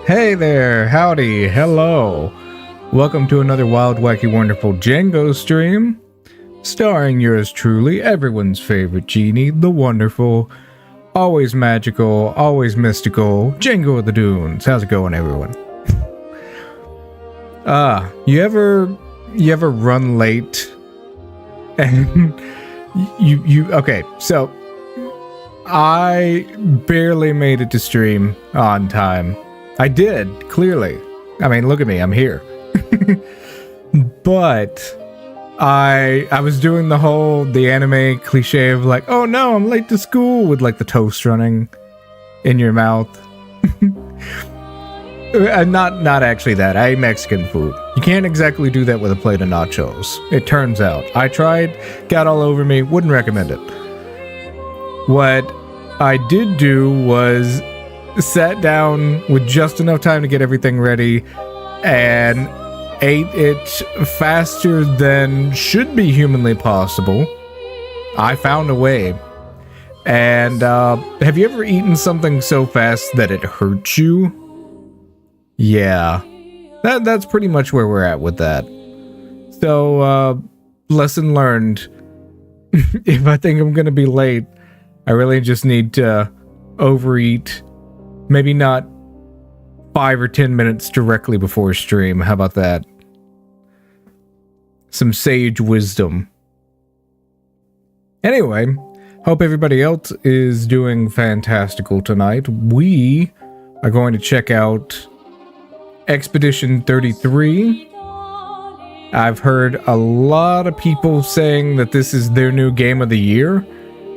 Hey there, howdy, hello. Welcome to another wild, wacky, wonderful Django stream, starring yours truly, everyone's favorite genie, the wonderful, always magical, always mystical, Django of the Dunes. How's it going, everyone? You ever run late and okay, so I barely made it to stream on time. I did, clearly. I mean, look at me, I'm here. But I was doing the anime cliche of like, oh no, I'm late to school, with like the toast running in your mouth. Not actually that. I ate Mexican food. You can't exactly do that with a plate of nachos, it turns out. I tried, got all over me, wouldn't recommend it. What I did do was sat down with just enough time to get everything ready and ate it faster than should be humanly possible. I found a way. And have you ever eaten something so fast that it hurts you? Yeah, that's pretty much where we're at with that. So, lesson learned. If I think I'm gonna be late, I really just need to overeat. Maybe not 5 or 10 minutes directly before stream. How about that? Some sage wisdom. Anyway, hope everybody else is doing fantastical tonight. We are going to check out Expedition 33. I've heard a lot of people saying that this is their new game of the year,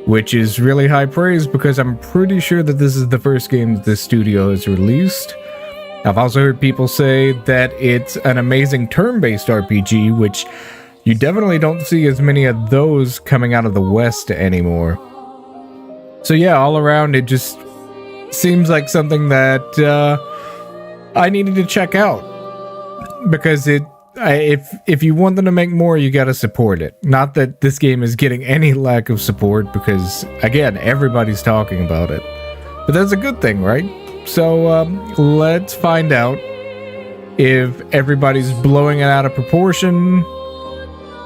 which is really high praise because I'm pretty sure that this is the first game that this studio has released. I've also heard people say that it's an amazing turn-based RPG, which you definitely don't see as many of those coming out of the West anymore. So yeah, all around it just seems like something that I needed to check out, because if you want them to make more, you gotta support it. Not that this game is getting any lack of support, because again, everybody's talking about it, but that's a good thing, right? So let's find out if everybody's blowing it out of proportion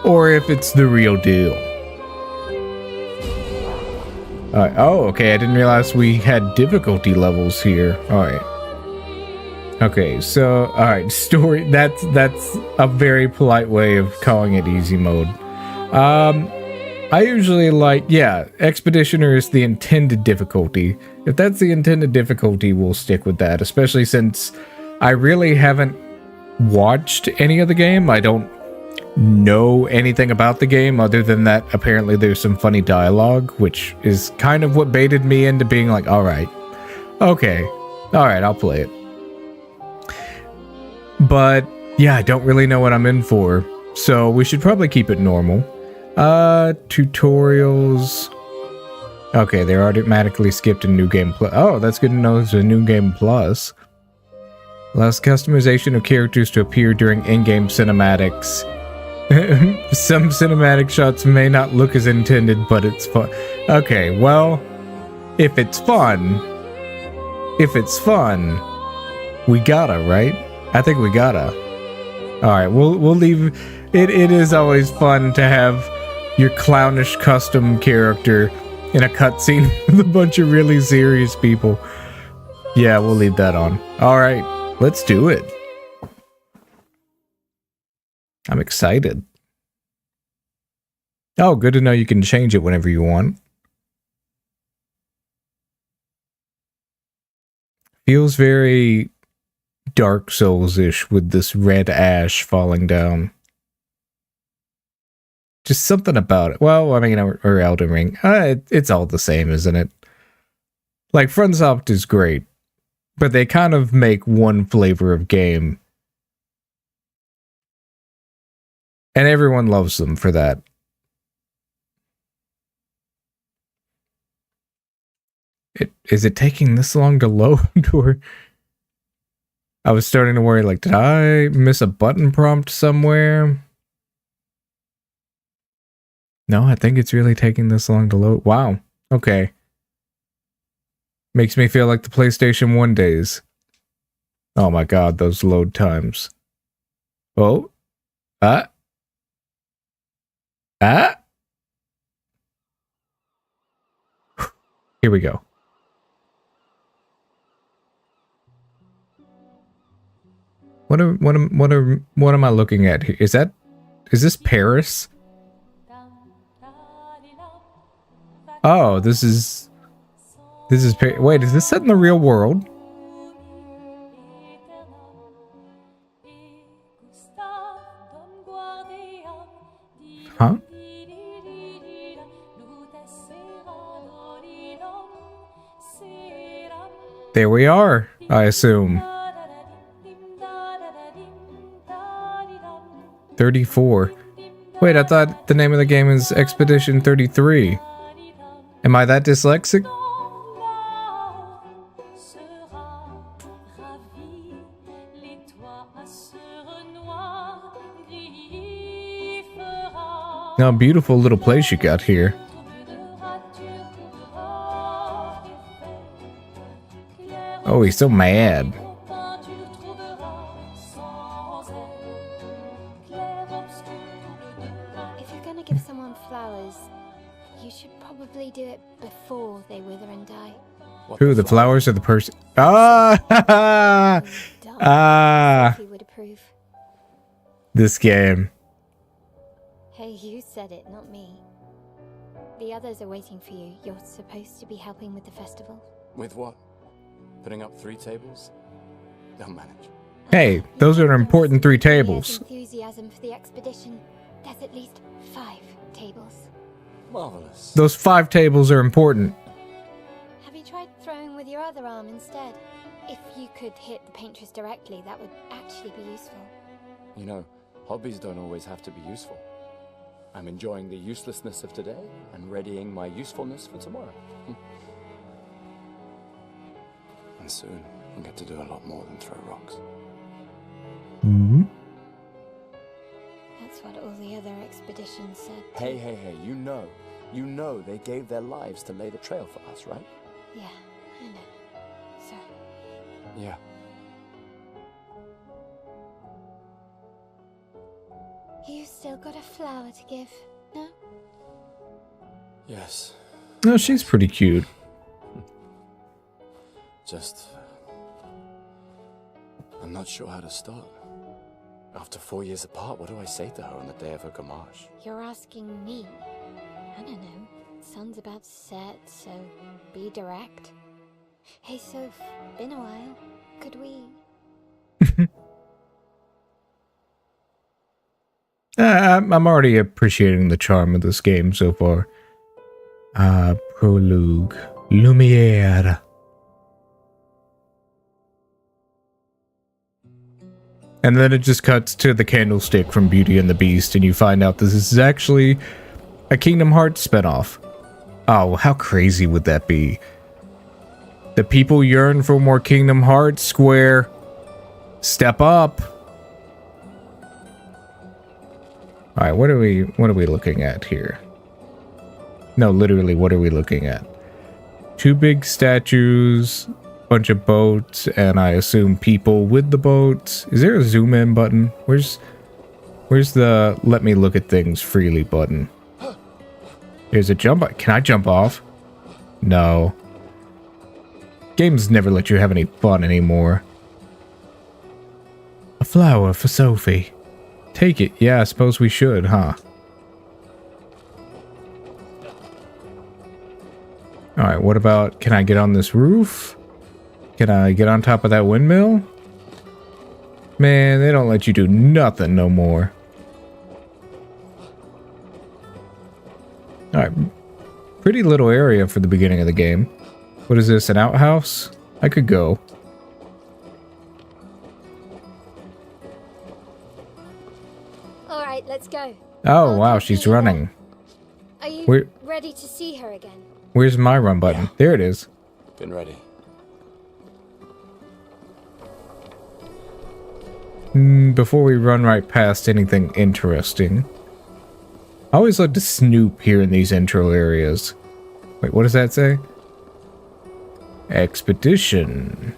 or if it's the real deal. Oh, okay, I didn't realize we had difficulty levels here. All right. Okay, so, alright, story, that's a very polite way of calling it easy mode. I usually like, yeah, Expeditioner is the intended difficulty. If that's the intended difficulty, we'll stick with that, especially since I really haven't watched any of the game. I don't know anything about the game, other than that apparently there's some funny dialogue, which is kind of what baited me into being like, alright, okay, alright, I'll play it. But yeah, I don't really know what I'm in for, so we should probably keep it normal. Tutorials. Okay, they're automatically skipped in New Game Plus. Oh, that's good to know there's a New Game Plus. Allows customization of characters to appear during in-game cinematics. Some cinematic shots may not look as intended, but it's fun. Okay, well, if it's fun, we gotta, right? I think we gotta. Alright, we'll leave. It is always fun to have your clownish custom character in a cutscene with a bunch of really serious people. Yeah, we'll leave that on. Alright, let's do it. I'm excited. Oh, good to know you can change it whenever you want. Feels very Dark Souls-ish with this red ash falling down. Just something about it. Well, I mean, or Elden Ring. It's all the same, isn't it? Like, FromSoft is great, but they kind of make one flavor of game. And everyone loves them for that. Is it taking this long to load, or... I was starting to worry, like, did I miss a button prompt somewhere? No, I think it's really taking this long to load. Wow. Okay. Makes me feel like the PlayStation 1 days. Oh my god, those load times. Oh. Ah. Ah. Here we go. What am I looking at here? Is this Paris? Oh, this is wait, is this set in the real world? Huh? There we are, I assume. 34. Wait, I thought the name of the game is Expedition 33. Am I that dyslexic? Now, beautiful little place you got here. Oh, he's so mad. If you're gonna give someone flowers, you should probably do it before they wither and die. Who, the flowers or the person? Ah! Ah! Sophie would approve. This game. Hey, you said it, not me. The others are waiting for you. You're supposed to be helping with the festival. With what? Putting up 3 tables? They'll manage. Hey, those are important 3 tables. Enthusiasm for the expedition. There's at least 5 tables. Marvelous. Those 5 tables are important. Have you tried throwing with your other arm instead? If you could hit the paintress directly, that would actually be useful. You know, hobbies don't always have to be useful. I'm enjoying the uselessness of today and readying my usefulness for tomorrow. And soon, I'll get to do a lot more than throw rocks. Mm-hmm. That's what all the other expeditions said. Hey, you know they gave their lives to lay the trail for us, right? Yeah, I know. Sorry. Yeah. You still got a flower to give, no? Yes. No, she's pretty cute. Just... I'm not sure how to start. After 4 years apart, what do I say to her on the day of her gamage? You're asking me? I don't know. Sun's about to set, so be direct. Hey, Soph, been a while. Could we... I'm already appreciating the charm of this game so far. Prologue. Lumiere. And then it just cuts to the candlestick from Beauty and the Beast, and you find out this is actually a Kingdom Hearts spinoff. Oh, how crazy would that be? The people yearn for more Kingdom Hearts, Square. Step up. Alright, what are we looking at here? No, literally, what are we looking at? 2 big statues, bunch of boats, and I assume people with the boats. Is there a zoom in button? Where's the let me look at things freely button? There's a jump. Can I jump off? No. Games never let you have any fun anymore. A flower for Sophie. Take it. Yeah, I suppose we should, huh? Alright, what about... Can I get on this roof? Can I get on top of that windmill? Man, they don't let you do nothing no more. Alright. Pretty little area for the beginning of the game. What is this, an outhouse? I could go. Alright, let's go. Oh, wow, she's running. Are you ready to see her again? Where's my run button? Yeah. There it is. Been ready. Before we run right past anything interesting, I always like to snoop here in these intro areas. Wait, what does that say? Expedition.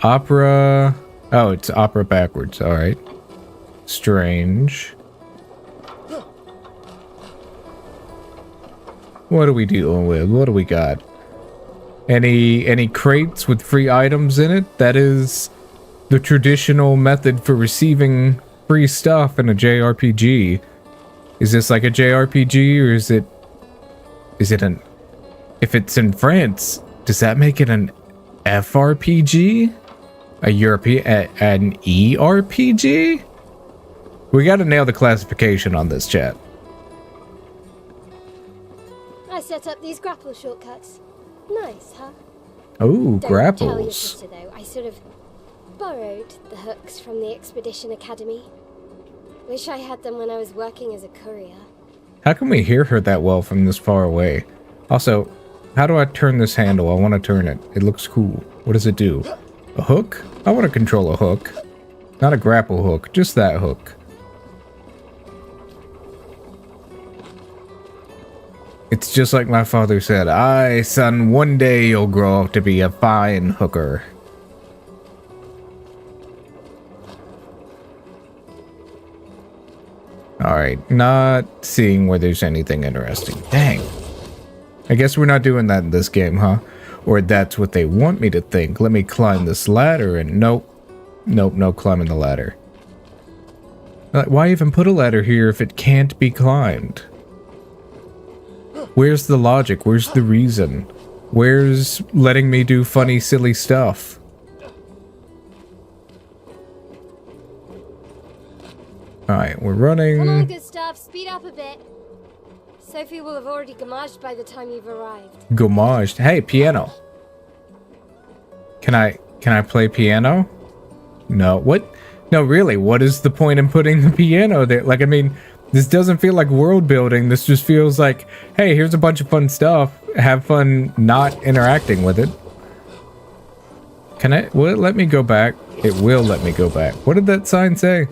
Opera. Oh, it's opera backwards. All right. Strange. What are we dealing with? What do we got? Any crates with free items in it? That is the traditional method for receiving free stuff in a JRPG. Is this like a JRPG, or is it an... If it's in France, does that make it an FRPG? A European... an ERPG? We gotta nail the classification on this, chat. I set up these grapple shortcuts. Nice, huh? Oh, Don't tell your grapples. sister, though. I sort of borrowed the hooks from the Expedition Academy. Wish I had them when I was working as a courier. How can we hear her that well from this far away? Also, how do I turn this handle? I want to turn it. It looks cool. What does it do? A hook? I want to control a hook. Not a grapple hook, just that hook. It's just like my father said, "Aye, son, one day you'll grow up to be a fine hooker." Alright, not seeing where there's anything interesting. Dang. I guess we're not doing that in this game, huh? Or that's what they want me to think. Let me climb this ladder and nope. Nope, no climbing the ladder. Like, why even put a ladder here if it can't be climbed? Where's the logic? Where's the reason? Where's letting me do funny, silly stuff? Alright, we're running. Come on, good stuff. Speed up a bit. Sophie will have already gamaged by the time you've arrived. Gommaged. Hey, piano. Can I play piano? No. What? No, really, what is the point in putting the piano there? Like, I mean, this doesn't feel like world building. This just feels like, hey, here's a bunch of fun stuff. Have fun not interacting with it. Will it let me go back? It will let me go back. What did that sign say?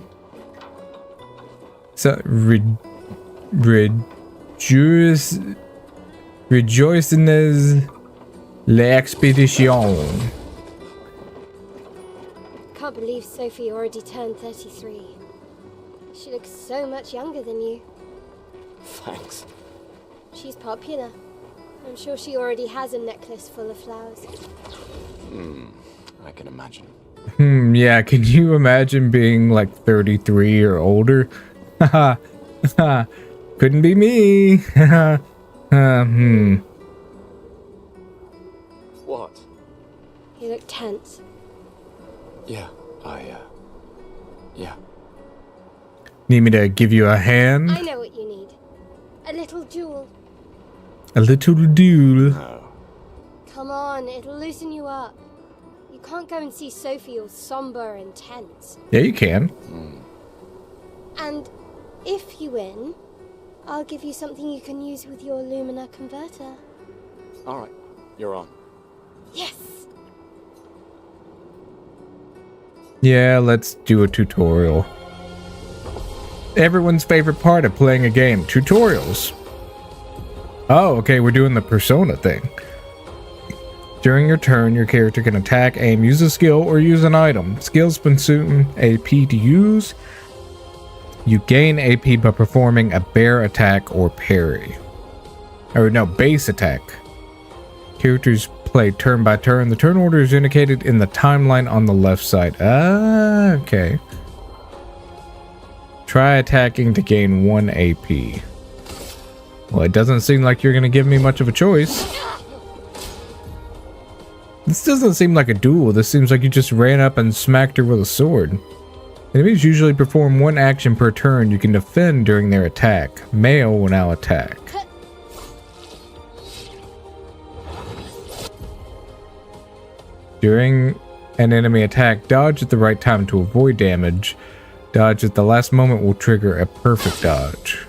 So, rejoicines l'expedition. Can't believe Sophie already turned 33. She looks so much younger than you. Thanks. She's popular. I'm sure she already has a necklace full of flowers. I can imagine. Yeah, can you imagine being like 33 or older? Haha. Couldn't be me. What? You look tense. Yeah, yeah. Need me to give you a hand? I know what you need. A little jewel. A little duel. No. Come on, it'll loosen you up. You can't go and see Sophie all somber and tense. Yeah, you can. And if you win, I'll give you something you can use with your Lumina converter. Alright, you're on. Yes! Yeah, let's do a tutorial. Everyone's favorite part of playing a game, tutorials. Oh, okay, we're doing the persona thing. During your turn, your character can attack, aim, use a skill, or use an item. Skills consume AP to use. You gain AP by performing a bear attack or parry. Or no, base attack. Characters play turn by turn. The turn order is indicated in the timeline on the left side. Ah, okay. Try attacking to gain 1 AP. Well, it doesn't seem like you're going to give me much of a choice. This doesn't seem like a duel. This seems like you just ran up and smacked her with a sword. Enemies usually perform 1 action per turn. You can defend during their attack. Male will now attack. During an enemy attack, dodge at the right time to avoid damage. Dodge at the last moment will trigger a perfect dodge.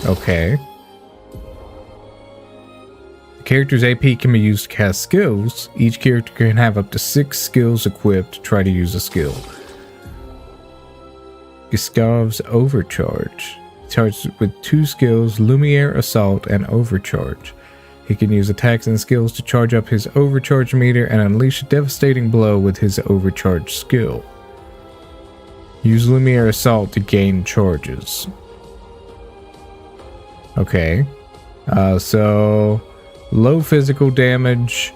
Okay. The character's AP can be used to cast skills. Each character can have up to 6 skills equipped to try to use a skill. Gustav's Overcharge. Charged with 2 skills, Lumiere Assault and Overcharge. He can use attacks and skills to charge up his overcharge meter and unleash a devastating blow with his overcharge skill. Use Lumiere Assault to gain charges. Okay. So low physical damage,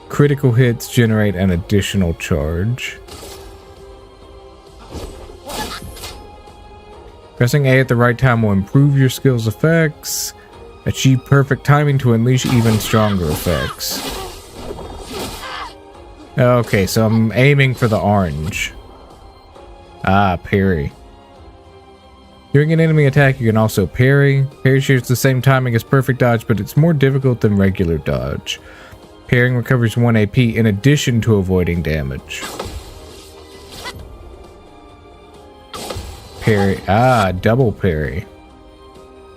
critical hits generate an additional charge. Pressing A at the right time will improve your skill's effects. Achieve perfect timing to unleash even stronger effects. Okay, so I'm aiming for the orange. Ah, parry. During an enemy attack, you can also parry. Parry shares the same timing as perfect dodge, but it's more difficult than regular dodge. Parrying recovers 1 AP in addition to avoiding damage. Parry. Ah, double parry.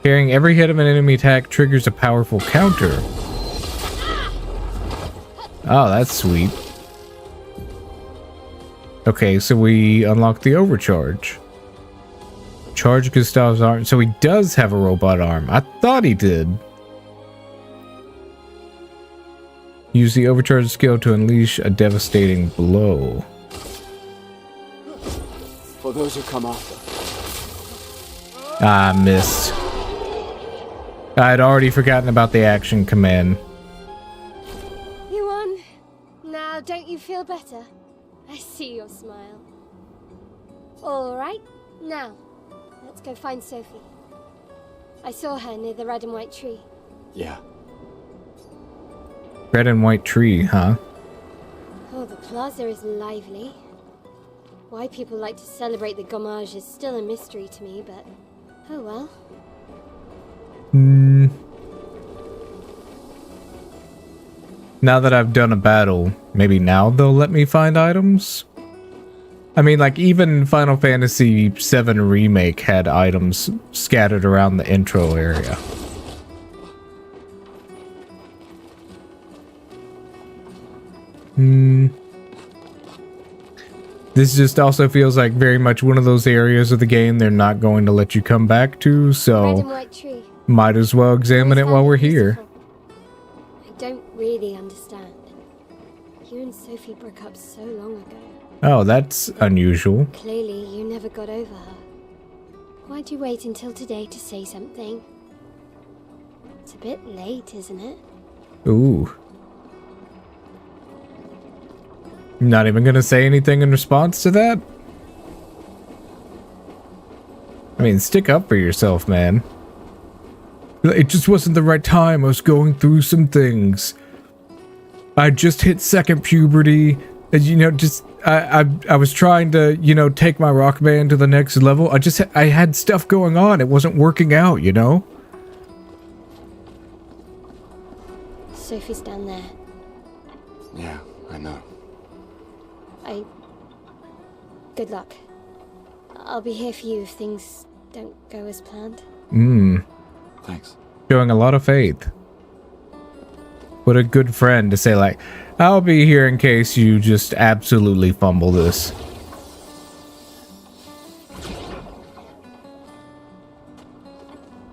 Parrying every hit of an enemy attack triggers a powerful counter. Oh, that's sweet. Okay, so we unlock the overcharge. Charge Gustav's arm. So he does have a robot arm. I thought he did. Use the overcharge skill to unleash a devastating blow. For those who come after. Ah, missed. I'd already forgotten about the action command. You won. Now, don't you feel better? I see your smile. All right, now, let's go find Sophie. I saw her near the red and white tree. Yeah. Red and white tree, huh? Oh, the plaza is lively. Why people like to celebrate the gommage is still a mystery to me, but oh well. Now that I've done a battle, maybe now they'll let me find items? I mean, like, even Final Fantasy VII Remake had items scattered around the intro area. This just also feels like very much one of those areas of the game they're not going to let you come back to, so Red and white tree. might as well examine it while we're here. I don't really understand. You and Sophie broke up so long ago. Oh, that's unusual. Clearly, you never got over her. Why'd you wait until today to say something? It's a bit late, isn't it? Ooh. Not even gonna say anything in response to that? I mean, stick up for yourself, man. It just wasn't the right time. I was going through some things. I just hit second puberty. And, you know, just... I was trying to, you know, take my rock band to the next level. I had stuff going on. It wasn't working out, you know? Sophie's down there. Yeah, I know. Good luck. I'll be here for you if things don't go as planned. Thanks. Showing a lot of faith. What a good friend to say, like, I'll be here in case you just absolutely fumble this.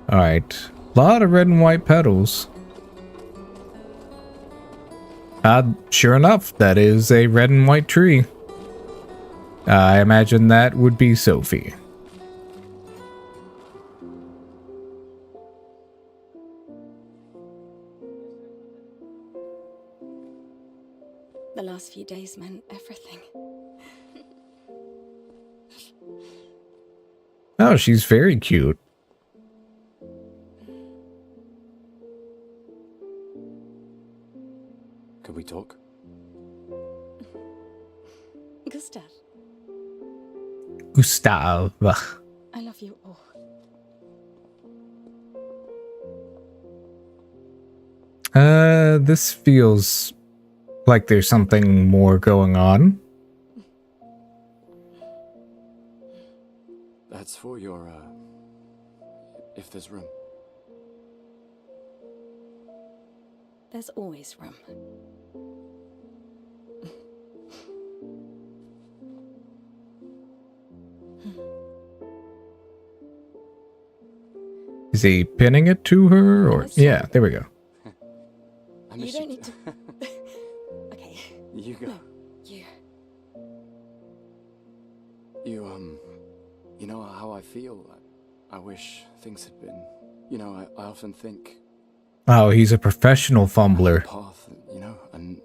Alright. A lot of red and white petals. Sure enough, that is a red and white tree. I imagine that would be Sophie. The last few days meant everything. Oh, she's very cute. Can we talk? Gustav, Gustav. I love you all. This feels like there's something more going on. That's for your, if there's room. There's always room. Is he pinning it to her, or... Yeah, there we go. I You miss don't need to. Okay. You go. No, you. You know how I feel? I wish things had been... You know, I often think... Oh, he's a professional fumbler. Another path, you know,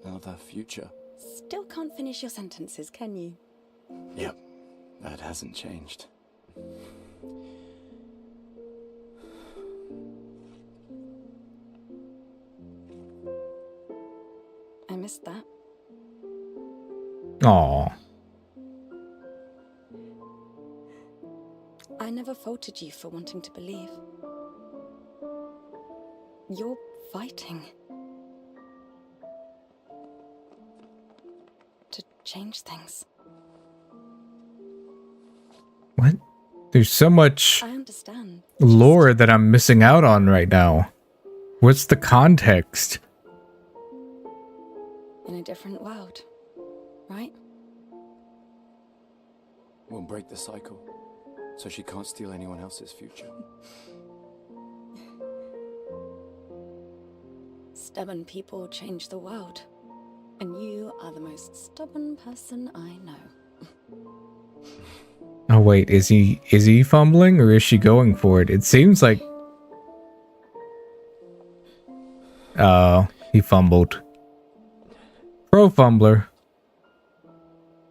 another future. Still can't finish your sentences, can you? Yep, that hasn't changed. I missed that. Aw. I never faulted you for wanting to believe. You're fighting to change things. What? There's so much I understand. lore that I'm missing out on right now. What's the context? In a different world, right? We'll break the cycle, so she can't steal anyone else's future. Stubborn people change the world. And you are the most stubborn person I know. Oh wait, is he fumbling or is she going for it? It seems like... Oh, he fumbled. Pro fumbler.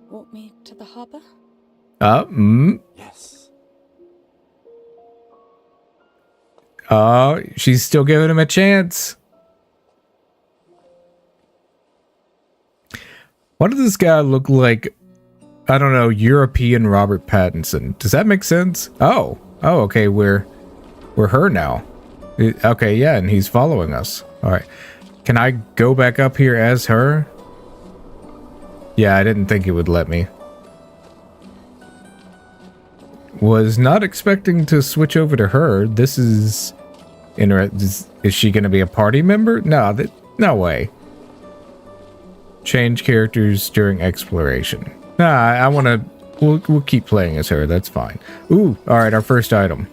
Walk me to the harbor? Yes. Oh, she's still giving him a chance. Why does this guy look like, I don't know, European Robert Pattinson? Does that make sense? Oh, okay, we're her now. Okay, yeah, and he's following us. All right. Can I go back up here as her? Yeah, I didn't think it would let me. Was not expecting to switch over to her. This is... Is she going to be a party member? No, no way. Change characters during exploration. Nah, I want to... We'll keep playing as her. That's fine. Ooh, alright, our first item.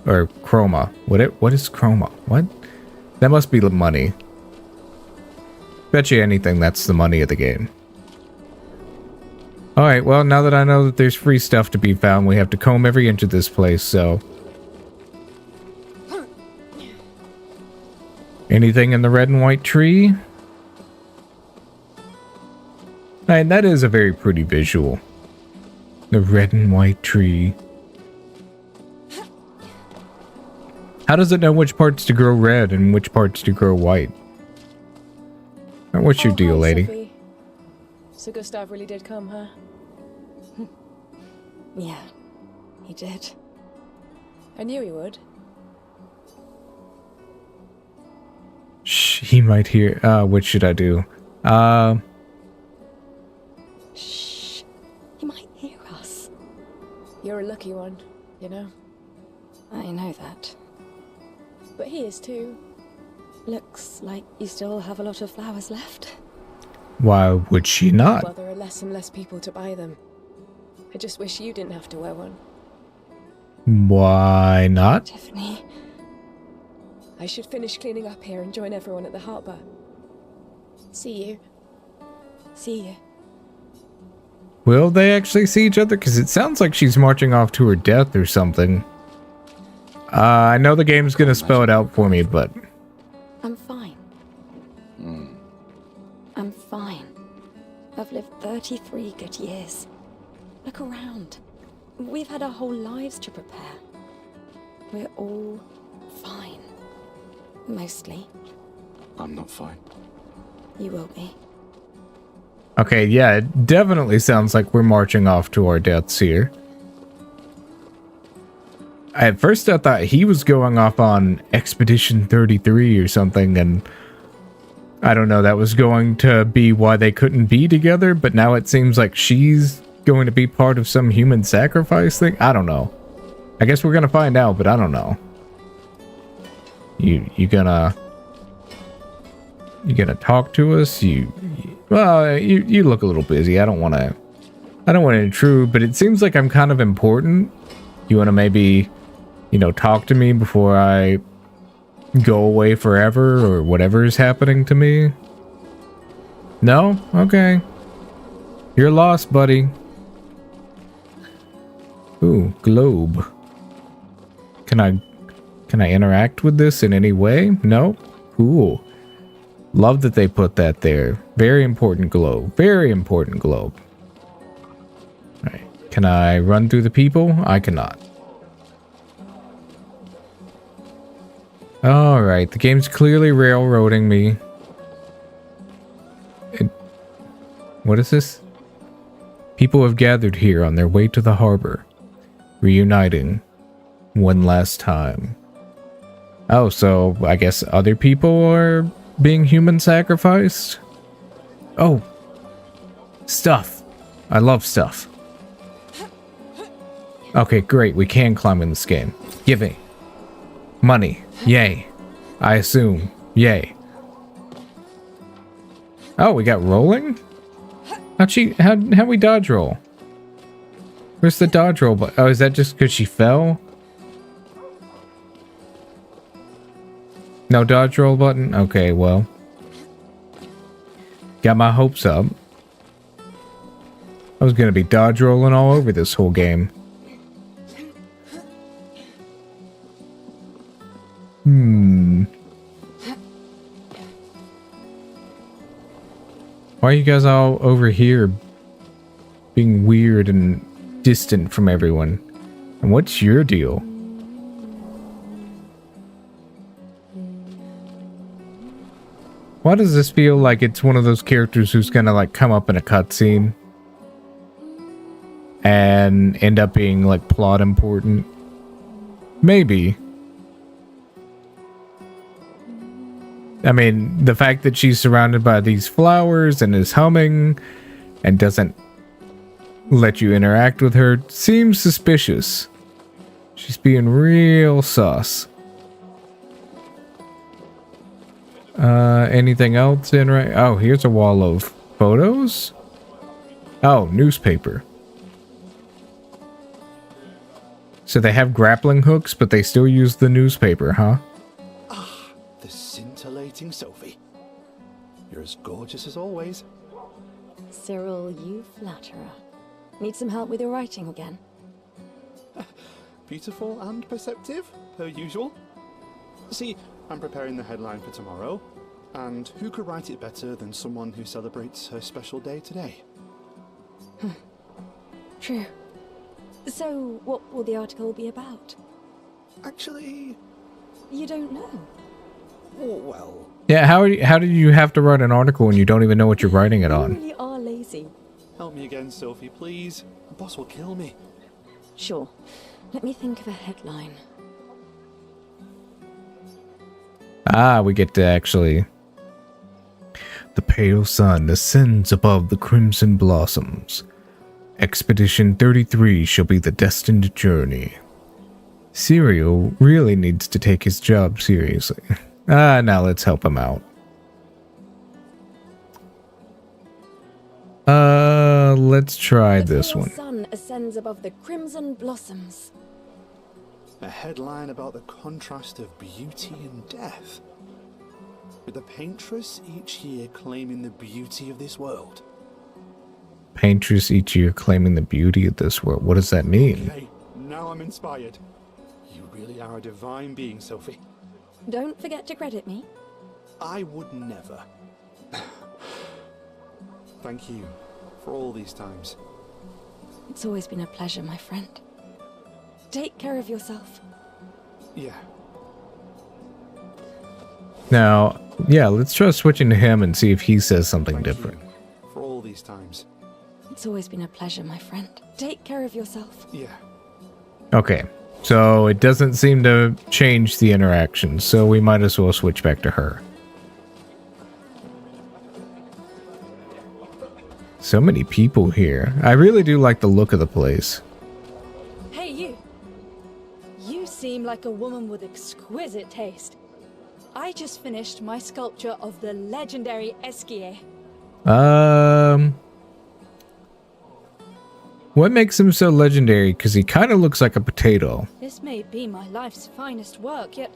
Or chroma. What is chroma? What? That must be the money. Bet you anything that's the money of the game. Alright, well, now that I know that there's free stuff to be found, we have to comb every inch of this place, so... Anything in the red and white tree? And that is a very pretty visual. The red and white tree. How does it know which parts to grow red and which parts to grow white? What's your deal, hi, lady? Sophie. So Gustav really did come, huh? Yeah, he did. I knew he would. Shh, he might hear. What should I do? Shh. He might hear us. You're a lucky one, you know? I know that. But he is too. Looks like you still have a lot of flowers left. Why would she not? Well, there are less and less people to buy them. I just wish you didn't have to wear one. Why not? Tiffany. I should finish cleaning up here and join everyone at the harbour. See you. See you. Will they actually see each other? Because it sounds like she's marching off to her death or something. I know the game's gonna spell it out for me, but... I'm fine. I'm fine. I've lived 33 good years. Look around. We've had our whole lives to prepare. We're all fine. Mostly. I'm not fine. You will be. Okay, yeah, it definitely sounds like we're marching off to our deaths here. At first I thought he was going off on Expedition 33 or something, and I don't know, that was going to be why they couldn't be together, but now it seems like she's going to be part of some human sacrifice thing? I don't know. I guess we're gonna find out, but I don't know. You gonna talk to us? Well, you look a little busy. I don't want to intrude, but it seems like I'm kind of important. You want to maybe, talk to me before I go away forever or whatever is happening to me? No? Okay. You're lost, buddy. Ooh, globe. Can I interact with this in any way? No? Cool. Love that they put that there. Very important globe. Very important globe. Alright. Can I run through the people? I cannot. Alright, the game's clearly railroading me. What is this? People have gathered here on their way to the harbor, reuniting one last time. Oh, so I guess other people are being human sacrificed? Oh. Stuff. I love stuff. Okay, great. We can climb in this game. Give me. Money. Yay. I assume. Yay. Oh, we got rolling? How'd we dodge roll? Where's the dodge roll? Oh, is that just because she fell? No dodge roll button? Okay, well. Got my hopes up. I was gonna be dodge rolling all over this whole game. Why are you guys all over here being weird and distant from everyone? And what's your deal? Why does this feel like it's one of those characters who's gonna like come up in a cutscene and end up being like plot important? Maybe. I mean, the fact that she's surrounded by these flowers and is humming and doesn't let you interact with her seems suspicious. She's being real sus. Anything else in right? Oh, here's a wall of photos. Oh, newspaper. So they have grappling hooks, but they still use the newspaper, huh? The scintillating Sophie. You're as gorgeous as always. Cyril, you flatterer. Need some help with your writing again? Beautiful and perceptive, per usual. See, I'm preparing the headline for tomorrow, and who could write it better than someone who celebrates her special day today? True. So, what will the article be about? Actually, You don't know. oh, well, Yeah, how do you have to write an article when you don't even know what you're writing it You on? really are lazy. help me again, Sophie, please. The boss will kill me. Sure. Let me think of a headline. Ah, we get to actually... The pale sun ascends above the crimson blossoms. Expedition 33 shall be the destined journey. Serial really needs to take his job seriously. Now let's help him out. Let's try this one. The sun ascends above the crimson blossoms. A headline about the contrast of beauty and death. With the paintress each year claiming the beauty of this world. Paintress each year claiming the beauty of this world. What does that mean? Okay, now I'm inspired. You really are a divine being, Sophie. Don't forget to credit me. I would never. Thank you for all these times. It's always been a pleasure, my friend. Take care of yourself. Yeah. Now, yeah, let's try switching to him and see if he says something Thank different. you for all these times. It's always been a pleasure, my friend. Take care of yourself. Yeah. Okay, so it doesn't seem to change the interaction, so we might as well switch back to her. So many people here. I really do like the look of the place. Hey, you! You seem like a woman with exquisite taste. I just finished my sculpture of the legendary Esquier. What makes him so legendary? Because he kind of looks like a potato. This may be my life's finest work, yet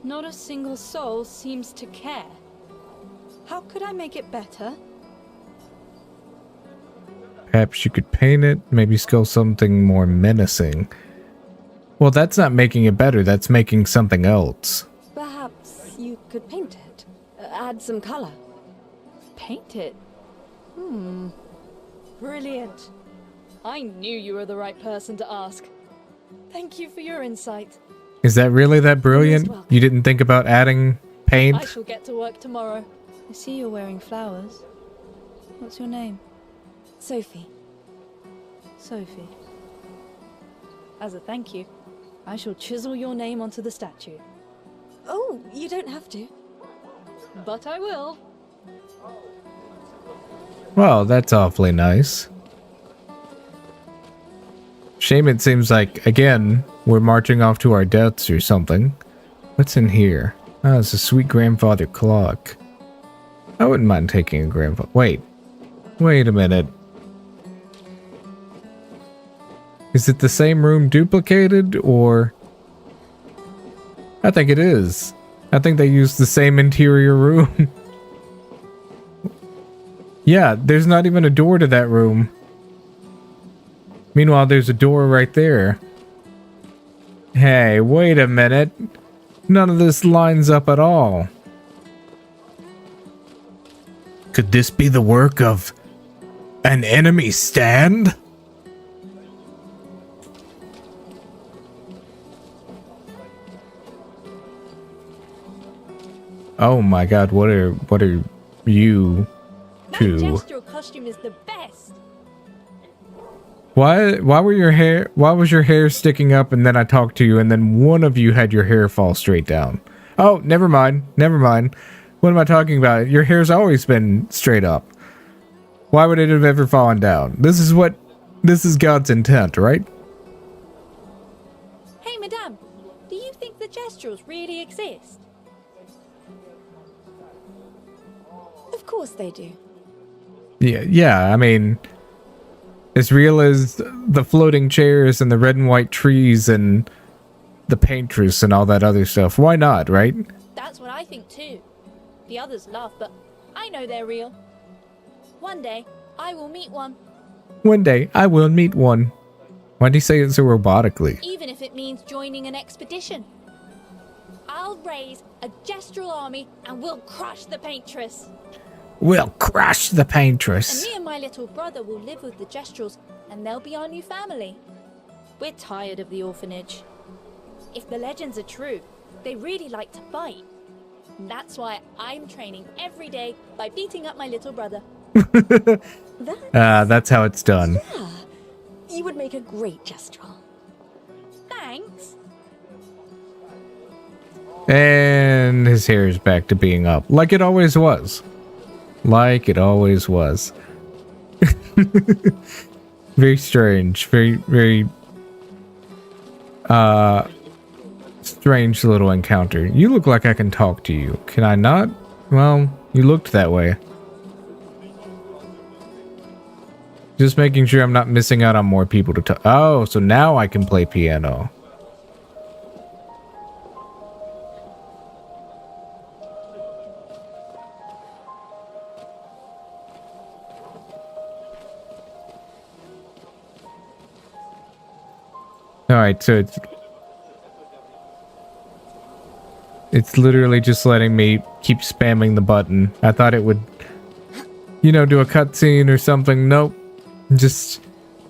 Not a single soul seems to care. How could I make it better? Perhaps you could paint it, maybe skill something more menacing. Well, that's not making it better, that's making something else. Perhaps you could paint it. Add some color. Paint it? Brilliant. I knew you were the right person to ask. Thank you for your insight. Is that really that brilliant? You didn't think about adding paint? I shall get to work tomorrow. I see you're wearing flowers. What's your name? Sophie. Sophie. As a thank you, I shall chisel your name onto the statue. Oh, you don't have to. But I will. Well, that's awfully nice. Shame it seems like, again, we're marching off to our deaths or something. What's in here? Oh, it's a sweet grandfather clock. I wouldn't mind taking a grandfather. Wait a minute. Is it the same room duplicated, or... I think it is. I think they used the same interior room. Yeah, there's not even a door to that room. Meanwhile, there's a door right there. Hey, wait a minute. None of this lines up at all. Could this be the work of an enemy stand? Oh my god, what are you two? That gestural costume is the best. Why was your hair sticking up and then I talked to you and then one of you had your hair fall straight down? Oh, never mind. What am I talking about? Your hair's always been straight up. Why would it have ever fallen down? This is God's intent, right? Hey, madame, do you think the gesturals really exist? Of course they do. Yeah, I mean, as real as the floating chairs and the red and white trees and the paintress and all that other stuff. Why not, right? That's what I think too. The others laugh, but I know they're real. One day, I will meet one. One day, I will meet one. Why do you say it so robotically? Even if it means joining an expedition. I'll raise a gestural army and we'll crush the paintress. We'll crush the And paintress. me and my little brother will live with the gestrels, and they'll be our new family. We're tired of the orphanage. If the legends are true, they really like to bite. And that's why I'm training every day by beating up my little brother. That's how it's done. Yeah, you would make a great gestural. Thanks. And his hair is back to being up. Like it always was. Like it always was. Very strange. Very strange little encounter. You look like I can talk to you. Can I not? Well, you looked that way. Just making sure I'm not missing out on more people to talk. Oh, so now I can play piano. Alright, so it's literally just letting me keep spamming the button. I thought it would, do a cutscene or something. Nope. Just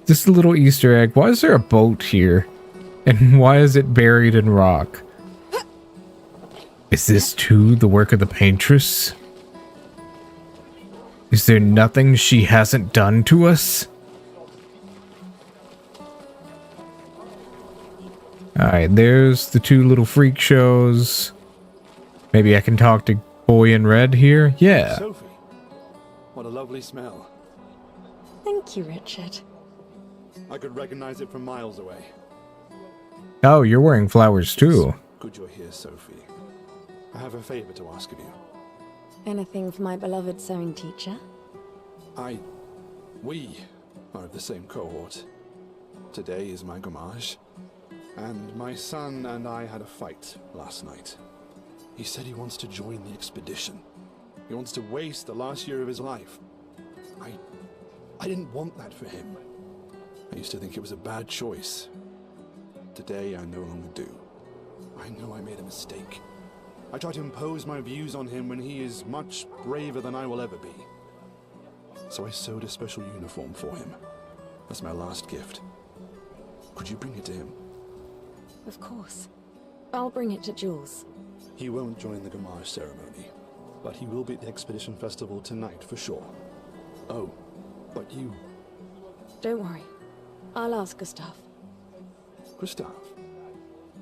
a little Easter egg. Why is there a boat here? And why is it buried in rock? Is this too the work of the paintress? Is there nothing she hasn't done to us? Alright, there's the two little freak shows. Maybe I can talk to Boy in Red here? Yeah. Sophie, what a lovely smell. Thank you, Richard. I could recognize it from miles away. Oh, you're wearing flowers too. Good you're here, Sophie. I have a favor to ask of you. Anything for my beloved sewing teacher? We are of the same cohort. Today is my gommage. And my son and I had a fight last night. He said he wants to join the expedition. He wants to waste the last year of his life. I didn't want that for him. I used to think it was a bad choice. Today, I no longer do. I know I made a mistake. I tried to impose my views on him when he is much braver than I will ever be. So I sewed a special uniform for him. That's my last gift. Could you bring it to him? Of course. I'll bring it to Jules. He won't join the Gamage ceremony, but he will be at the Expedition Festival tonight for sure. Oh, but you... Don't worry. I'll ask Gustav. Gustav,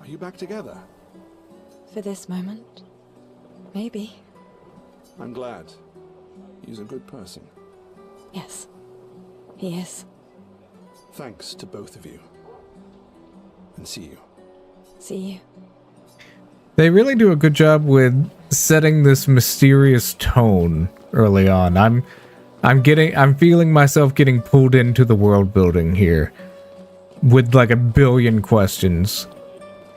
are you back together? For this moment. Maybe. I'm glad. He's a good person. Yes. He is. Thanks to both of you. And see you. See you. They really do a good job with setting this mysterious tone early on. I'm feeling myself getting pulled into the world building here with like a billion questions.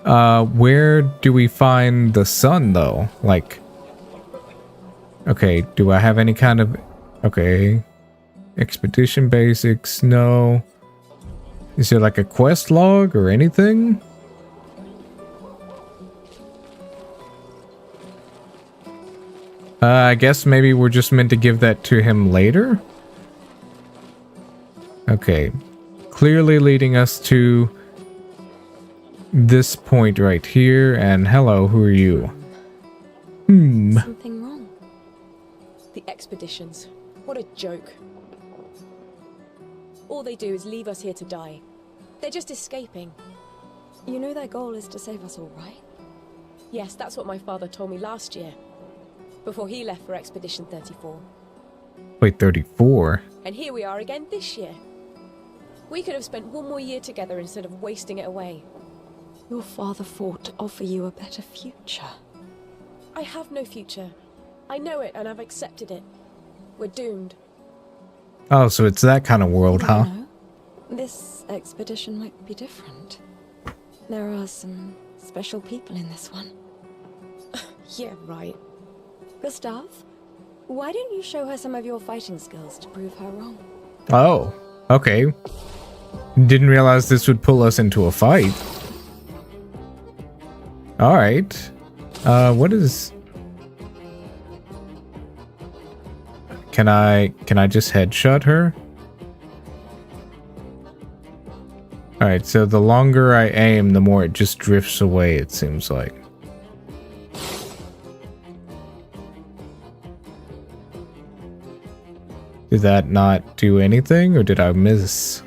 Where do we find the sun though? Like, okay, do I have any kind of, okay, expedition basics? No. Is there like a quest log or anything? I guess maybe we're just meant to give that to him later? Okay. Clearly leading us to this point right here. And hello, who are you? Something wrong. The expeditions. What a joke. All they do is leave us here to die. They're just escaping. You know their goal is to save us all, right? Yes, that's what my father told me last year. Before he left for Expedition 34. Wait, 34? And here we are again this year. We could have spent one more year together instead of wasting it away. Your father fought to offer you a better future. I have no future. I know it and I've accepted it. We're doomed. Oh, so it's that kind of world, huh? No, this expedition might be different. There are some special people in this one. Yeah, right. Gustav, why don't you show her some of your fighting skills to prove her wrong? Oh, okay. Didn't realize this would pull us into a fight. Alright. What is... Can I just headshot her? Alright, so the longer I aim, the more it just drifts away, it seems like. Did that not do anything, or did I miss?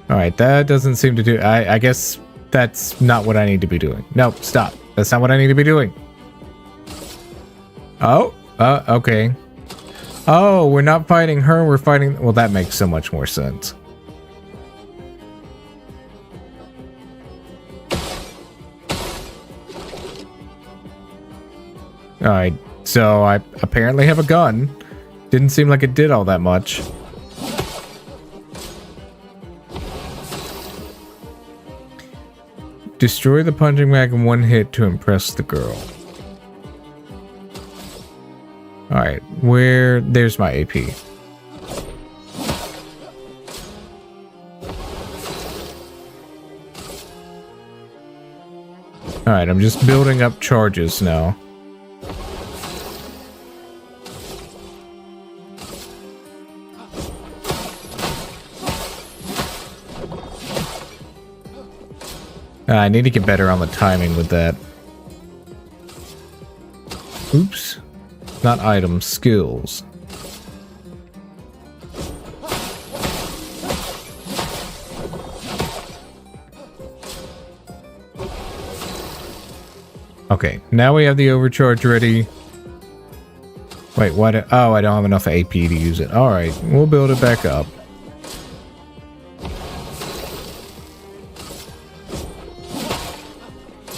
Alright, that doesn't seem to do... I guess that's not what I need to be doing. Nope, stop. That's not what I need to be doing. Oh, okay. Oh, we're not fighting her, we're fighting... Well, that makes so much more sense. Alright, so I apparently have a gun. Didn't seem like it did all that much. Destroy the punching bag in one hit to impress the girl. Alright, there's my AP. Alright, I'm just building up charges now. I need to get better on the timing with that. Oops. Not items, skills. Okay, now we have the overcharge ready. Wait, what? Oh, I don't have enough AP to use it. Alright, we'll build it back up.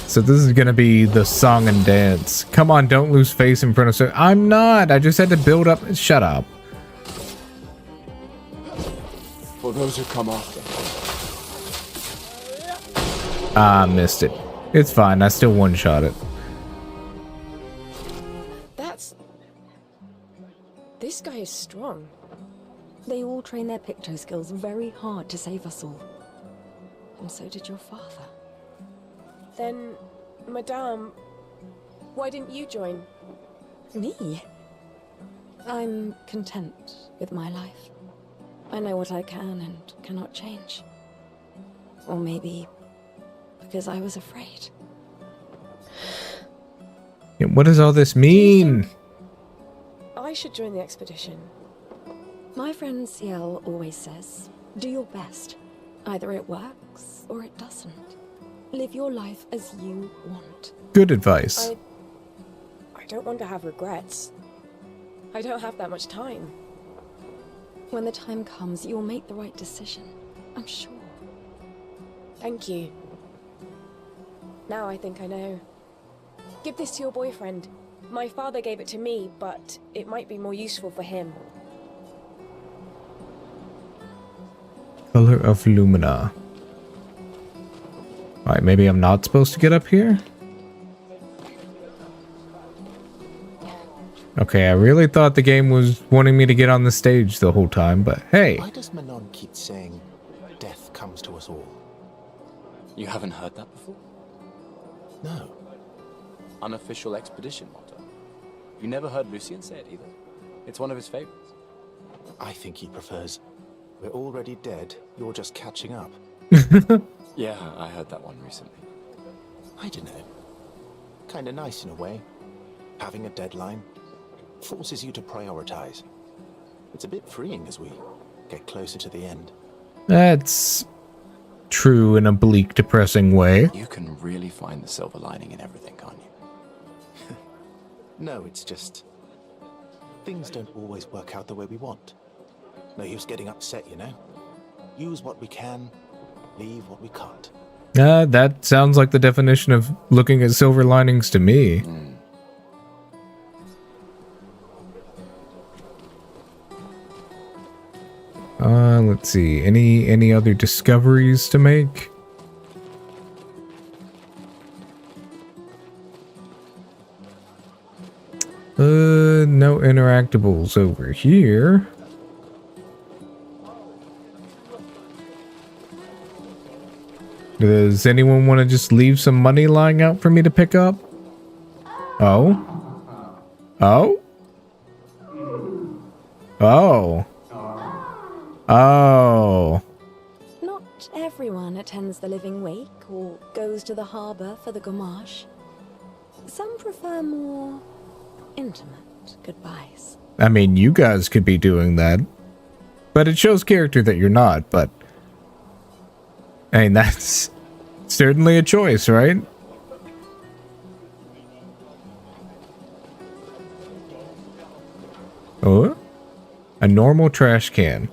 So this is gonna be the song and dance. Come on, don't lose face in front of... I'm not! I just had to build up... Shut up. For those who come after. Ah, missed it. It's fine. I still one-shot it. This guy is strong. They all train their picto skills very hard to save us all. And so did your father. Then, Madame, why didn't you join? Me? I'm content with my life. I know what I can and cannot change. Or maybe because I was afraid. Yeah, what does all this mean? I should join the expedition. My friend Ciel always says, do your best. Either it works or it doesn't. Live your life as you want. Good advice. I don't want to have regrets. I don't have that much time. When the time comes, you'll make the right decision. I'm sure. Thank you. Now I think I know. Give this to your boyfriend. My father gave it to me, but it might be more useful for him. Color of Lumina. Alright, maybe I'm not supposed to get up here? Okay, I really thought the game was wanting me to get on the stage the whole time, but hey. Why does Manon keep saying death comes to us all? You haven't heard that before? No. Unofficial expedition motto. You never heard Lucien say it either. It's one of his favorites. I think he prefers, we're already dead, you're just catching up. Yeah, I heard that one recently. I don't know. Kinda nice in a way. Having a deadline forces you to prioritize. It's a bit freeing as we get closer to the end. That's true in a bleak, depressing way. You can really find the silver lining in everything, can't you? No, it's just things don't always work out the way we want. No use getting upset, you know? Use what we can, leave what we can't. That sounds like the definition of looking at silver linings to me. Let's see. Any other discoveries to make? No interactables over here. Does anyone want to just leave some money lying out for me to pick up? Oh? Oh? Oh. Oh. Not everyone attends the Living Wake or goes to the harbour for the gommage. Some prefer more intimate goodbyes. I mean, you guys could be doing that. But it shows character that you're not, but... I mean, that's certainly a choice, right? Oh? A normal trash can.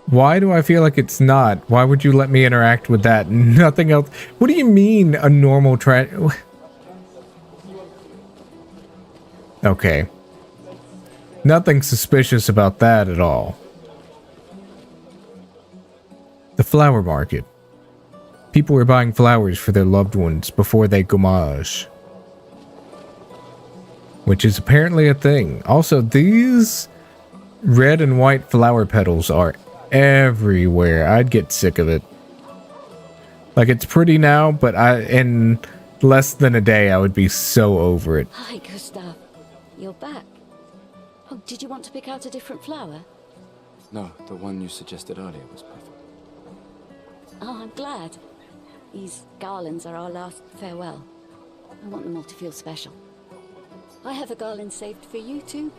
Why do I feel like it's not? Why would you let me interact with that? Nothing else. What do you mean, a normal trash... Okay. Nothing suspicious about that at all. The flower market. People were buying flowers for their loved ones before they gommage. Which is apparently a thing. Also, these red and white flower petals are everywhere. I'd get sick of it. Like, it's pretty now, but in less than a day, I would be so over it. Hi, Gustav. You're back. Oh, did you want to pick out a different flower? No, the one you suggested earlier was perfect. Oh, I'm glad. These garlands are our last farewell. I want them all to feel special. I have a garland saved for you too.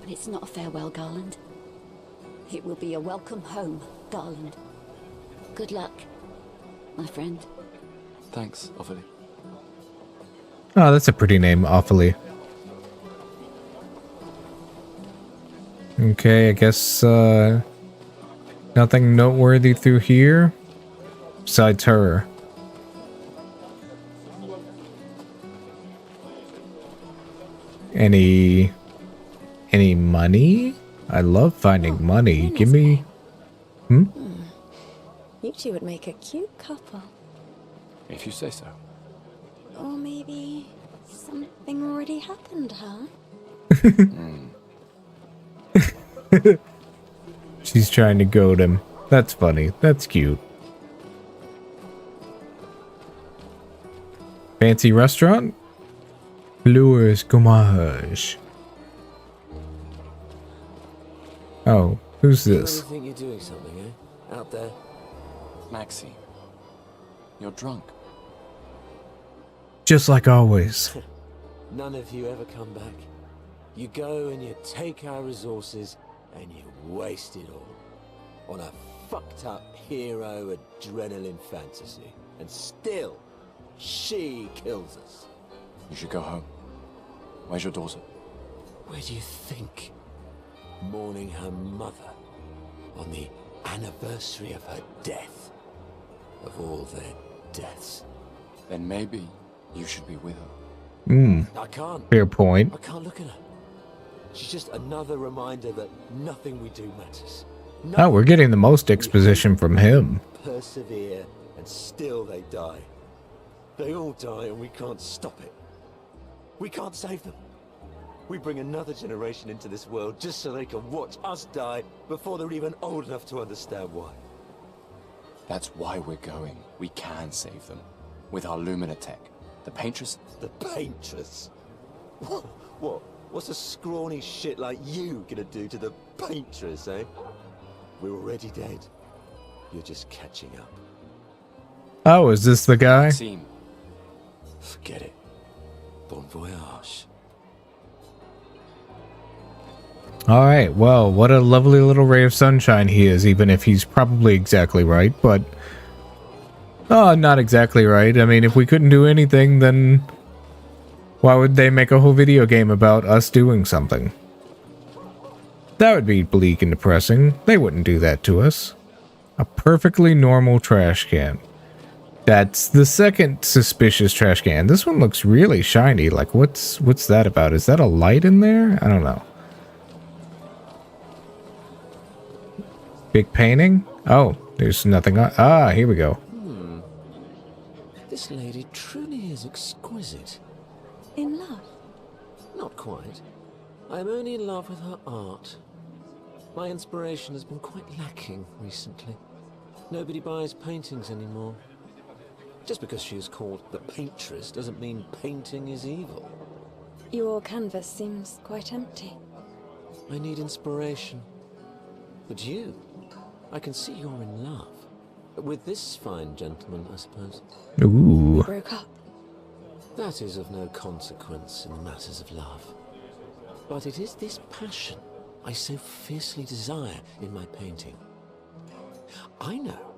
But it's not a farewell garland. It will be a welcome home garland. Good luck, my friend. Thanks, Ophelie. Oh, that's a pretty name, Ophelie. Okay, I guess, nothing noteworthy through here. Besides her. Any money? I love finding money. Give me... You two would make a cute couple. If you say so. Or maybe something already happened, huh? She's trying to goad him. That's funny. That's cute. Fancy restaurant? Louis Gommage. Oh, who's this? You think you're doing something, eh? Out there? Maxine, you're drunk. Just like always. None of you ever come back. You go and you take our resources and you waste it all on a fucked up hero adrenaline fantasy. And still, she kills us. You should go home. Where's your daughter? Where do you think? Mourning her mother on the anniversary of her death. Of all their deaths. Then maybe you should be with her. I can't. Fair point. I can't look at her. She's just another reminder that nothing we do matters. Oh, we're getting the most exposition from him. Persevere, and still they die. They all die, and we can't stop it. We can't save them. We bring another generation into this world just so they can watch us die before they're even old enough to understand why. That's why we're going. We can save them. With our Lumina tech. The Paintress? The Paintress? What? What's a scrawny shit like you gonna do to the Paintress, eh? We're already dead. You're just catching up. Oh, is this the guy? Maxine. Forget it. Bon voyage. Alright, well, what a lovely little ray of sunshine he is, even if he's probably exactly right, but... Oh, not exactly right. I mean, if we couldn't do anything, then... Why would they make a whole video game about us doing something? That would be bleak and depressing. They wouldn't do that to us. A perfectly normal trash can. That's the second suspicious trash can. This one looks really shiny. Like, what's that about? Is that a light in there? I don't know. Big painting? Oh, there's nothing on. Ah, here we go. This lady truly is exquisite. In love? Not quite. I'm only in love with her art. My inspiration has been quite lacking recently. Nobody buys paintings anymore. Just because she is called the Paintress doesn't mean painting is evil. Your canvas seems quite empty. I need inspiration. But you, I can see you're in love. With this fine gentleman, I suppose. Ooh. Broke up. That is of no consequence in matters of love. But it is this passion I so fiercely desire in my painting. I know.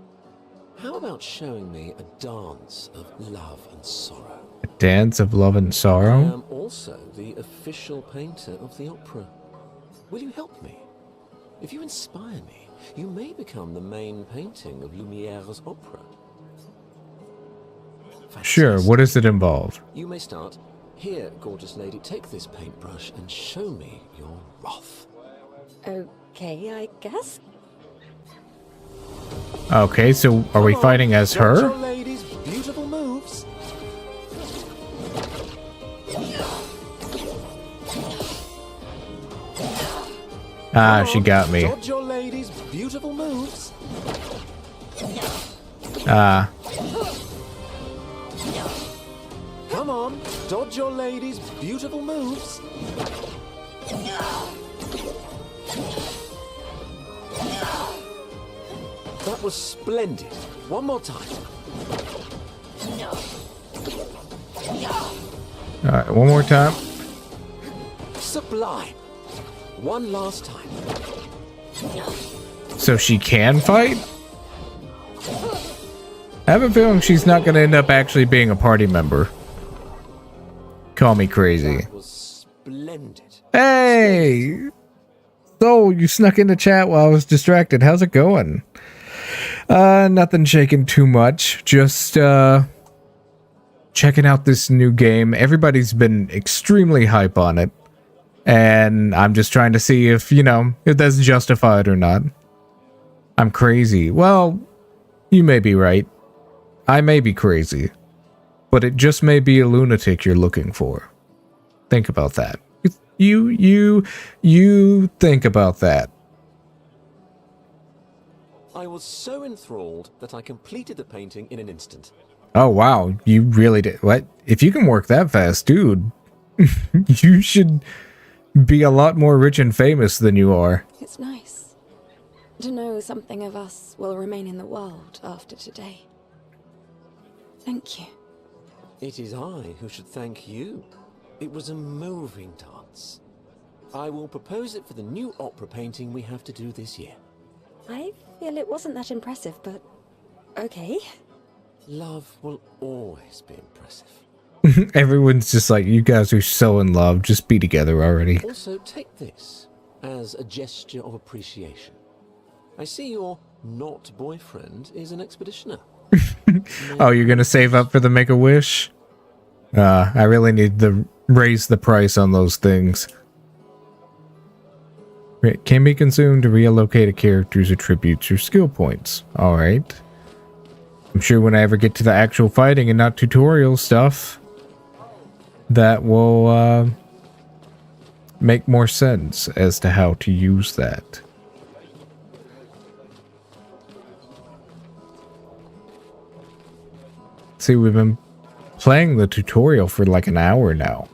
How about showing me a dance of love and sorrow? A dance of love and I sorrow? am also the official painter of the opera. Will you help me? If you inspire me, you may become the main painting of Lumiere's opera. Sure, what does it involve? You may start. Here, gorgeous lady, take this paintbrush and show me your wrath. Okay, I guess. Okay, so are we fighting as Watch your her? lady's beautiful moves. Ah, she got me. Dodge your lady's beautiful moves. Ah, Come on, dodge your lady's beautiful moves. That was splendid. One more time. alright, one more time. Sublime. One last time. So she can fight? I have a feeling she's not going to end up actually being a party member. Call me crazy. That was splendid. Hey! So, you snuck into chat while I was distracted. How's it going? Nothing shaking too much. Just, checking out this new game. Everybody's been extremely hype on it. And I'm just trying to see if, you know, if that's justified or not. I'm crazy. Well, you may be right. I may be crazy. but it just may be a lunatic you're looking for. Think about that. You think about that. I was so enthralled that I completed the painting in an instant. Oh, wow. You really did. What? If you can work that fast, dude, you should be a lot more rich and famous than you are. It's nice to know something of us will remain in the world after today. Thank you. It is I who should thank you. It was a moving dance. I will propose it for the new opera painting we have to do this year. I feel it wasn't that impressive, but okay. Love will always be impressive. Everyone's just like, you guys are so in love. Just be together already. Also, take this as a gesture of appreciation. I see your not boyfriend is an expeditioner. Oh, you're gonna save up for the Make-A-Wish? I really need to raise the price on those things. It can be consumed to reallocate a character's attributes or skill points. Alright. I'm sure when I ever get to the actual fighting and not tutorial stuff, that will make more sense as to how to use that. See, we've been playing the tutorial for like an hour now.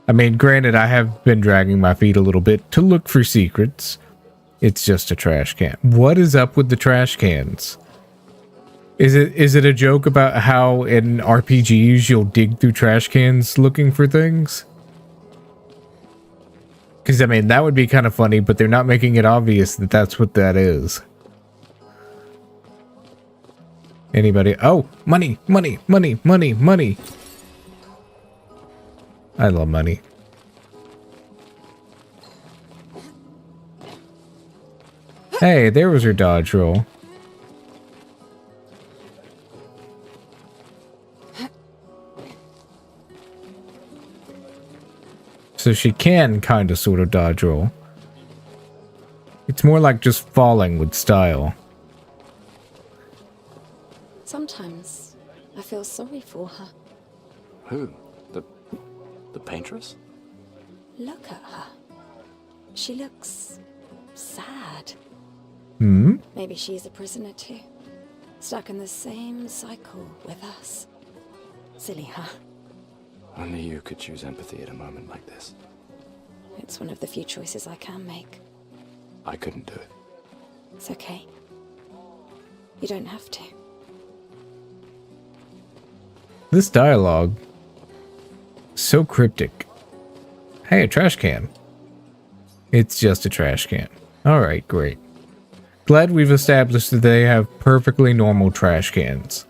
I mean, granted, I have been dragging my feet a little bit to look for secrets. It's just a trash can. What is up with the trash cans? Is it a joke about how in RPGs you'll dig through trash cans looking for things? Because, I mean, that would be kind of funny, but they're not making it obvious that that's what that is. Anybody? Oh, money, money, money, money, money. I love money. Hey, there was her dodge roll. So she can kind of sort of dodge roll. It's more like just falling with style. Sometimes I feel sorry for her. Who? The paintress? Look at her. She looks sad. Hmm? Maybe she's a prisoner too. Stuck in the same cycle with us. Silly, huh? Only you could choose empathy at a moment like this. It's one of the few choices I can make. I couldn't do it. It's okay. You don't have to. This dialogue, so cryptic. Hey, a trash can. It's just a trash can. Alright, great. Glad we've established that they have perfectly normal trash cans.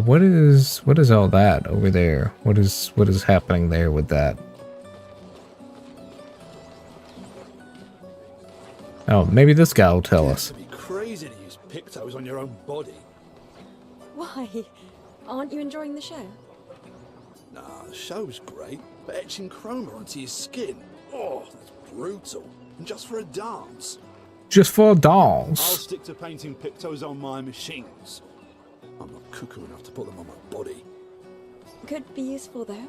What is all that over there? What is happening there with that? Oh, maybe this guy will tell us. It'd be crazy to use pictos on your own body. Why? Aren't you enjoying the show? Nah, the show's great, but etching chroma onto your skin, oh, that's brutal. And just for a dance. Just for a I'll dance. stick to painting pictos on my machines. I'm not cuckoo enough to put them on my body. Could be useful though.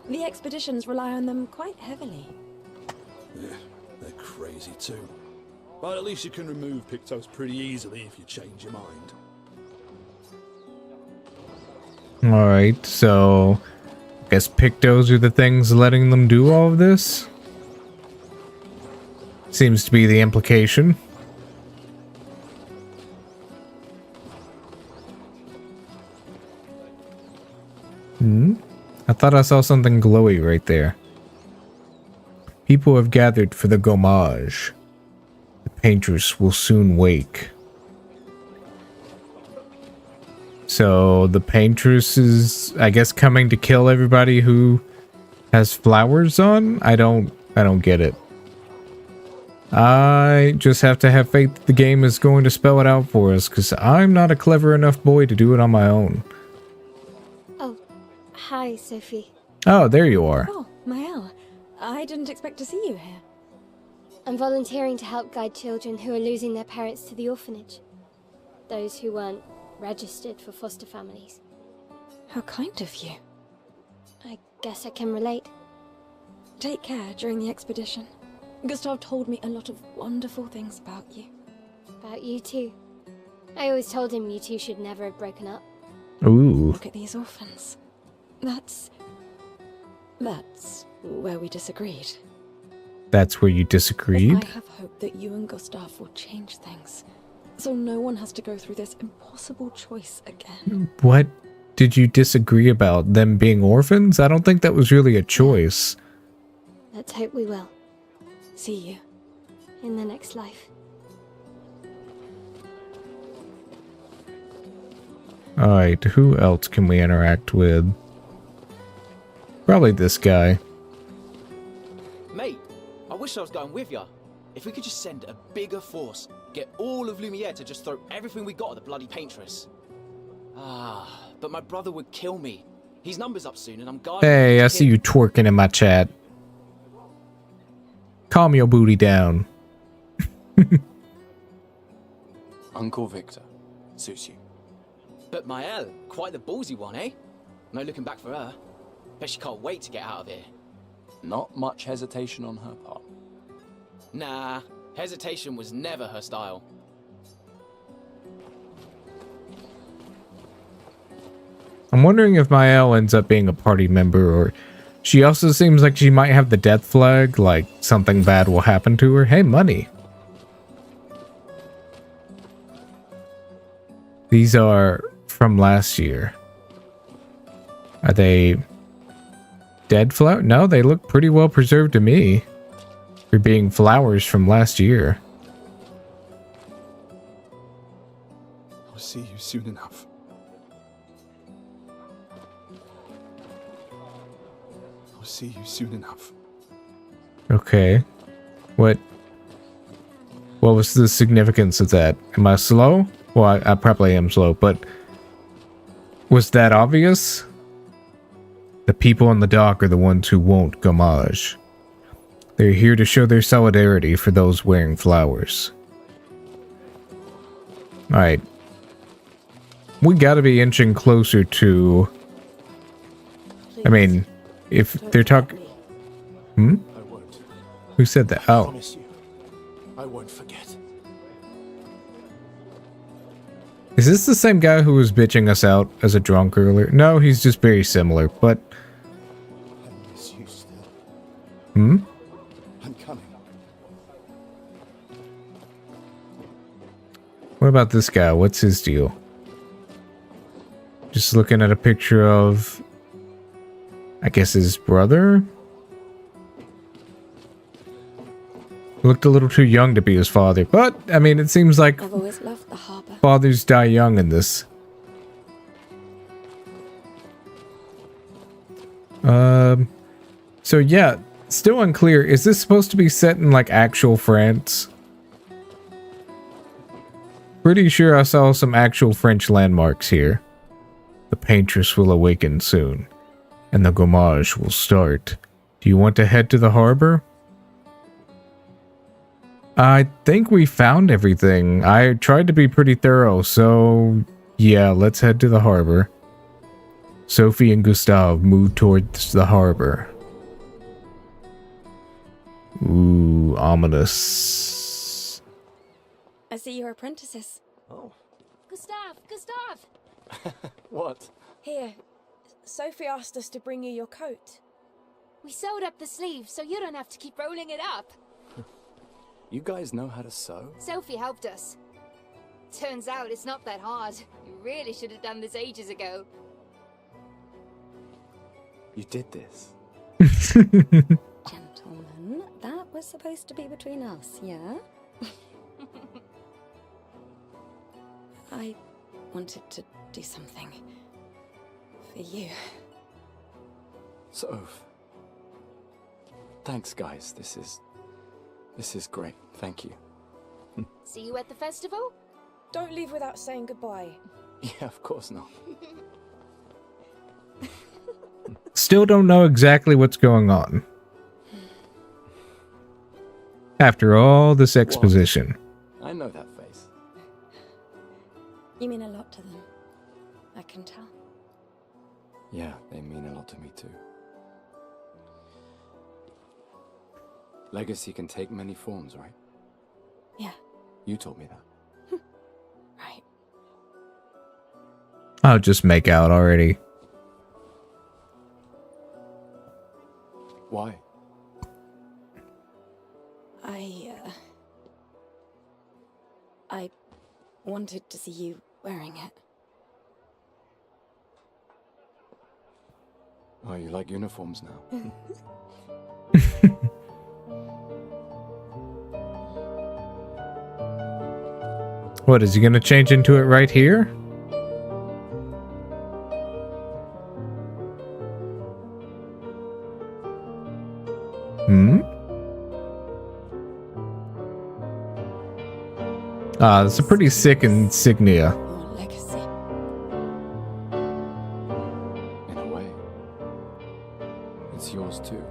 The expeditions rely on them quite heavily. Yeah, they're crazy too. But at least you can remove pictos pretty easily if you change your mind. Alright, so I guess pictos are the things letting them do all of this? Seems to be the implication. I thought I saw something glowy right there. People have gathered for the gommage. The painters will soon wake. So the paintress is, I guess, coming to kill everybody who has flowers on? I don't get it. I just have to have faith that the game is going to spell it out for us, because I'm not a clever enough boy to do it on my own. Oh, hi, Sophie. Oh, there you are. Oh, Mael. I didn't expect to see you here. I'm volunteering to help guide children who are losing their parents to the orphanage. Those who weren't registered for foster families. How kind of you. I guess I can relate. Take care during the expedition. Gustav told me a lot of wonderful things about you. About you too. I always told him you two should never have broken up. Ooh. Look at these orphans. That's where we disagreed. That's where you disagreed? I have hope that you and Gustav will change things, so no one has to go through this impossible choice again. What did you disagree about? Them being orphans? I don't think that was really a choice. Let's hope we will. See you. In the next life. Alright, who else can we interact with? Probably this guy. Mate, I wish I was going with ya. If we could just send a bigger force, get all of Lumiere to just throw everything we got at the bloody paintress. But my brother would kill me. His number's up soon and I'm guarding. Hey, I see you twerking in my chat. Calm your booty down. Uncle Victor. Suits you. But Maëlle, quite the ballsy one, eh? No looking back for her. Bet she can't wait to get out of here. Not much hesitation on her part. Nah, hesitation was never her style. I'm wondering if Maëlle ends up being a party member, or she also seems like she might have the death flag, like something bad will happen to her. Hey, money. These are from last year. Are they dead flower? No, they look pretty well preserved to me. For being flowers from last year. I'll see you soon enough. I'll see you soon enough. Okay. What was the significance of that? Am I slow? Well, I probably am slow, but was that obvious? The people on the dock are the ones who won't gomage. They're here to show their solidarity for those wearing flowers. Alright. We gotta be inching closer to... I mean, if they're talking... Hmm? I won't. Who said that? I Oh. promise you. I won't forget. Is this the same guy who was bitching us out as a drunk earlier? No, he's just very similar, but... I miss you still. Hmm? I'm coming. What about this guy? What's his deal? Just looking at a picture of... I guess his brother? Looked a little too young to be his father, but, I mean, it seems like I've always loved the harbor. fathers die young in this. So yeah, still unclear. Is this supposed to be set in, like, actual France? Pretty sure I saw some actual French landmarks here. The paintress will awaken soon, and the gommage will start. Do you want to head to the harbor? I think we found everything. I tried to be pretty thorough, so yeah, let's head to the harbor. Sophie and Gustav move towards the harbor. Ooh, ominous. I see you're apprentices. Oh. Gustav! What? Here, Sophie asked us to bring you your coat. We sewed up the sleeves so you don't have to keep rolling it up. You guys know how to sew? Sophie helped us. Turns out it's not that hard. You really should have done this ages ago. You did this? Gentlemen, that was supposed to be between us, yeah? I wanted to do something for you. Soph. Thanks, guys. This is great. Thank you. See you at the festival? Don't leave without saying goodbye. Yeah, of course not. Still don't know exactly what's going on. After all this exposition. I know that face. You mean a lot to them. I can tell. Yeah, they mean a lot to me too. Legacy can take many forms, right? Yeah. You told me that. Right. I'll just make out already. Why? I wanted to see you wearing it. Oh, you like uniforms now? What, is he gonna change into it right here? Hmm? That's a pretty sick insignia. Your legacy. In a way. It's yours too.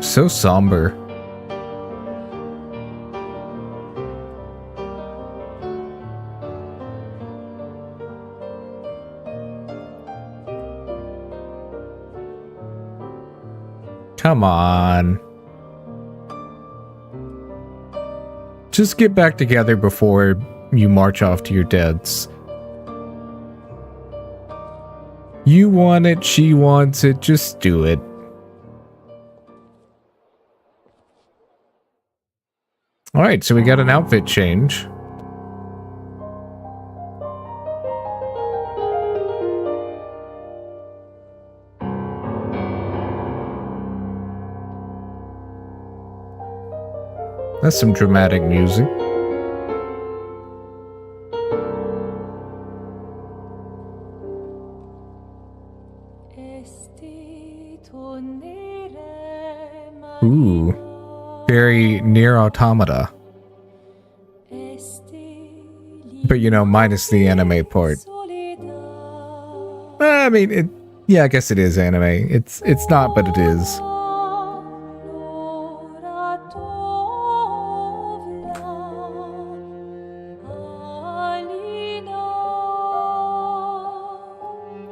So somber. Come on. Just get back together before you march off to your deaths. You want it, she wants it, just do it. Alright, so we got an outfit change. That's some dramatic music. Ooh. Very near Automata. But you know, minus the anime part. I mean, yeah, I guess it is anime. It's not, but it is.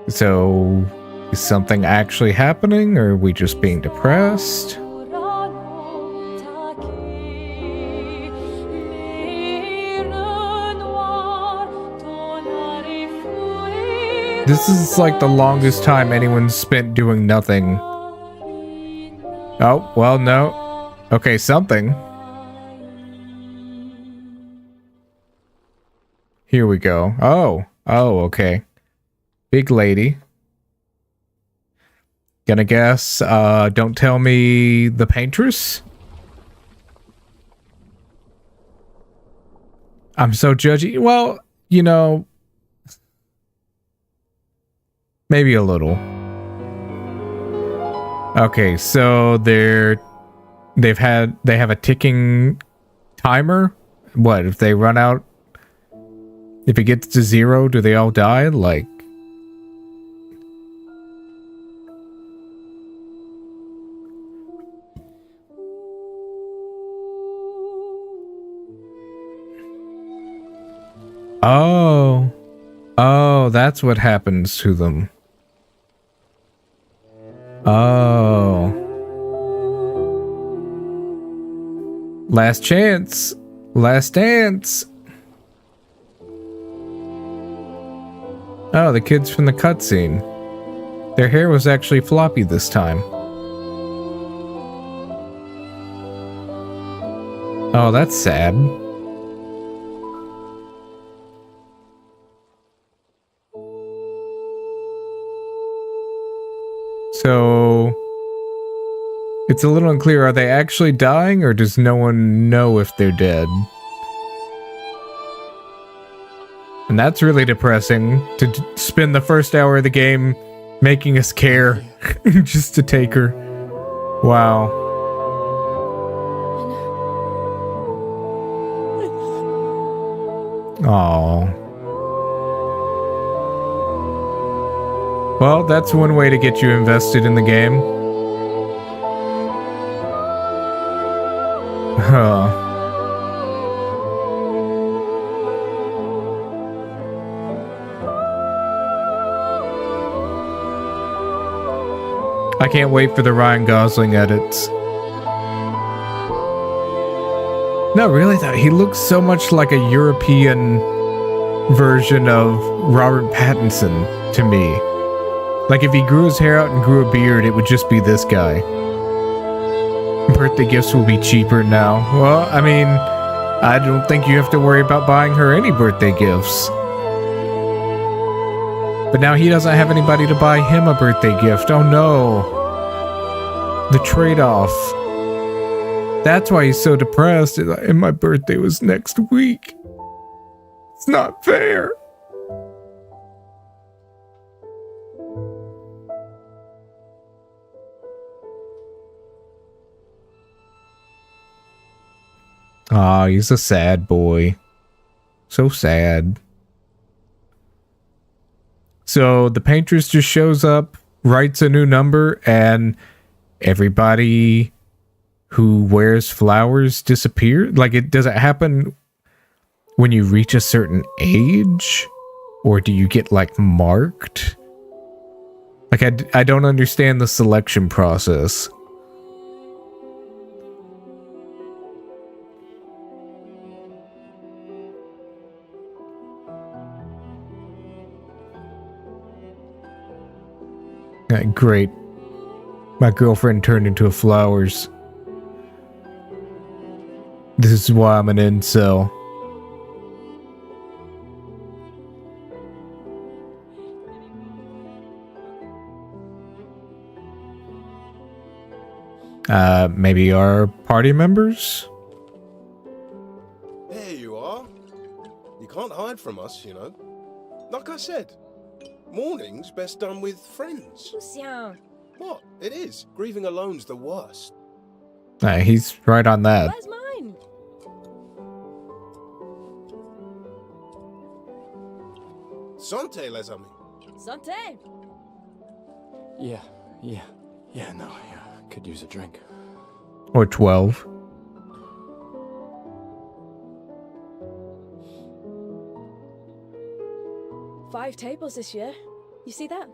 So, is something actually happening, or are we just being depressed? This is like the longest time anyone's spent doing nothing. Oh, well, no. Okay, something. Here we go. Oh, okay. Big lady. Gonna guess, don't tell me the paintress? I'm so judgy. Well, you know, maybe a little. Okay, so they have a ticking timer. What, if they run out, if it gets to 0, do they all die? Like, oh, that's what happens to them. Oh. Last chance. Last dance. Oh, the kids from the cutscene. Their hair was actually floppy this time. Oh, that's sad. So, it's a little unclear. Are they actually dying, or does no one know if they're dead? And that's really depressing, to spend the first hour of the game making us care just to take her. Wow. Aww. Well, that's one way to get you invested in the game. Huh. I can't wait for the Ryan Gosling edits. No, really though, he looks so much like a European version of Robert Pattinson to me. Like if he grew his hair out and grew a beard, it would just be this guy. Birthday gifts will be cheaper now. Well, I mean, I don't think you have to worry about buying her any birthday gifts. But now he doesn't have anybody to buy him a birthday gift. Oh no. The trade-off. That's why he's so depressed. And my birthday was next week. It's not fair. Aw, he's a sad boy. So sad. So the paintress just shows up, writes a new number, and everybody who wears flowers disappear? Like, does it happen when you reach a certain age? Or do you get, like, marked? Like, I don't understand the selection process. Great. My girlfriend turned into a flowers. This is why I'm an incel. Maybe our party members? There you are. You can't hide from us, you know. Like I said, mourning's best done with friends. Lucien. What? It is. Grieving alone's the worst. He's right on that. Where's mine? Santé, les amis. Santé. Yeah, no, could use a drink. Or 12. Five tables this year. You see that?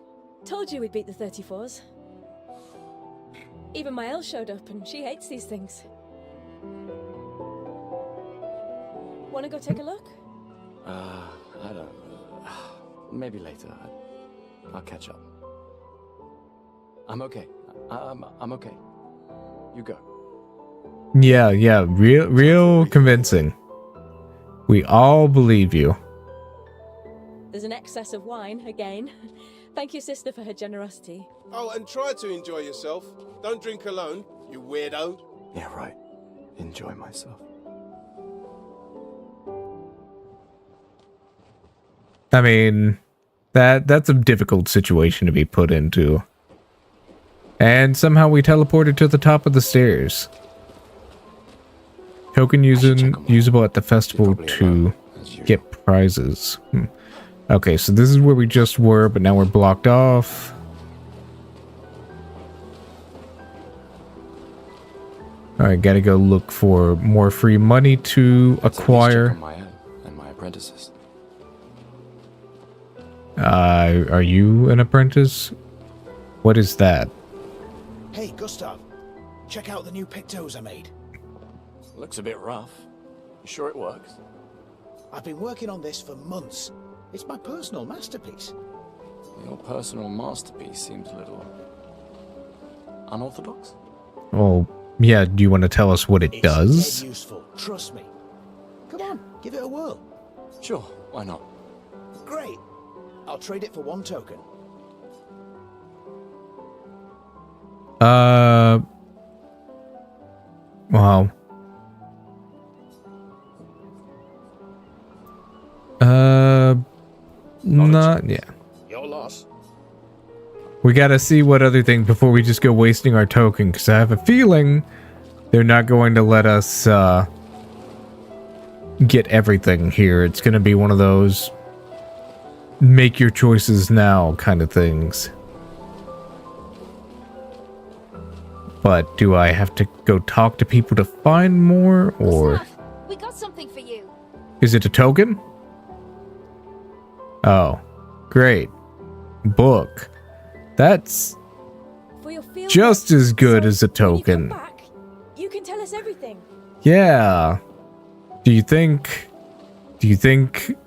Told you we'd beat the 34s. Even my Elle showed up and she hates these things. Wanna go take a look? I don't... maybe later. I'll catch up. I'm okay. I'm okay. You go. Yeah, real convincing. We all believe you. There's an excess of wine, again. Thank you, sister, for her generosity. Oh, and try to enjoy yourself. Don't drink alone, you weirdo. Yeah, right. Enjoy myself. I mean, that's a difficult situation to be put into. And somehow we teleported to the top of the stairs. Token usable at the festival to get prizes. Okay, so this is where we just were, but now we're blocked off. Alright, gotta go look for more free money to acquire. My own and my apprentices. Are you an apprentice? What is that? Hey, Gustav. Check out the new pictos I made. Looks a bit rough. You sure it works? I've been working on this for months. It's my personal masterpiece. Your personal masterpiece seems a little... unorthodox? Well, yeah, do you want to tell us what it does? It's dead useful, trust me. Come on, give it a whirl. Sure, why not? Great. I'll trade it for one token. Wow. Not, yeah. Your loss. We gotta see what other things before we just go wasting our token, because I have a feeling they're not going to let us, get everything here. It's gonna be one of those make your choices now kind of things. But do I have to go talk to people to find more, or We got something for you. is it a token? Oh, great. Book. That's For your field just work. as good So as a when you come token. back, you can tell us everything. Yeah. Do you think,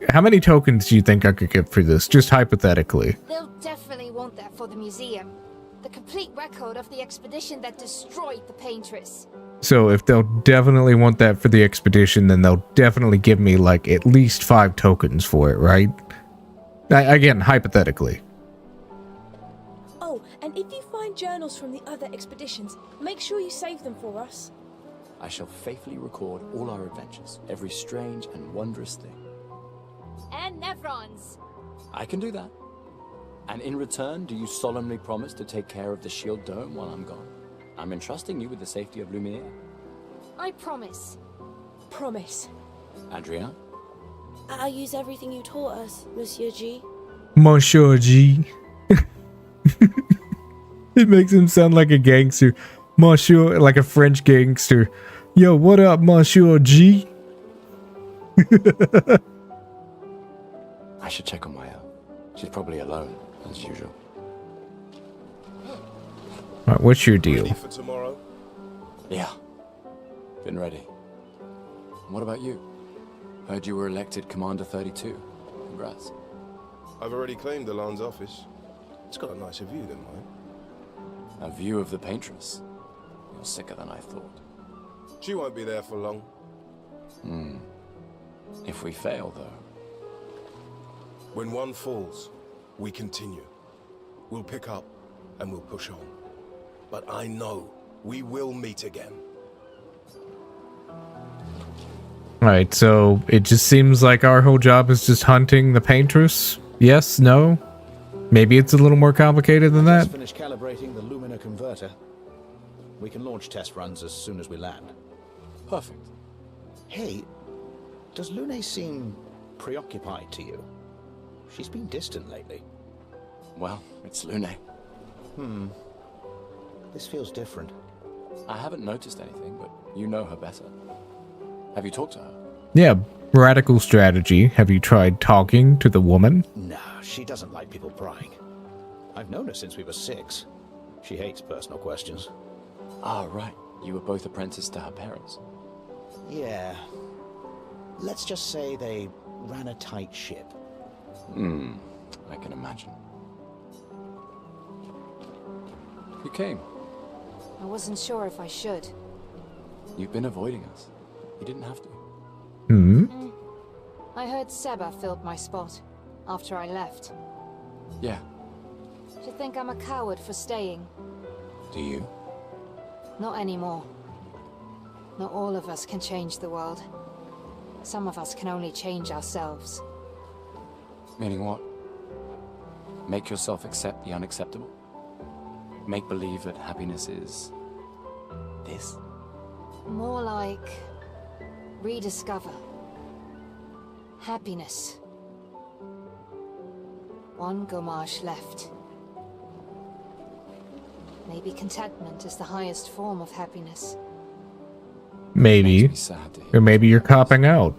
how many tokens do you think I could get for this, just hypothetically? They'll definitely want that for the museum. The complete record of the expedition that destroyed the Paintress. So if they'll definitely want that for the expedition, then they'll definitely give me like at least 5 tokens for it, right? Again, hypothetically. Oh, and if you find journals from the other expeditions, make sure you save them for us. I shall faithfully record all our adventures, every strange and wondrous thing. And Nevrons. I can do that. And in return, do you solemnly promise to take care of the shield dome while I'm gone? I'm entrusting you with the safety of Lumiere. I promise. Promise. Adrien? I'll use everything you taught us, Monsieur G. Monsieur G. It makes him sound like a gangster. Monsieur, like a French gangster. Yo, what up, Monsieur G? I should check on Maya. She's probably alone, as usual. Alright, what's your deal? Ready for tomorrow? Yeah. Been ready. And what about you? Heard you were elected Commander 32. Congrats. I've already claimed the Lan's office. It's got a nicer view than mine. A view of the Paintress. You're sicker than I thought. She won't be there for long. If we fail, though. When one falls, we continue. We'll pick up and we'll push on. But I know we will meet again. Alright, so it just seems like our whole job is just hunting the Paintress? Yes? No? Maybe it's a little more complicated than that? Just finished calibrating the Lumina converter. We can launch test runs as soon as we land. Perfect. Hey, does Lune seem preoccupied to you? She's been distant lately. Well, it's Lune. This feels different. I haven't noticed anything, but you know her better. Have you talked to her? Yeah, radical strategy. Have you tried talking to the woman? No, she doesn't like people prying. I've known her since we were 6. She hates personal questions. Ah, right. You were both apprenticed to her parents. Yeah. Let's just say they ran a tight ship. I can imagine. You came. I wasn't sure if I should. You've been avoiding us. You didn't have to. I heard Seba filled my spot after I left. Yeah. Do you think I'm a coward for staying? Do you? Not anymore. Not all of us can change the world. Some of us can only change ourselves. Meaning what? Make yourself accept the unacceptable? Make believe that happiness is... this? More like... rediscover. Happiness. One Gomash left. Maybe contentment is the highest form of happiness. Maybe. Makes me sad to hear. Or maybe you're copping out.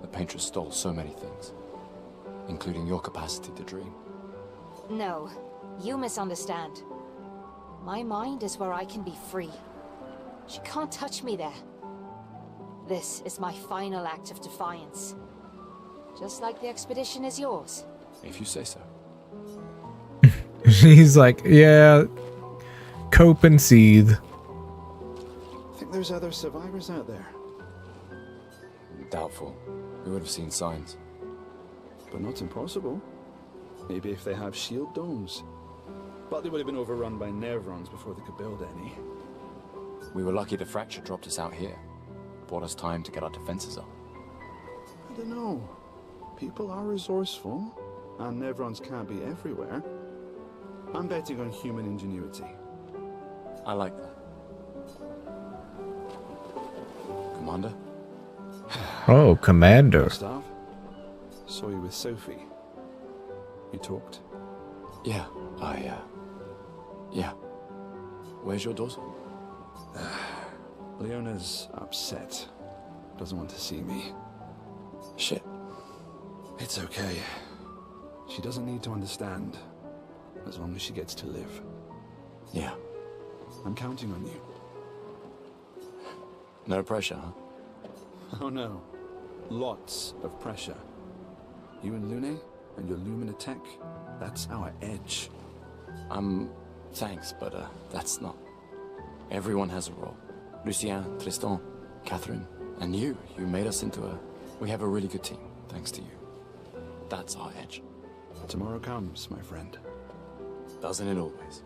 The Paintress stole so many things, including your capacity to dream. No, you misunderstand. My mind is where I can be free. She can't touch me there. This is my final act of defiance. Just like the expedition is yours. If you say so. He's like, yeah, cope and seethe. Think there's other survivors out there? Doubtful. We would have seen signs. But not impossible. Maybe if they have shield domes. But they would have been overrun by Nevrons before they could build any. We were lucky the fracture dropped us out here. Bought us time to get our defenses up. I don't know. People are resourceful, and Nevrons can't be everywhere. I'm betting on human ingenuity. I like that. Commander? Oh, Commander. Gustav, saw you with Sophie. You talked? Yeah, yeah. Where's your daughter? Leona's upset. Doesn't want to see me. Shit. It's okay. She doesn't need to understand. As long as she gets to live. Yeah. I'm counting on you. No pressure, huh? Oh no. Lots of pressure. You and Lune and your Lumina tech, that's our edge. Thanks, but that's not. Everyone has a role. Lucien, Tristan, Catherine, and you. You made us into we have a really good team, thanks to you. That's our edge. Tomorrow comes, my friend. Doesn't it always?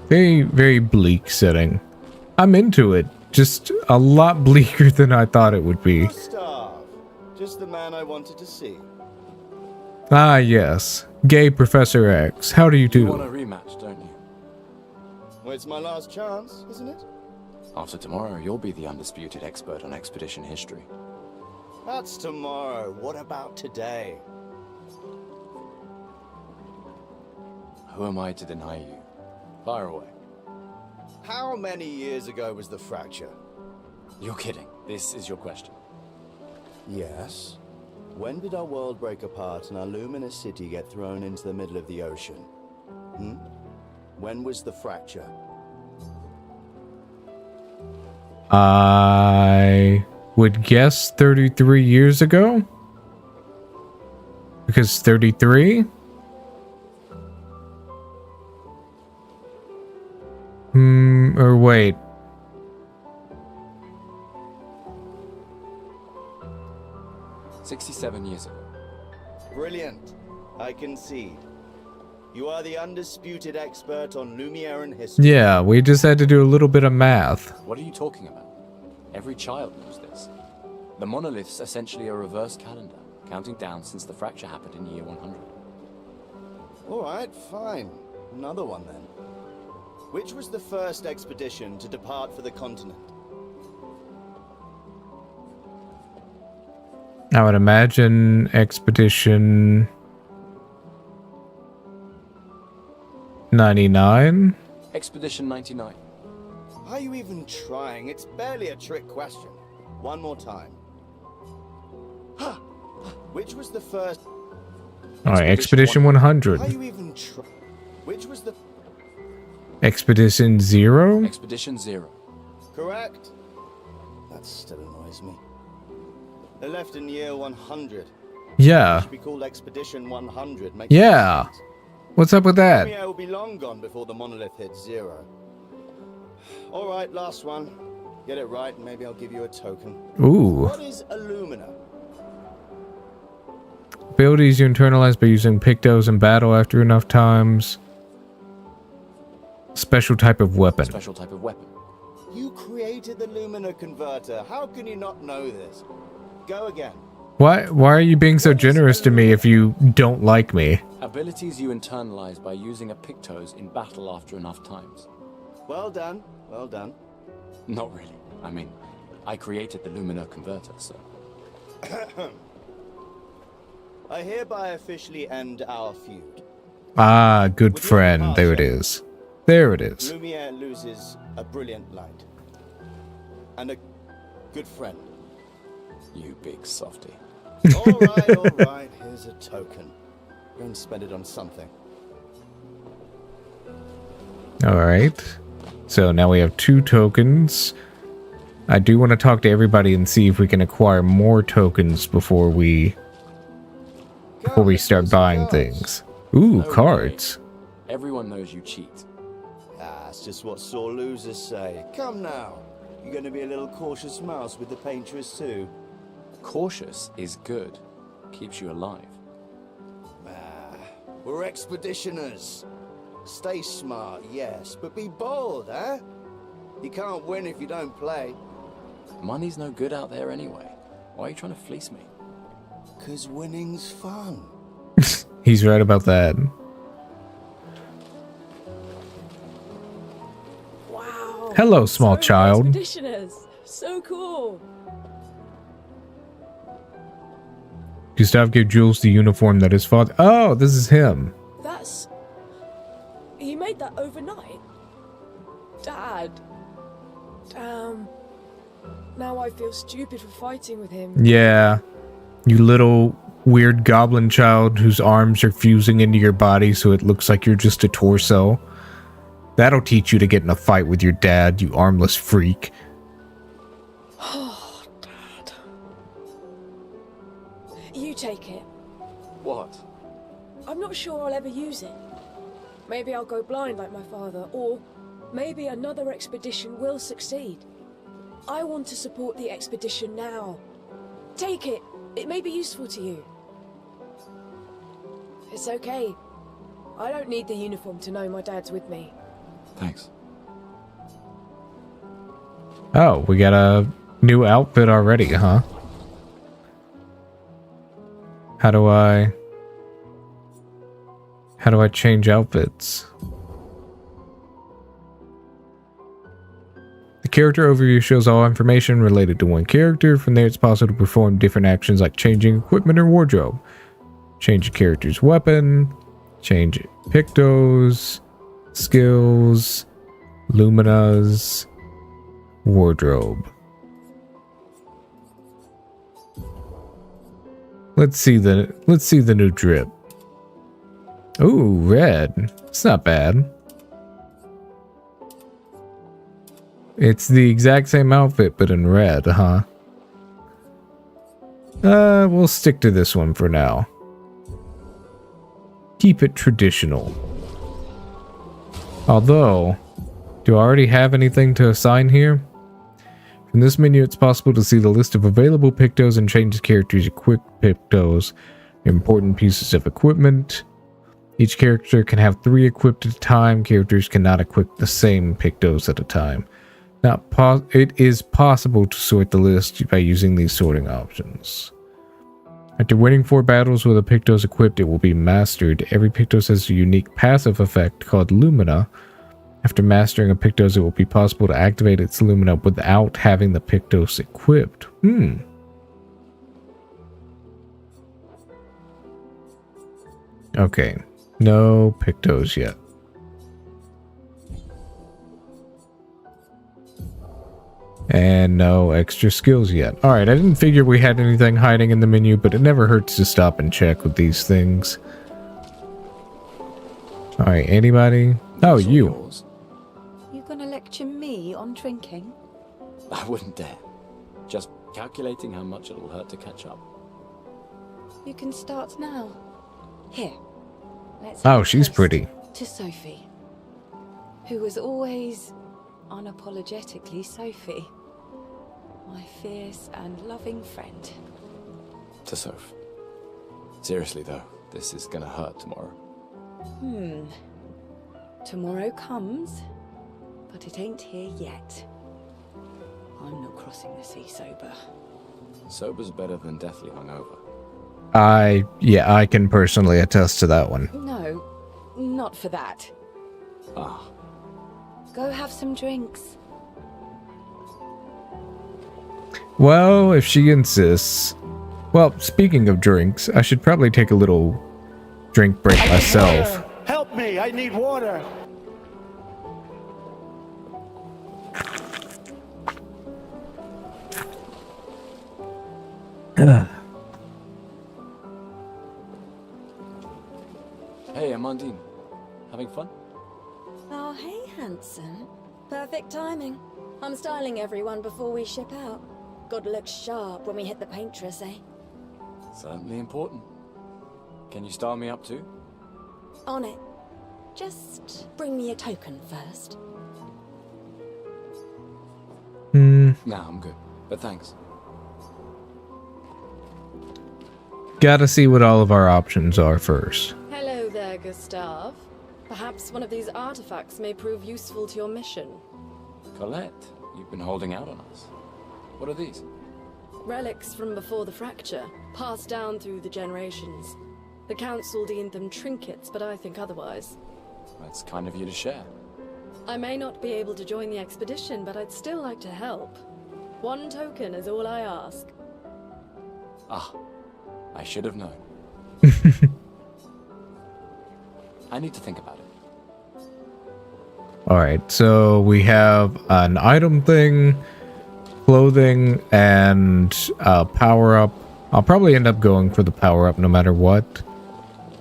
Very, very bleak setting. I'm into it. Just a lot bleaker than I thought it would be. Gustav, just the man I wanted to see. Ah, yes. Gay Professor X. How do you do? You want a rematch, don't you? Well, it's my last chance, isn't it? After tomorrow, you'll be the undisputed expert on expedition history. That's tomorrow. What about today? Who am I to deny you? Fire away. How many years ago was the fracture? You're kidding. This is your question. Yes. When did our world break apart and our luminous city get thrown into the middle of the ocean? When was the fracture? I would guess 33 years ago. Because 33? Or wait. "67 years ago. Brilliant. I concede. You are the undisputed expert on Lumiere and history. Yeah, we just had to do a little bit of math. What are you talking about? Every child knows this. The monolith's essentially a reverse calendar, counting down since the fracture happened in year 100. All right, fine. Another one then. Which was the first expedition to depart for the continent? I would imagine Expedition 99? Expedition 99. Are you even trying? It's barely a trick question. One more time. Which was the first? Alright, Expedition 100. Are you even trying? Which was the? Expedition 0? Expedition 0. Correct. That still annoys me. They left in year 100. Yeah. It should be called Expedition 100. Yeah. What's up with that? Lumia will be long gone before the monolith hits 0. All right, last one. Get it right, and maybe I'll give you a token. Ooh. What is Illumina? Abilities you internalize by using Pictos in battle after enough times. Special type of weapon. Special type of weapon. You created the Lumina converter. How can you not know this? Go again. Why are you being so generous to me if you don't like me? Abilities you internalize by using a Pictos in battle after enough times. Well done. Well done. Not really. I mean, I created the Lumina converter, so... I hereby officially end our feud. Ah, good friend. There it is. There it is. Lumiere loses a brilliant light. And a good friend. You big softy. All right. Here's a token. Go and spend it on something. Alright. So now we have 2 tokens. I do want to talk to everybody and see if we can acquire more tokens before we start buying things. Ooh, cards. Everyone knows you cheat. That's just what sore losers say. Come now. You're going to be a little cautious mouse with the paintress too. Cautious is good. Keeps you alive. We're expeditioners. Stay smart, yes, but be bold, eh? You can't win if you don't play. Money's no good out there anyway. Why are you trying to fleece me? 'Cause winning's fun. He's right about that. Wow. Hello, small child. Expeditioners. So cool. Gustav gave Jules the uniform that his father... Oh, this is him. That's... He did that overnight? Dad. Damn. Now I feel stupid for fighting with him. Yeah. You little weird goblin child whose arms are fusing into your body so it looks like you're just a torso. That'll teach you to get in a fight with your dad, you armless freak. Oh, Dad. You take it. What? I'm not sure I'll ever use it. Maybe I'll go blind like my father, or maybe another expedition will succeed. I want to support the expedition now. Take it. It may be useful to you. It's okay. I don't need the uniform to know my dad's with me. Thanks. Oh, we got a new outfit already, huh? How do I change outfits? The character overview shows all information related to one character. From there, it's possible to perform different actions like changing equipment or wardrobe. Change a character's weapon, change pictos, skills, luminas, wardrobe. Let's see the new drip. Ooh, red. It's not bad. It's the exact same outfit, but in red, huh? We'll stick to this one for now. Keep it traditional. Although, do I already have anything to assign here? From this menu, it's possible to see the list of available pictos and change the character's equipped pictos, important pieces of equipment. Each character can have 3 equipped at a time. Characters cannot equip the same pictos at a time. It is possible to sort the list by using these sorting options. After winning 4 battles with a pictos equipped, it will be mastered. Every pictos has a unique passive effect called Lumina. After mastering a pictos, it will be possible to activate its Lumina without having the pictos equipped. Okay, no pictos yet. And no extra skills yet. Alright, I didn't figure we had anything hiding in the menu, but it never hurts to stop and check with these things. Alright, anybody? Oh, you. You gonna lecture me on drinking? I wouldn't dare. Just calculating how much it'll hurt to catch up. You can start now. Here. Let's Oh, she's pretty. to Sophie, who was always unapologetically Sophie. My fierce and loving friend. To Soph. Seriously though, this is gonna hurt tomorrow. Tomorrow comes, but it ain't here yet. I'm not crossing the sea sober. Sober's better than deathly hungover. Yeah, I can personally attest to that one. No, not for that. Ah. Go have some drinks. Well, if she insists. Well, speaking of drinks, I should probably take a little drink break myself. Help me! I need water! Hey, Amandine. Having fun? Oh, hey, handsome. Perfect timing. I'm styling everyone before we ship out. Gotta look sharp when we hit the paintress, eh? Certainly important. Can you style me up too? On it. Just bring me a token first. Nah, I'm good. But thanks. Gotta see what all of our options are first. Hello there, Gustave. Perhaps one of these artifacts may prove useful to your mission. Colette, you've been holding out on us. What are these? Relics from before the fracture, passed down through the generations. The council deemed them trinkets, but I think otherwise. That's kind of you to share. I may not be able to join the expedition, but I'd still like to help. 1 token is all I ask. Ah, I should have known. I need to think about it. Alright, so we have an item thing, clothing, and power up. I'll probably end up going for the power up no matter what.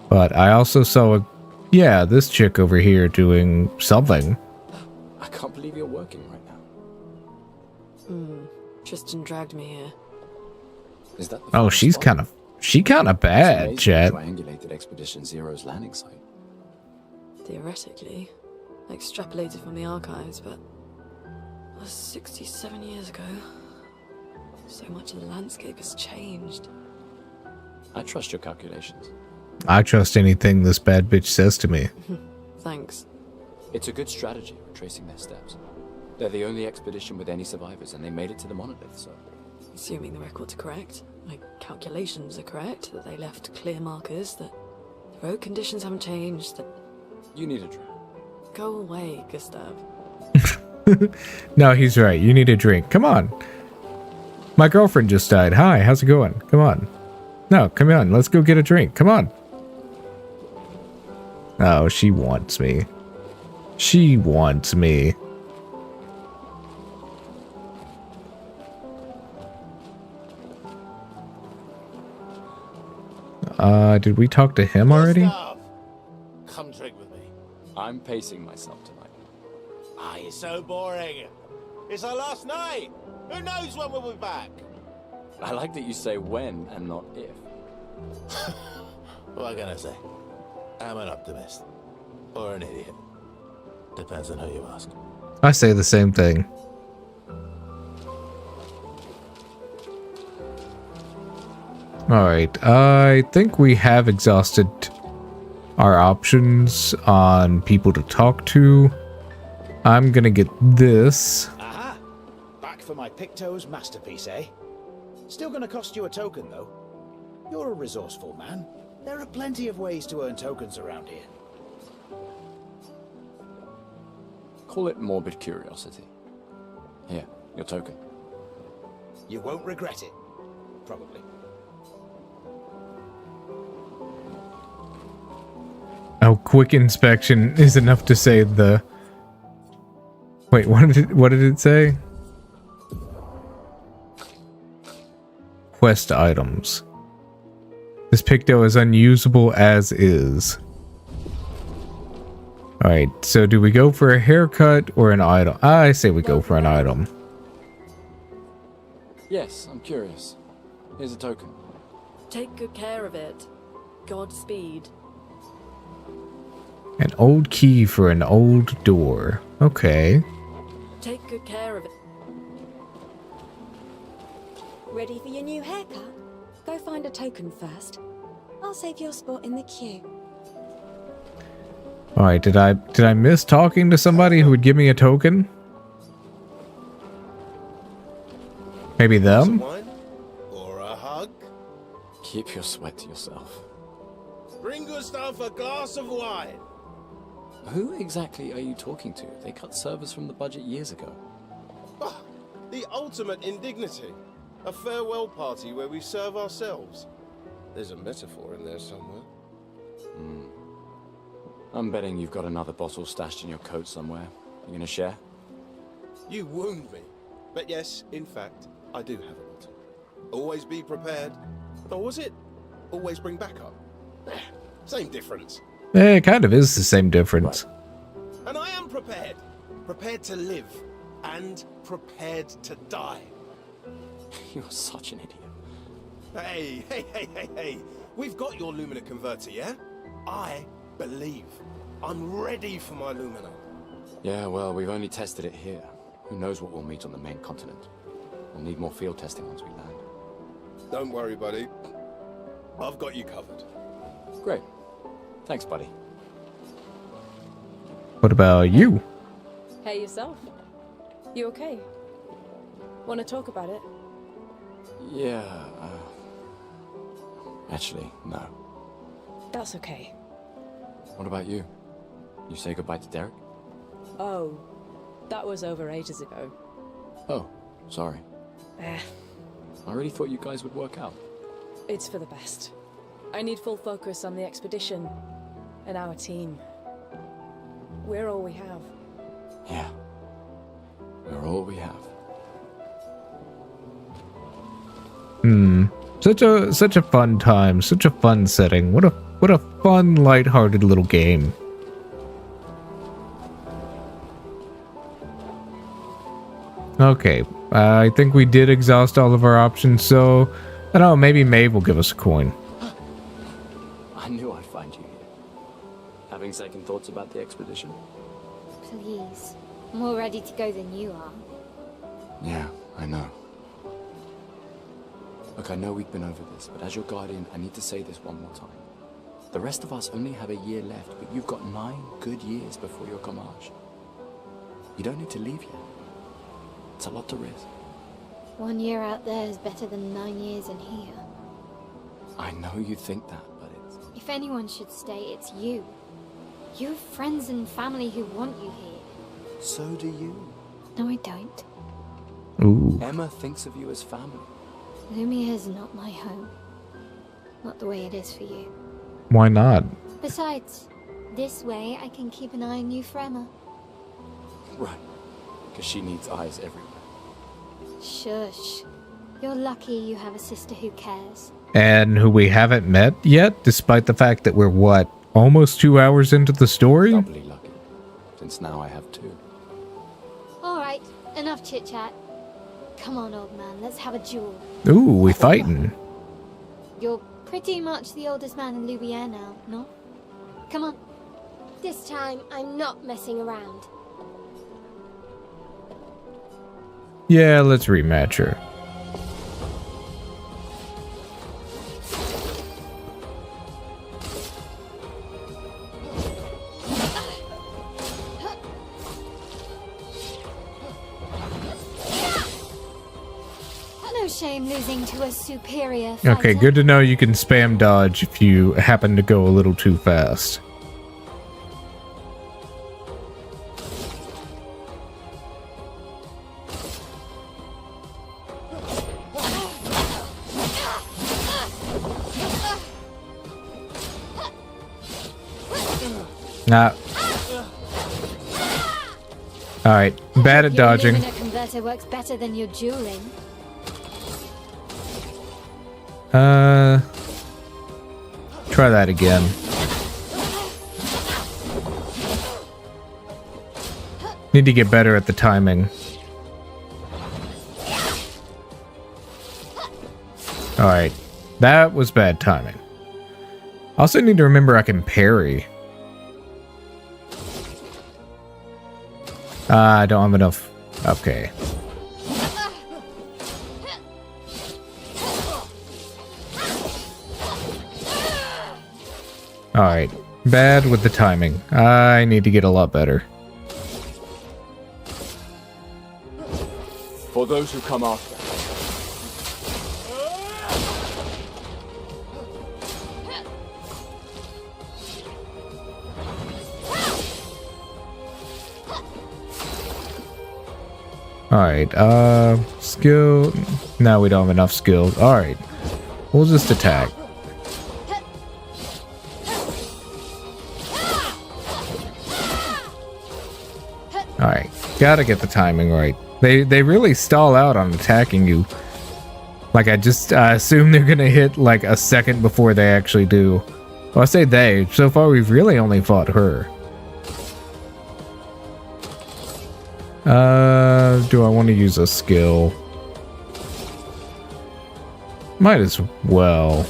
But I also saw, this chick over here doing something. I can't believe you're working right now. Tristan dragged me here. Is that the Oh, first she spot? kind of bad, It's chat. amazing you triangulated Expedition Zero's landing site. Theoretically, extrapolated from the archives, but that was 67 years ago. So much of the landscape has changed. I trust your calculations. I trust anything this bad bitch says to me. Thanks. It's a good strategy, retracing their steps. They're the only expedition with any survivors, and they made it to the monolith, so... Assuming the record's correct, my calculations are correct, that they left clear markers, that the road conditions haven't changed, that... You need a drink. Go away, Gustav. No, he's right. You need a drink. Come on. My girlfriend just died. Hi, how's it going? Come on. No, come on. Let's go get a drink. Come on. Oh, she wants me. She wants me. Did we talk to him already? Gustav, come drink with me. I'm pacing myself tonight. Ah, you're so boring. It's our last night. Who knows when we'll be back? I like that you say when and not if. What can I say? I'm an optimist. Or an idiot. Depends on who you ask. I say the same thing. Alright, I think we have exhausted our options on people to talk to. I'm gonna get this. Aha! Back for my Picto's masterpiece, eh? Still gonna cost you a token, though. You're a resourceful man. There are plenty of ways to earn tokens around here. Call it morbid curiosity. Here, your token. You won't regret it. Probably. Oh, quick inspection is enough to say the... Wait, what did it say? Quest items. This Picto is unusable as is. Alright, so do we go for a haircut or an item? I say we go for an item. Yes, I'm curious. Here's a token. Take good care of it. Godspeed. An old key for an old door. Okay. Take good care of it. Ready for your new haircut? Go find a token first. I'll save your spot in the queue. Alright, did I miss talking to somebody who would give me a token? Maybe them? Wine? Or a hug? Keep your sweat to yourself. Bring Gustav a glass of wine. Who exactly are you talking to? They cut servers from the budget years ago. Ah, the ultimate indignity. A farewell party where we serve ourselves. There's a metaphor in there somewhere. I'm betting you've got another bottle stashed in your coat somewhere. You gonna share? You wound me. But yes, in fact, I do have a bottle. Always be prepared. Or was it? Always bring backup. Same difference. It kind of is the same difference. And I am prepared. Prepared to live. And prepared to die. You're such an idiot. Hey. We've got your Lumina converter, yeah? I believe. I'm ready for my Lumina. Yeah, well, we've only tested it here. Who knows what we'll meet on the main continent. We'll need more field testing once we land. Don't worry, buddy. I've got you covered. Great. Thanks, buddy. What about you? Hey, yourself. You okay? Want to talk about it? Yeah, actually, no. That's okay. What about you? You say goodbye to Derek? Oh, that was over ages ago. Oh, sorry. Eh, I really thought you guys would work out. it's for the best. I need full focus on the expedition and our team. We're all we have. Yeah. We're all we have. Such a fun time, such a fun setting. What a fun, lighthearted little game. Okay, I think we did exhaust all of our options, so I don't know, maybe Maeve will give us a coin. I knew I'd find you here. Having second thoughts about the expedition? Please. I'm more ready to go than you are. Yeah, I know. Look, I know we've been over this, but as your guardian, I need to say this one more time. The rest of us only have a year left, but you've got 9 good years before your Comage. You don't need to leave yet. It's a lot to risk. 1 year out there is better than 9 years in here. I know you think that, but it's... If anyone should stay, it's you. You have friends and family who want you here. So do you. No, I don't. Ooh. Emma thinks of you as family. Lumiere's not my home. Not the way it is for you. Why not? Besides, this way I can keep an eye on you for Emma. Right. Because she needs eyes everywhere. Shush. You're lucky you have a sister who cares. And who we haven't met yet, despite the fact that we're, what, almost 2 hours into the story? Doubly lucky, since now I have 2. Alright, enough chit-chat. Come on, old man, let's have a duel. Ooh, we fighting. You're pretty much the oldest man in Lumiere now, no? Come on. This time, I'm not messing around. Yeah, let's rematch her. No shame losing to a superior fighter. Okay, good to know you can spam dodge if you happen to go a little too fast. Nah. Alright, bad at dodging. Your converter works better than your dueling. Try that again. Need to get better at the timing. Alright, that was bad timing. Also need to remember I can parry. I don't have enough. Okay. Alright. Bad with the timing. I need to get a lot better. For those who come after. Alright, skill. No, we don't have enough skill. Alright. We'll just attack. Alright, gotta get the timing right. They really stall out on attacking you. Like, I assume they're gonna hit like a second before they actually do. Well, I say they. So far, we've really only fought her. Do I want to use a skill? Might as well.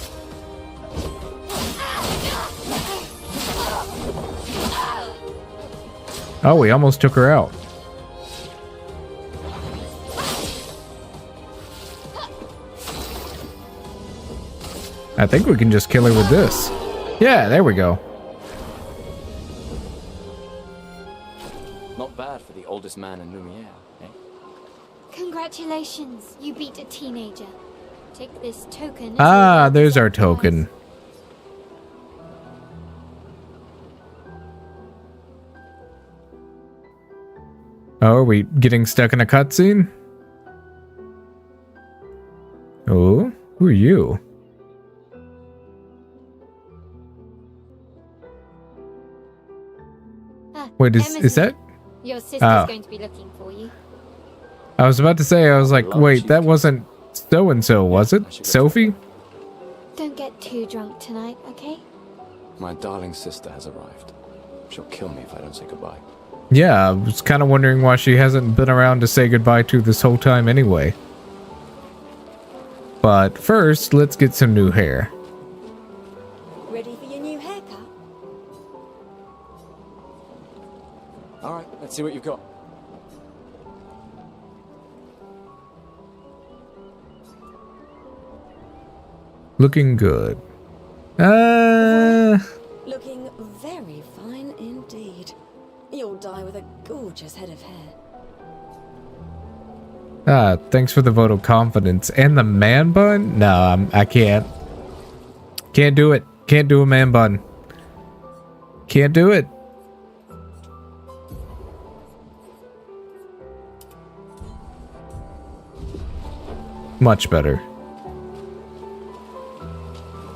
Oh, we almost took her out. I think we can just kill her with this. Yeah, there we go. Not bad for the oldest man in Lumiere, eh? Congratulations, you beat a teenager. Take this token. Ah, there's our token. Oh, are we getting stuck in a cutscene? Oh, who are you? Wait, is that? Your sister's Oh. going to be looking for you. I was about to say, I was like, wait, that wasn't so-and-so, was it? Sophie? Don't get too drunk tonight, okay? My darling sister has arrived. She'll kill me if I don't say goodbye. Yeah, I was kind of wondering why she hasn't been around to say goodbye to this whole time anyway. But first, let's get some new hair. Ready for your new haircut? Alright, let's see what you've got. Looking good. Looking very fine indeed. You'll die with a gorgeous head of hair. Thanks for the vote of confidence. And the man bun? No, I can't. Can't do it. Can't do a man bun. Can't do it. Much better.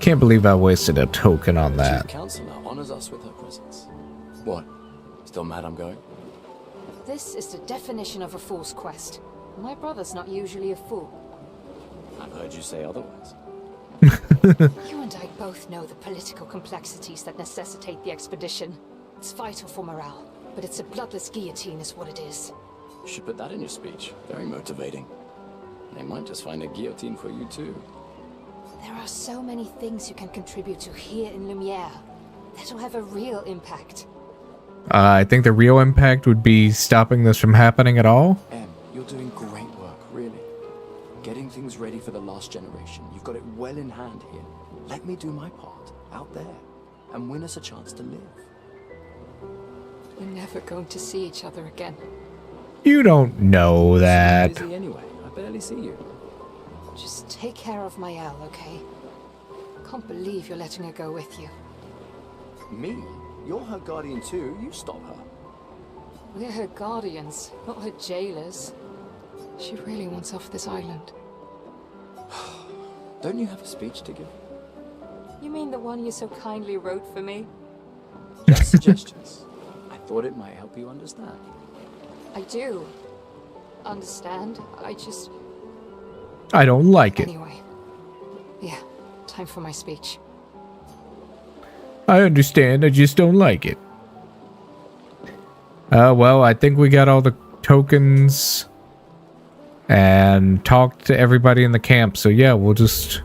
Can't believe I wasted a token on that. Chief Counselor honors us with her presence. What? Still mad I'm going? This is the definition of a fool's quest. My brother's not usually a fool. I've heard you say otherwise. You and I both know the political complexities that necessitate the expedition. It's vital for morale, but it's a bloodless guillotine is what it is. You should put that in your speech. Very motivating. They might just find a guillotine for you too. There are so many things you can contribute to here in Lumiere that'll have a real impact. I think the real impact would be stopping this from happening at all. Em, you're doing great work, really. Getting things ready for the last generation. You've got it well in hand here. Let me do my part, out there, and win us a chance to live. We're never going to see each other again. You don't know that. Busy anyway. I barely see you. Just take care of Mael, okay? Can't believe you're letting her go with you. Me? You're her guardian too. You stop her. We're her guardians, not her jailers. She really wants off this island. Don't you have a speech to give? You mean the one you so kindly wrote for me? Just suggestions. I thought it might help you understand. I do. Understand? I don't like it. Anyway. Yeah, time for my speech. I understand, I just don't like it. Well, I think we got all the tokens and talked to everybody in the camp. So yeah, we'll just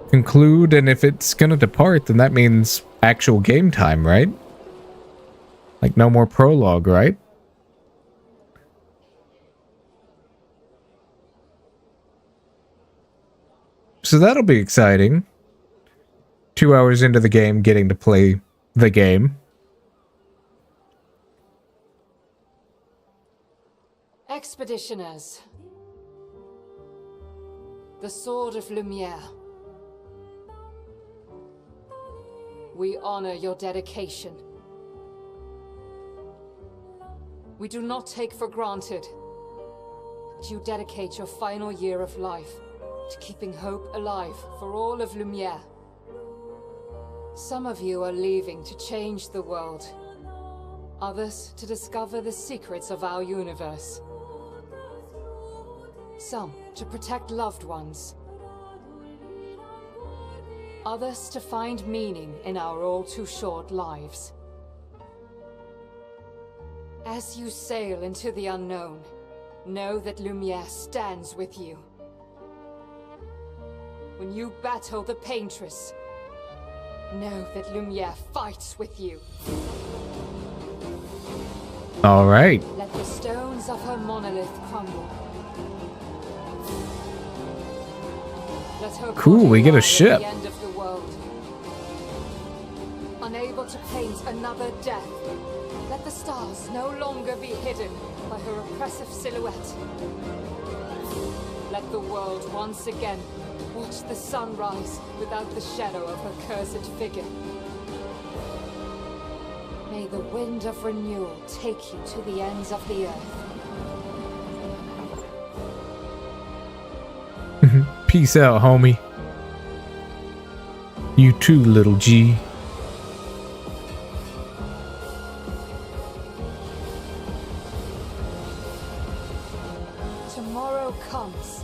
conclude, and if it's gonna depart, then that means actual game time, right? Like no more prologue, right? So that'll be exciting. 2 hours into the game, getting to play the game. Expeditioners. The Sword of Lumiere. We honor your dedication. We do not take for granted that you dedicate your final year of life to keeping hope alive for all of Lumiere. Some of you are leaving to change the world. Others to discover the secrets of our universe. Some to protect loved ones. Others to find meaning in our all too short lives. As you sail into the unknown, know that Lumiere stands with you. When you battle the Paintress, know that Lumiere fights with you. All right. Let the stones of her monolith crumble. Let her Cool, we get a body lie ship. at the end of the world. Unable to paint another death, let the stars no longer be hidden by her oppressive silhouette. Let the world once again watch the sun rise without the shadow of her cursed figure. May the wind of renewal take you to the ends of the earth. Peace out, homie. You too, little G. Tomorrow comes.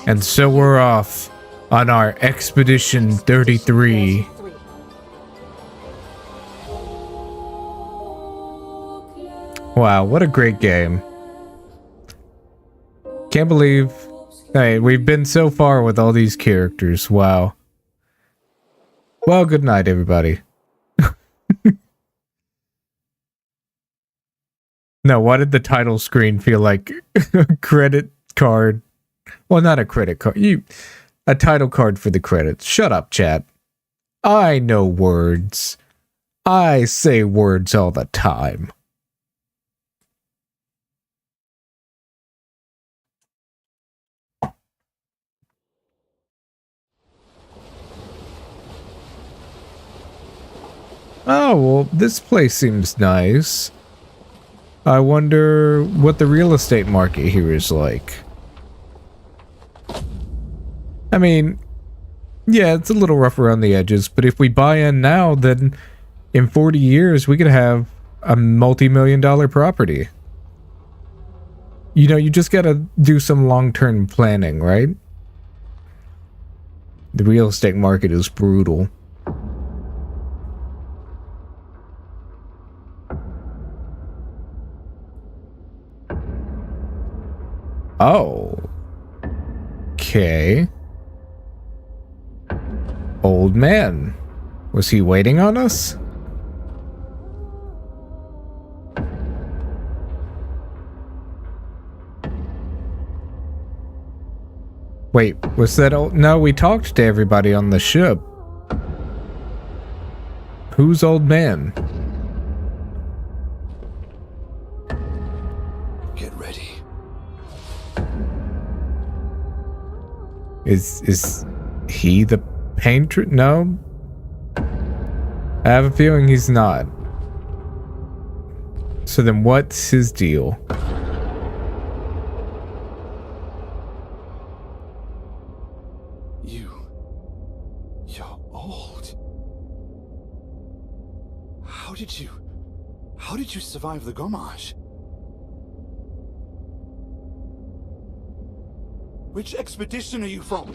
And so we're off on our Expedition 33. Wow, what a great game. Can't believe... Hey, we've been so far with all these characters. Wow. Well, good night, everybody. No, why did the title screen feel like a credit card? Well, not a credit card. A title card for the credits. Shut up, chat. I know words. I say words all the time. Oh, well, this place seems nice. I wonder what the real estate market here is like. I mean, yeah, it's a little rough around the edges, but if we buy in now, then in 40 years, we could have a multi-million-dollar property. You know, you just gotta do some long-term planning, right? The real estate market is brutal. Oh. Okay. Old man. Was he waiting on us? Wait, was that old? No, we talked to everybody on the ship. Who's old man? Get ready. Is he the painter? No. I have a feeling he's not. So then what's his deal? You're old. How did you survive the Gomage? Which expedition are you from?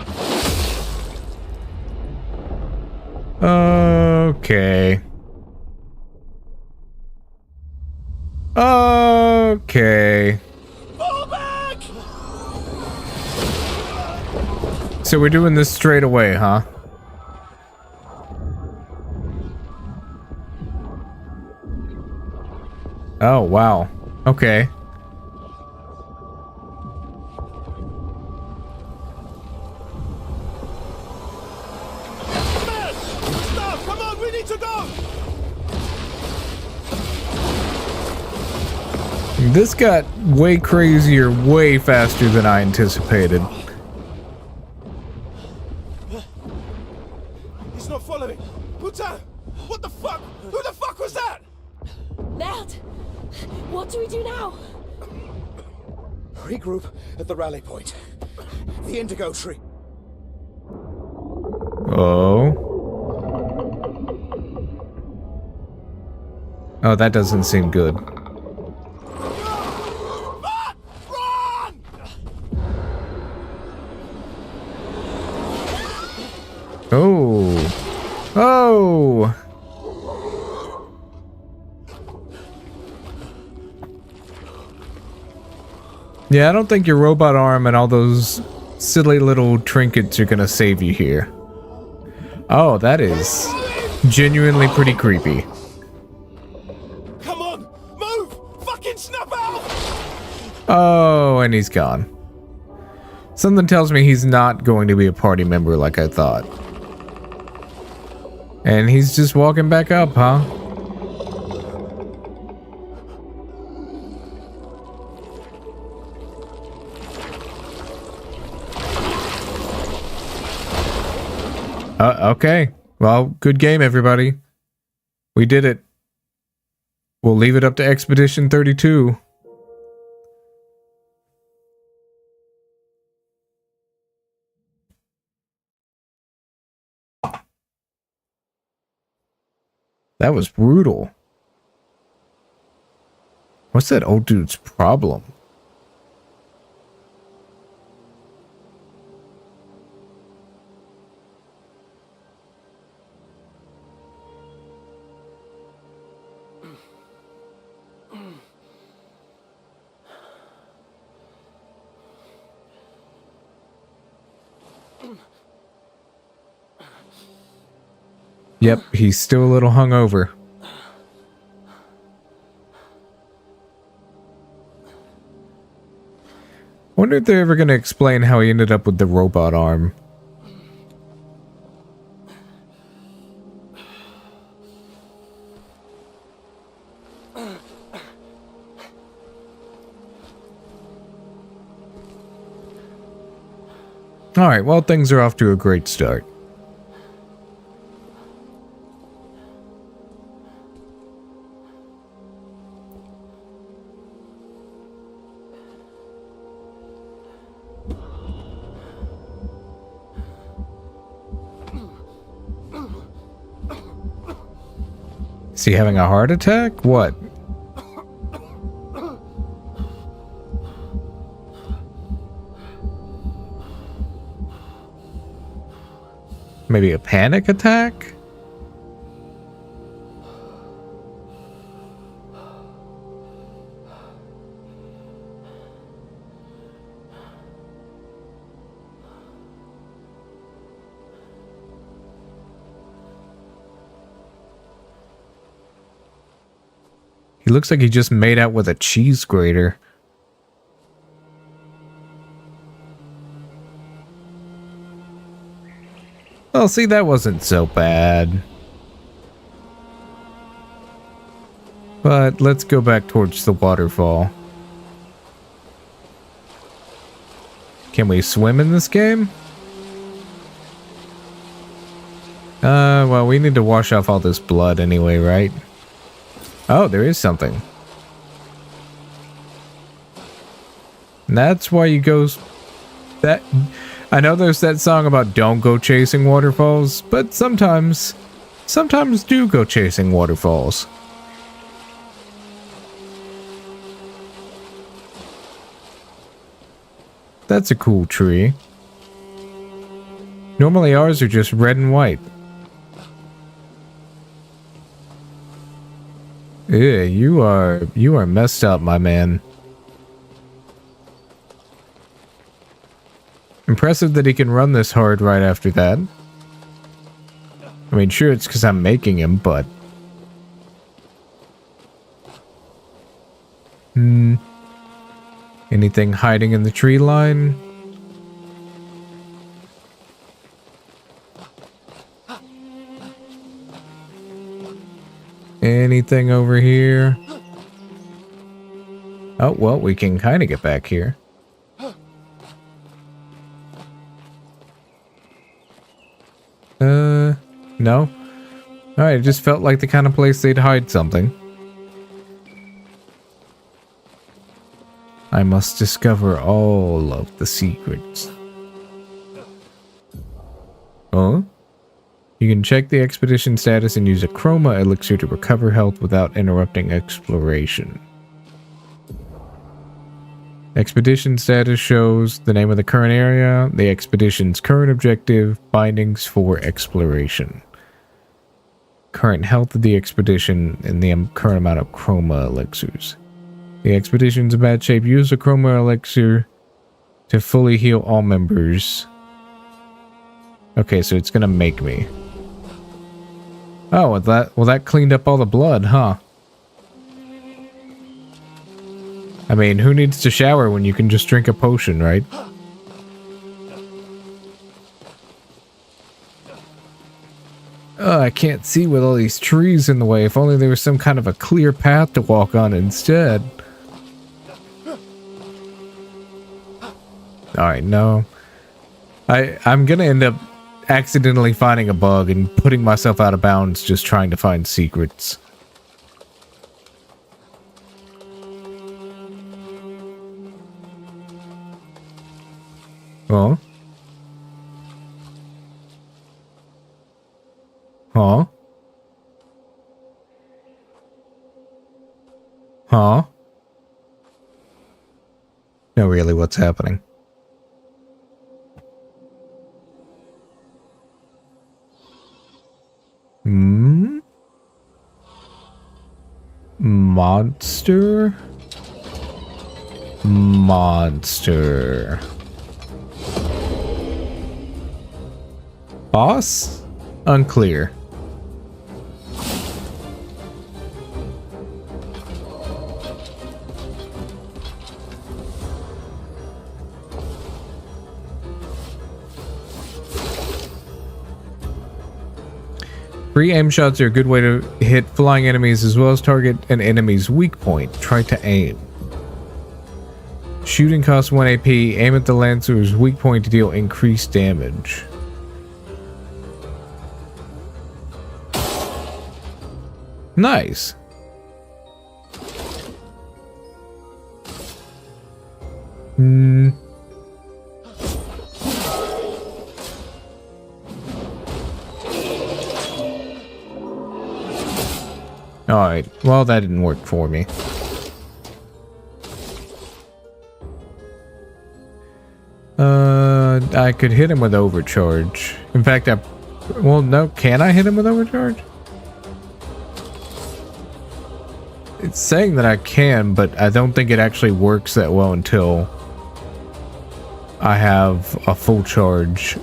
Okay. Okay. Fall back! So we're doing this straight away, huh? Oh, wow. Okay. Stop! Come on, we need to go! This got way crazier, way faster than I anticipated. He's not following. Putain! What the fuck? Who the fuck was that? Merde! What do we do now? Regroup at the rally point. The Indigo Tree. Oh. Oh, that doesn't seem good. Oh. Oh. Yeah, I don't think your robot arm and all those silly little trinkets are gonna save you here. Oh, that is genuinely pretty creepy. Come on! Move! Fucking snap out! Oh, and he's gone. Something tells me he's not going to be a party member like I thought. And he's just walking back up, huh? Okay. Well, good game, everybody. We did it. We'll leave it up to Expedition 32. That was brutal. What's that old dude's problem? Yep, he's still a little hungover. Wonder if they're ever going to explain how he ended up with the robot arm. Alright, well, things are off to a great start. Is he having a heart attack? What? Maybe a panic attack? He looks like he just made out with a cheese grater. Well, see, that wasn't so bad. But let's go back towards the waterfall. Can we swim in this game? Well, we need to wash off all this blood anyway, right? Oh, there is something. And that's why you go... I know there's that song about don't go chasing waterfalls, but sometimes do go chasing waterfalls. That's a cool tree. Normally ours are just red and white. Yeah, you are messed up, my man. Impressive that he can run this hard right after that. I mean, sure, it's because I'm making him, but... Anything hiding in the tree line? Anything over here? Oh, well, we can kind of get back here. No? Alright, it just felt like the kind of place they'd hide something. I must discover all of the secrets. Oh? You can check the expedition status and use a chroma elixir to recover health without interrupting exploration. Expedition status shows the name of the current area, the expedition's current objective, bindings for exploration. Current health of the expedition, and the current amount of chroma elixirs. The expedition's in bad shape. Use a chroma elixir to fully heal all members. Okay, so it's gonna make me. Oh, that cleaned up all the blood, huh? I mean, who needs to shower when you can just drink a potion, right? Oh, I can't see with all these trees in the way. If only there was some kind of a clear path to walk on instead. Alright, no. I'm gonna end up accidentally finding a bug and putting myself out of bounds just trying to find secrets. Oh? Huh? Huh? No, really, what's happening? Hmm? Monster? Monster. Boss? Unclear. Free aim shots are a good way to hit flying enemies as well as target an enemy's weak point. Try to aim. Shooting costs 1 AP. Aim at the Lancer's weak point to deal increased damage. Nice. Alright, well that didn't work for me. I could hit him with overcharge. In fact, well, no, can I hit him with overcharge? It's saying that I can, but I don't think it actually works that well until I have a full charge.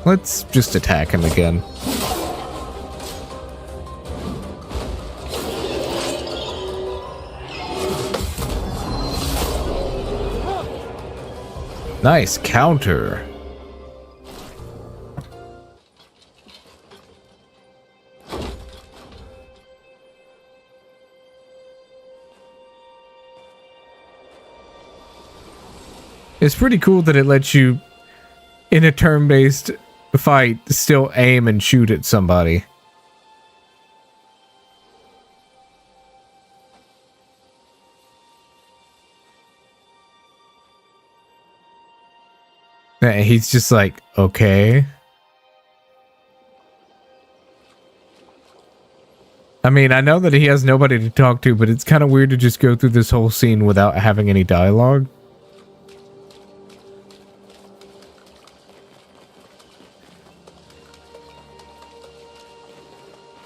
Let's just attack him again. Nice counter. It's pretty cool that it lets you, in a turn-based fight, still aim and shoot at somebody. And he's just like, okay. I mean, I know that he has nobody to talk to, but it's kind of weird to just go through this whole scene without having any dialogue.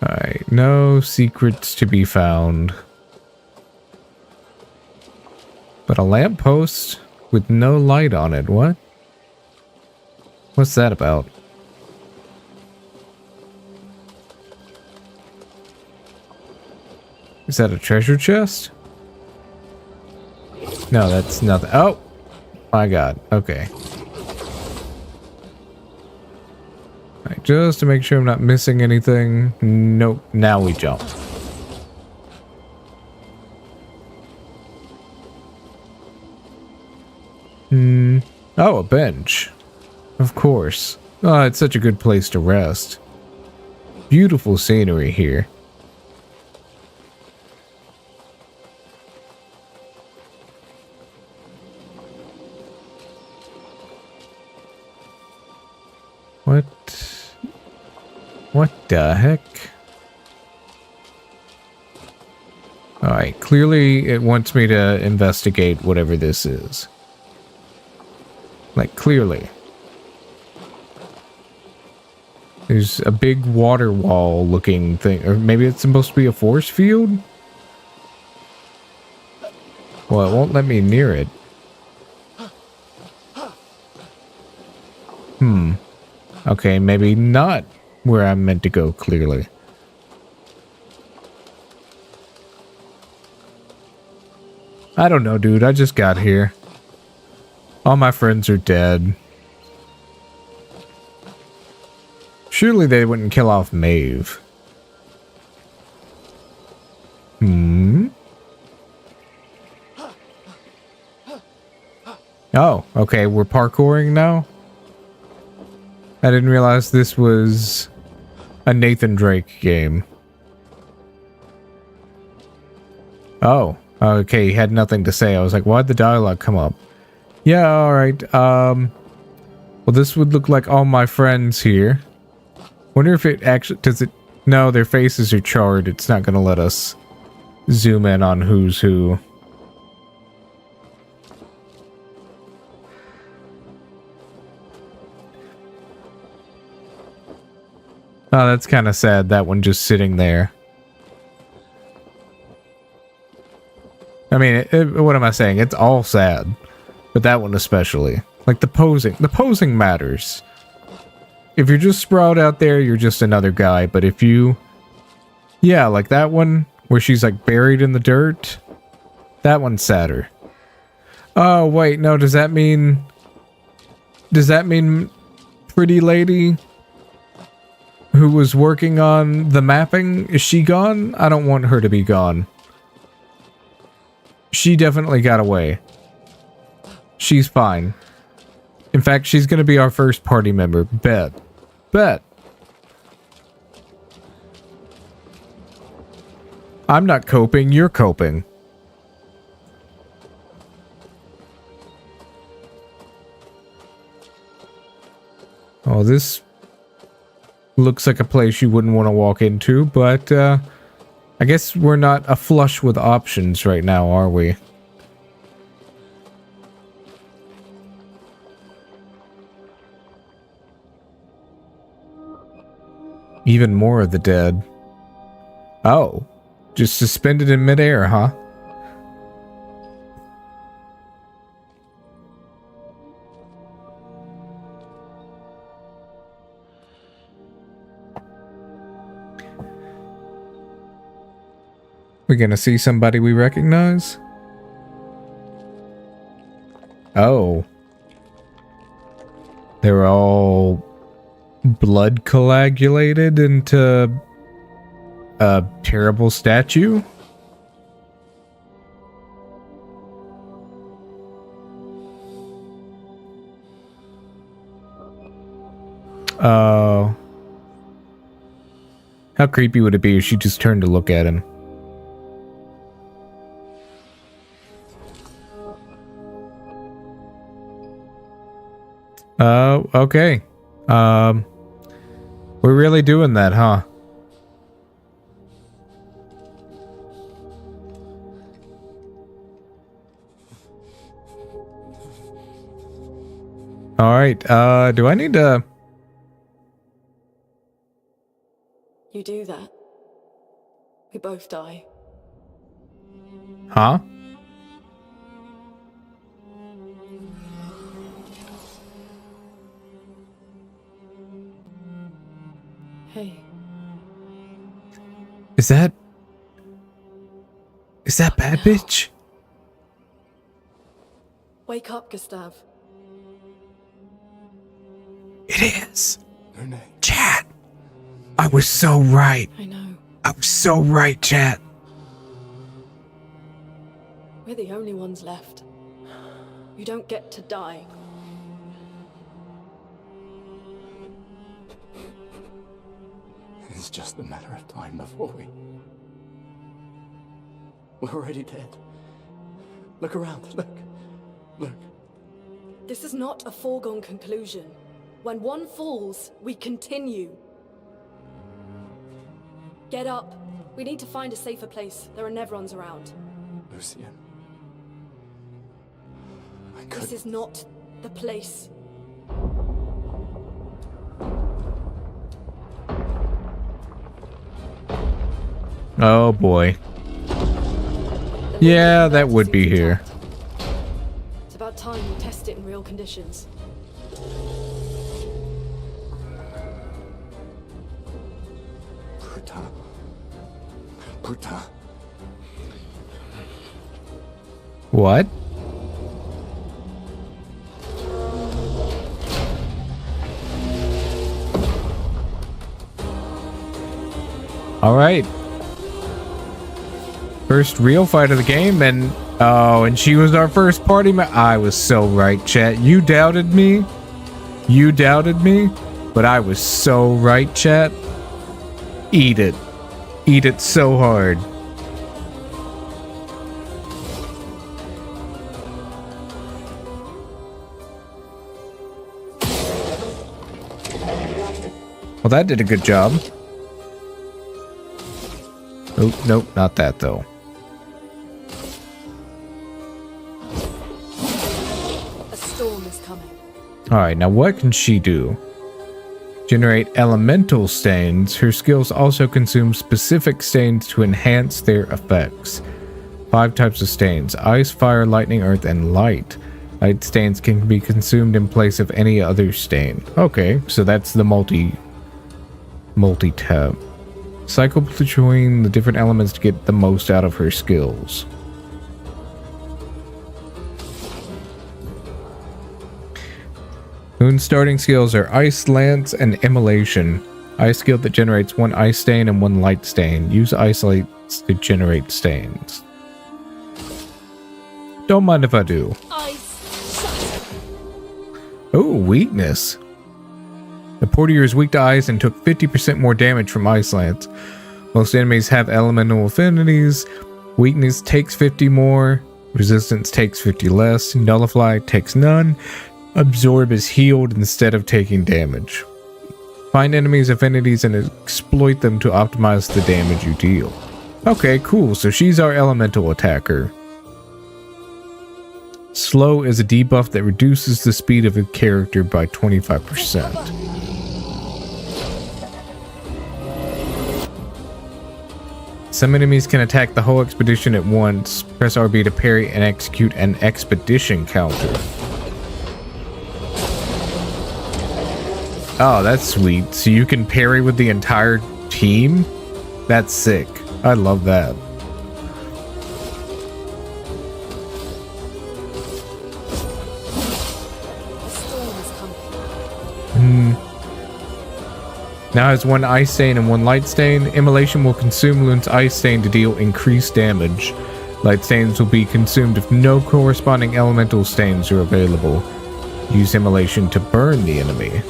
Alright, no secrets to be found. But a lamppost with no light on it, what? What's that about? Is that a treasure chest? No, that's nothing. Oh! My god, okay. Alright, just to make sure I'm not missing anything. Nope, now we jump. Oh, a bench. Of course. Oh, it's such a good place to rest. Beautiful scenery here. What the heck? Alright, clearly it wants me to investigate whatever this is. Like, clearly. There's a big water wall looking thing, or maybe it's supposed to be a force field? Well, it won't let me near it. Okay, maybe not where I'm meant to go, clearly. I don't know, dude. I just got here. All my friends are dead. Surely they wouldn't kill off Maeve. Oh, okay, we're parkouring now? I didn't realize this was a Nathan Drake game. Oh, okay, he had nothing to say. I was like, why'd the dialogue come up? Yeah, alright, well, this would look like all my friends here. Wonder if it actually, does it, no, their faces are charred. It's not gonna let us zoom in on who's who. Oh, that's kind of sad, that one just sitting there. I mean, what am I saying? It's all sad. But that one especially. Like the posing matters. If you're just sprawled out there, you're just another guy. But if you... Yeah, like that one where she's like buried in the dirt. That one's sadder. Oh, wait, no, does that mean... Does that mean Pretty Lady who was working on the mapping, is she gone? I don't want her to be gone. She definitely got away. She's fine. In fact, she's gonna be our first party member. Bet. Bet. I'm not coping, you're coping. Oh, this looks like a place you wouldn't want to walk into, but I guess we're not aflush with options right now, are we? Even more of the dead. Oh, just suspended in midair, huh? We're gonna see somebody we recognize? Oh. They're all blood coagulated into a terrible statue? Oh. How creepy would it be if she just turned to look at him? Okay. We're really doing that, huh? Alright, do I need to... You do that, we both die. Huh? Hey. Is that bad bitch? Wake up, Gustav. It is. Chat. I was so right. I know. I was so right, chat. We're the only ones left. You don't get to die. It's just a matter of time before we're already dead. Look around, look. This is not a foregone conclusion. When one falls, we continue. Get up. We need to find a safer place. There are Nevrons around. Lucian. This is not the place. Oh boy. Yeah, that would be here. It's about time we test it in real conditions. Putain. What? All right. First real fight of the game, and oh, and she was our first party I was so right, chat. You doubted me. You doubted me, but I was so right, chat. Eat it. Eat it so hard. Well, that did a good job. Oh, nope, not that though. Alright, now what can she do? Generate elemental stains. Her skills also consume specific stains to enhance their effects. 5 types of stains: ice, fire, lightning, earth, and light. Light stains can be consumed in place of any other stain. Okay, so that's the multi-tab. Cycle between the different elements to get the most out of her skills. Moon's starting skills are Ice, Lance, and Immolation. Ice skill that generates 1 ice stain and 1 light stain. Use ice lights to generate stains. Don't mind if I do. Oh, weakness. The Portier is weak to ice and took 50% more damage from Ice Lance. Most enemies have elemental affinities. Weakness takes 50 more. Resistance takes 50 less. Nullify takes none. Absorb is healed instead of taking damage. Find enemies' affinities and exploit them to optimize the damage you deal. Okay, cool. So she's our elemental attacker. Slow is a debuff that reduces the speed of a character by 25%. Some enemies can attack the whole expedition at once. Press RB to parry and execute an expedition counter. Oh, that's sweet. So you can parry with the entire team? That's sick. I love that. Now has 1 ice stain and 1 light stain. Immolation will consume Loon's ice stain to deal increased damage. Light stains will be consumed if no corresponding elemental stains are available. Use Immolation to burn the enemy.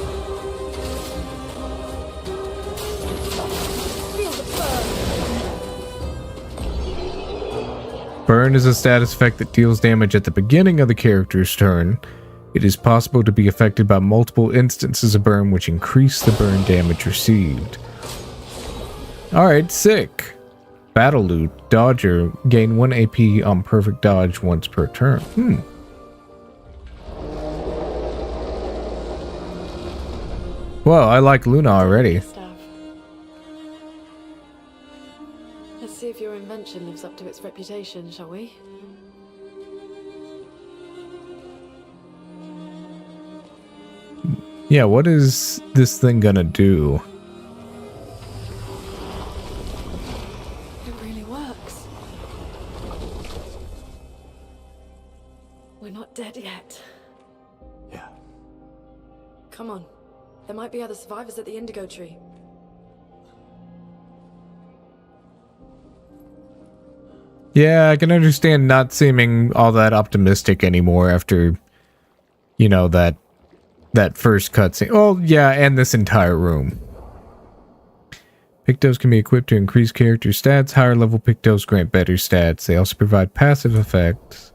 Burn is a status effect that deals damage at the beginning of the character's turn. It is possible to be affected by multiple instances of burn, which increase the burn damage received. Alright, sick. Battle loot. Dodger. Gain 1 AP on perfect dodge once per turn. Well, I like Luna already. Let's see if your invention lives up to its reputation, shall we? Yeah, what is this thing gonna do? It really works. We're not dead yet. Yeah. Come on. There might be other survivors at the Indigo Tree. Yeah, I can understand not seeming all that optimistic anymore after, you know, that first cutscene. Oh, yeah, and this entire room. Pictos can be equipped to increase character stats. Higher level Pictos grant better stats. They also provide passive effects.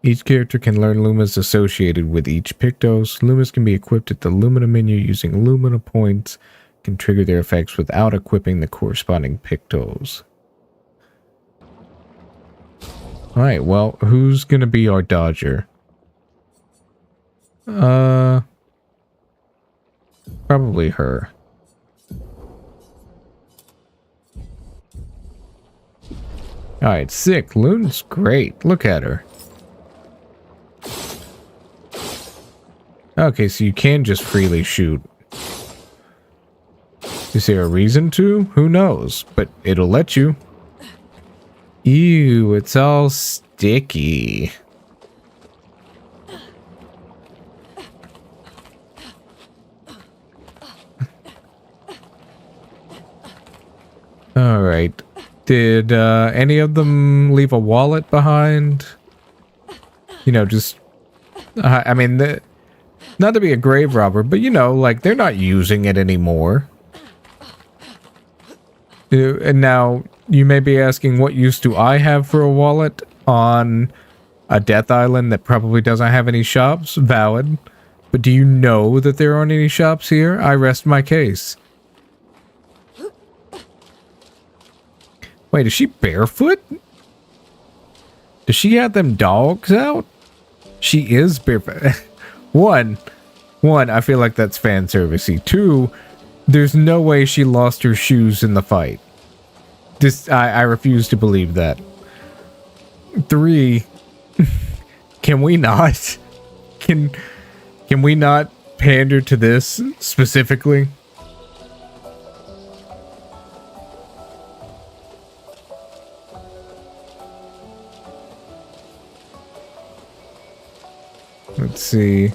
Each character can learn Lumas associated with each Pictos. Lumas can be equipped at the Lumina menu using Lumina points. Can trigger their effects without equipping the corresponding Pictos. Alright, well, who's gonna be our Dodger? Probably her. Alright, sick. Loon's great. Look at her. Okay, so you can just freely shoot. Is there a reason to? Who knows? But it'll let you. Ew, it's all sticky. Alright. Did any of them leave a wallet behind? You know, just... I mean, not to be a grave robber, but you know, like, they're not using it anymore. And now, you may be asking, what use do I have for a wallet on a death island that probably doesn't have any shops? Valid. But do you know that there aren't any shops here? I rest my case. Wait, is she barefoot? Does she have them dogs out? She is barefoot. One, One, I feel like that's fan servicey. Two, there's no way she lost her shoes in the fight. I refuse to believe that. Three, can we not? Can we not pander to this specifically? Let's see.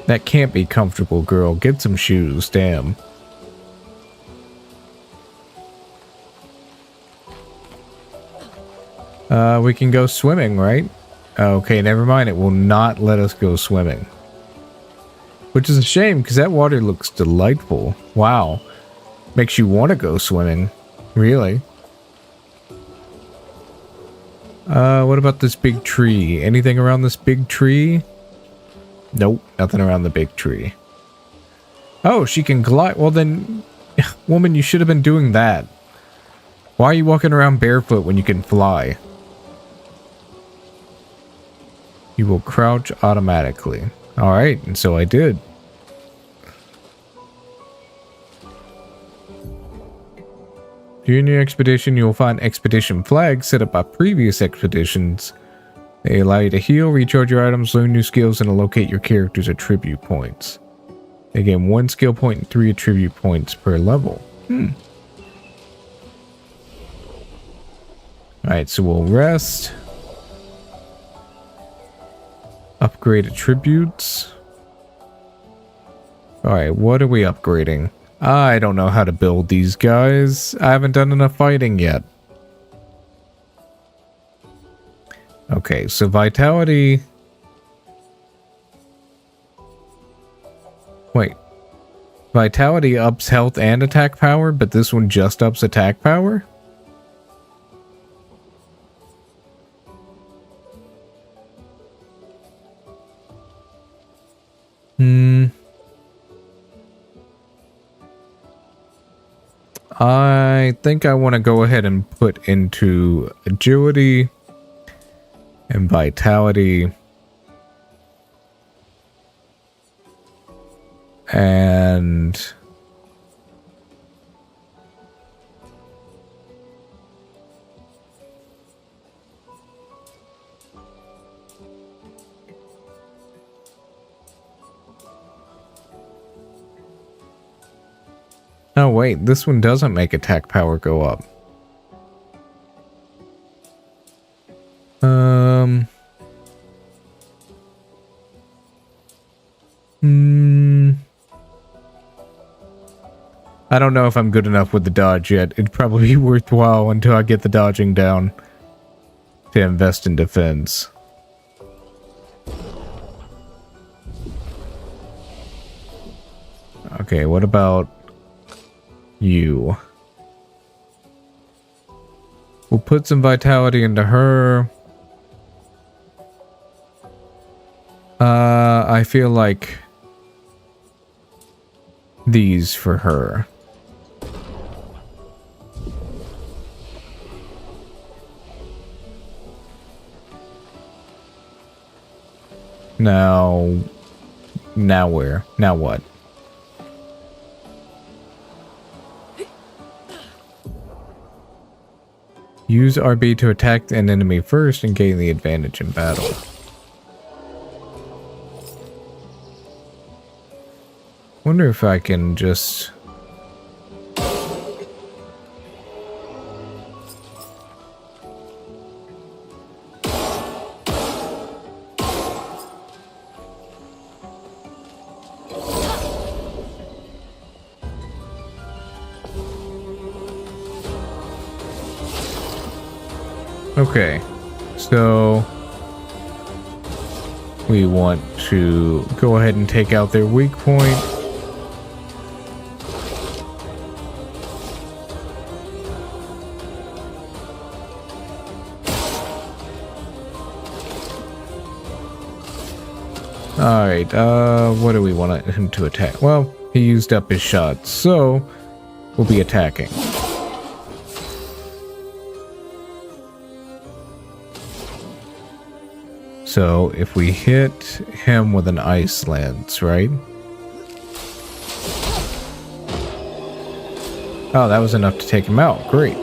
That can't be comfortable, girl. Get some shoes, damn. We can go swimming, right? Okay, never mind. It will not let us go swimming. Which is a shame, because that water looks delightful. Wow. Makes you want to go swimming. Really? What about this big tree? Anything around this big tree? Nope, nothing around the big tree. Oh, she can glide. Well then, woman, you should have been doing that. Why are you walking around barefoot when you can fly? You will crouch automatically. Alright, and so I did. During your expedition, you will find expedition flags set up by previous expeditions. They allow you to heal, recharge your items, learn new skills, and locate your character's attribute points. They gain 1 skill point and 3 attribute points per level. Alright, so we'll rest. Upgrade attributes. Alright, what are we upgrading? I don't know how to build these guys. I haven't done enough fighting yet. Okay, so vitality... Wait. Vitality ups health and attack power, but this one just ups attack power? I think I want to go ahead and put into agility and vitality and oh wait, this one doesn't make attack power go up. I don't know if I'm good enough with the dodge yet. It'd probably be worthwhile until I get the dodging down to invest in defense. Okay, what about you? We'll put some vitality into her. I feel like these for her. Now where? Now what? Use RB to attack an enemy first and gain the advantage in battle. Wonder if I can just... Okay, so we want to go ahead and take out their weak point. Alright, what do we want him to attack? Well, he used up his shots, so we'll be attacking. So if we hit him with an ice lance, right? Oh, that was enough to take him out. Great.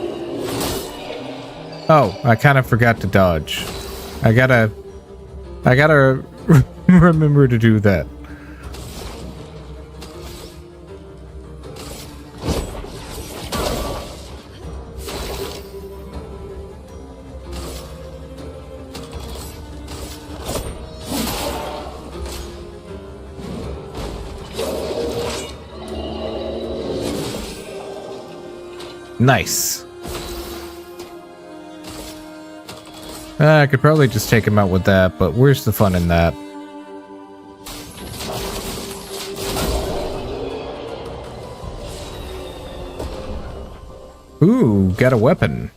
Oh, I kind of forgot to dodge. I gotta remember to do that. Nice. I could probably just take him out with that, but where's the fun in that? Ooh, got a weapon.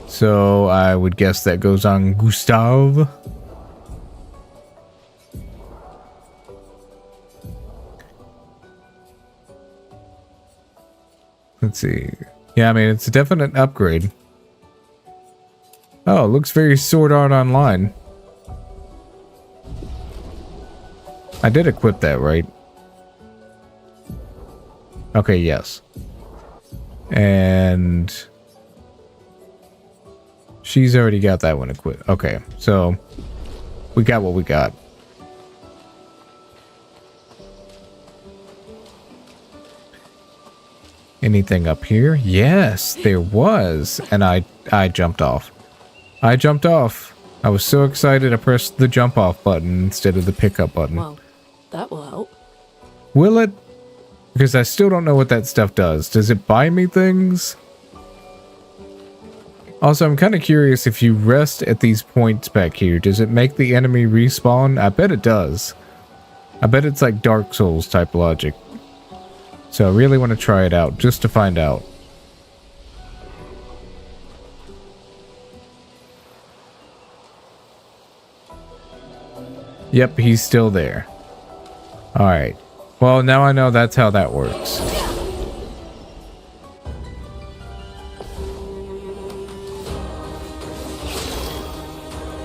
So I would guess that goes on Gustav. Let's see. Yeah, I mean, it's a definite upgrade. Oh, it looks very Sword Art Online. I did equip that, right? Okay, yes. And she's already got that one equipped. Okay, so we got what we got. Anything up here? Yes, there was. And I jumped off. I jumped off. I was so excited I pressed the jump off button instead of the pickup button. Well, that will help. Will it? Because I still don't know what that stuff does. Does it buy me things? Also, I'm kind of curious, if you rest at these points back here, does it make the enemy respawn? I bet it does. I bet it's like Dark Souls type logic. So I really want to try it out, just to find out. Yep, he's still there. Alright. Well, now I know that's how that works.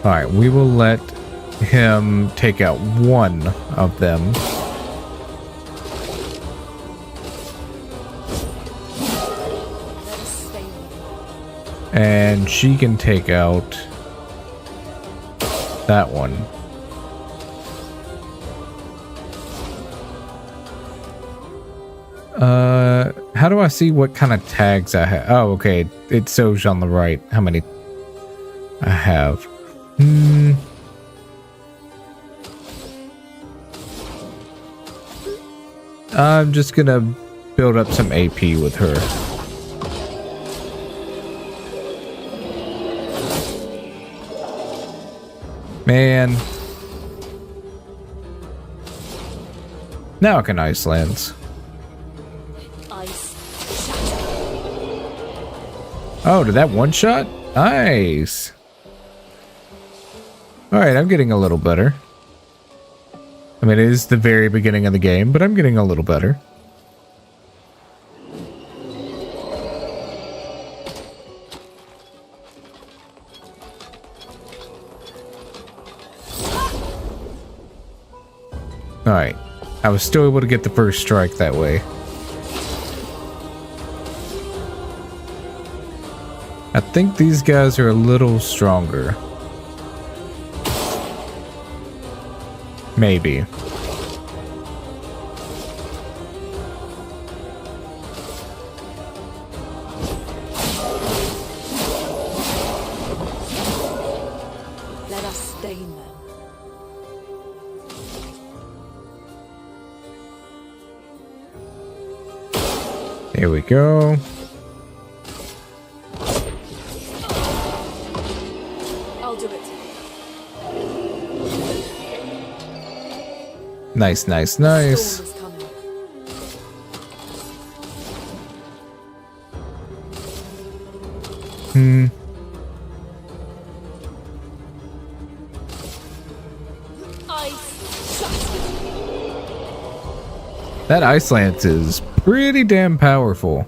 Alright, we will let him take out one of them. And she can take out that one. How do I see what kind of tags I have? Oh, okay. It shows on the right how many I have. I'm just gonna build up some AP with her. Man. Now I can ice lance. Oh, did that one shot? Nice. Alright, I'm getting a little better. I mean, it is the very beginning of the game, but I'm getting a little better. Alright. I was still able to get the first strike that way. I think these guys are a little stronger. Maybe. Let us stain them. There we go. I'll do it. Nice, nice, nice. That ice lance is pretty damn powerful.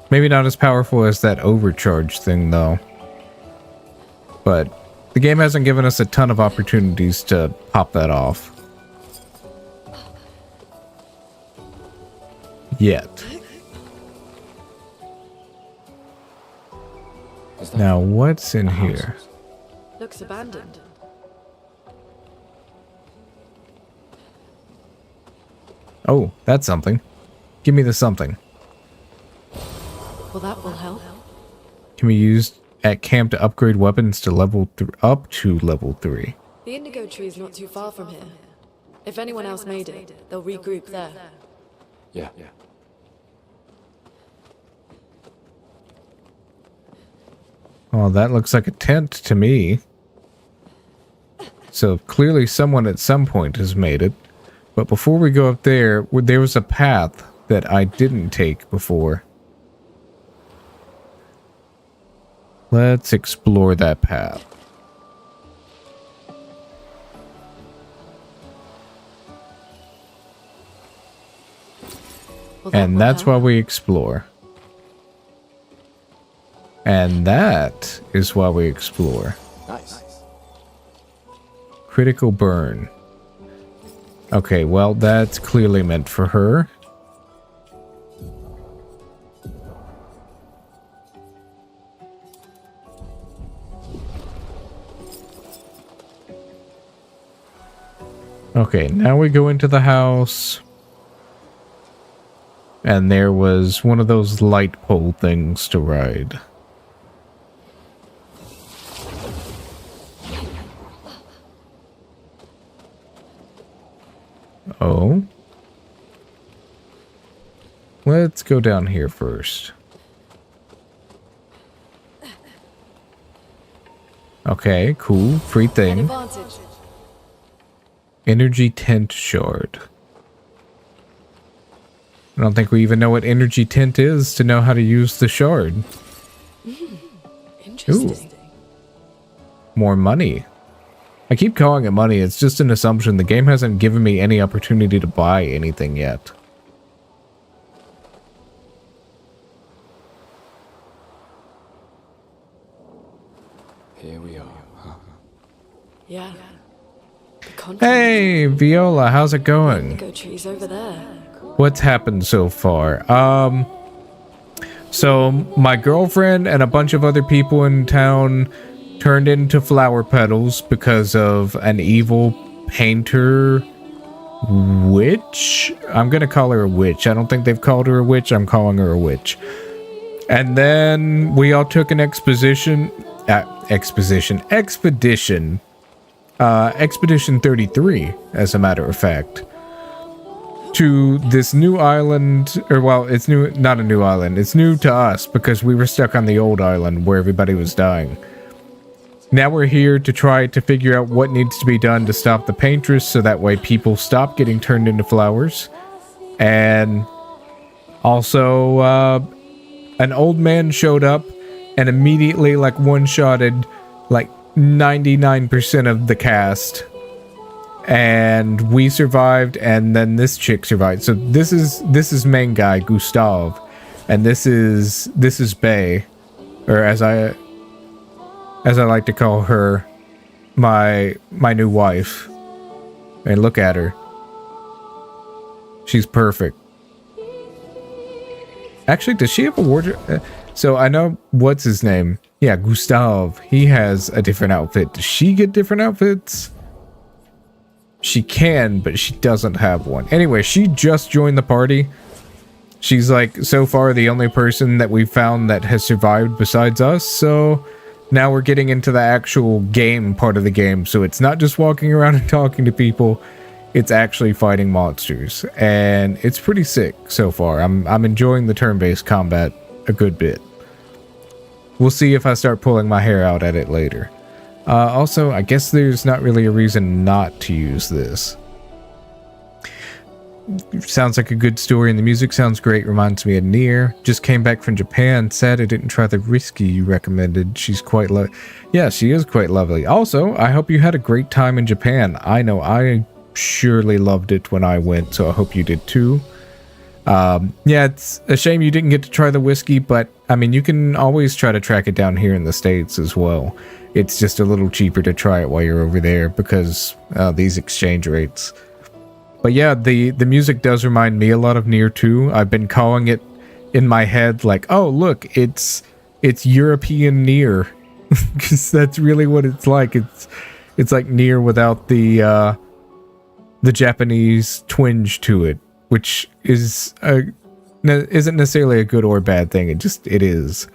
Maybe not as powerful as that overcharge thing, though. But the game hasn't given us a ton of opportunities to pop that off. Yet. Now, what's in here? Looks abandoned. Oh, that's something. Give me the something. Well, that will help. Can be used at camp to upgrade weapons to up to level 3. The indigo tree is not too far from here. If anyone else made it, they'll regroup there. Yeah. Oh, that looks like a tent to me. So clearly someone at some point has made it. But before we go up there, there was a path that I didn't take before. Let's explore that path. And that's why we explore. And that is why we explore. Nice. Critical burn. Okay, well, that's clearly meant for her. Okay, now we go into the house. And there was one of those light pole things to ride. Oh. Let's go down here first. Okay, cool. Free thing. Energy tent shard. I don't think we even know what energy tent is to know how to use the shard. Interesting. Ooh. More money. I keep calling it money. It's just an assumption. The game hasn't given me any opportunity to buy anything yet. Here we are. Huh? Yeah. Hey, Viola, how's it going? Indigo trees over there. What's happened so far? So my girlfriend and a bunch of other people in town turned into flower petals because of an evil painter witch. I'm gonna call her a witch. I don't think they've called her a witch. I'm calling her a witch. And then we all took an expedition 33, as a matter of fact, to this new island, or well, it's new, not a new island, it's new to us because we were stuck on the old island where everybody was dying. Now we're here to try to figure out what needs to be done to stop the paintress so that way people stop getting turned into flowers. And also, an old man showed up and immediately like one-shotted like 99% of the cast. And we survived, and then this chick survived. So this is main guy Gustav, and this is Bae, or as I like to call her, my new wife. And look at her. She's perfect. Actually, does she have a wardrobe? So I know what's his name. Yeah, Gustav. He has a different outfit. Does she get different outfits? She can, but she doesn't have one. Anyway, she just joined the party. She's like, so far, the only person that we've found that has survived besides us. So now we're getting into the actual game part of the game. So it's not just walking around and talking to people. It's actually fighting monsters. And it's pretty sick so far. I'm enjoying the turn-based combat a good bit. We'll see if I start pulling my hair out at it later. Also, I guess there's not really a reason not to use this. Sounds like a good story, and the music sounds great. Reminds me of Nier. Just came back from Japan. Sad I didn't try the risky you recommended. She's quite yeah, she is quite lovely. Also, I hope you had a great time in Japan. I know I surely loved it when I went, so I hope you did too. Yeah, it's a shame you didn't get to try the whiskey, but I mean, you can always try to track it down here in the States as well. It's just a little cheaper to try it while you're over there because these exchange rates. But yeah, the music does remind me a lot of Nier 2. I've been calling it in my head like, oh look, it's European Nier, because that's really what it's like. It's like Nier without the Japanese twinge to it, which isn't necessarily a good or bad thing. It is.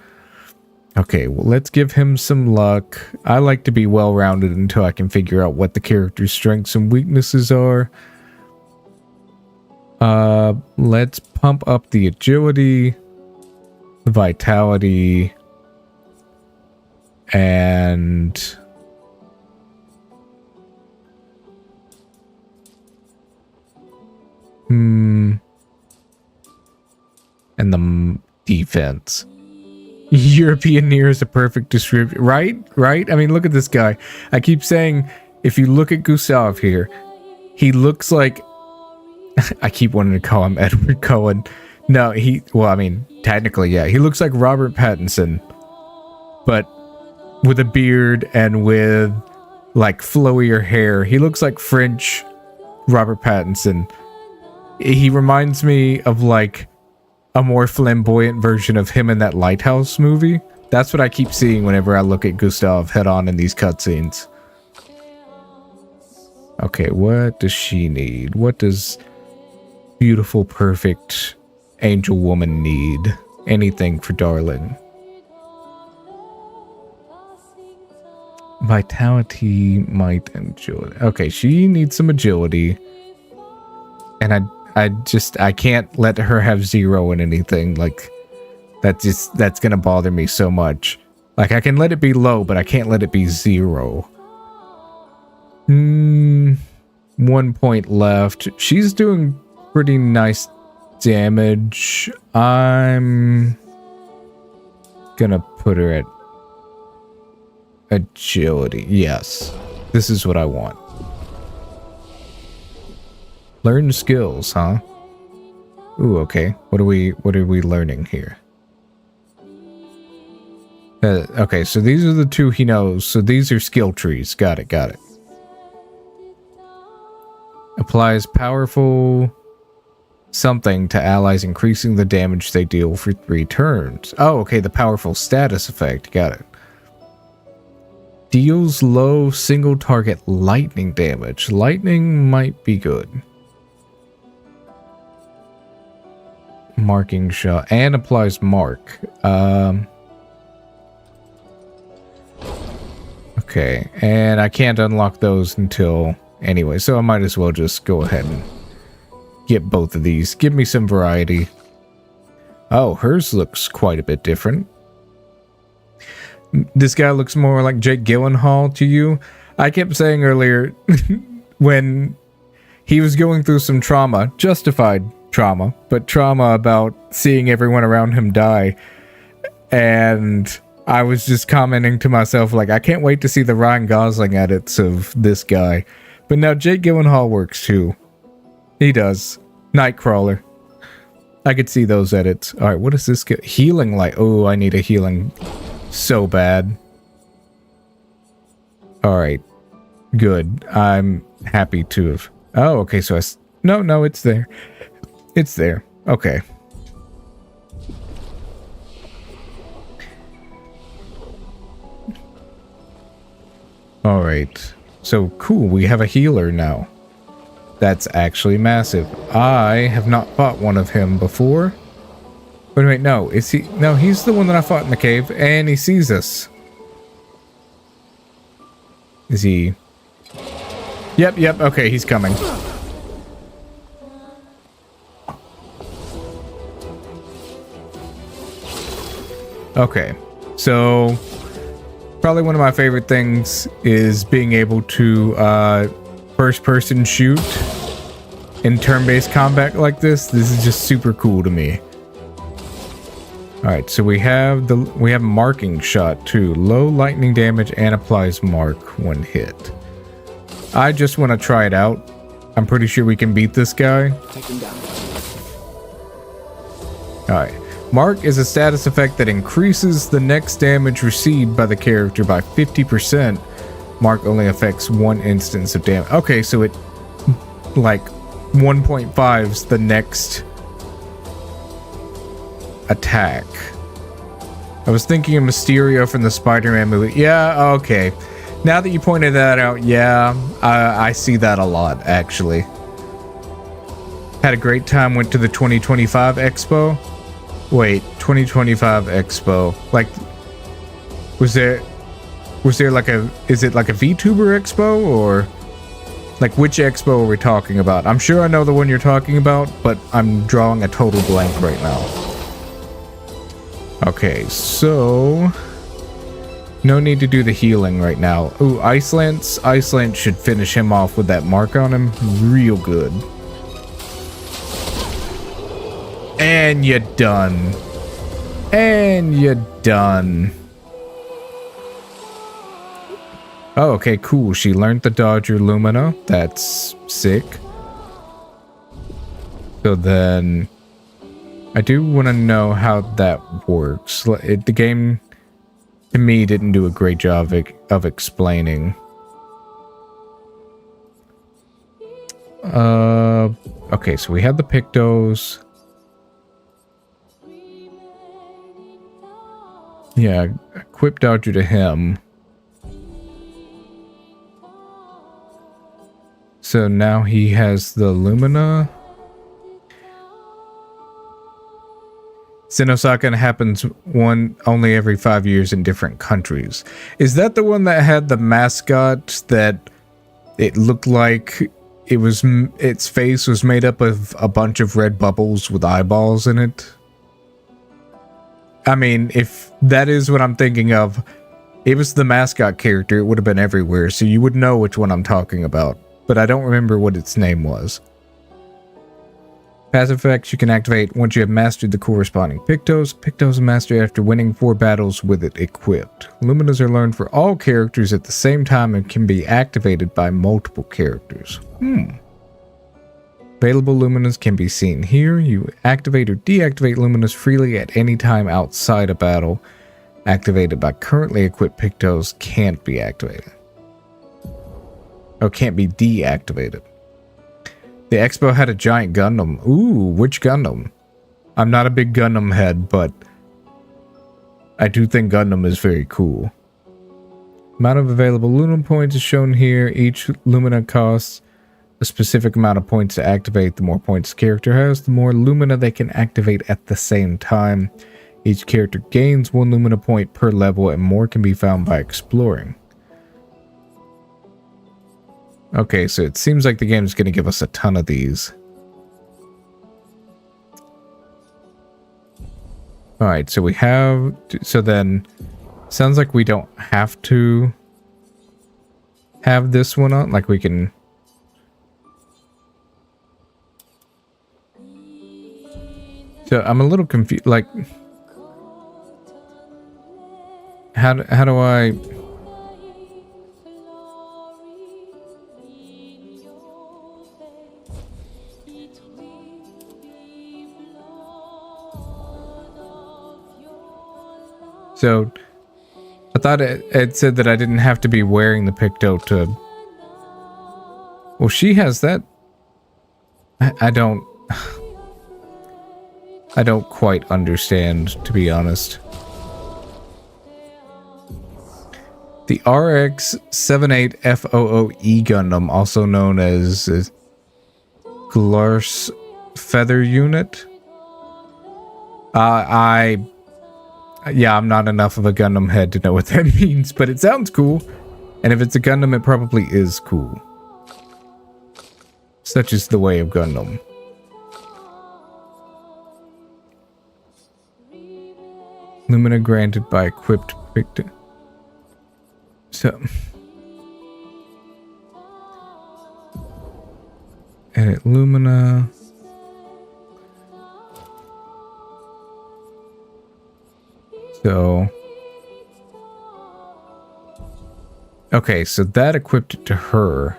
Okay, well, let's give him some luck. I like to be well-rounded until I can figure out what the character's strengths and weaknesses are. Let's pump up the agility, the vitality, and and the defense. European Nier is a perfect description, right? I mean, look at this guy. I keep saying, if you look at Gustav here, he looks like I keep wanting to call him Edward Cullen. No, well, I mean, technically, yeah. He looks like Robert Pattinson, but with a beard and with, like, flowier hair. He looks like French Robert Pattinson. He reminds me of, like, a more flamboyant version of him in that Lighthouse movie. That's what I keep seeing whenever I look at Gustav head-on in these cutscenes. Okay, what does she need? What does beautiful, perfect angel woman need? Anything for darling. Vitality, might, and agility. Okay, she needs some agility. And I can't let her have 0 in anything. Like, that's gonna bother me so much. Like, I can let it be low, but I can't let it be 0. 1 point left. She's doing pretty nice damage. I'm gonna put her at agility. Yes, this is what I want. Learn skills, huh? Ooh, okay. What are we learning here? Okay, so these are the two he knows. So these are skill trees. Got it. Applies powerful something to allies, increasing the damage they deal for 3 turns. Oh, okay, the powerful status effect. Got it. Deals low single target lightning damage. Lightning might be good. Marking shot. And applies mark. Okay, and I can't unlock those until... Anyway, so I might as well just go ahead and get both of these. Give me some variety. Oh, hers looks quite a bit different. This guy looks more like Jake Gyllenhaal to you. I kept saying earlier when he was going through some trauma, justified trauma, but trauma about seeing everyone around him die. And I was just commenting to myself, like, I can't wait to see the Ryan Gosling edits of this guy. But now Jake Gyllenhaal works too. He does. Nightcrawler. I could see those edits. Alright, what is this? Healing light. Oh, I need a healing so bad. Alright. Good. I'm happy to have... Oh, okay, so No, it's there. It's there. Okay. Alright. So, cool, we have a healer now. That's actually massive. I have not fought one of him before. Wait, no. Is he... No, he's the one that I fought in the cave, and he sees us. Is he... Yep, okay, he's coming. Okay, so... Probably one of my favorite things is being able to first-person shoot in turn-based combat like this. This is just super cool to me. All right, so we have marking shot too. Low lightning damage and applies mark when hit. I just want to try it out. I'm pretty sure we can beat this guy. Take him down. Alright. Mark is a status effect that increases the next damage received by the character by 50%. Mark only affects one instance of damage. Okay, so it, like, 1.5's the next attack. I was thinking of Mysterio from the Spider-Man movie. Yeah, okay. Now that you pointed that out, yeah, I see that a lot, actually. Had a great time, went to the 2025 Expo. Wait, 2025 Expo. Like, was there like a, is it like a VTuber Expo, or like which Expo are we talking about? I'm sure I know the one you're talking about, but I'm drawing a total blank right now. Okay, so no need to do the healing right now. Ooh, Ice Lance. Ice Lance should finish him off with that mark on him real good. And you're done. And you're done. Oh, okay, cool. She learned the Dodger Lumina. That's sick. So then, I do want to know how that works. The game, to me, didn't do a great job of explaining. Okay, so we had the Pictos. Yeah, equip Dodger to him. So now he has the Lumina. Xenosaka happens only every 5 years in different countries. Is that the one that had the mascot that it looked like its face was made up of a bunch of red bubbles with eyeballs in it? I mean, if that is what I'm thinking of, it was the mascot character, it would have been everywhere, so you would know which one I'm talking about. But I don't remember what its name was. Passive effects you can activate once you have mastered the corresponding Pictos. Pictos are mastered after winning 4 battles with it equipped. Luminas are learned for all characters at the same time and can be activated by multiple characters. Available Luminas can be seen here. You activate or deactivate Luminas freely at any time outside a battle. Activated by currently equipped Pictos can't be activated. Oh, can't be deactivated. The Expo had a giant Gundam. Ooh, which Gundam? I'm not a big Gundam head, but I do think Gundam is very cool. Amount of available Lumina points is shown here. Each Lumina costs a specific amount of points to activate. The more points the character has, the more Lumina they can activate at the same time. Each character gains 1 Lumina point per level, and more can be found by exploring. Okay, so it seems like the game's going to give us a ton of these. Alright, so we have... So then, sounds like we don't have to have this one on. Like we can... So I'm a little confused. Like, how do I... So, I thought it said that I didn't have to be wearing the Picto to... Well, she has that... I don't quite understand, to be honest. The RX-78FOOE Gundam, also known as Glars Feather Unit. Yeah, I'm not enough of a Gundam head to know what that means, but it sounds cool. And if it's a Gundam, it probably is cool. Such is the way of Gundam. Lumina granted by equipped Picto. So... Edit Lumina... So... Okay, so that equipped it to her.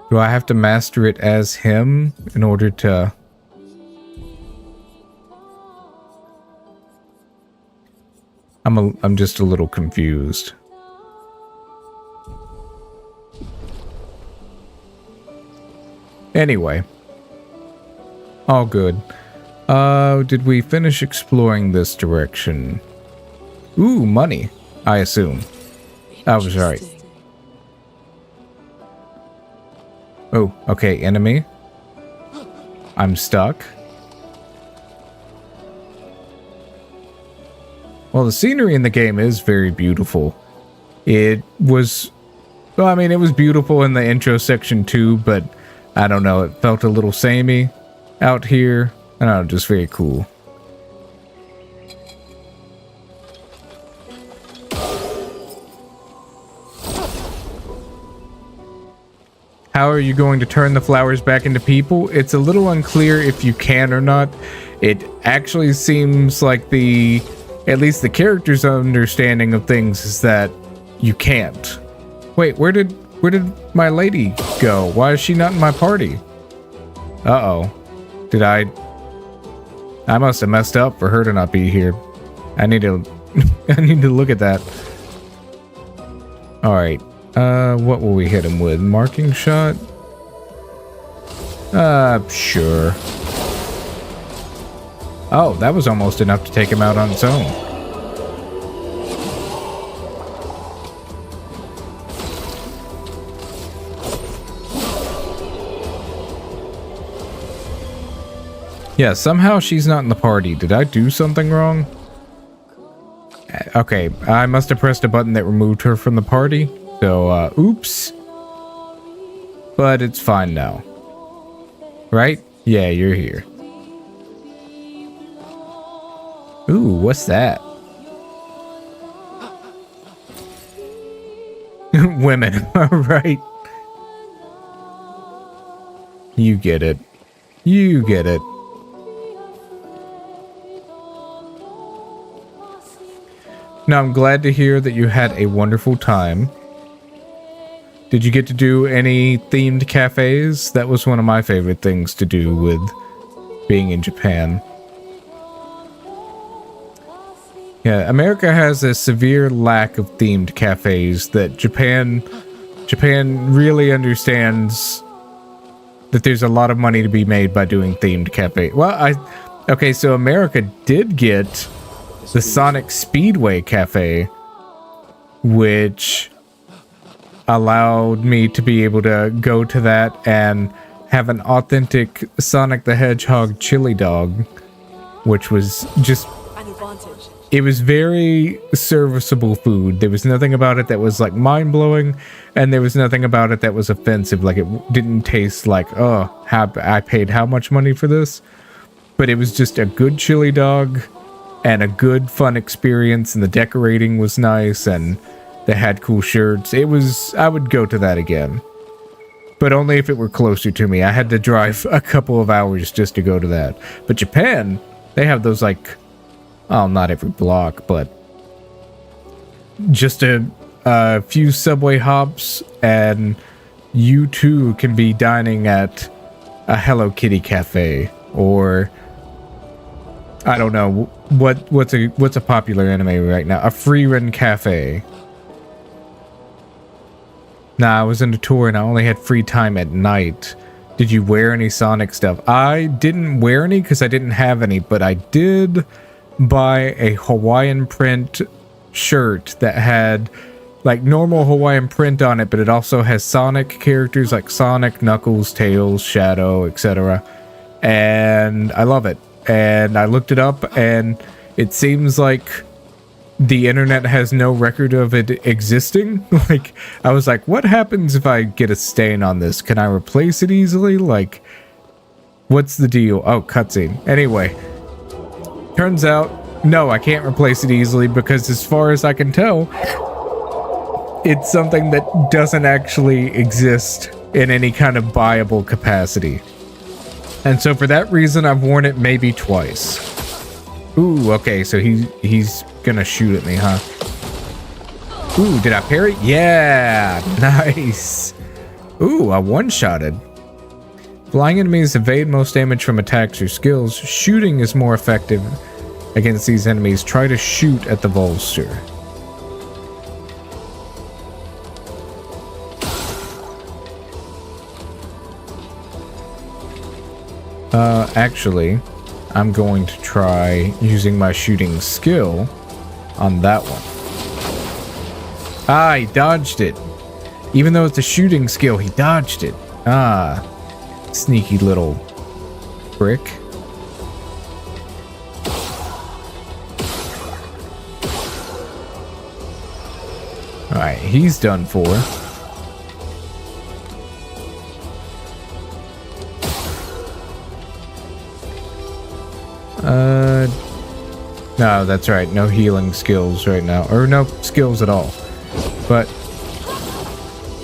Do I have to master it as him in order to... I'm just a little confused. Anyway. All good. Did we finish exploring this direction? Ooh, money, I assume. I was right. Oh, okay, enemy. I'm stuck. Well, the scenery in the game is very beautiful. It was... Well, I mean, it was beautiful in the intro section too, but I don't know, it felt a little samey out here. I don't know, just very cool. How are you going to turn the flowers back into people? It's a little unclear if you can or not. It actually seems like at least the character's understanding of things is that you can't. Wait, where did my lady go? Why is she not in my party? Uh-oh. Did I must have messed up for her to not be here. I need to I need to look at that. All right. What will we hit him with? Marking shot? Sure. Oh, that was almost enough to take him out on its own. Yeah, somehow she's not in the party. Did I do something wrong? Okay, I must have pressed a button that removed her from the party. So, oops. But it's fine now. Right? Yeah, you're here. Ooh, what's that? Women, right? You get it. You get it. Now, I'm glad to hear that you had a wonderful time. Did you get to do any themed cafes? That was one of my favorite things to do with being in Japan. Yeah, America has a severe lack of themed cafes that Japan really understands that there's a lot of money to be made by doing themed cafe. Well, okay, so America did get the Sonic Speedway Cafe, which allowed me to be able to go to that and have an authentic Sonic the Hedgehog chili dog, which was just... It was very serviceable food. There was nothing about it that was like mind-blowing, and there was nothing about it that was offensive. Like, it didn't taste like, oh, I paid how much money for this? But it was just a good chili dog and a good fun experience, and the decorating was nice, and they had cool shirts. I would go to that again. But only if it were closer to me. I had to drive a couple of hours just to go to that. But Japan, they have those like, oh, not every block, but just a few subway hops, and you too can be dining at a Hello Kitty cafe, or I don't know what's a popular anime right now, a Freerun cafe. Nah, I was in a tour and I only had free time at night. Did you wear any Sonic stuff? I didn't wear any because I didn't have any, but I did buy a Hawaiian print shirt that had like normal Hawaiian print on it, but it also has Sonic characters like Sonic, Knuckles, Tails, Shadow, etc. And I love it. And I looked it up, and it seems like the internet has no record of it existing. Like, I was like, what happens if I get a stain on this? Can I replace it easily? Like, what's the deal? Oh, cutscene. Anyway, turns out, no, I can't replace it easily because as far as I can tell, it's something that doesn't actually exist in any kind of buyable capacity. And so for that reason, I've worn it maybe twice. Ooh, okay, so he's gonna shoot at me, huh? Ooh, did I parry? Yeah, nice. Ooh, I one-shotted. Flying enemies evade most damage from attacks or skills. Shooting is more effective against these enemies, try to shoot at the Volster. Actually, I'm going to try using my shooting skill on that one. Ah, he dodged it. Even though it's a shooting skill, he dodged it. Ah, sneaky little prick. Alright, he's done for. No, that's right. No healing skills right now. Or no skills at all. But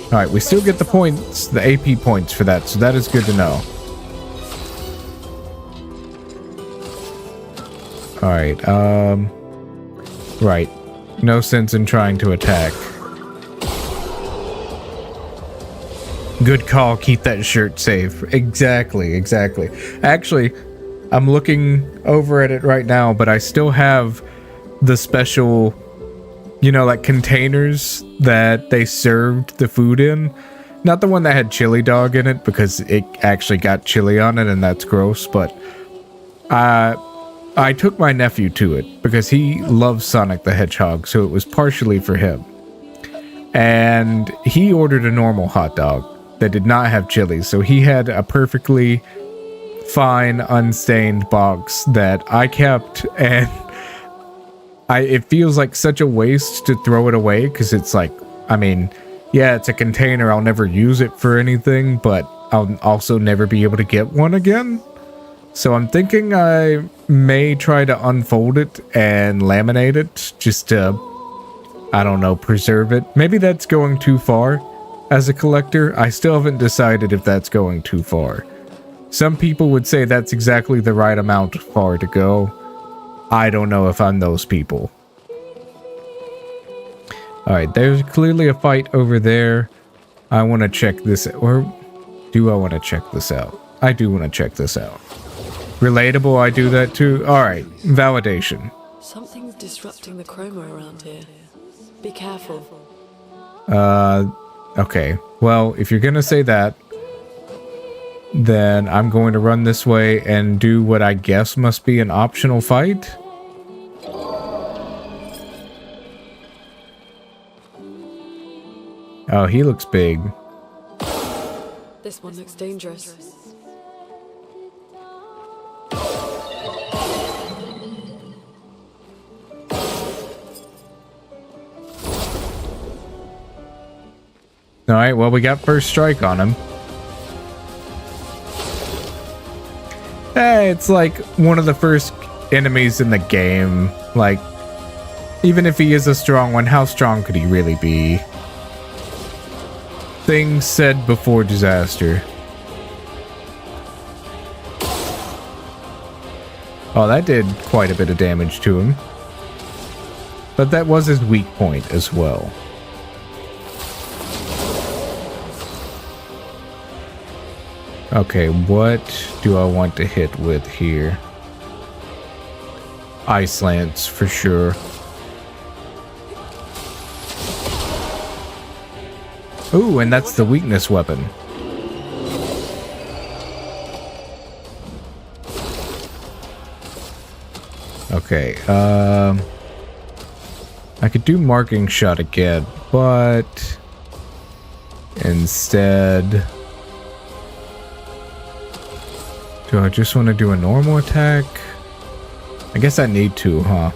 alright, we still get the points, the AP points for that, so that is good to know. Alright, right. No sense in trying to attack. Good call, keep that shirt safe. Exactly, exactly. Actually, I'm looking over at it right now, but I still have the special, you know, like containers that they served the food in. Not the one that had chili dog in it, because it actually got chili on it and that's gross, but I took my nephew to it because he loves Sonic the Hedgehog, so it was partially for him. And he ordered a normal hot dog that did not have chili, so he had a perfectly fine, unstained box that I kept, and it feels like such a waste to throw it away, because it's like, I mean, yeah, it's a container, I'll never use it for anything, but I'll also never be able to get one again. So I'm thinking I may try to unfold it and laminate it, just to, I don't know, preserve it. Maybe that's going too far as a collector. I still haven't decided if that's going too far. Some people would say that's exactly the right amount far to go. I don't know if I'm those people. Alright, there's clearly a fight over there. I want to check this out. Or do I want to check this out? I do want to check this out. Relatable, I do that too. Alright, validation. Something's disrupting the chroma around here. Be careful. Okay. Well, if you're gonna say that, then I'm going to run this way and do what I guess must be an optional fight. Oh, he looks big. This one looks dangerous. Alright, well, we got first strike on him. Hey, it's like one of the first enemies in the game. Like, even if he is a strong one, how strong could he really be? Things said before disaster. Oh, that did quite a bit of damage to him. But that was his weak point as well. Okay, what do I want to hit with here? Ice Lance, for sure. Ooh, and that's the weakness weapon. Okay, I could do marking shot again, but instead, do I just want to do a normal attack? I guess I need to, huh?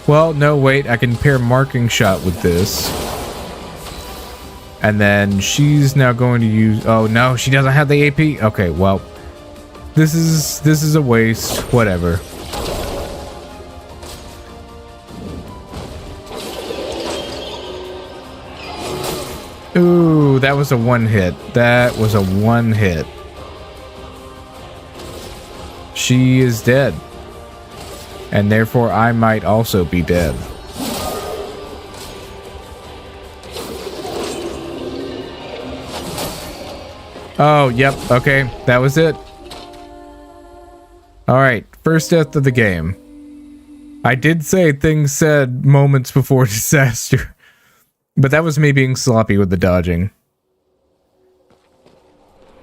Well, no, wait, I can pair marking shot with this. And then she's now going to use, oh no, she doesn't have the AP. Okay, well, this is a waste, whatever. Ooh, that was a one hit. That was a one hit. She is dead. And therefore I might also be dead. Oh, yep, okay, that was it. Alright, First death of the game. I did say things said moments before disaster. But that was me being sloppy with the dodging.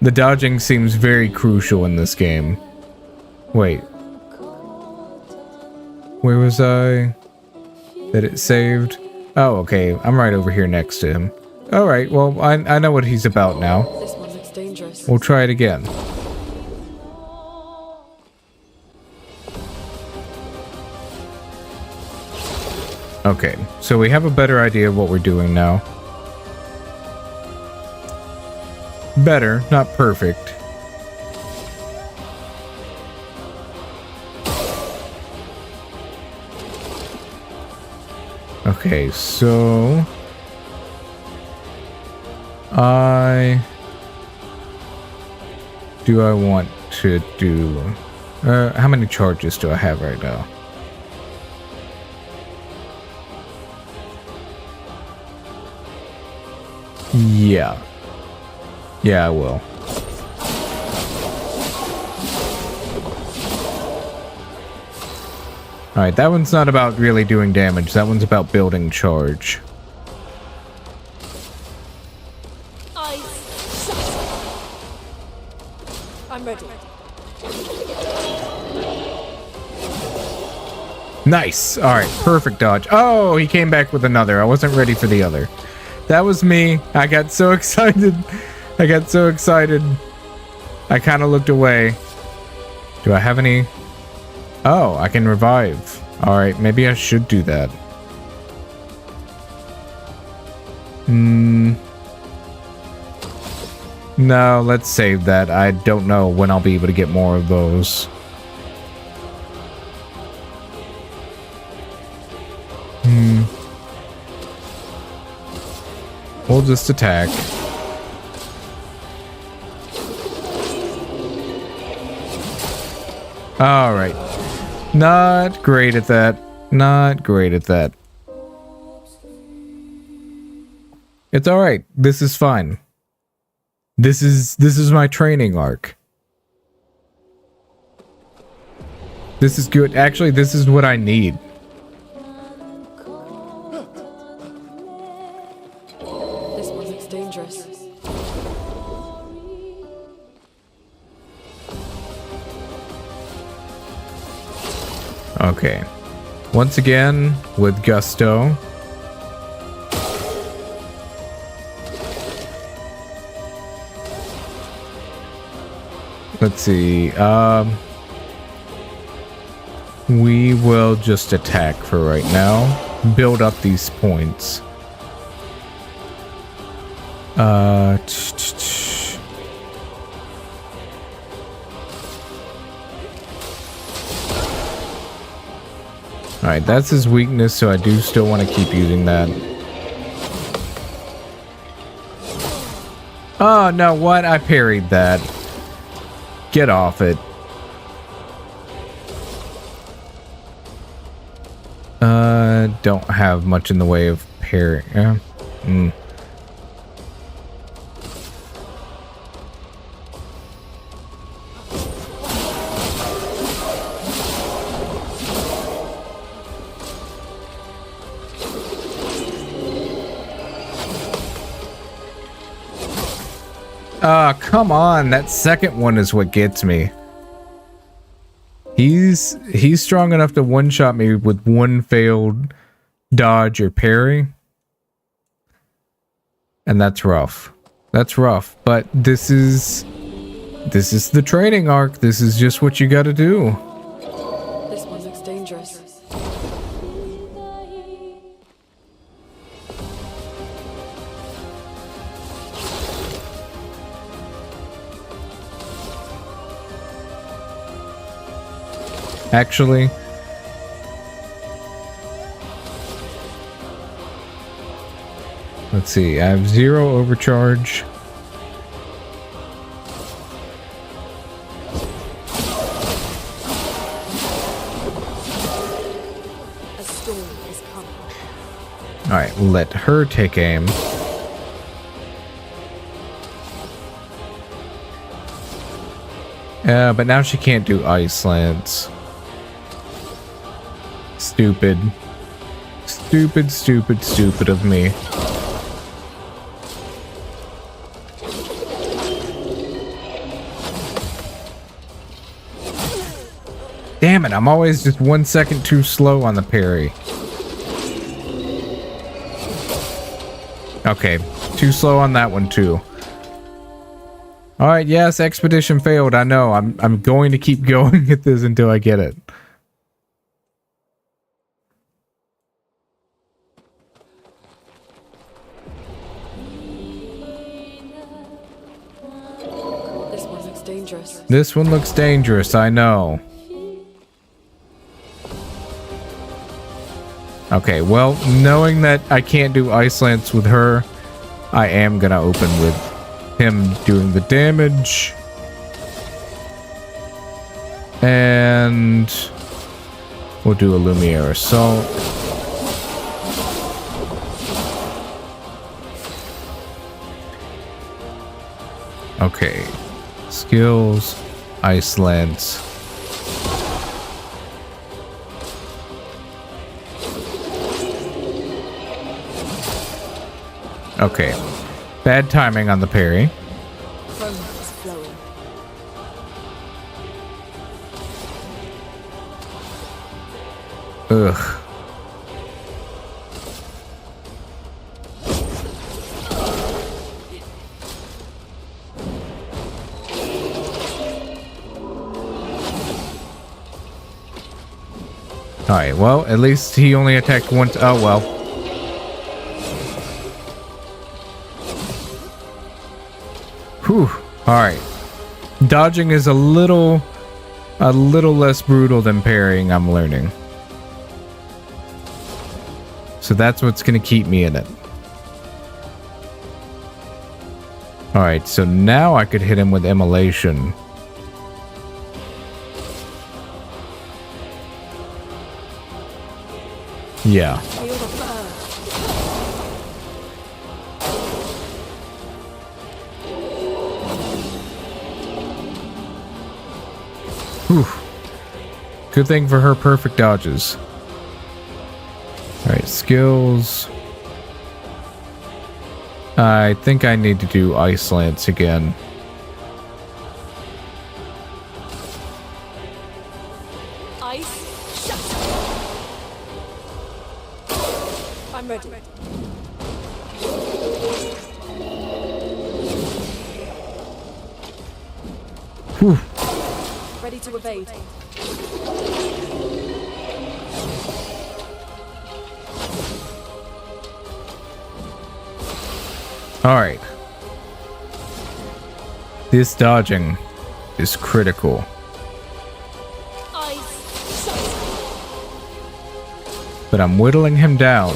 The dodging seems very crucial in this game. Wait. Where was I? That it saved? Oh, okay. I'm right over here next to him. Alright, well, I know what he's about now. This one looks dangerous. We'll try it again. Okay, so we have a better idea of what we're doing now. Better, not perfect. Okay, so... Do I want to do... how many charges do I have right now? Yeah. Yeah, I will. Alright, that one's not about really doing damage. That one's about building charge. I'm ready. Nice! Alright, perfect dodge. Oh, he came back with another. I wasn't ready for the other. That was me. I got so excited. I got so excited. I kind of looked away. Do I have any? Oh, I can revive. Alright, maybe I should do that. No, let's save that. I don't know when I'll be able to get more of those. We'll just attack. Alright. Not great at that. Not great at that. It's alright. This is fine. This is my training arc. This is good. Actually, this is what I need. This one looks dangerous. Okay. Once again, with gusto. Let's see. We will just attack for right now. Build up these points. Alright, that's his weakness, so I do still want to keep using that. Oh, no, what? I parried that. Get off it. Don't have much in the way of parry. Come on. That second one is what gets me. He's strong enough to one-shot me with one failed dodge or parry. And that's rough. That's rough. But this is the training arc. This is just what you gotta do. This one looks dangerous. Actually, let's see. I have 0 overcharge. A storm is coming. All right, let her take aim. But now she can't do ice lance. stupid. Stupid, stupid, stupid of me. Damn it, I'm always just 1 second too slow on the parry. Okay, too slow on that one too. Alright, yes, expedition failed, I know. I'm going to keep going at this until I get it. This one looks dangerous. This one looks dangerous, I know. Okay, well, knowing that I can't do Ice Lance with her, I am gonna open with him doing the damage. And we'll do a Lumiere Assault. Okay. Skills, Ice Lance. Okay. Bad timing on the parry. Ugh. Alright, well, at least he only attacked once. Oh, well. Whew. Alright. Dodging is a little less brutal than parrying, I'm learning. So that's what's going to keep me in it. Alright, so now I could hit him with Immolation. Yeah. Whew. Good thing for her perfect dodges. Alright, skills. I think I need to do Ice Lance again. Ice shut. I'm ready. Whew. Ready to evade. Alright. This dodging is critical. But I'm whittling him down.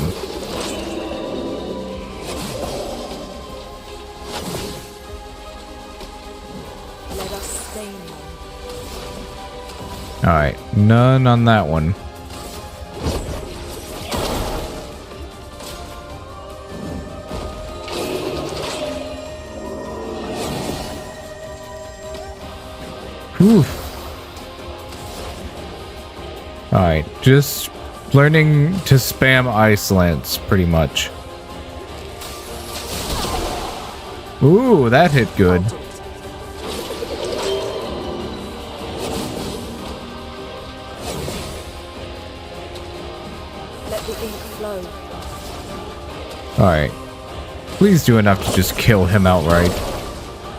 Alright, none on that one. Whew. Alright, just learning to spam Ice Lance, pretty much. Ooh, that hit good. Let the ink flow. Alright. Please do enough to just kill him outright.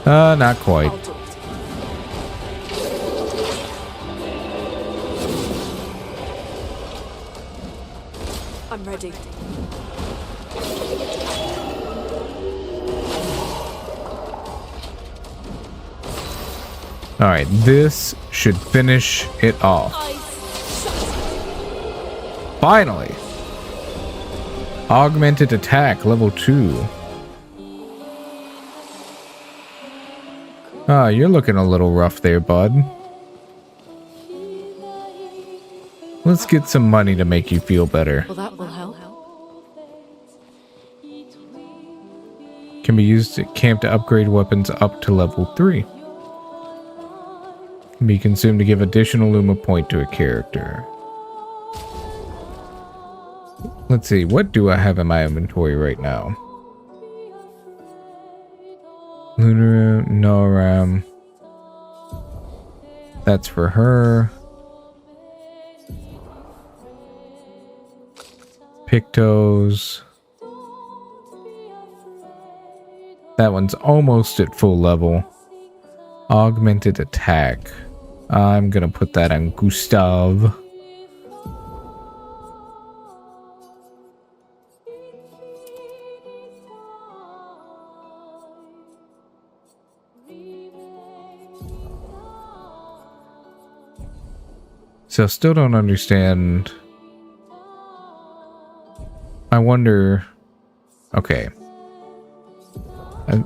Not quite. I'm ready. Alright, this should finish it off. Finally! Augmented attack, level 2. Ah, you're looking a little rough there, bud. Let's get some money to make you feel better. Well, that will help. Can be used at camp to upgrade weapons up to level 3. Can be consumed to give additional Luma point to a character. let's see, what do I have in my inventory right now? Lunar, Noram. That's for her. Pictos. That one's almost at full level. Augmented attack. I'm gonna put that on Gustav. So still don't understand. I wonder. Okay.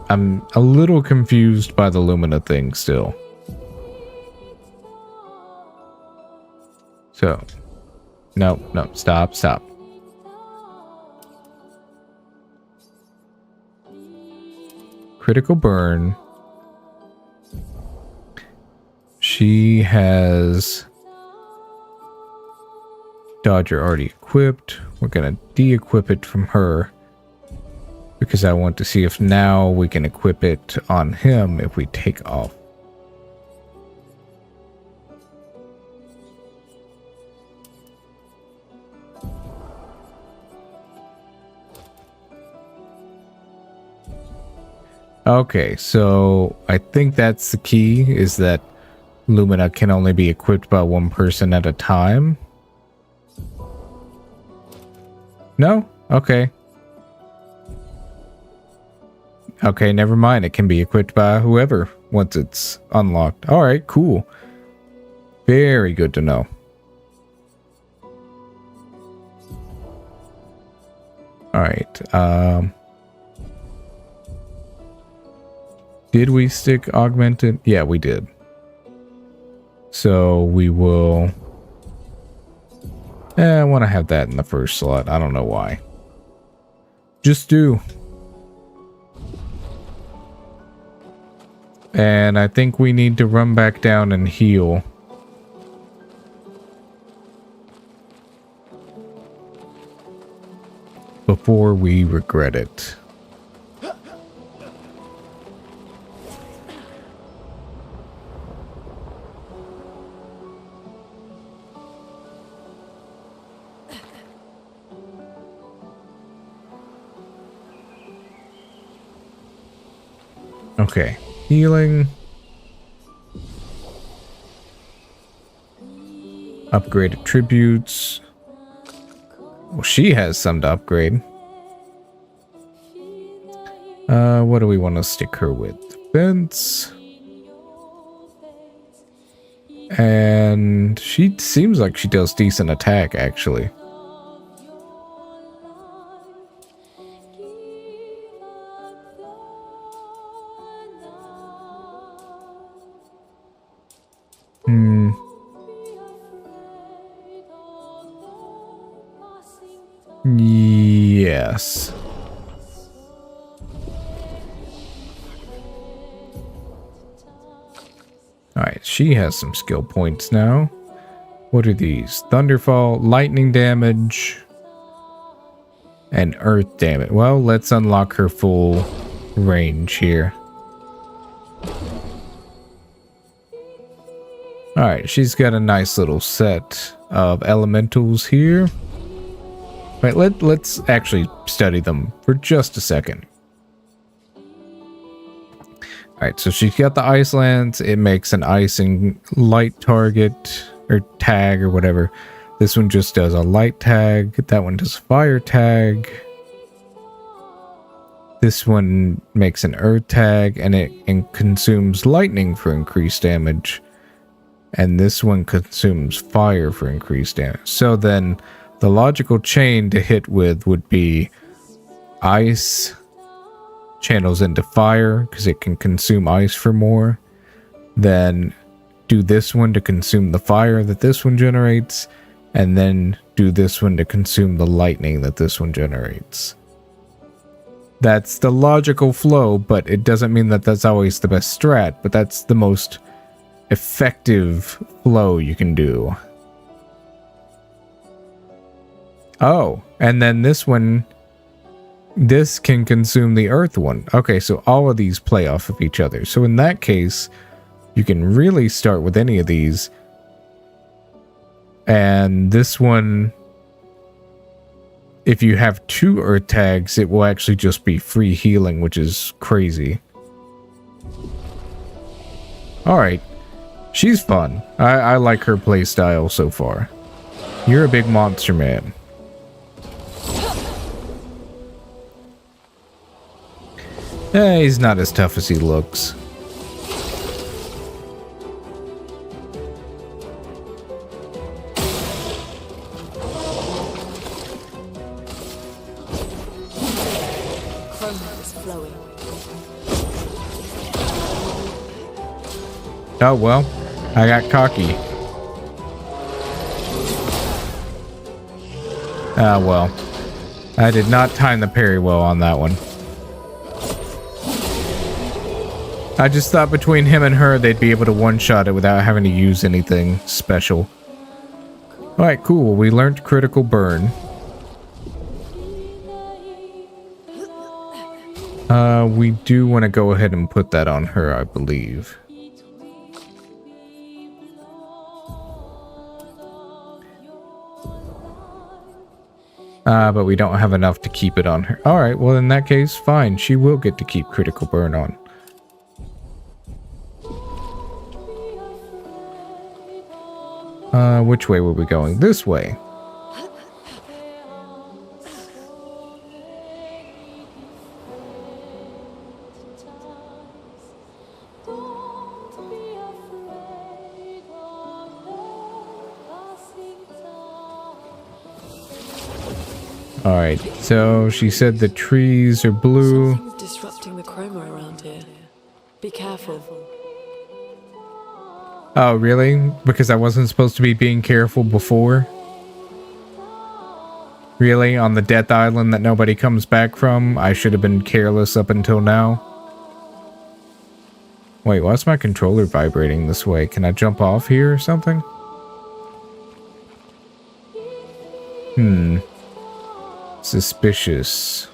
I'm a little confused by the Lumina thing still. So, no, stop. Critical burn. She has Dodger already equipped. We're gonna de-equip it from her because I want to see if now we can equip it on him if we take off. Okay, so I think that's the key, is that Lumina can only be equipped by one person at a time. No? Okay. Okay, never mind. It can be equipped by whoever once it's unlocked. Alright, cool. Very good to know. Alright, did we stick augmented? Yeah, we did. So we will... I want to have that in the first slot. I don't know why. Just do. And I think we need to run back down and heal. Before we regret it. Okay, healing. Upgrade attributes. Well, she has some to upgrade. What do we want to stick her with? Defense. And she seems like she does decent attack, actually. Yes. Alright, she has some skill points now. What are these? Thunderfall, lightning damage, and earth damage. Well, let's unlock her full range here. Alright, she's got a nice little set of elementals here. Right, let's actually study them for just a second. Alright, so she's got the ice lance. It makes an ice and light target, or tag, or whatever. This one just does a light tag. That one does fire tag. This one makes an earth tag, and it consumes lightning for increased damage. And this one consumes fire for increased damage. So then the logical chain to hit with would be ice channels into fire because it can consume ice for more. Then do this one to consume the fire that this one generates. And then do this one to consume the lightning that this one generates. That's the logical flow, but it doesn't mean that that's always the best strat, but that's the most effective flow you can do. Oh, and then this one, this can consume the earth one. Okay, so all of these play off of each other. So in that case, you can really start with any of these. And this one, if you have 2 earth tags, it will actually just be free healing, which is crazy. Alright. She's fun. I like her playstyle so far. You're a big monster man. He's not as tough as he looks. Oh well, I got cocky. Ah well, I did not time the parry well on that one. I just thought between him and her, they'd be able to one-shot it without having to use anything special. Alright, cool. We learned critical burn. We do want to go ahead and put that on her, I believe. But we don't have enough to keep it on her. Alright, well in that case, fine. She will get to keep critical burn on. Which way were we going? This way. Alright, so she said the trees are blue. Something's disrupting the chroma around here. Be careful. Oh, really? Because I wasn't supposed to be being careful before? Really? On the Death Island that nobody comes back from? I should have been careless up until now? Wait, why's my controller vibrating this way? Can I jump off here or something? Suspicious.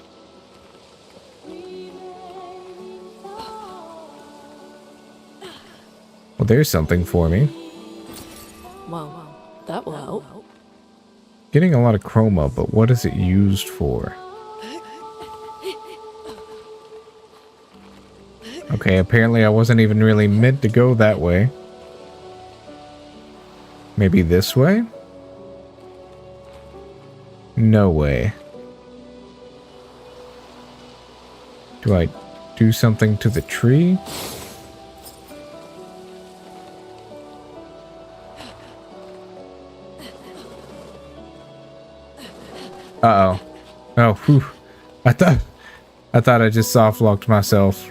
Well, there's something for me. Well, that will help. Getting a lot of chroma, but what is it used for? Okay, apparently I wasn't even really meant to go that way. Maybe this way? No way. Do I do something to the tree? Uh-oh. Oh, whew. I thought I just soft locked myself.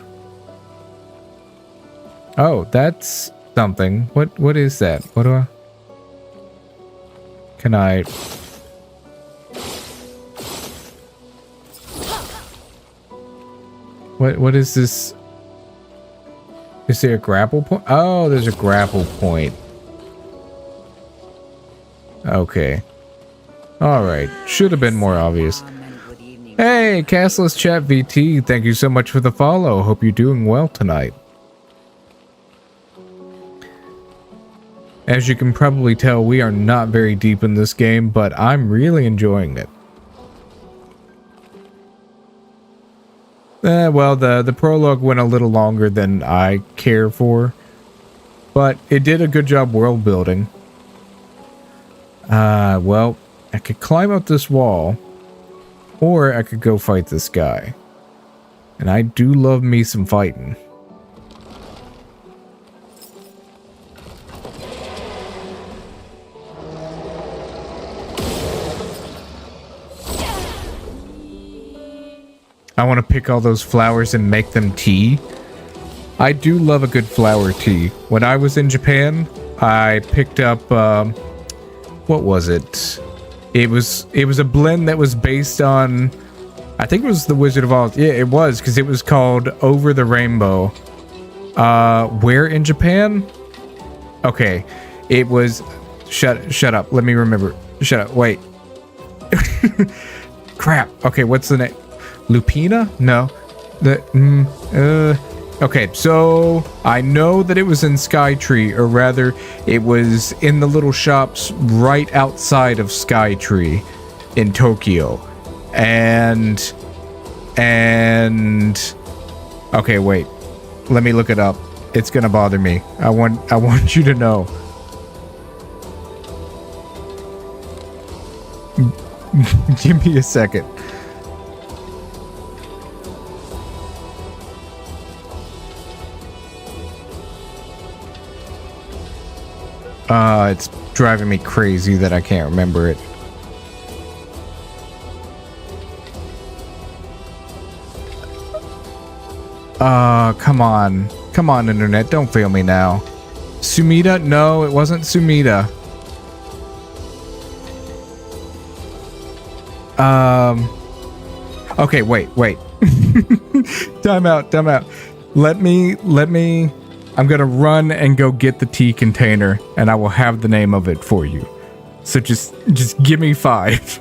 Oh, that's something. What is that? What do I... Can I... What is this? Is there a grapple point? Oh, there's a grapple point. Okay. Alright. Should have been more obvious. Hey, Castless Chat VT. Thank you so much for the follow. Hope you're doing well tonight. As you can probably tell, we are not very deep in this game, but I'm really enjoying it. Well, the prologue went a little longer than I care for, but it did a good job world building. Well, I could climb up this wall, or I could go fight this guy. And I do love me some fighting. I want to pick all those flowers and make them tea. I do love a good flower tea. When I was in Japan, I picked up, what was it? It was a blend that was based on, I think it was The Wizard of Oz. Yeah, it was, because it was called Over the Rainbow. Where in Japan? Okay, it was, shut up, let me remember. Shut up, wait. Crap. Okay, what's the name? Lupina? No. Okay, so I know that it was in Skytree, or rather, it was in the little shops right outside of Skytree in Tokyo. And okay, wait. Let me look it up. It's gonna bother me. I want you to know. Give me a second. It's driving me crazy that I can't remember it. Come on. Come on, internet. Don't fail me now. Sumida? No, it wasn't Sumida. Okay, wait. Time out. Let me, I'm gonna run and go get the tea container, and I will have the name of it for you. So just give me 5.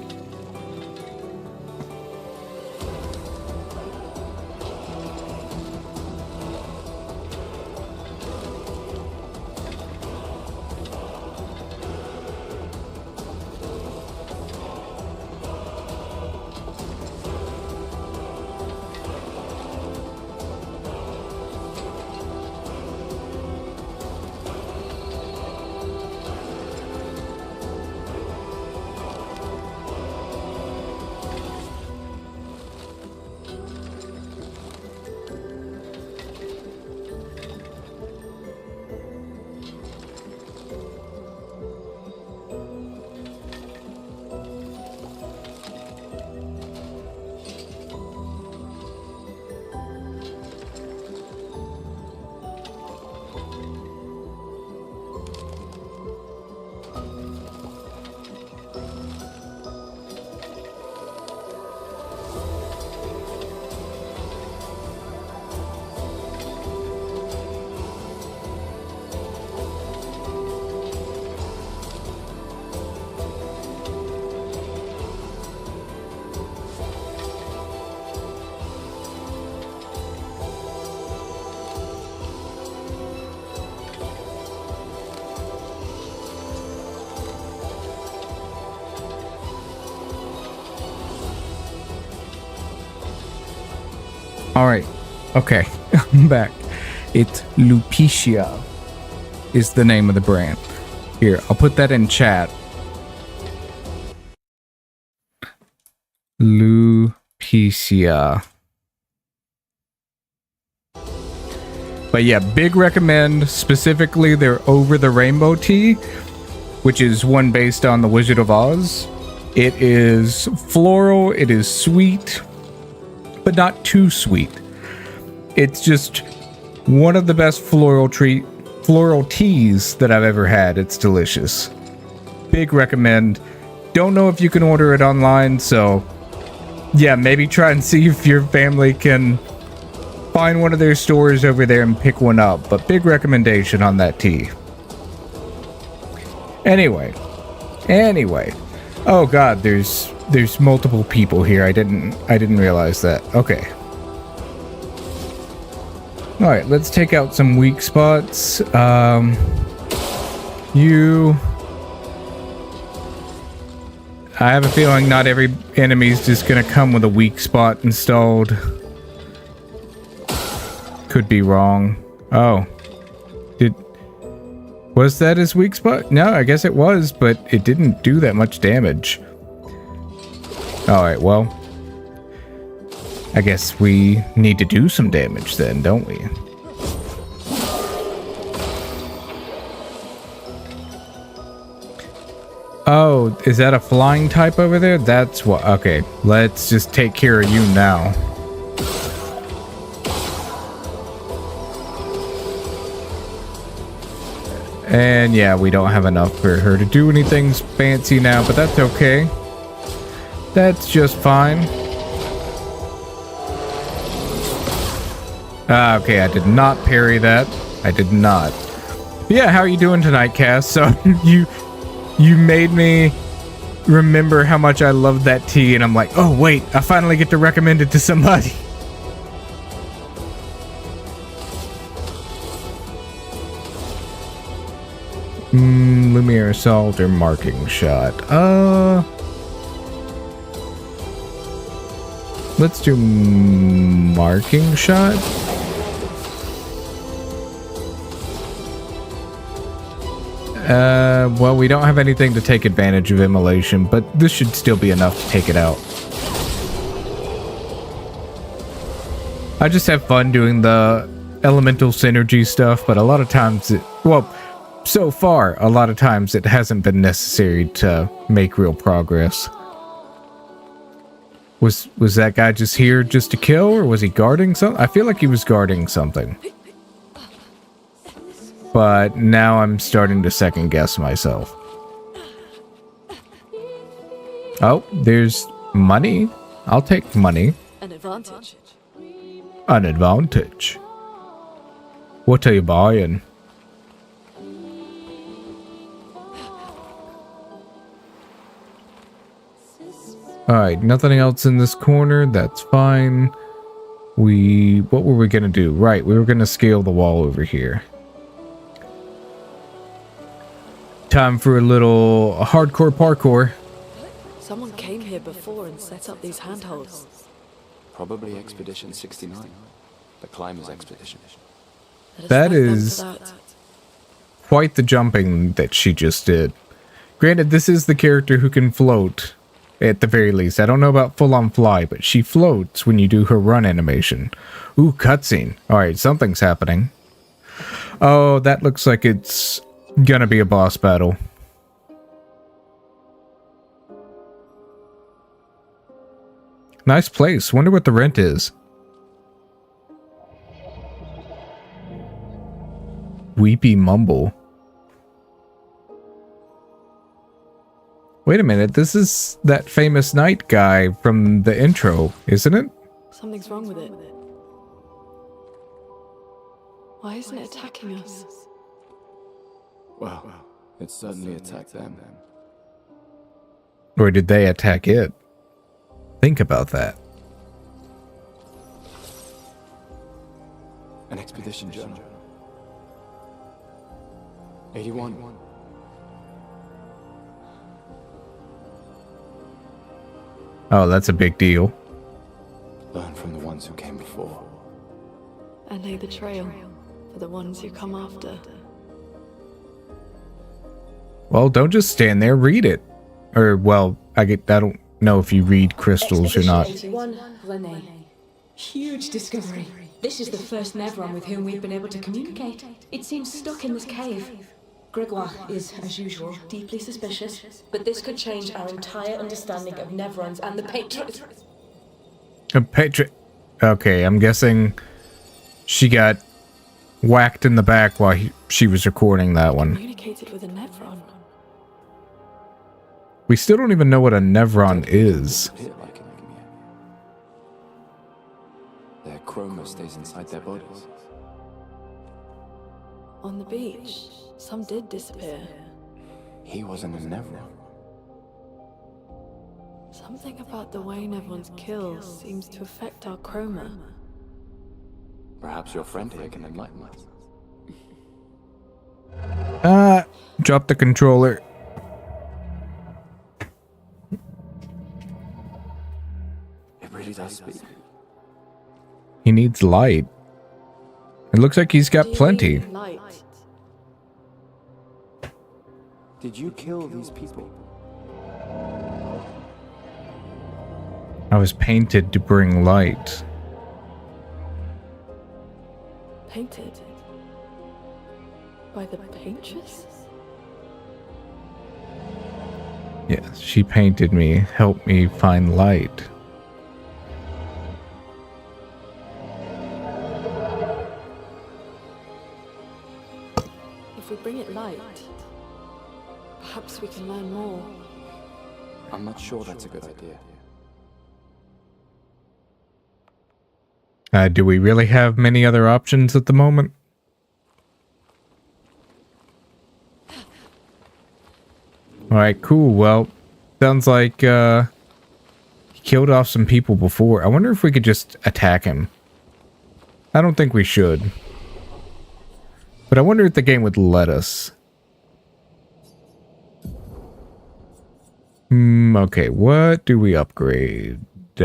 Alright, okay, I'm back. It's Lupicia is the name of the brand. Here, I'll put that in chat. Lupicia. But yeah, big recommend, specifically their Over the Rainbow tea, which is one based on the Wizard of Oz. It is floral, it is sweet, but not too sweet. It's just one of the best floral teas that I've ever had. It's delicious. Big recommend. Don't know if you can order it online, so yeah, maybe try and see if your family can find one of their stores over there and pick one up. But big recommendation on that tea. Anyway. Oh god, there's multiple people here. I didn't realize that. Okay. Alright, let's take out some weak spots. I have a feeling not every enemy's just gonna come with a weak spot installed. Could be wrong. Oh. Was that his weak spot? No, I guess it was, but it didn't do that much damage. Alright, well. I guess we need to do some damage then, don't we? Oh, is that a flying type over there? That's what... Okay, let's just take care of you now. And yeah, we don't have enough for her to do anything fancy now, but that's okay. That's just fine. Okay, I did not parry that. I did not. But yeah, how are you doing tonight, Cass? So you made me remember how much I loved that tea, and I'm like, oh wait, I finally get to recommend it to somebody. Lumiere assault or marking shot. Let's do marking shot. Well, we don't have anything to take advantage of immolation, but this should still be enough to take it out. I just have fun doing the elemental synergy stuff, but a lot of times so far, a lot of times it hasn't been necessary to make real progress. Was that guy just here just to kill, or was he guarding something? I feel like he was guarding something. But now I'm starting to second guess myself. Oh, there's money. I'll take money. An advantage. An advantage. What are you buying? Alright, nothing else in this corner. That's fine. What were we gonna do? Right, we were gonna scale the wall over here. Time for a little hardcore parkour. Someone came here before and set up these handholds. Probably Expedition 69. The Climbers Expedition. That is quite the jumping that she just did. Granted, this is the character who can float, at the very least. I don't know about full-on fly, but she floats when you do her run animation. Ooh, cutscene. Alright, something's happening. Oh, that looks like it's gonna be a boss battle. Nice place. Wonder what the rent is. Weepy mumble. Wait a minute, this is that famous knight guy from the intro, isn't it? Something's wrong with it. Why isn't it attacking us? Well, it certainly attacked them. Or did they attack it? Think about that. An expedition journal. 81. Oh, that's a big deal. Learn from the ones who came before. And lay the trail for the ones who come after. Well, don't just stand there, read it. Or, well, I don't know if you read crystals or not. 81, René. Huge discovery. This is the first Nevron with whom we've been able to communicate. It seems stuck in this cave. Gregoire is, as usual, deeply suspicious, but this could change our entire understanding of Nevrons and the Patriot. Okay, I'm guessing she got whacked in the back while she was recording that one. Communicated with a Nevron. We still don't even know what a Nevron is. Their chroma stays inside their bodies. On the beach, some did disappear. He wasn't a Nevron. Something about the way Nevrons kill seems to affect our chroma. Perhaps your friend here can enlighten us. Drop the controller. It really does speak. He needs light. It looks like he's got plenty. Light. Did you kill these people? I was painted to bring light. Painted? By the paintress? Yes, she painted me, helped me find light. If we bring it light, perhaps we can learn more. I'm not sure that's a good idea. Do we really have many other options at the moment? Alright, cool. Well, Sounds like he killed off some people before. I wonder if we could just attack him. I don't think we should. But I wonder if the game would let us. Okay, what do we upgrade? He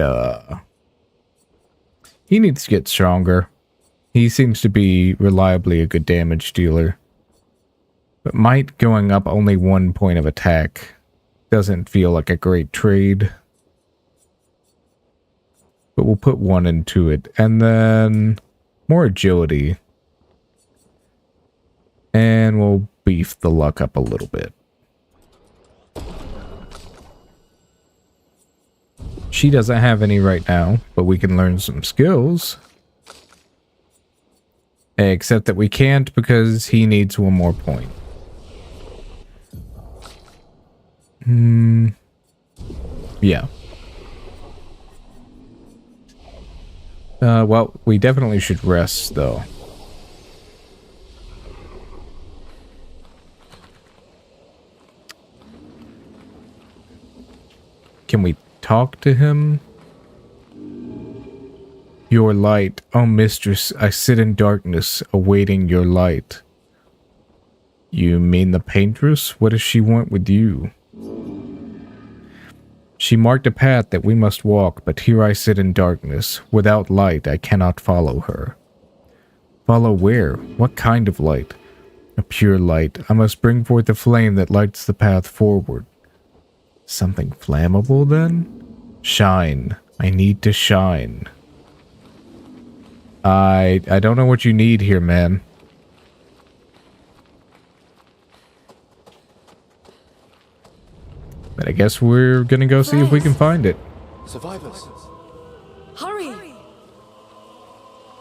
needs to get stronger. He seems to be reliably a good damage dealer. But might going up only 1 point of attack doesn't feel like a great trade. But we'll put 1 into it. And then more agility. And we'll beef the luck up a little bit. She doesn't have any right now, but we can learn some skills. Except that we can't because he needs 1 more point. Yeah. Well, we definitely should rest, though. Can we talk to him? Your light. Oh, mistress, I sit in darkness, awaiting your light. You mean the paintress? What does she want with you? She marked a path that we must walk, but here I sit in darkness. Without light, I cannot follow her. Follow where? What kind of light? A pure light. I must bring forth a flame that lights the path forward. Something flammable, then? Shine. I need to shine. I don't know what you need here, man. But I guess we're gonna go see if we can find it. Survivors. Hurry!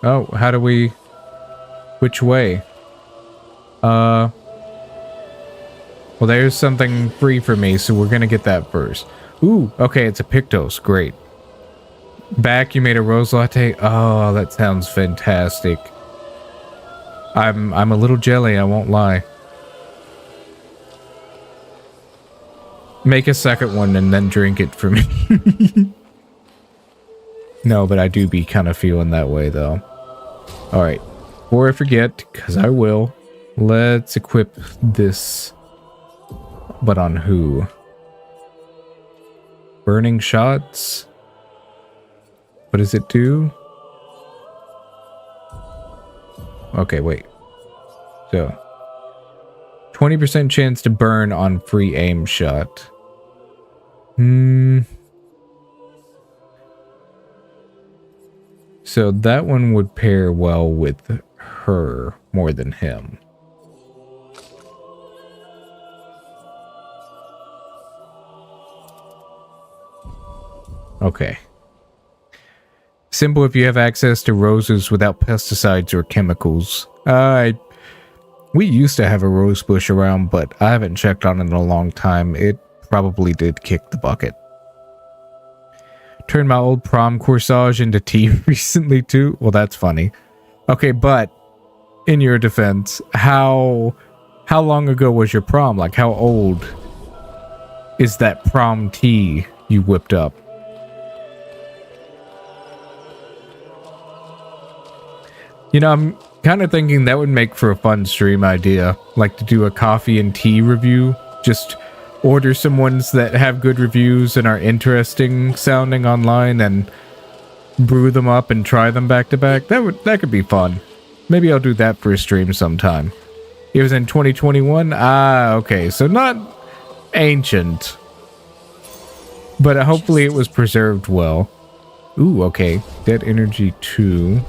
Oh, how do we... Which way? Well, there's something free for me, so we're gonna get that first. Ooh, okay, it's a Pictos. Great. Back, you made a rose latte? Oh, that sounds fantastic. I'm a little jelly, I won't lie. Make a second one and then drink it for me. No, but I do be kind of feeling that way, though. Alright. Before I forget, because I will, let's equip this. But on who? Burning shots? What does it do? Okay, wait. So, 20% chance to burn on free aim shot. So that one would pair well with her more than him. Okay. Simple if you have access to roses without pesticides or chemicals. We used to have a rose bush around, but I haven't checked on it in a long time. It probably did kick the bucket. Turned my old prom corsage into tea recently too. Well, that's funny. Okay, but in your defense, how long ago was your prom? Like, how old is that prom tea you whipped up? You know, I'm kind of thinking that would make for a fun stream idea. Like to do a coffee and tea review. Just order some ones that have good reviews and are interesting sounding online and brew them up and try them back to back. That could be fun. Maybe I'll do that for a stream sometime. It was in 2021? Ah, okay. So not ancient. But hopefully it was preserved well. Ooh, okay. Dead Energy 2.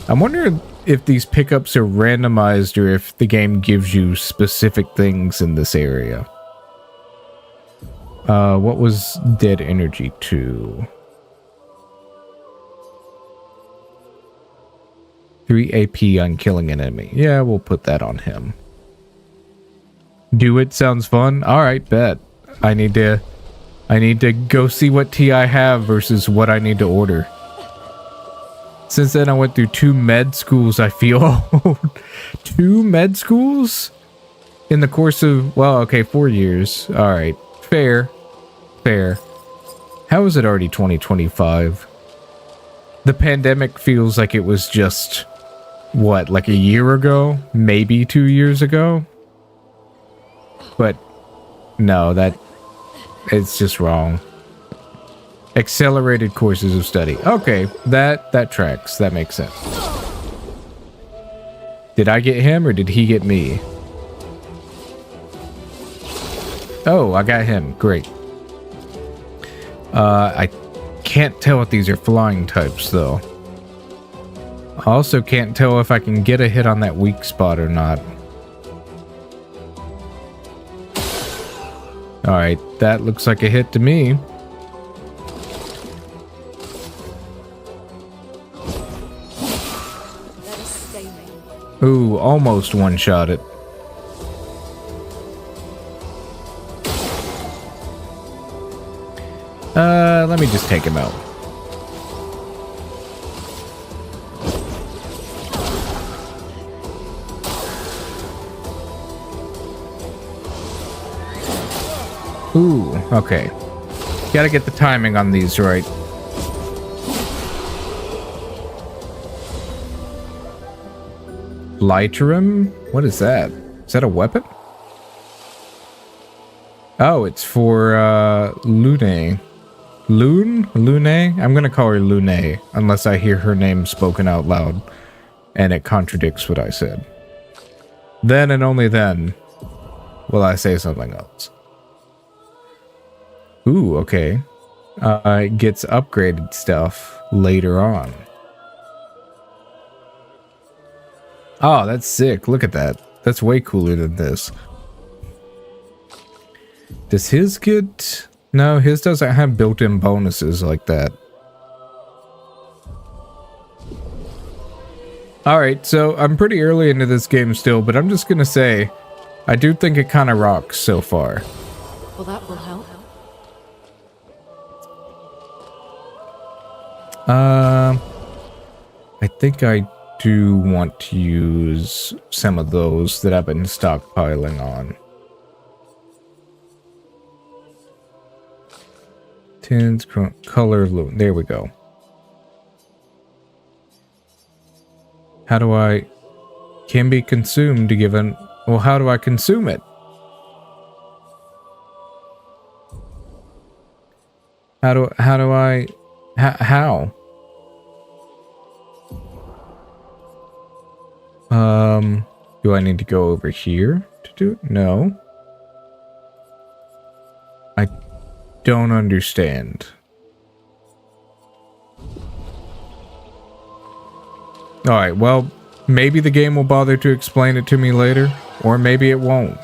I'm wondering if these pickups are randomized or if the game gives you specific things in this area. What was Dead Energy 2? 3 AP on killing an enemy. Yeah, we'll put that on him. Do it sounds fun. Alright, bet. I need to go see what tea I have versus what I need to order. Since then, I went through 2 med schools, I feel old. 2 med schools? In the course of, well, okay, 4 years. Alright, fair. Fair. How is it already 2025? The pandemic feels like it was just, what, like a year ago? Maybe 2 years ago? But, no, it's just wrong. Accelerated courses of study. Okay, that tracks. That makes sense. Did I get him or did he get me? Oh, I got him. Great. I can't tell if these are flying types, though. I also can't tell if I can get a hit on that weak spot or not. Alright, that looks like a hit to me. Ooh, almost one-shot it. Let me just take him out. Ooh, okay. Gotta get the timing on these right. Lytrum? What is that? Is that a weapon? Oh, it's for, Lune. Lune? I'm gonna call her Lune, unless I hear her name spoken out loud, and it contradicts what I said. Then and only then will I say something else. Ooh, okay. It gets upgraded stuff later on. Oh, that's sick. Look at that. That's way cooler than this. Does his get... No, his doesn't have built-in bonuses like that. Alright, so I'm pretty early into this game still, but I'm just gonna say, I do think it kind of rocks so far. Well, that will help. I think I do want to use some of those that I've been stockpiling on. Tints, color, there we go. How do I... Can be consumed to give an... Well, how do I consume it? How do I... How? Do I need to go over here to do it? No. I don't understand. Alright, well, maybe the game will bother to explain it to me later, or maybe it won't.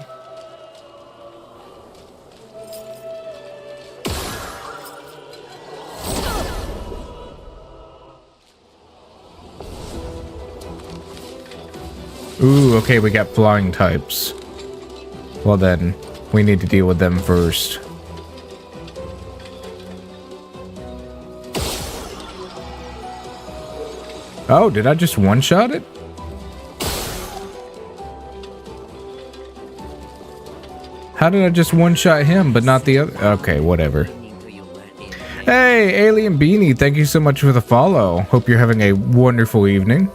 Ooh, okay, we got flying types. Well then, we need to deal with them first. Oh, did I just one-shot it? How did I just one-shot him, but not the other? Okay, whatever. Hey, Alien Beanie, thank you so much for the follow. Hope you're having a wonderful evening.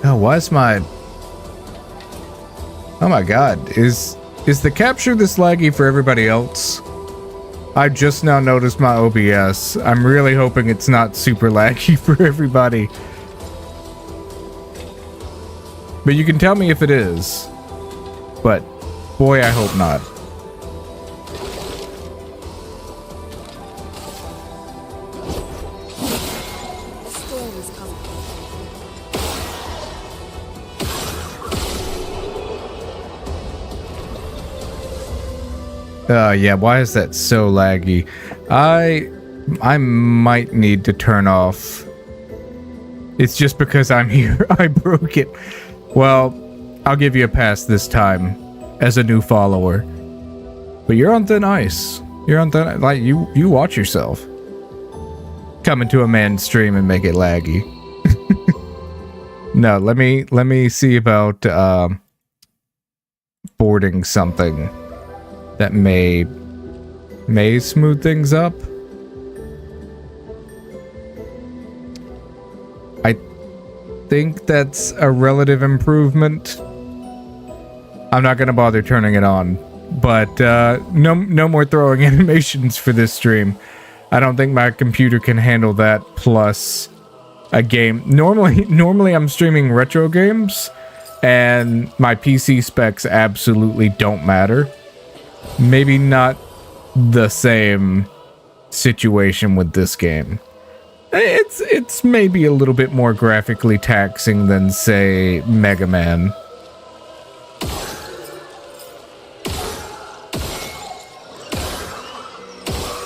Oh, why is my... Oh my god, is the capture this laggy for everybody else? I just now noticed my OBS. I'm really hoping it's not super laggy for everybody. But you can tell me if it is. But, boy, I hope not. Yeah, why is that so laggy? I might need to turn off. It's just because I'm here. I broke it. Well, I'll give you a pass this time as a new follower. But you're on thin ice. You're on thin, like, you watch yourself. Come into a man's stream and make it laggy. No, let me see about boarding something that may may smooth things up. I think that's a relative improvement. I'm not gonna bother turning it on, but no more throwing animations for this stream. I don't think my computer can handle that, plus a game. Normally I'm streaming retro games, and my PC specs absolutely don't matter. Maybe not the same situation with this game. It's maybe a little bit more graphically taxing than, say, Mega Man.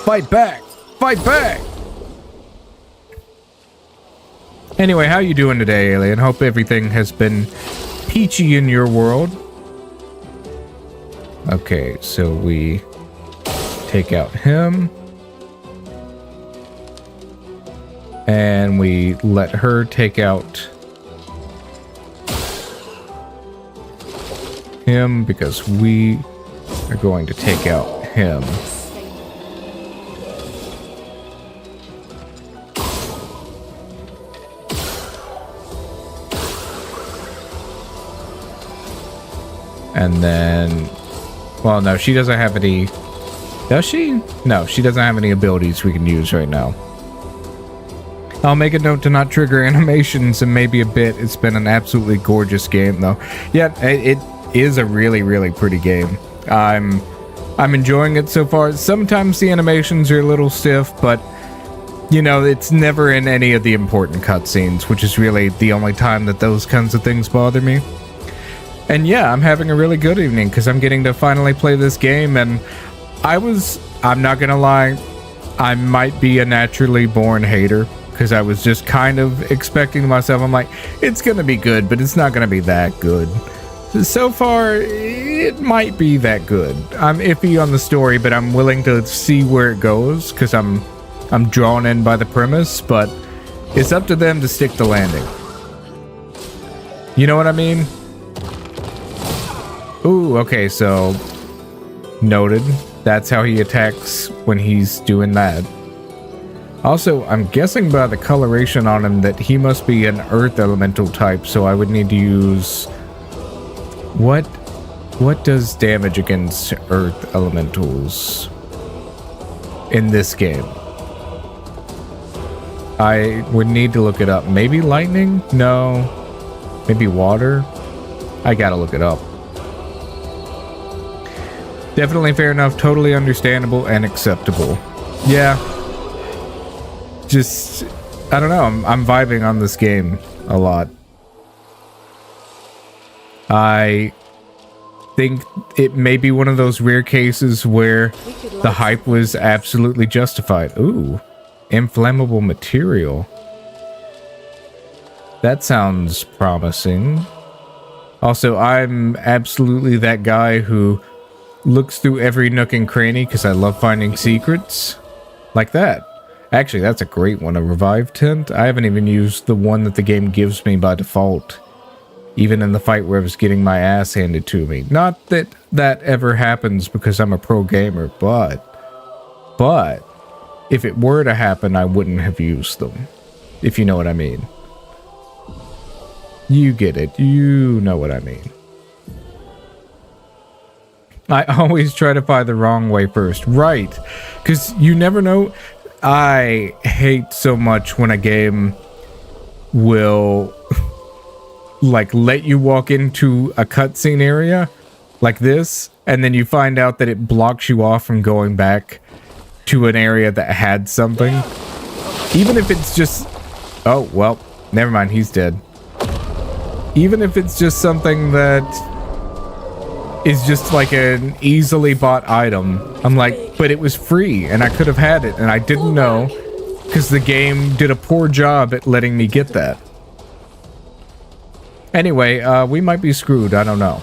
Fight back! Fight back! Anyway, how you doing today, Alien? Hope everything has been peachy in your world. Okay, so we take out him. And we let her take out him because we are going to take out him. And then, well, no, she doesn't have any, does she? No, she doesn't have any abilities we can use right now. I'll make a note to not trigger animations in maybe a bit. It's been an absolutely gorgeous game, though. Yeah, it is a really, really pretty game. I'm enjoying it so far. Sometimes the animations are a little stiff, but, you know, it's never in any of the important cutscenes, which is really the only time that those kinds of things bother me. And yeah, I'm having a really good evening because I'm getting to finally play this game, and I'm not gonna lie, I might be a naturally born hater because I was just kind of expecting myself, I'm like, it's gonna be good, but it's not gonna be that good. So far, it might be that good. I'm iffy on the story, but I'm willing to see where it goes because I'm drawn in by the premise, but it's up to them to stick the landing. You know what I mean? Ooh, okay, so noted. That's how he attacks when he's doing that. Also, I'm guessing by the coloration on him that he must be an earth elemental type, so I would need to use... What does damage against earth elementals in this game? I would need to look it up. Maybe lightning? No. Maybe water? I gotta look it up. Definitely fair enough, totally understandable and acceptable. Yeah. Just, I don't know, I'm vibing on this game a lot. I think it may be one of those rare cases where the hype was absolutely justified. Ooh, inflammable material. That sounds promising. Also, I'm absolutely that guy who looks through every nook and cranny because I love finding secrets. Like that. Actually, that's a great one. A revive tent. I haven't even used the one that the game gives me by default. Even in the fight where I was getting my ass handed to me. Not that that ever happens because I'm a pro gamer, but if it were to happen, I wouldn't have used them. If you know what I mean. You get it. You know what I mean. I always try to find the wrong way first. Right. Because you never know. I hate so much when a game will like let you walk into a cutscene area like this, and then you find out that it blocks you off from going back to an area that had something. Even if it's just... Oh, well, never mind, he's dead. Even if it's just something that is just like an easily bought item, I'm like, but it was free and I could have had it and I didn't know because the game did a poor job at letting me get that. Anyway, we might be screwed, I don't know.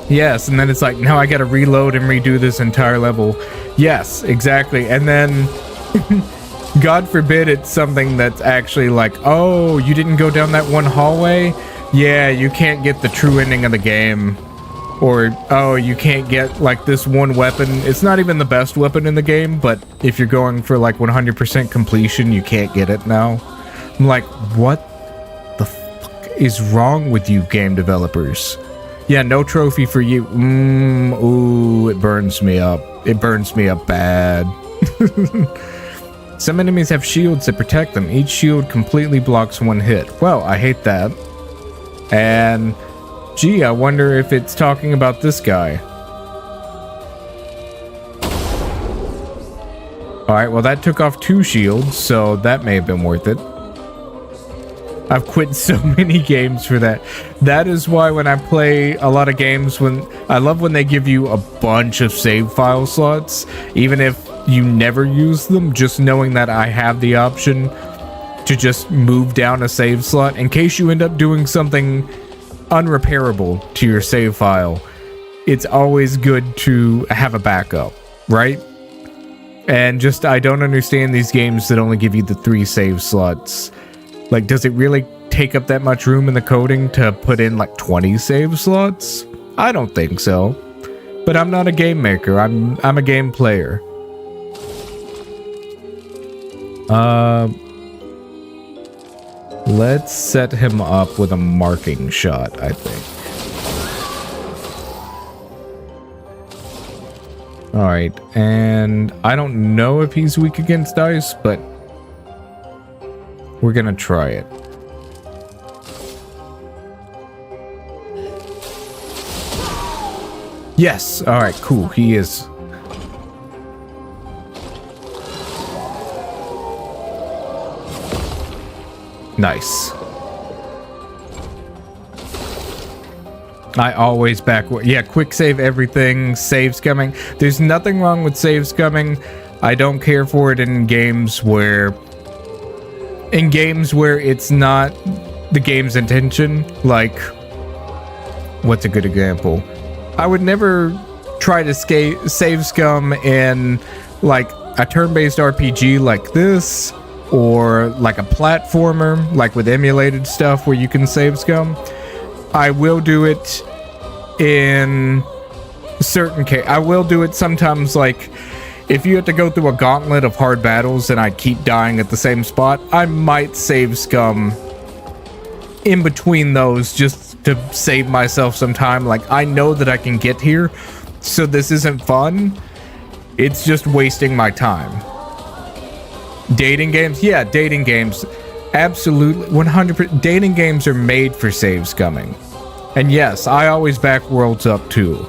Yes, and then it's like, now I gotta reload and redo this entire level. Yes, exactly. And then, God forbid it's something that's actually like, oh, you didn't go down that one hallway? Yeah, you can't get the true ending of the game. Or, oh, you can't get like this one weapon. It's not even the best weapon in the game, but if you're going for like 100% completion, you can't get it now. I'm like, what the fuck is wrong with you game developers? Yeah, no trophy for you. Ooh, it burns me up. It burns me up bad. Some enemies have shields that protect them. Each shield completely blocks one hit. Well, I hate that. And gee, I wonder if it's talking about this guy. Alright, well that took off 2 shields, so that may have been worth it. I've quit so many games for that. That is why when I play a lot of games, I love when they give you a bunch of save file slots, even if you never use them, just knowing that I have the option to just move down a save slot in case you end up doing something unrepairable to your save file. It's always good to have a backup, right? And just, I don't understand these games that only give you the 3 save slots. Like, does it really take up that much room in the coding to put in like 20 save slots? I don't think so. But I'm not a game maker. I'm a game player. Let's set him up with a marking shot, I think. Alright, and I don't know if he's weak against ice, but we're gonna try it. Yes! Alright, cool, he is. Nice. I always backward. Yeah, quick save everything. Save scumming. There's nothing wrong with save scumming. I don't care for it in games where it's not the game's intention. Like, what's a good example? I would never try to save scum in like a turn-based RPG like this, or like a platformer, like with emulated stuff where you can save scum. I will do it in certain cases. I will do it sometimes, like if you have to go through a gauntlet of hard battles and I keep dying at the same spot, I might save scum in between those just to save myself some time. Like, I know that I can get here, so this isn't fun. It's just wasting my time. Dating games? Yeah, dating games. Absolutely, 100%. Dating games are made for save scumming. And yes, I always back worlds up too.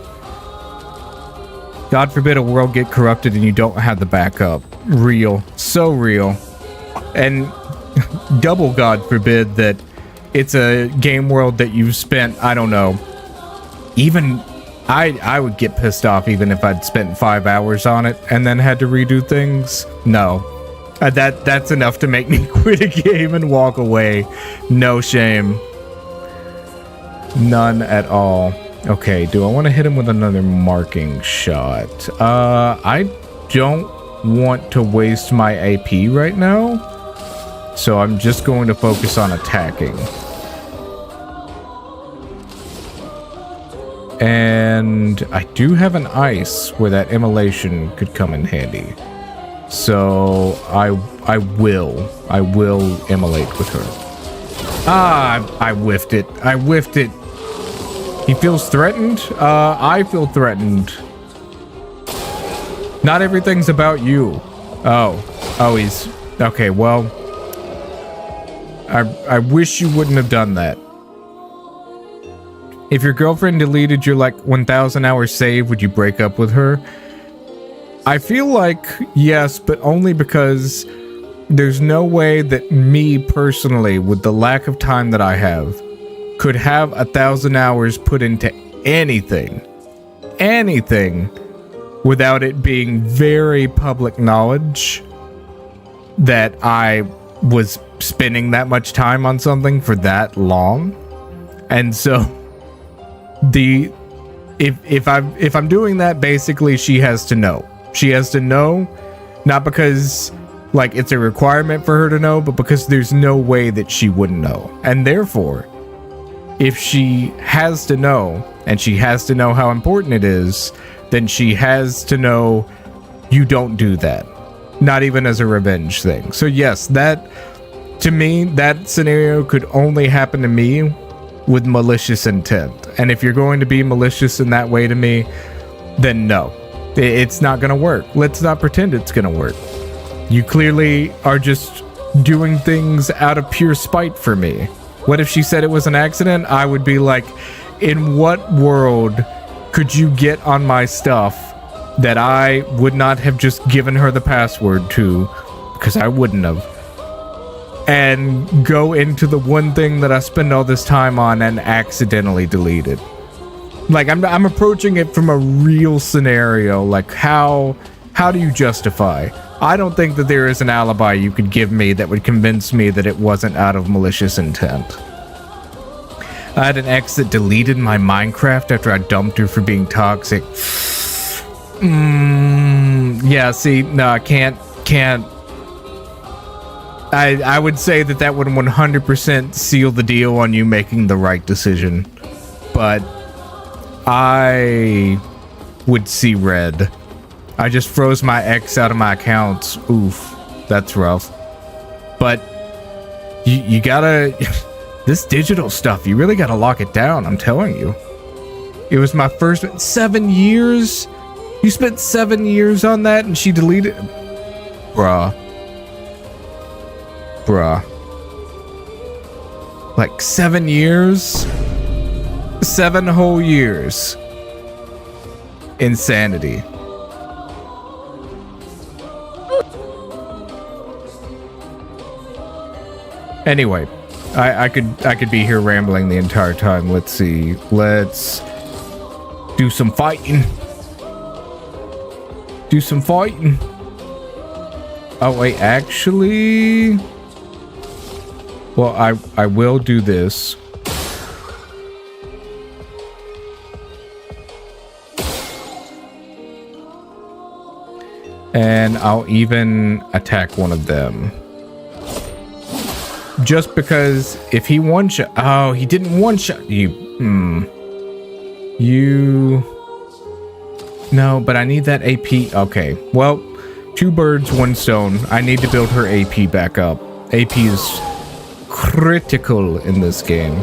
God forbid a world get corrupted and you don't have the backup. Real. So real. And double God forbid that it's a game world that you've spent, I don't know, even I would get pissed off even if I'd spent 5 hours on it and then had to redo things. No. That's enough to make me quit a game and walk away. No shame. None at all. Okay, do I want to hit him with another marking shot? I don't want to waste my AP right now, so I'm just going to focus on attacking. And I do have an ice where that immolation could come in handy. So I will immolate with her. Ah, I whiffed it. I whiffed it. He feels threatened? I feel threatened. Not everything's about you. Oh, he's... Okay, well... I wish you wouldn't have done that. If your girlfriend deleted your, like, 1,000 hours save, would you break up with her? I feel like yes, but only because there's no way that me personally, with the lack of time that I have, could have 1,000 hours put into anything, without it being very public knowledge that I was spending that much time on something for that long. And so if I'm doing that, basically she has to know. She has to know, not because like it's a requirement for her to know, but because there's no way that she wouldn't know. And therefore, if she has to know, and she has to know how important it is, then she has to know you don't do that. Not even as a revenge thing. So yes, that, to me, that scenario could only happen to me with malicious intent. And if you're going to be malicious in that way to me, then no. It's not gonna work. Let's not pretend it's gonna work. You clearly are just doing things out of pure spite for me. What if she said it was an accident? I would be like, in what world could you get on my stuff that I would not have just given her the password to, because I wouldn't have, and go into the one thing that I spend all this time on and accidentally delete it? Like, I'm approaching it from a real scenario. Like, how do you justify? I don't think that there is an alibi you could give me that would convince me that it wasn't out of malicious intent. I had an ex that deleted my Minecraft after I dumped her for being toxic. Yeah, see, no, I can't. I would say that would 100% seal the deal on you making the right decision. But I would see red. I just froze my ex out of my accounts. Oof, that's rough. But you gotta, this digital stuff, you really gotta lock it down, I'm telling you. It was my first 7 years. You spent 7 years on that and she deleted, bruh. Like 7 years? 7 whole years. Insanity. Anyway, I could be here rambling the entire time. Let's see. Let's do some fighting. Do some fighting. Oh wait, actually, well, I will do this. And I'll even attack one of them. Just because if he one-shot, oh, he didn't one-shot you. No, but I need that AP. Okay, well, 2 birds, 1 stone. I need to build her AP back up. AP is critical in this game.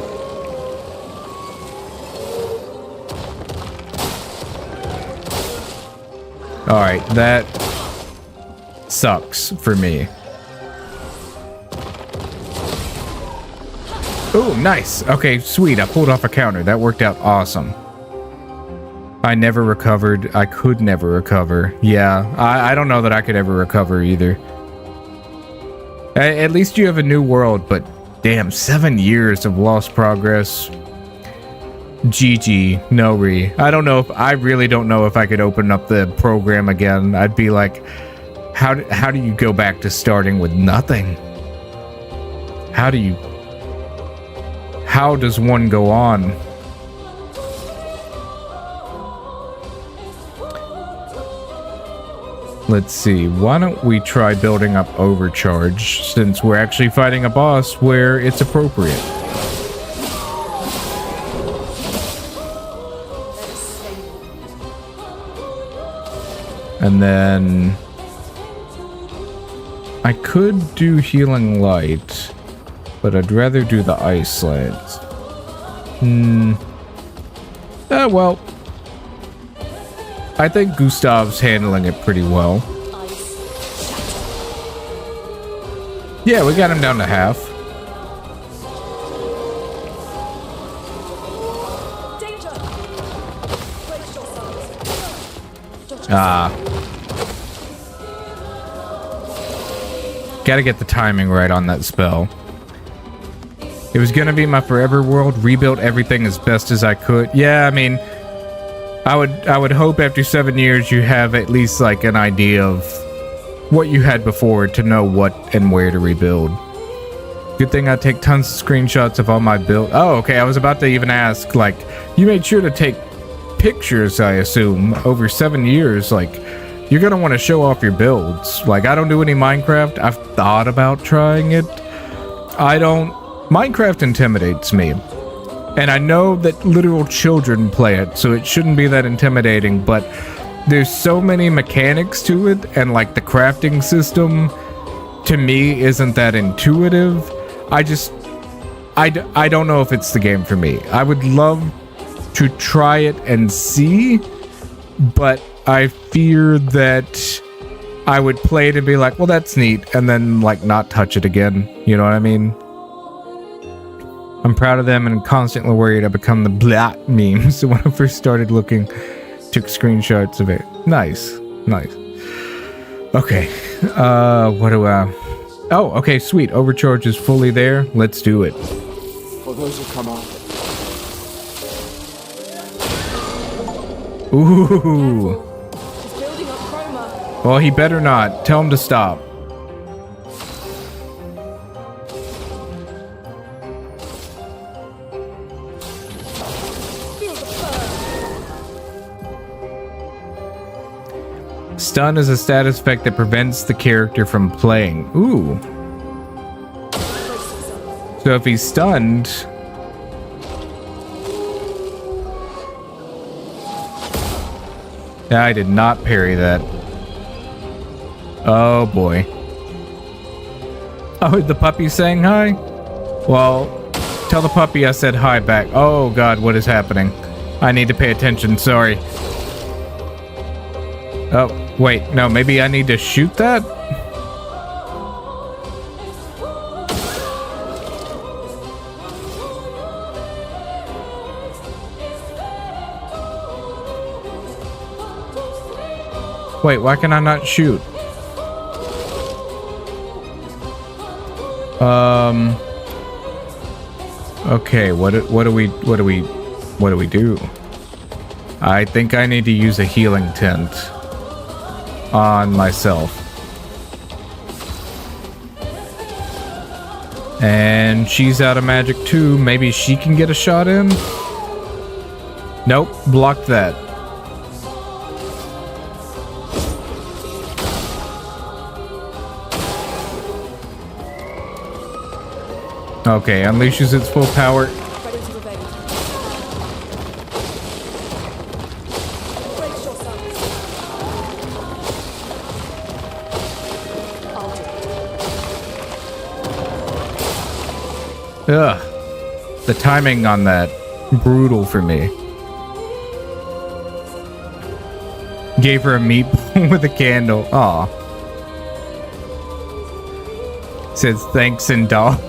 All right, that sucks for me. Oh, nice. Okay, sweet. I pulled off a counter. That worked out awesome. I never recovered. I could never recover. Yeah, I don't know that I could ever recover either. At least you have a new world, but damn, 7 years of lost progress. GG, no re. I really don't know if I could open up the program again. I'd be like, how do you go back to starting with nothing? How does one go on? Let's see, why don't we try building up Overcharge, since we're actually fighting a boss where it's appropriate. And then I could do Healing Light, but I'd rather do the Ice Lance. Well, I think Gustav's handling it pretty well. Yeah, we got him down to half. Gotta get the timing right on that spell. It was gonna be my forever world, rebuilt everything as best as I could. Yeah, I mean, I would hope after 7 years you have at least like an idea of what you had before to know what and where to rebuild. Good thing I take tons of screenshots of all my build. Oh, okay, I was about to even ask, like, you made sure to take pictures, I assume, over 7 years. Like, you're gonna want to show off your builds. Like, I don't do any Minecraft. I've thought about trying it. Minecraft intimidates me. And I know that literal children play it, so it shouldn't be that intimidating, but there's so many mechanics to it, and like the crafting system to me isn't that intuitive. I don't know if it's the game for me. I would love to try it and see, but I fear that I would play it and be like, well, that's neat, and then like not touch it again. You know what I mean? I'm proud of them and constantly worried I become the blah meme. So when I first started looking, took screenshots of it. Nice. Okay. What do I... Oh, okay, sweet. Overcharge is fully there. Let's do it. For those who come out. Ooh. Well, he better not. Tell him to stop. Stun is a status effect that prevents the character from playing. Ooh. So if he's stunned... I did not parry that. Oh boy. Oh, the puppy's saying hi? Well, tell the puppy I said hi back. Oh god, what is happening? I need to pay attention, sorry. Oh, wait, no, maybe I need to shoot that? Wait, why can I not shoot? Okay, what do we do? I think I need to use a healing tent on myself. And she's out of magic too. Maybe she can get a shot in? Nope, blocked that. Okay, unleashes its full power. Ugh. The timing on that, brutal for me. Gave her a meatball with a candle. Aw. Says thanks and dog.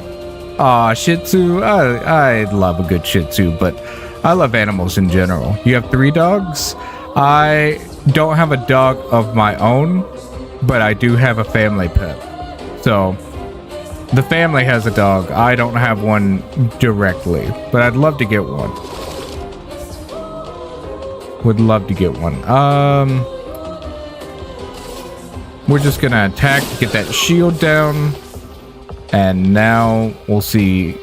Aw, Shih Tzu. I love a good Shih Tzu, but I love animals in general. You have 3 dogs? I don't have a dog of my own, but I do have a family pet. So, the family has a dog. I don't have one directly, but I'd love to get one. Would love to get one. We're just gonna attack to get that shield down. And now we'll see.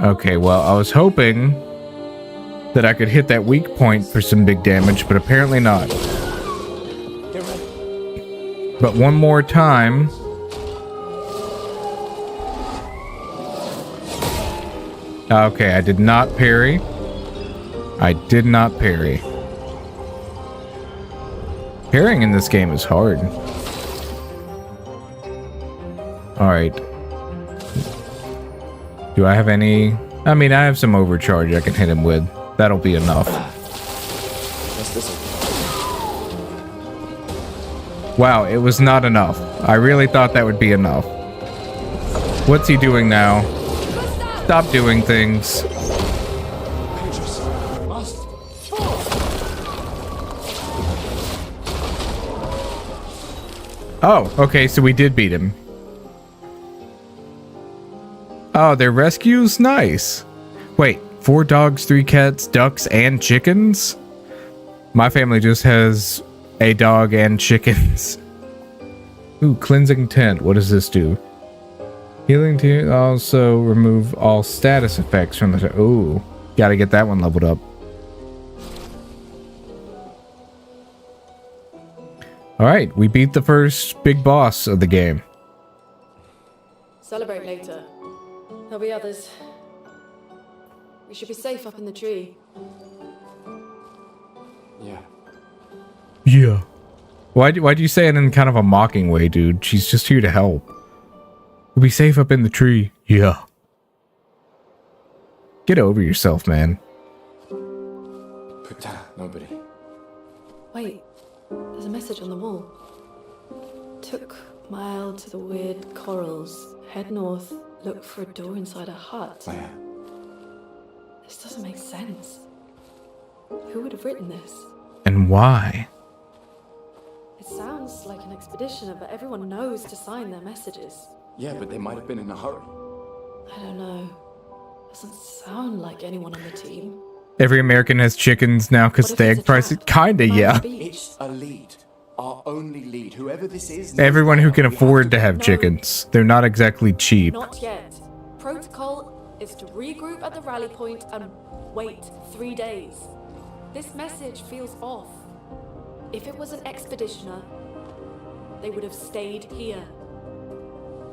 Okay, well, I was hoping that I could hit that weak point for some big damage, but apparently not. But one more time. Okay, I did not parry. I did not parry. Parrying in this game is hard. Alright. Do I have any... I mean, I have some overcharge I can hit him with. That'll be enough. Wow, it was not enough. I really thought that would be enough. What's he doing now? Stop doing things. Oh, okay, so we did beat him. Oh, they're rescues? Nice. Wait, 4 dogs, 3 cats, ducks, and chickens? My family just has a dog and chickens. Ooh, cleansing tent. What does this do? Healing to also remove all status effects from the... Ooh, gotta get that one leveled up. Alright, we beat the first big boss of the game. Celebrate later. There'll be others. We should be safe up in the tree. Yeah. Yeah. Why'd you say it in kind of a mocking way, dude? She's just here to help. We'll be safe up in the tree. Yeah. Get over yourself, man. Putain, nobody. Wait, there's a message on the wall. Took mile to the weird corals. Head north, look for a door inside a hut. Clair. This doesn't make sense. Who would have written this? And why? It sounds like an expedition, but everyone knows to sign their messages. Yeah, but they might have been in a hurry. I don't know. Doesn't sound like anyone on the team. Every American has chickens now because the egg prices. Kinda, yeah. It's a lead. Our only lead. Whoever this is. Everyone who can afford to have chickens. They're not exactly cheap. Not yet. Protocol is to regroup at the rally point and wait 3 days. This message feels off. If it was an expeditioner, they would have stayed here.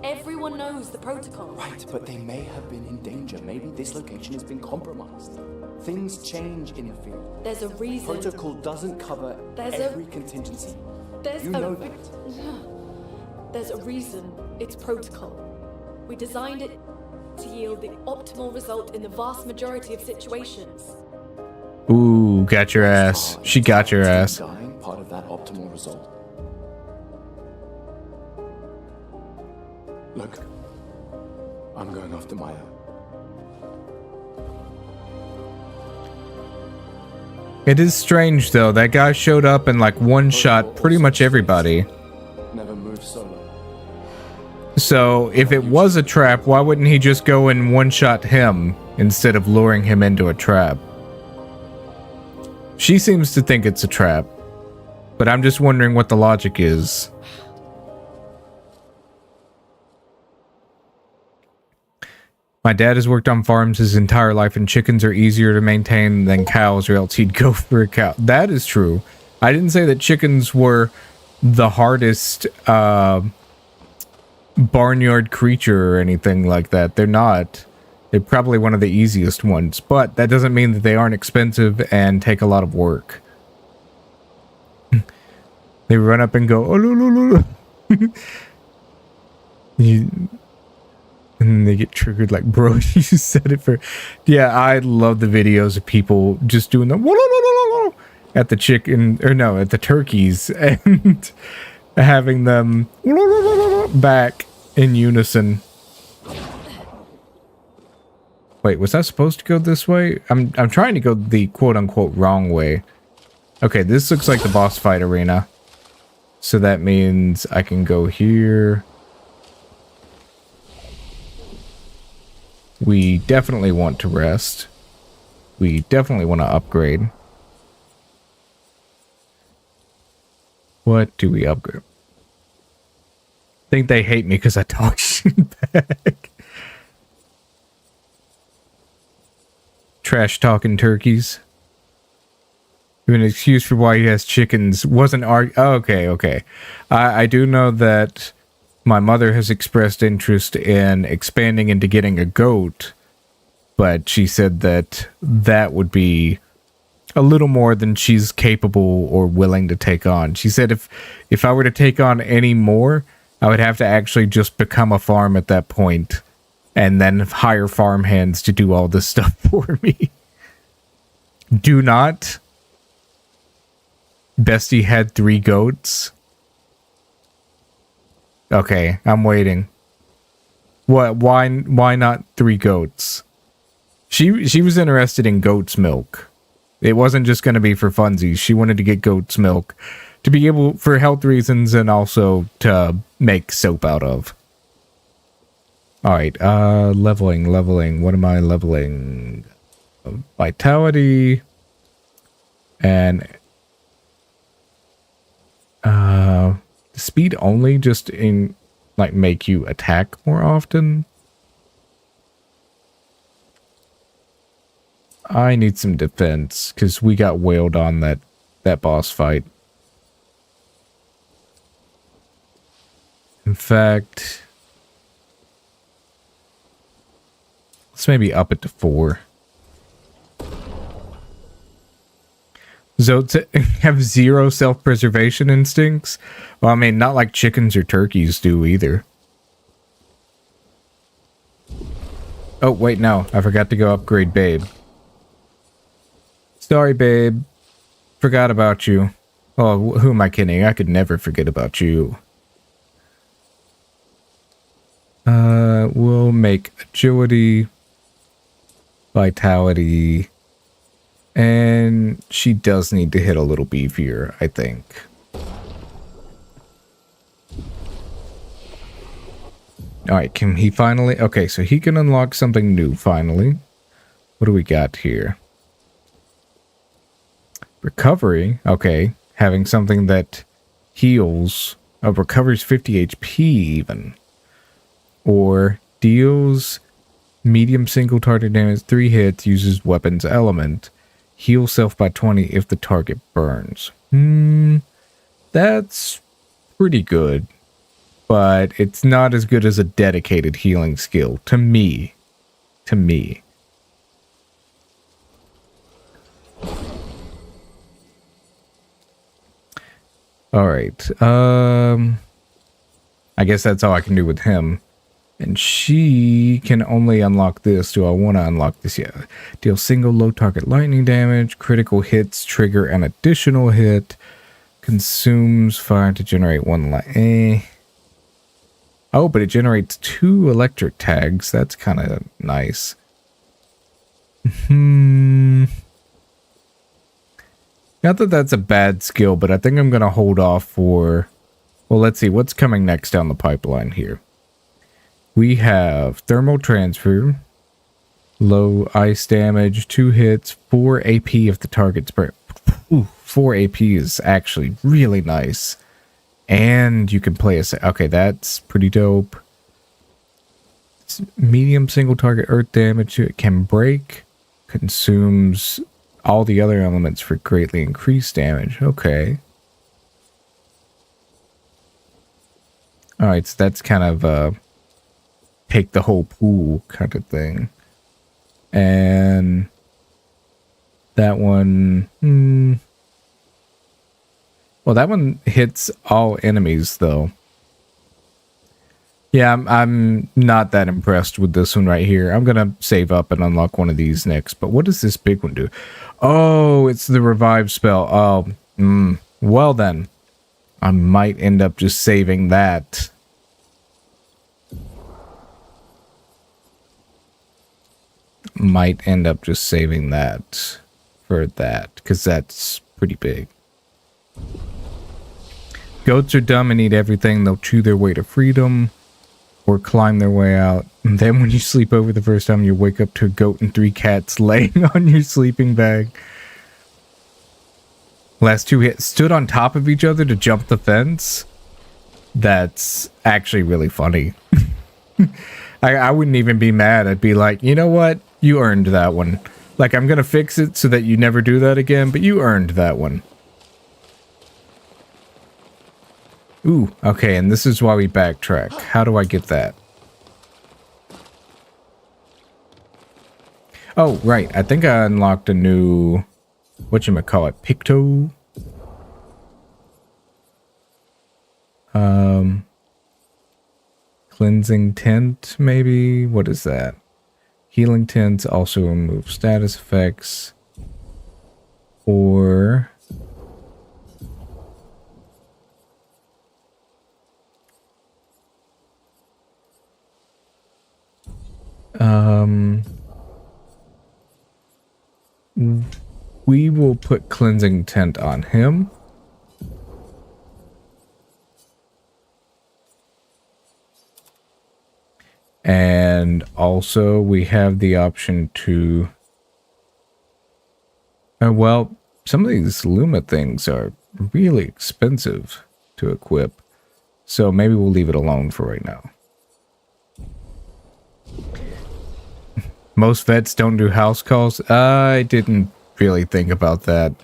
Everyone knows the protocol. Right, but they may have been in danger. Maybe this location has been compromised. Things change in the field. There's a reason. Protocol doesn't cover every contingency. You know that. There's a reason it's protocol. We designed it to yield the optimal result in the vast majority of situations. Ooh, got your ass. She got your ass. Dying part of that optimal result. Look, I'm going after Maya. It is strange though. That guy showed up and like one-shot pretty much everybody. Never move solo. So if it was a trap, why wouldn't he just go and one-shot him instead of luring him into a trap? She seems to think it's a trap, but I'm just wondering what the logic is. My dad has worked on farms his entire life, and chickens are easier to maintain than cows, or else he'd go for a cow. That is true. I didn't say that chickens were the hardest barnyard creature or anything like that. They're not. They're probably one of the easiest ones, but that doesn't mean that they aren't expensive and take a lot of work. They run up and go, oh, lo, lo, lo, lo. And they get triggered like, bro, you said it for... Yeah, I love the videos of people just doing the... at the chicken... Or no, at the turkeys. And having them... back in unison. Wait, was I supposed to go this way? I'm trying to go the quote-unquote wrong way. Okay, this looks like the boss fight arena. So that means I can go here... We definitely want to rest. We definitely want to upgrade. What do we upgrade? I think they hate me because I talk shit back. Trash talking turkeys. Give an excuse for why he has chickens. Wasn't oh, okay. I do know that my mother has expressed interest in expanding into getting a goat, but she said that that would be a little more than she's capable or willing to take on. She said if I were to take on any more, I would have to actually just become a farm at that point and then hire farm hands to do all this stuff for me. Do not. Bestie had 3 goats. Okay, I'm waiting. What? Why not 3 goats? She was interested in goat's milk. It wasn't just going to be for funsies. She wanted to get goat's milk to be able, for health reasons, and also to make soap out of. All right, leveling. What am I leveling? Vitality and speed only, just in like make you attack more often. I need some defense because we got wailed on that boss fight. In fact, let's maybe up it to 4. Zotes have 0 self-preservation instincts? Well, I mean, not like chickens or turkeys do either. Oh, wait, no. I forgot to go upgrade Babe. Sorry, Babe. Forgot about you. Oh, who am I kidding? I could never forget about you. We'll make agility, vitality, and she does need to hit a little beefier, I think. Alright, can he finally... Okay, so he can unlock something new, finally. What do we got here? Recovery. Okay, having something that heals... recovers 50 HP, even. Or deals medium single target damage 3 hits, uses weapons element. Heal self by 20 if the target burns. That's pretty good. But it's not as good as a dedicated healing skill. To me. To me. Alright. I guess that's all I can do with him. And she can only unlock this. Do I want to unlock this? Yeah. Deal single low target lightning damage. Critical hits trigger an additional hit. Consumes fire to generate 1 light. Oh, but it generates 2 electric tags. That's kind of nice. Not that that's a bad skill, but I think I'm going to hold off for... Well, let's see. What's coming next down the pipeline here? We have thermal transfer, low ice damage, 2 hits, 4 AP if the target's burnt. 4 AP is actually really nice. And you can play a... Okay, that's pretty dope. Medium single target earth damage. It can break. Consumes all the other elements for greatly increased damage. Okay. Alright, so that's kind of... take the whole pool kind of thing. And that one... Well, that one hits all enemies, though. Yeah, I'm not that impressed with this one right here. I'm going to save up and unlock one of these next. But what does this big one do? Oh, it's the revive spell. Oh, well then. I might end up just saving that. Might end up just saving that for that, because that's pretty big. Goats are dumb and eat everything. They'll chew their way to freedom or climb their way out. And then when you sleep over the first time, you wake up to a goat and 3 cats laying on your sleeping bag. Last 2 hits stood on top of each other to jump the fence. That's actually really funny. I wouldn't even be mad. I'd be like, you know what? You earned that one. Like, I'm going to fix it so that you never do that again, but you earned that one. Ooh, okay, and this is why we backtrack. How do I get that? Oh, right. I think I unlocked a new... whatchamacallit? Picto? Cleansing Tint, maybe? What is that? Healing Tints also remove status effects. Or... we will put Cleansing Tint on him. And also we have the option to... well, some of these Luma things are really expensive to equip. So maybe we'll leave it alone for right now. Most vets don't do house calls. I didn't really think about that.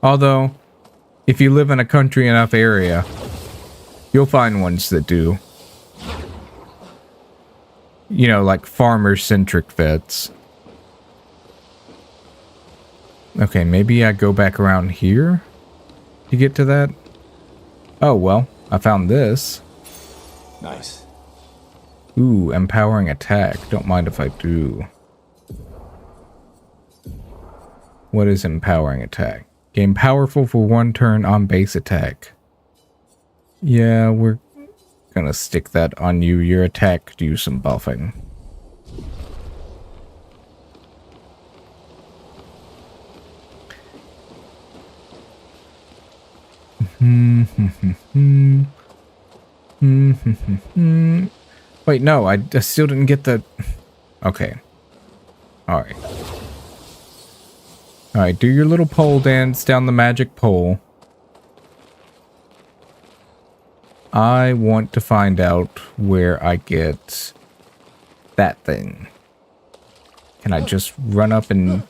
Although, if you live in a country enough area, you'll find ones that do. You know, like farmer-centric vets. Okay, maybe I go back around here to get to that. Oh, well, I found this. Nice. Ooh, empowering attack. Don't mind if I do. What is empowering attack? Gain powerful for 1 turn on base attack. Yeah, we're gonna stick that on you. Your attack could use some buffing. Wait, no, I still didn't get the... Okay. Alright. Alright, do your little pole dance down the magic pole. I want to find out where I get that thing. Can I just run up and...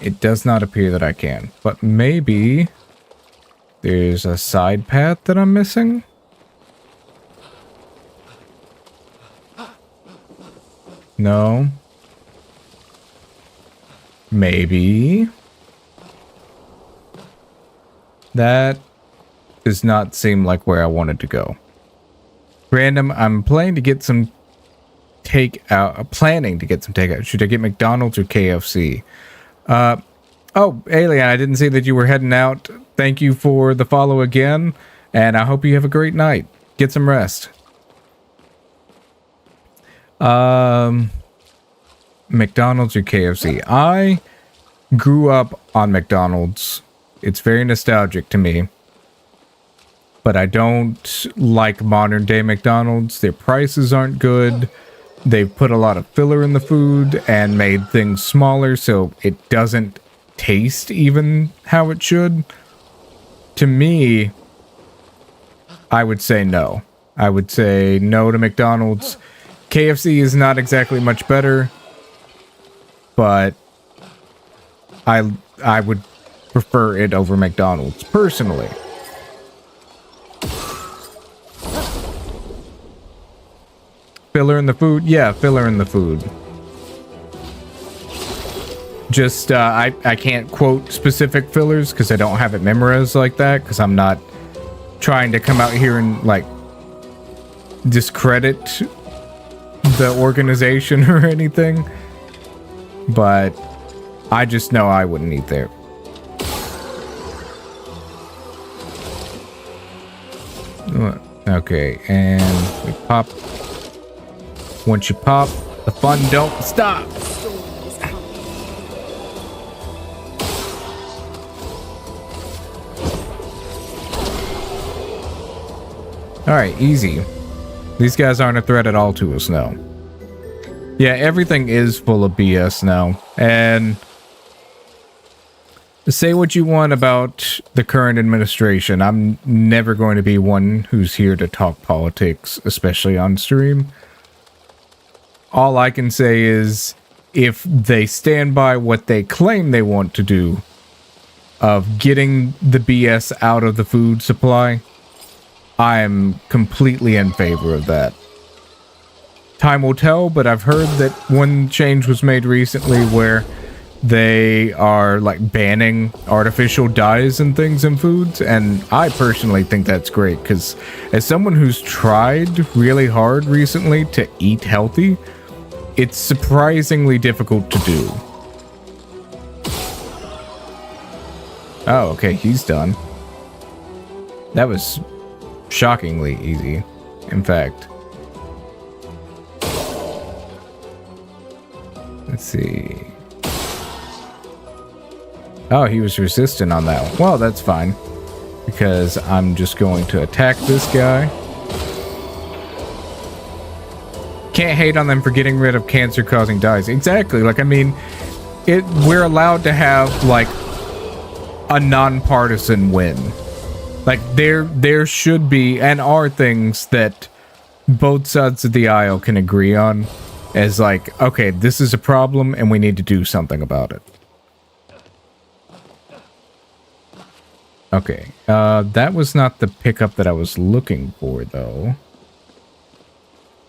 It does not appear that I can, but maybe there's a side path that I'm missing? No. Maybe. That does not seem like where I wanted to go. Random, I'm planning to get some takeout. Should I get McDonald's or KFC? Oh, Alien, I didn't see that you were heading out. Thank you for the follow again, and I hope you have a great night. Get some rest. McDonald's or KFC? I grew up on McDonald's. It's very nostalgic to me. But I don't like modern day McDonald's. Their prices aren't good. They've put a lot of filler in the food and made things smaller so it doesn't taste even how it should. To me, I would say no. I would say no to McDonald's. KFC is not exactly much better, but I would prefer it over McDonald's personally. Filler in the food? Yeah, filler in the food. Just, I can't quote specific fillers because I don't have it memorized like that, because I'm not trying to come out here and, like, discredit the organization or anything. But I just know I wouldn't eat there. Okay, and we pop. Once you pop, the fun don't stop. Alright, easy. These guys aren't a threat at all to us now. Yeah, everything is full of BS now. And say what you want about the current administration. I'm never going to be one who's here to talk politics, especially on stream. All I can say is, if they stand by what they claim they want to do, of getting the BS out of the food supply, I am completely in favor of that. Time will tell, but I've heard that one change was made recently where they are like banning artificial dyes and things in foods, and I personally think that's great, because as someone who's tried really hard recently to eat healthy, it's surprisingly difficult to do. Oh, okay, he's done. That was shockingly easy, in fact. Let's see. Oh, he was resistant on that one. Well, that's fine, because I'm just going to attack this guy. Can't hate on them for getting rid of cancer-causing dyes. Exactly. Like, I mean, we're allowed to have, like, a nonpartisan win. Like, there should be and are things that both sides of the aisle can agree on as, like, okay, this is a problem and we need to do something about it. Okay, that was not the pickup that I was looking for, though.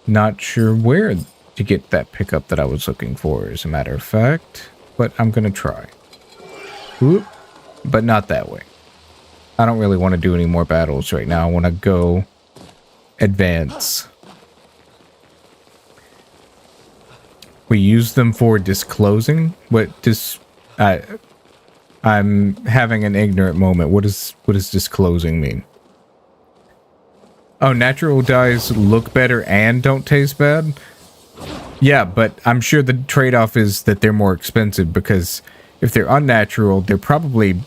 Not sure where to get that pickup that I was looking for, as a matter of fact. But I'm gonna try. Whoop. But not that way. I don't really want to do any more battles right now. I want to go advance. We use them for disclosing? What I'm having an ignorant moment. What does disclosing mean? Oh, natural dyes look better and don't taste bad? Yeah, but I'm sure the trade-off is that they're more expensive, because if they're unnatural, they're probably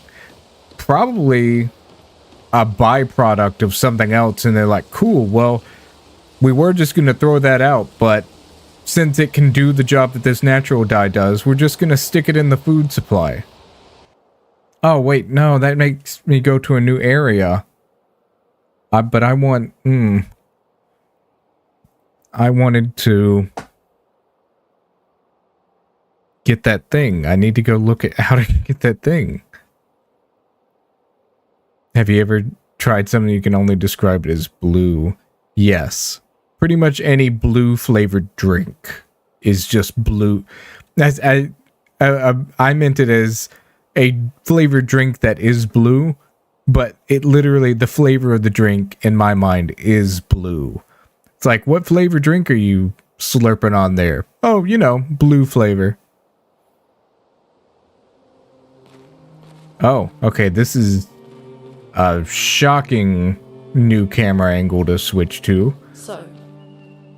a byproduct of something else, and they're like, cool, well, we were just going to throw that out, but since it can do the job that this natural dye does, we're just going to stick it in the food supply. Oh, wait, no, that makes me go to a new area. But I want, I wanted to get that thing. I need to go look at how to get that thing. Have you ever tried something you can only describe it as blue? Yes. Pretty much any blue flavored drink is just blue. I meant it as a flavored drink that is blue, but it literally, the flavor of the drink in my mind is blue. It's like, what flavor drink are you slurping on there? Oh, you know, blue flavor. Oh, okay, this is a shocking new camera angle to switch to. So,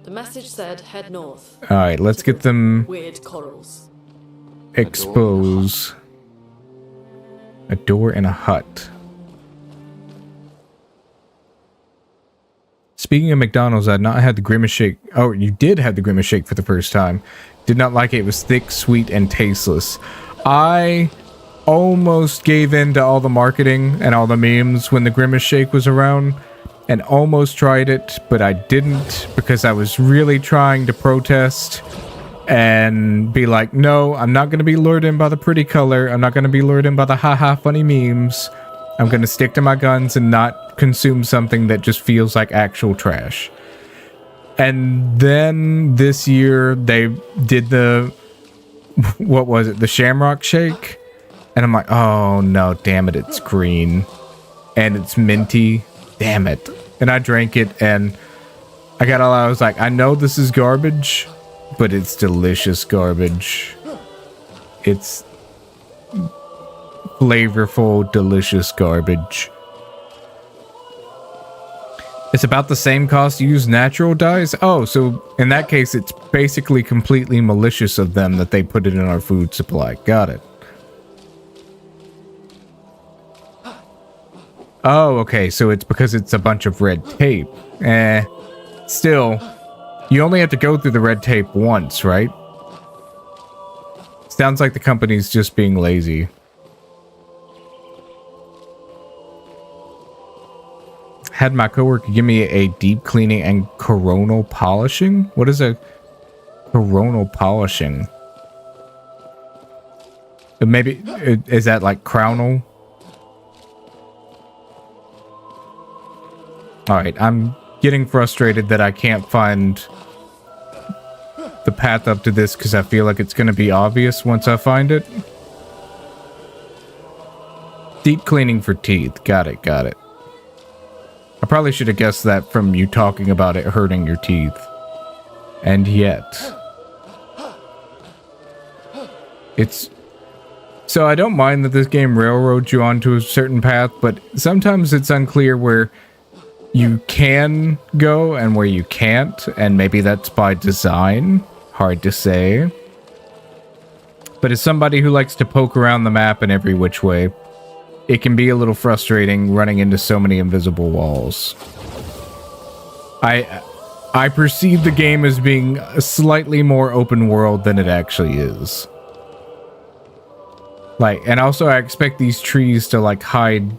the message said head north. Alright, let's get them Weird corals. expose. A door and a hut. Speaking of McDonald's, I'd not had the Grimace Shake. Oh, you did have the Grimace Shake for the first time. Did not like it. It was thick, sweet, and tasteless. I almost gave in to all the marketing and all the memes when the Grimace Shake was around, and almost tried it, but I didn't, because I was really trying to protest and be like, no, I'm not going to be lured in by the pretty color. I'm not going to be lured in by the haha funny memes. I'm going to stick to my guns and not consume something that just feels like actual trash. And then this year they did the, what was it? The Shamrock Shake. And I'm like, oh no, damn it. It's green and it's minty. Damn it. And I drank it and I was like, I know this is garbage, but it's delicious garbage. It's flavorful, delicious garbage. It's about the same cost to use natural dyes? Oh, so in that case, it's basically completely malicious of them that they put it in our food supply. Got it. Oh, okay, so it's because it's a bunch of red tape. Still, you only have to go through the red tape once, right? Sounds like the company's just being lazy. Had my coworker give me a deep cleaning and coronal polishing? What is a coronal polishing? Maybe, is that like crownal? Alright, I'm getting frustrated that I can't find the path up to this because I feel like it's going to be obvious once I find it. Deep cleaning for teeth. Got it, got it. I probably should have guessed that from you talking about it hurting your teeth. And yet. It's... So I don't mind that this game railroads you onto a certain path, but sometimes it's unclear where you can go and where you can't, and maybe that's by design. Hard to say. But as somebody who likes to poke around the map in every which way, it can be a little frustrating running into so many invisible walls. I perceive the game as being slightly more open world than it actually is. Like, and also I expect these trees to like hide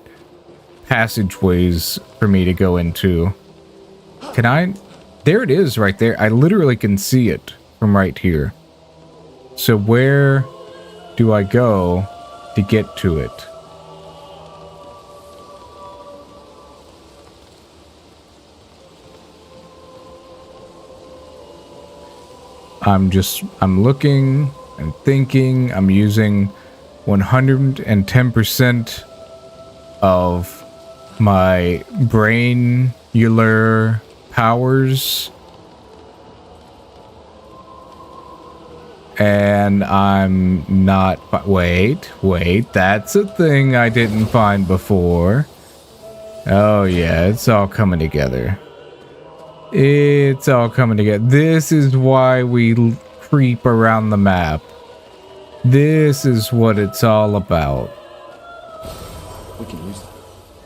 passageways for me to go into. Can I? There it is right there. I literally can see it from right here. So where do I go to get to it? I'm looking and thinking. I'm using 110% of my brainular powers. And I'm not... Wait, that's a thing I didn't find before. Oh yeah, it's all coming together. It's all coming together. This is why we creep around the map. This is what it's all about. We can use that.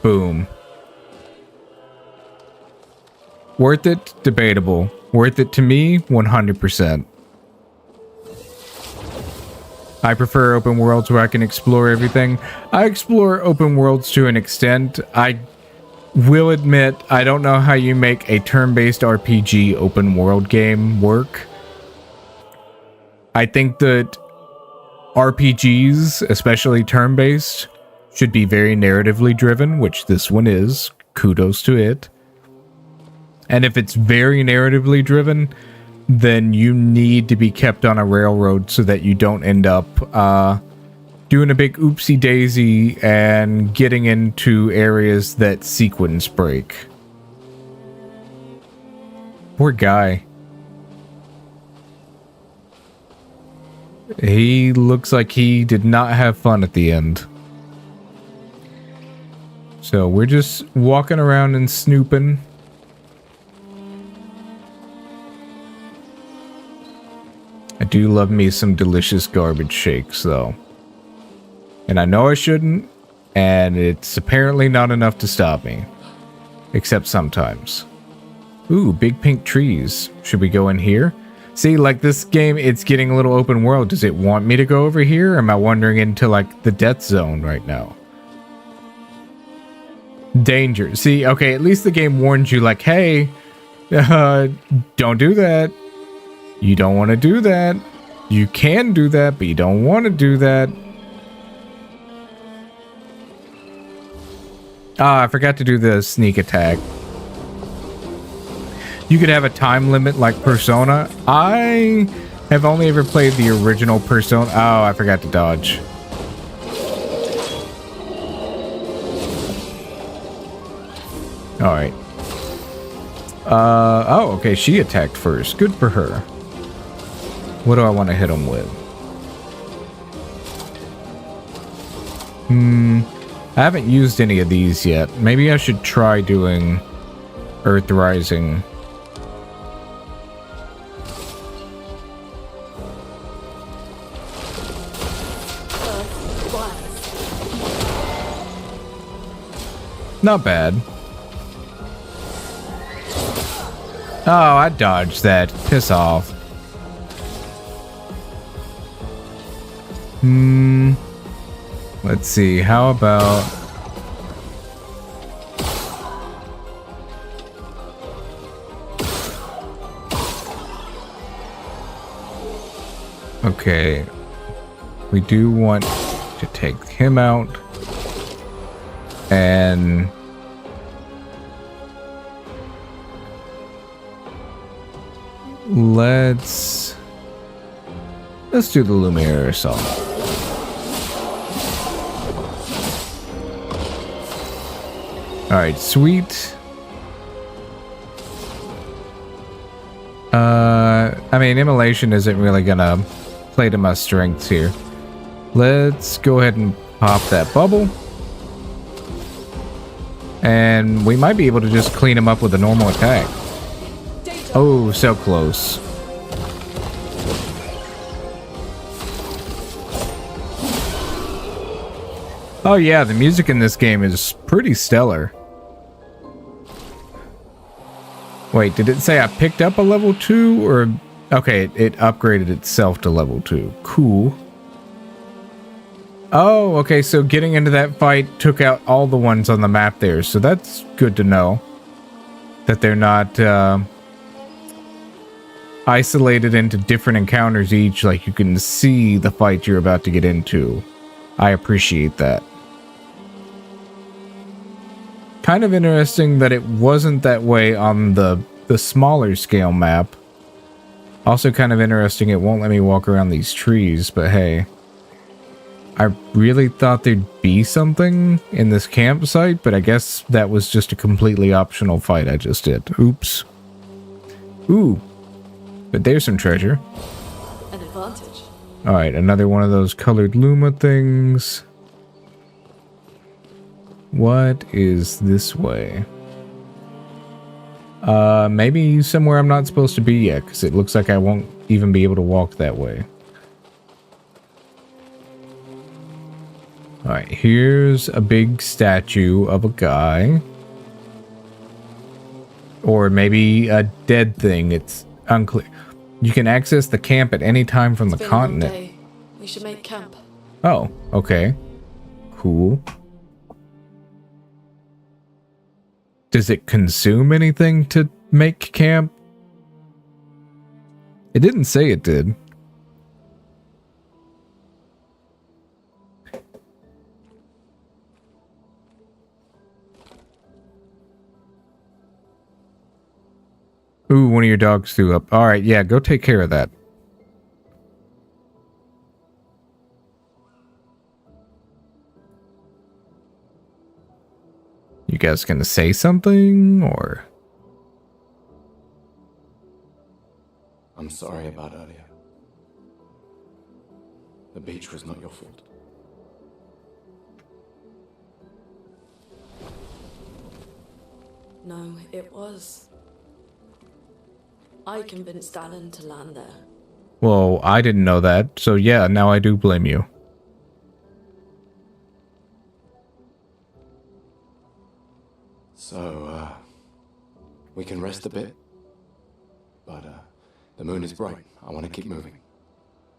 Boom. Worth it? Debatable. Worth it to me? 100%. I prefer open worlds where I can explore everything. I explore open worlds to an extent. I will admit, I don't know how you make a turn-based RPG open world game work. I think that RPGs, especially turn-based, should be very narratively driven, which this one is. Kudos to it. And if it's very narratively driven, then you need to be kept on a railroad so that you don't end up doing a big oopsie daisy and getting into areas that sequence break. Poor guy. He looks like he did not have fun at the end. So we're just walking around and snooping. I do love me some delicious garbage shakes, though. And I know I shouldn't, and it's apparently not enough to stop me. Except sometimes. Ooh, big pink trees. Should we go in here? See, like this game, it's getting a little open world. Does it want me to go over here? Or am I wandering into, like, the death zone right now? Danger. See, okay, at least the game warns you, like, hey, don't do that. You don't want to do that. You can do that, but you don't want to do that. Ah, I forgot to do the sneak attack. You could have a time limit like Persona. I have only ever played the original Persona. Oh, I forgot to dodge. All right. Oh, okay. She attacked first. Good for her. What do I want to hit him with? I haven't used any of these yet. Maybe I should try doing Earth Rising. Not bad. Oh, I dodged that. Piss off. Let's see. How about... Okay. We do want to take him out. And... Let's do the Lumiere assault. Alright, sweet. I mean, immolation isn't really gonna play to my strengths here. Let's go ahead and pop that bubble. And we might be able to just clean him up with a normal attack. Oh, so close. Oh yeah, the music in this game is pretty stellar. Wait, did it say I picked up a level 2 or... Okay, it upgraded itself to level 2. Cool. Oh, okay, so getting into that fight took out all the ones on the map there, so that's good to know. That they're not isolated into different encounters each, like you can see the fight you're about to get into. I appreciate that. Kind of interesting that it wasn't that way on the smaller scale map. Also kind of interesting, it won't let me walk around these trees, but hey. I really thought there'd be something in this campsite, but I guess that was just a completely optional fight I just did. Oops. Ooh. But there's some treasure. An advantage. Alright, another one of those colored Luma things. What is this way? Maybe somewhere I'm not supposed to be yet, because it looks like I won't even be able to walk that way. Alright, here's a big statue of a guy. Or maybe a dead thing, it's unclear. You can access the camp at any time from the continent. Day. We should make camp. Oh, okay. Cool. Does it consume anything to make camp? It didn't say it did. Ooh, one of your dogs threw up. Alright, yeah, go take care of that. You guys gonna say something, or? I'm sorry about earlier. The beach was not your fault. No, it was. I convinced Alan to land there. Well, I didn't know that, so yeah, now I do blame you. So, we can rest a bit. But, the moon is bright. I want to keep moving.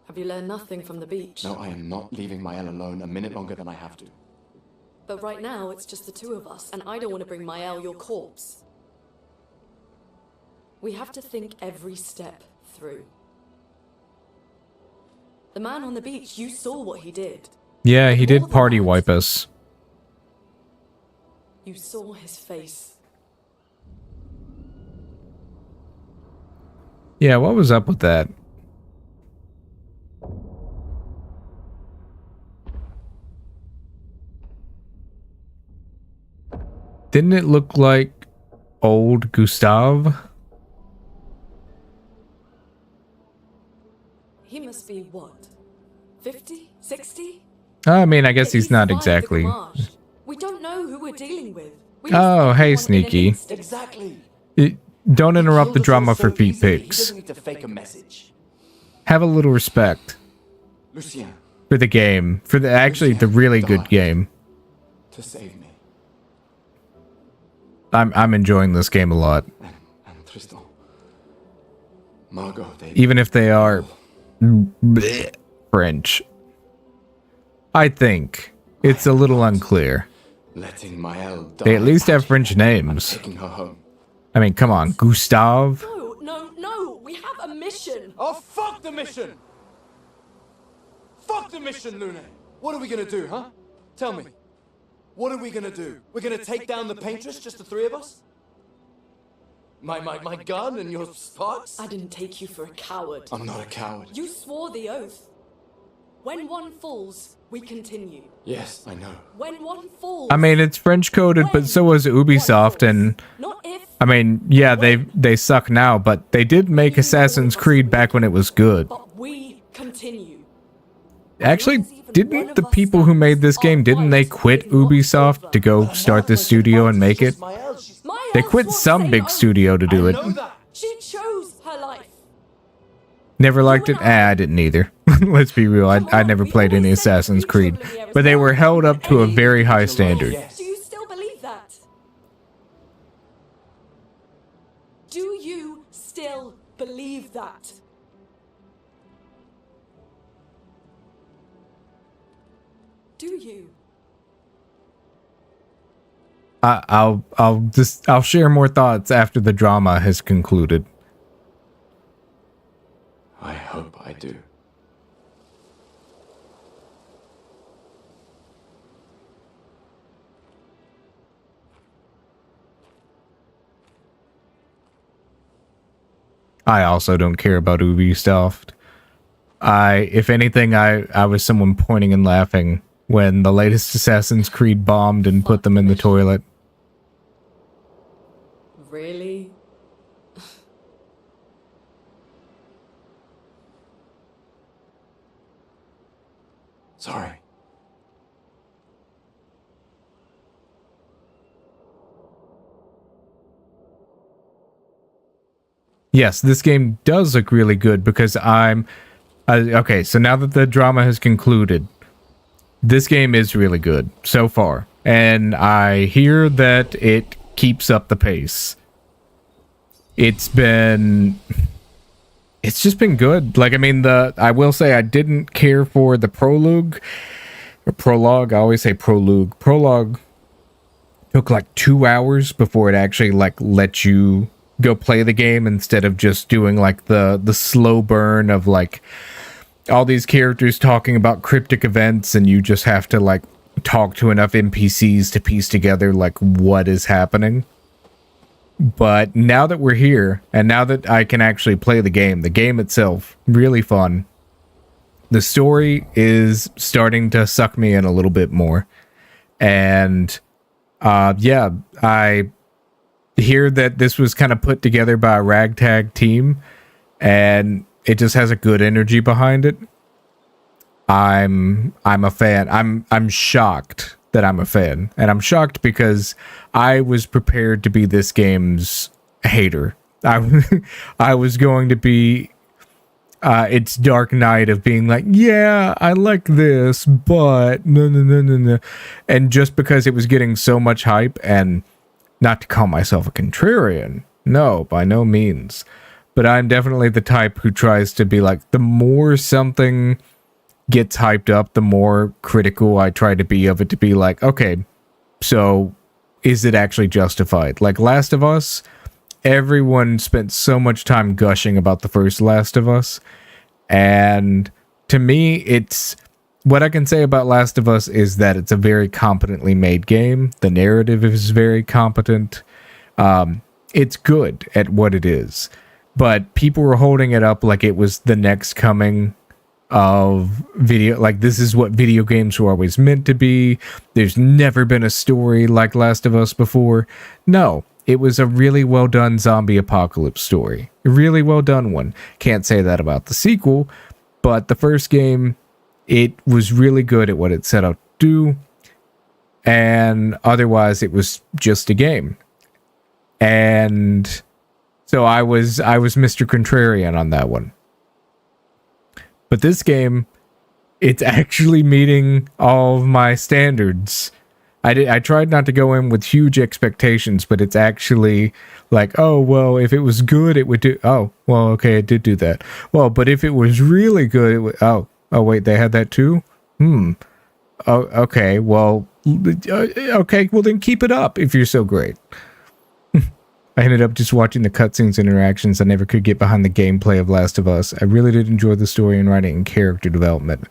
Have you learned nothing from the beach? No, I am not leaving Mael alone a minute longer than I have to. But right now, it's just the two of us, and I don't want to bring Mael your corpse. We have to think every step through. The man on the beach, you saw what he did. Yeah, he did party wipe us. You saw his face. Yeah, what was up with that? Didn't it look like old Gustav? He must be what? 50? 60? I mean, I guess he's not exactly. We don't know who we're dealing with. Oh, hey, Sneaky. Exactly. Don't interrupt the drama for feet pics. He doesn't need to fake a message. Have a little respect. Lucien. For the game. For the actually the really good game. To save me. I'm enjoying this game a lot. And Tristan. Margot, they... Even if they are French. I think it's a little unclear. Letting Mael die. They at least have French names. Taking her home. I mean, come on, Gustav. No, we have a mission. Oh, fuck the mission! Fuck the mission, Lune! What are we gonna do, huh? Tell me. What are we gonna do? We're gonna take down the paintress, just the three of us? My gun and your sparks? I didn't take you for a coward. I'm not a coward. You swore the oath. When one falls, we continue. Yes, I know. When one falls... I mean, it's French coded, but so was Ubisoft, and... I mean, yeah, they suck now, but they did make Assassin's Creed back when it was good. But we continue. Actually, didn't the people who made this game, didn't they quit Ubisoft to go start this studio and make it? They quit some big studio to do it. She chose her life. Never liked it? I didn't either. Let's be real, I never played any Assassin's Creed. But they were held up to a very high standard. Do you still believe that? Do you still believe that? Do you? I'll share more thoughts after the drama has concluded. I hope I do. I also don't care about Ubisoft. If anything, I was someone pointing and laughing when the latest Assassin's Creed bombed and put them in the toilet. Really? Sorry. Yes, this game does look really good because okay, so now that the drama has concluded, this game is really good so far. And I hear that it keeps up the pace. It's just been good. Like, I mean, I will say I didn't care for the prologue. I always say prologue. Prologue took like 2 hours before it actually like let you go play the game instead of just doing like the slow burn of like all these characters talking about cryptic events and you just have to like talk to enough NPCs to piece together like what is happening. But now that we're here and now that I can actually play the game itself, really fun. The story is starting to suck me in a little bit more. And yeah, I hear that this was kind of put together by a ragtag team and it just has a good energy behind it. I'm a fan. I'm shocked that I'm a fan, and I'm shocked because I was prepared to be this game's hater. I was going to be its dark night of being like, yeah, I like this, but no. And just because it was getting so much hype, and not to call myself a contrarian, no, by no means, but I'm definitely the type who tries to be like, the more something gets hyped up, the more critical I try to be of it, to be like, okay, so is it actually justified? Like Last of Us, everyone spent so much time gushing about the first Last of Us, and to me, it's what I can say about Last of Us is that it's a very competently made game. The narrative is very competent. It's good at what it is, but people were holding it up like it was the next coming of video. Like, this is what video games were always meant to be. There's never been a story like Last of Us before. No, it was a really well done zombie apocalypse story. A really well done one. Can't say that about the sequel, but the first game, it was really good at what it set out to do, and otherwise it was just a game. And so I was Mr. Contrarian on that one. But this game, it's actually meeting all of my standards. I tried not to go in with huge expectations, but it's actually like, oh, well, if it was good, it would do... Oh, well, okay, it did do that. Well, but if it was really good, it would... Oh, wait, they had that too? Oh, okay, well... Okay, well, then keep it up if you're so great. I ended up just watching the cutscenes and interactions. I never could get behind the gameplay of Last of Us. I really did enjoy the story and writing and character development.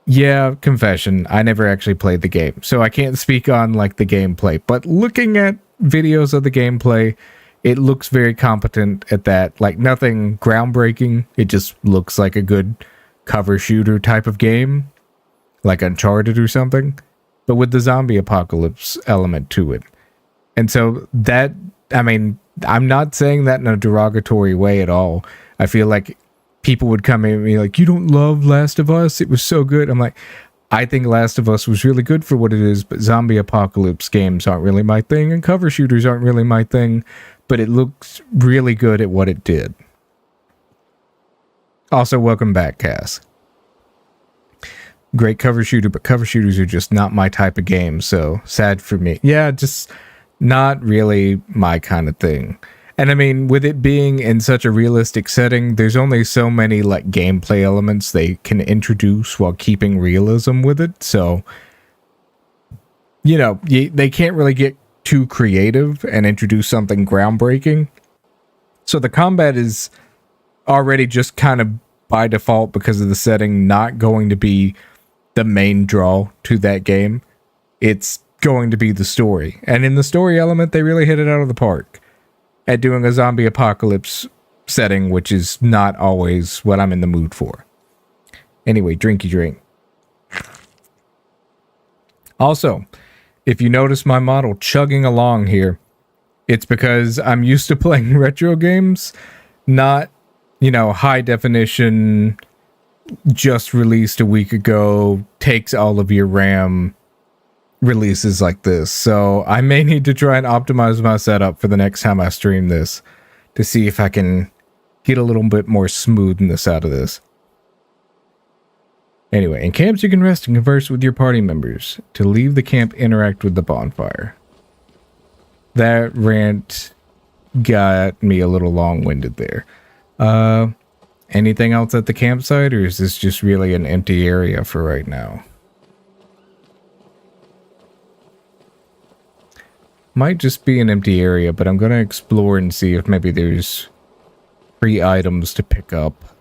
Yeah, confession, I never actually played the game, so I can't speak on like the gameplay, but looking at videos of the gameplay, it looks very competent at that. Like, nothing groundbreaking. It just looks like a good cover shooter type of game, like Uncharted or something, but with the zombie apocalypse element to it. And so that, I mean, I'm not saying that in a derogatory way at all. I feel like people would come in and be like, you don't love Last of Us? It was so good. I'm like, I think Last of Us was really good for what it is, but zombie apocalypse games aren't really my thing, and cover shooters aren't really my thing, but it looks really good at what it did. Also, welcome back, Cass. Great cover shooter, but cover shooters are just not my type of game, so sad for me. Yeah, just not really my kind of thing. And I mean, with it being in such a realistic setting, there's only so many like gameplay elements they can introduce while keeping realism with it. So, you know, they can't really get too creative and introduce something groundbreaking. So the combat is already just kind of by default, because of the setting, not going to be the main draw to that game. It's going to be the story. And in the story element, they really hit it out of the park at doing a zombie apocalypse setting, which is not always what I'm in the mood for. Anyway, drinky drink. Also, if you notice my model chugging along here, it's because I'm used to playing retro games, not, you know, high definition, just released a week ago, takes all of your RAM releases like this. So I may need to try and optimize my setup for the next time I stream this to see if I can get a little bit more smoothness out of this. Anyway, in camps you can rest and converse with your party members. To leave the camp, interact with the bonfire. That rant got me a little long-winded there. Anything else at the campsite, or is this just really an empty area for right now? Might just be an empty area, but I'm going to explore and see if maybe there's free items to pick up.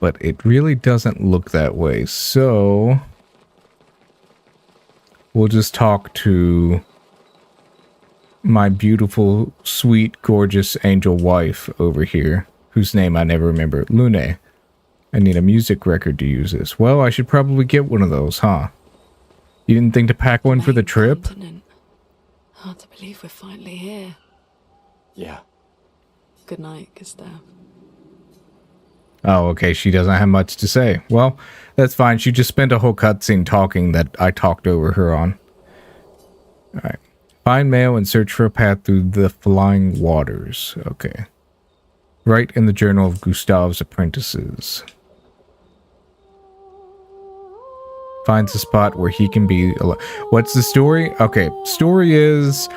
But it really doesn't look that way, so we'll just talk to my beautiful, sweet, gorgeous angel wife over here, whose name I never remember. Lune. I need a music record to use this. Well, I should probably get one of those, huh? You didn't think to pack one for the trip? Continent. Hard to believe we're finally here. Yeah. Good night, Gustav. Oh, okay, she doesn't have much to say. Well, that's fine. She just spent a whole cutscene talking that I talked over her on. Alright. Find mail and search for a path through the flying waters. Okay. Write in the journal of Gustav's apprentices. Finds a spot where he can be alone. What's the story? Okay, story is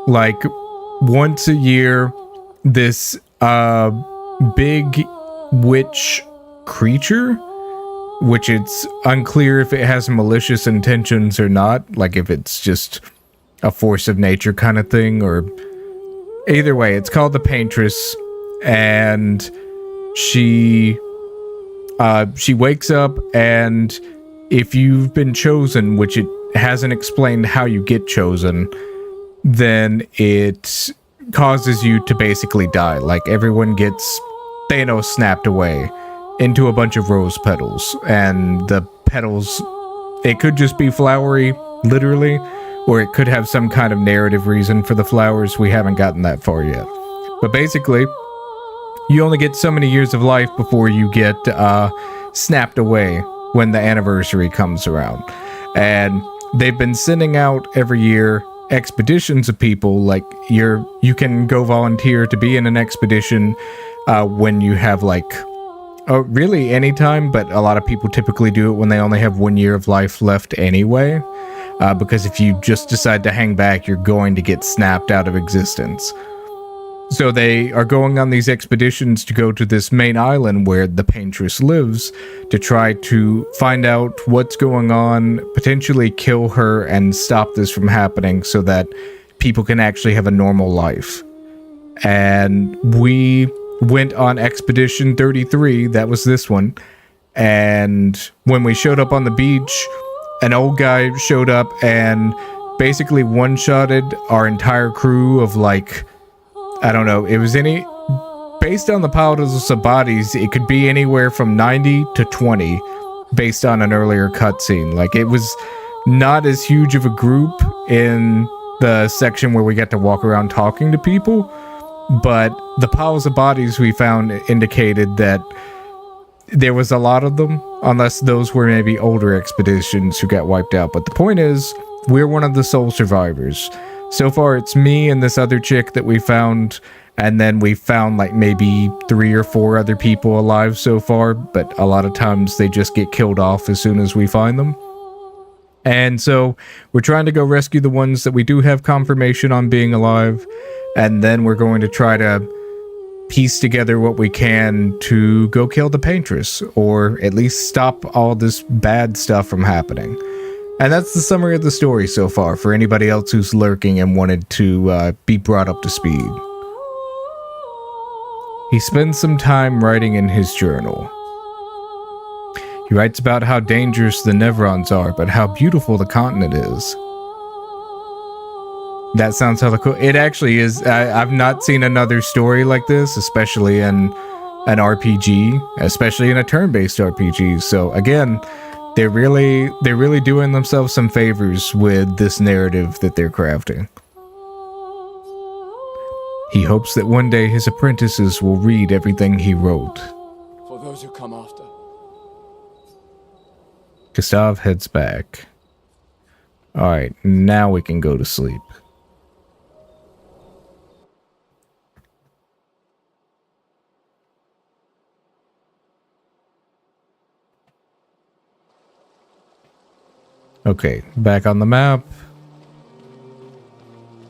like once a year this big witch creature, which it's unclear if it has malicious intentions or not, like if it's just a force of nature kind of thing, or either way, it's called the Paintress, and she wakes up, and if you've been chosen, which it hasn't explained how you get chosen, then it causes you to basically die. Like everyone gets Thanos snapped away into a bunch of rose petals, and the petals, it could just be flowery, literally, or it could have some kind of narrative reason for the flowers. We haven't gotten that far yet. But basically, you only get so many years of life before you get snapped away when the anniversary comes around. And they've been sending out every year expeditions of people, like you can go volunteer to be in an expedition when you have like really any time, but a lot of people typically do it when they only have 1 year of life left anyway, because if you just decide to hang back, you're going to get snapped out of existence. So they are going on these expeditions to go to this main island where the Paintress lives to try to find out what's going on, potentially kill her and stop this from happening so that people can actually have a normal life. And we went on Expedition 33, that was this one, and when we showed up on the beach, an old guy showed up and basically one-shotted our entire crew of like, I don't know, it was based on the piles of bodies, it could be anywhere from 90 to 20 based on an earlier cutscene. Like, it was not as huge of a group in the section where we get to walk around talking to people, but the piles of bodies we found indicated that there was a lot of them, unless those were maybe older expeditions who got wiped out. But the point is, we're one of the sole survivors. So far, it's me and this other chick that we found, and then we found like maybe 3 or 4 other people alive so far, but a lot of times they just get killed off as soon as we find them. And so we're trying to go rescue the ones that we do have confirmation on being alive, and then we're going to try to piece together what we can to go kill the Paintress, or at least stop all this bad stuff from happening. And that's the summary of the story so far, for anybody else who's lurking and wanted to be brought up to speed. He spends some time writing in his journal. He writes about how dangerous the Nevrons are, but how beautiful the continent is. That sounds hella cool. It actually is. I've not seen another story like this, especially in an RPG, especially in a turn-based RPG. So again, they're really doing themselves some favors with this narrative that they're crafting. He hopes that one day his apprentices will read everything he wrote. For those who come after. Gustav heads back. Alright, now we can go to sleep. Okay, back on the map.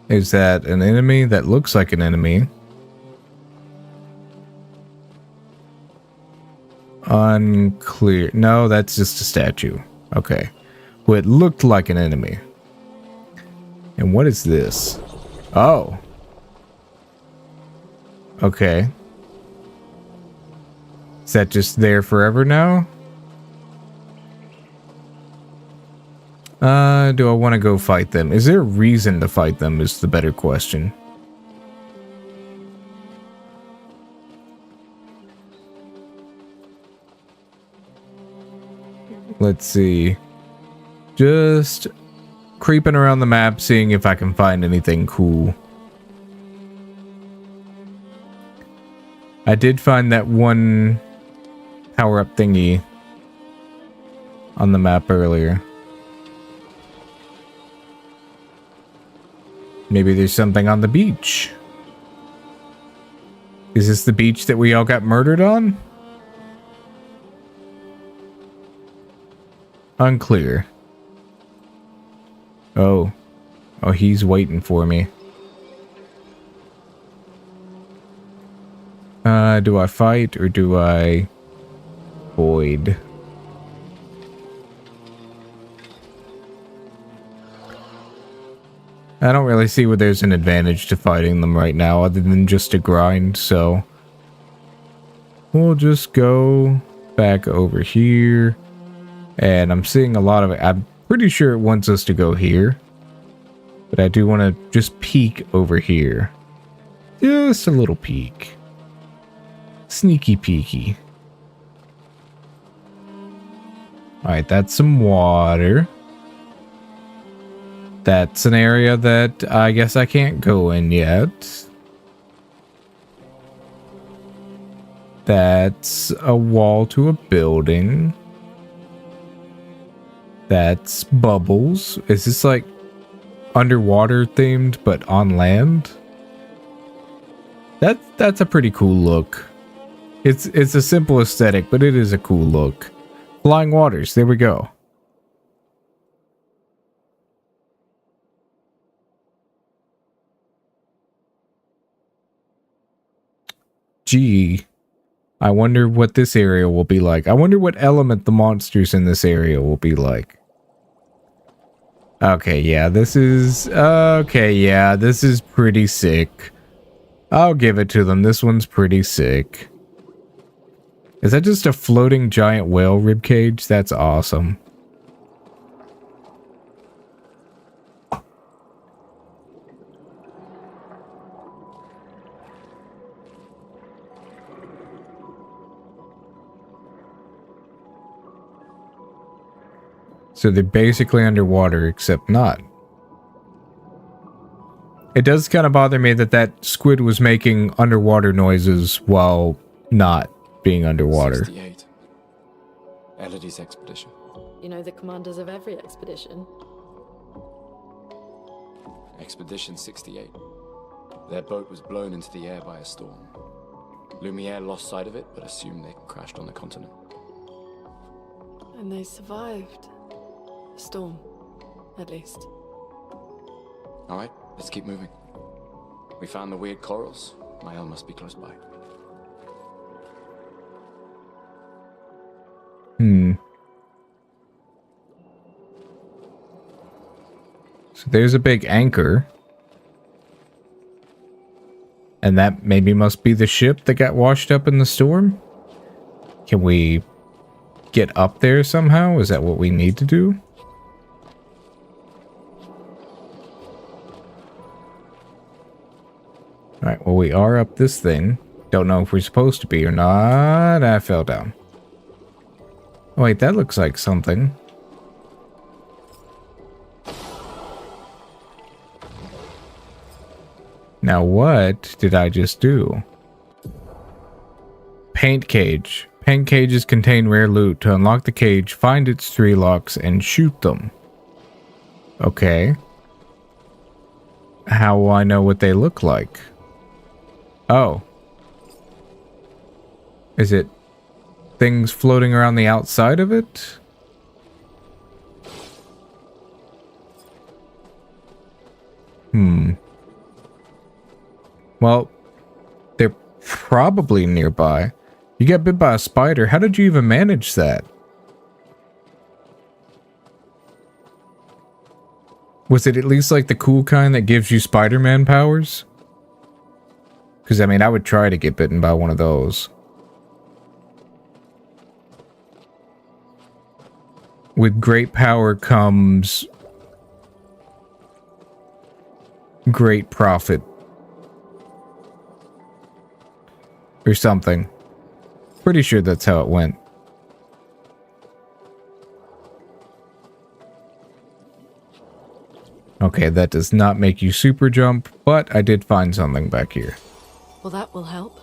Is that an enemy? That looks like an enemy. Unclear. No, that's just a statue. Okay. Well, it looked like an enemy. And what is this? Oh. Okay. Is that just there forever now? Do I want to go fight them? Is there a reason to fight them is the better question. Let's see. Just creeping around the map, seeing if I can find anything cool. I did find that one power-up thingy on the map earlier. Maybe there's something on the beach. Is this the beach that we all got murdered on? Unclear. Oh. Oh, he's waiting for me. Do I fight or do I void? I don't really see where there's an advantage to fighting them right now other than just a grind, so we'll just go back over here. And I'm seeing a lot of it. I'm pretty sure it wants us to go here. But I do want to just peek over here. Just a little peek. Sneaky peeky. Alright, that's some water. That's an area that I guess I can't go in yet. That's a wall to a building. That's bubbles. Is this like underwater themed but on land? That's a pretty cool look. It's a simple aesthetic, but it is a cool look. Flying waters, there we go. Gee, I wonder what this area will be like. I wonder what element the monsters in this area will be like. Okay, yeah, this is... Okay, yeah, this is pretty sick. I'll give it to them. This one's pretty sick. Is that just a floating giant whale ribcage? That's awesome. So they're basically underwater, except not. It does kind of bother me that that squid was making underwater noises while not being underwater. 68. Elodie's expedition. You know the commanders of every expedition. Expedition 68. Their boat was blown into the air by a storm. Lumiere lost sight of it, but assumed they crashed on the continent. And they survived. The storm, at least. Alright, let's keep moving. We found the weird corals. Mael must be close by. So there's a big anchor. And that maybe must be the ship that got washed up in the storm? Can we get up there somehow? Is that what we need to do? Alright, well, we are up this thing. Don't know if we're supposed to be or not. I fell down. Oh, wait, that looks like something. Now, what did I just do? Paint cage. Paint cages contain rare loot. To unlock the cage, find its 3 locks and shoot them. Okay. How will I know what they look like? Oh. Is it things floating around the outside of it? Well, they're probably nearby. You got bit by a spider. How did you even manage that? Was it at least like the cool kind that gives you Spider-Man powers? Because, I mean, I would try to get bitten by one of those. With great power comes great profit. Or something. Pretty sure that's how it went. Okay, that does not make you super jump, but I did find something back here. Well, that will help.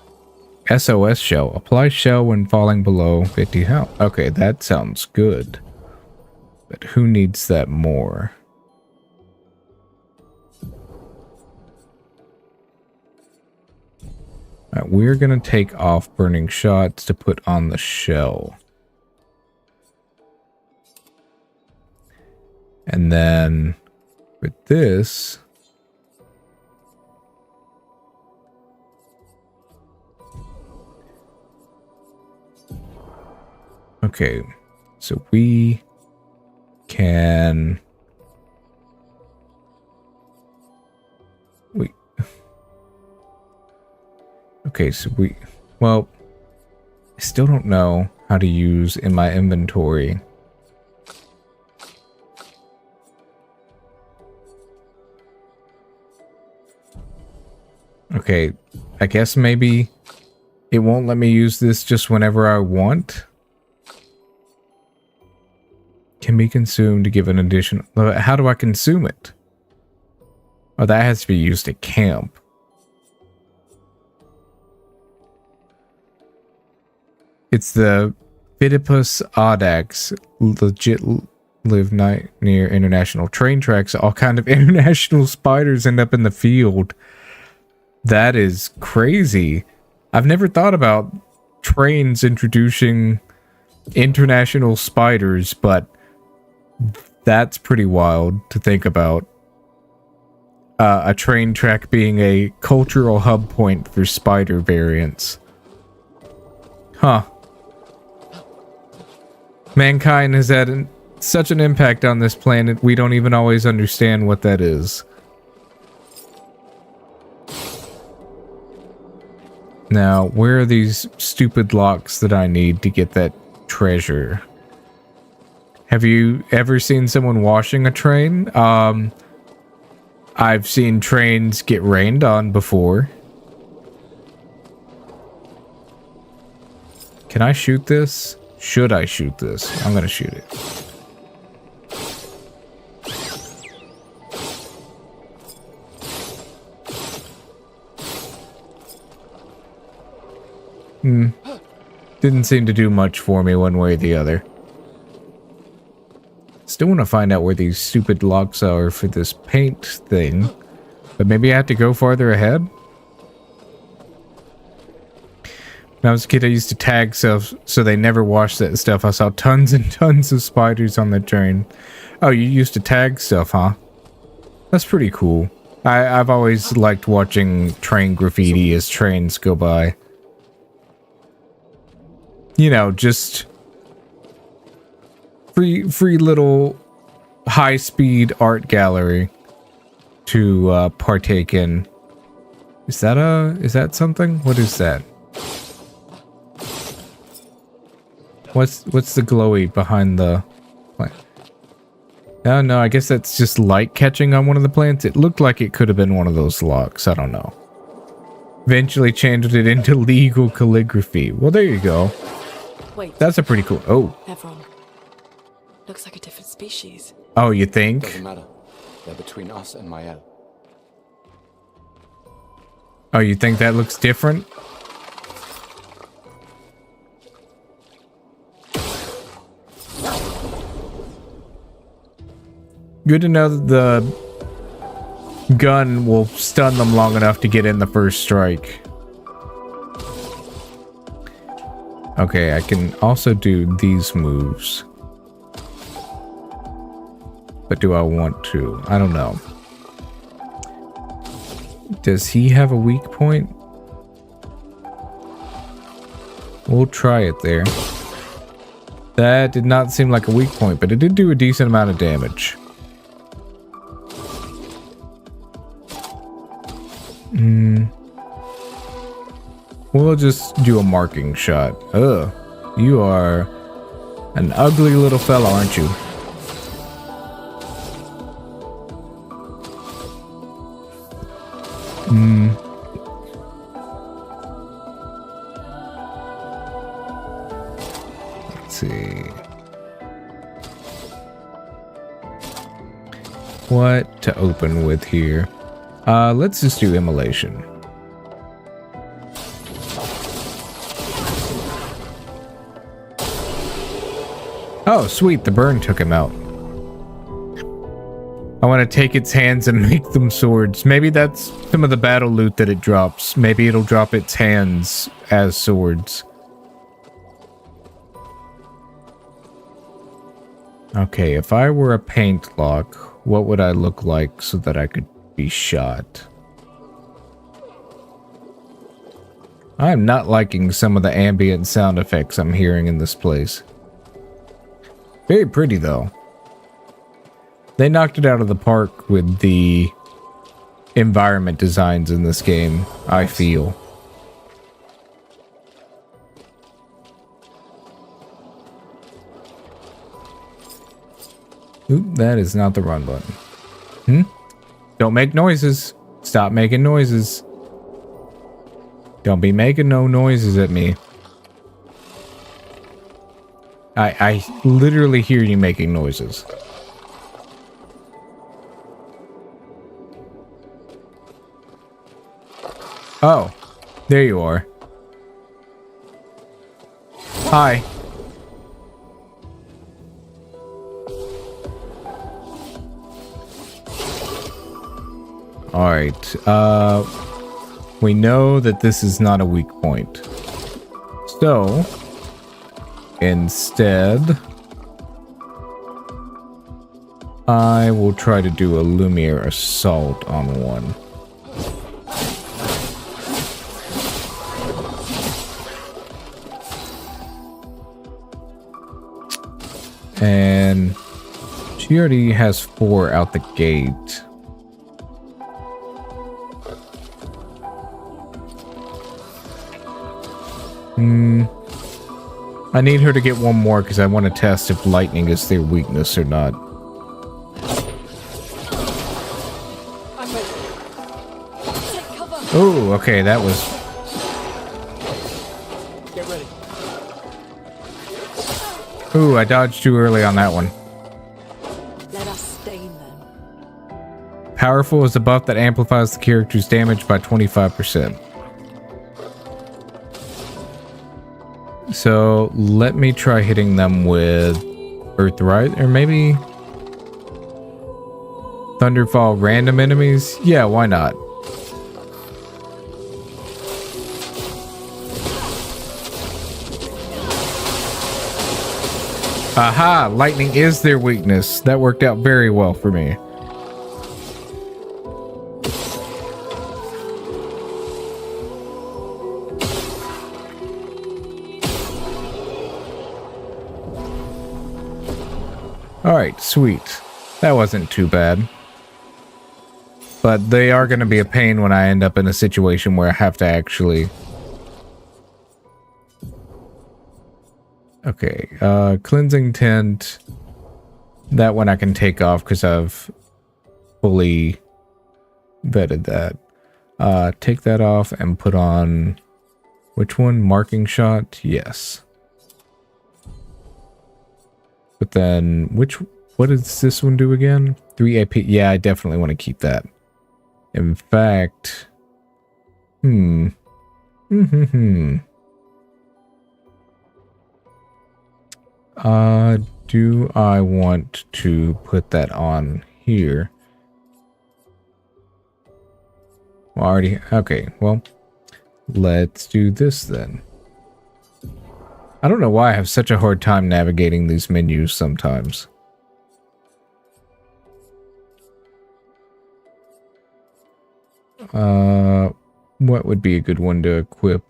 SOS shell. Apply shell when falling below 50 health. Okay, that sounds good. But who needs that more? Alright, we're gonna take off burning shots to put on the shell. And then with this, okay, so we can okay, so well, I still don't know how to use in my inventory. Okay, I guess maybe it won't let me use this just whenever I want. Can be consumed to give an additional... How do I consume it? Oh, that has to be used at camp. It's the Phidippus audax. Legit live near international train tracks. All kind of international spiders end up in the field. That is crazy. I've never thought about trains introducing international spiders, but that's pretty wild to think about. A train track being a cultural hub point for spider variants. Huh. Mankind has had such an impact on this planet, we don't even always understand what that is. Now, where are these stupid locks that I need to get that treasure? Have you ever seen someone washing a train? I've seen trains get rained on before. Can I shoot this? Should I shoot this? I'm gonna shoot it. Didn't seem to do much for me one way or the other. Still want to find out where these stupid locks are for this paint thing. But maybe I have to go farther ahead? When I was a kid, I used to tag stuff so they never washed that stuff. I saw tons and tons of spiders on the train. Oh, you used to tag stuff, huh? That's pretty cool. I've always liked watching train graffiti as trains go by. You know, just free little high-speed art gallery to partake in. Is that something? What is that? What's the glowy behind the plant? Oh, no, I guess that's just light catching on one of the plants. It looked like it could have been one of those locks. I don't know. Eventually changed it into legal calligraphy. Well, there you go. Wait. That's a pretty cool. Oh. Everyone. Looks like a different species. Oh, you think? Doesn't matter. They're between us and Mael. Oh, you think that looks different? Good to know that the gun will stun them long enough to get in the first strike. Okay, I can also do these moves. But do I want to? I don't know. Does he have a weak point? We'll try it there. That did not seem like a weak point, but it did do a decent amount of damage. We'll just do a marking shot. Ugh. You are an ugly little fella, aren't you? Let's see. What to open with here? Let's just do immolation. Oh, sweet, the burn took him out. I want to take its hands and make them swords. Maybe that's some of the battle loot that it drops. Maybe it'll drop its hands as swords. Okay, if I were a paint lock, what would I look like so that I could be shot? I'm not liking some of the ambient sound effects I'm hearing in this place. Very pretty, though. They knocked it out of the park with the environment designs in this game, I feel. Oop, that is not the run button. Don't make noises. Stop making noises. Don't be making no noises at me. I literally hear you making noises. Oh, there you are. Hi. Alright, we know that this is not a weak point. So, instead, I will try to do a Lumiere assault on one. And she already has 4 out the gate. I need her to get one more because I want to test if lightning is their weakness or not. Oh, okay, that was... Get ready. Ooh, I dodged too early on that one. Let us stain them. Powerful is a buff that amplifies the character's damage by 25%. So let me try hitting them with Earthright, or maybe Thunderfall random enemies? Yeah, why not? Aha! Lightning is their weakness. That worked out very well for me. Alright, sweet. That wasn't too bad. But they are going to be a pain when I end up in a situation where I have to actually... Okay, cleansing tint. That one I can take off because I've fully vetted that. Take that off and put on which one? Marking shot? Yes. But then what does this one do again? 3 AP. Yeah, I definitely want to keep that. In fact, do I want to put that on here? Well, already, okay, well, let's do this then. I don't know why I have such a hard time navigating these menus sometimes. What would be a good one to equip?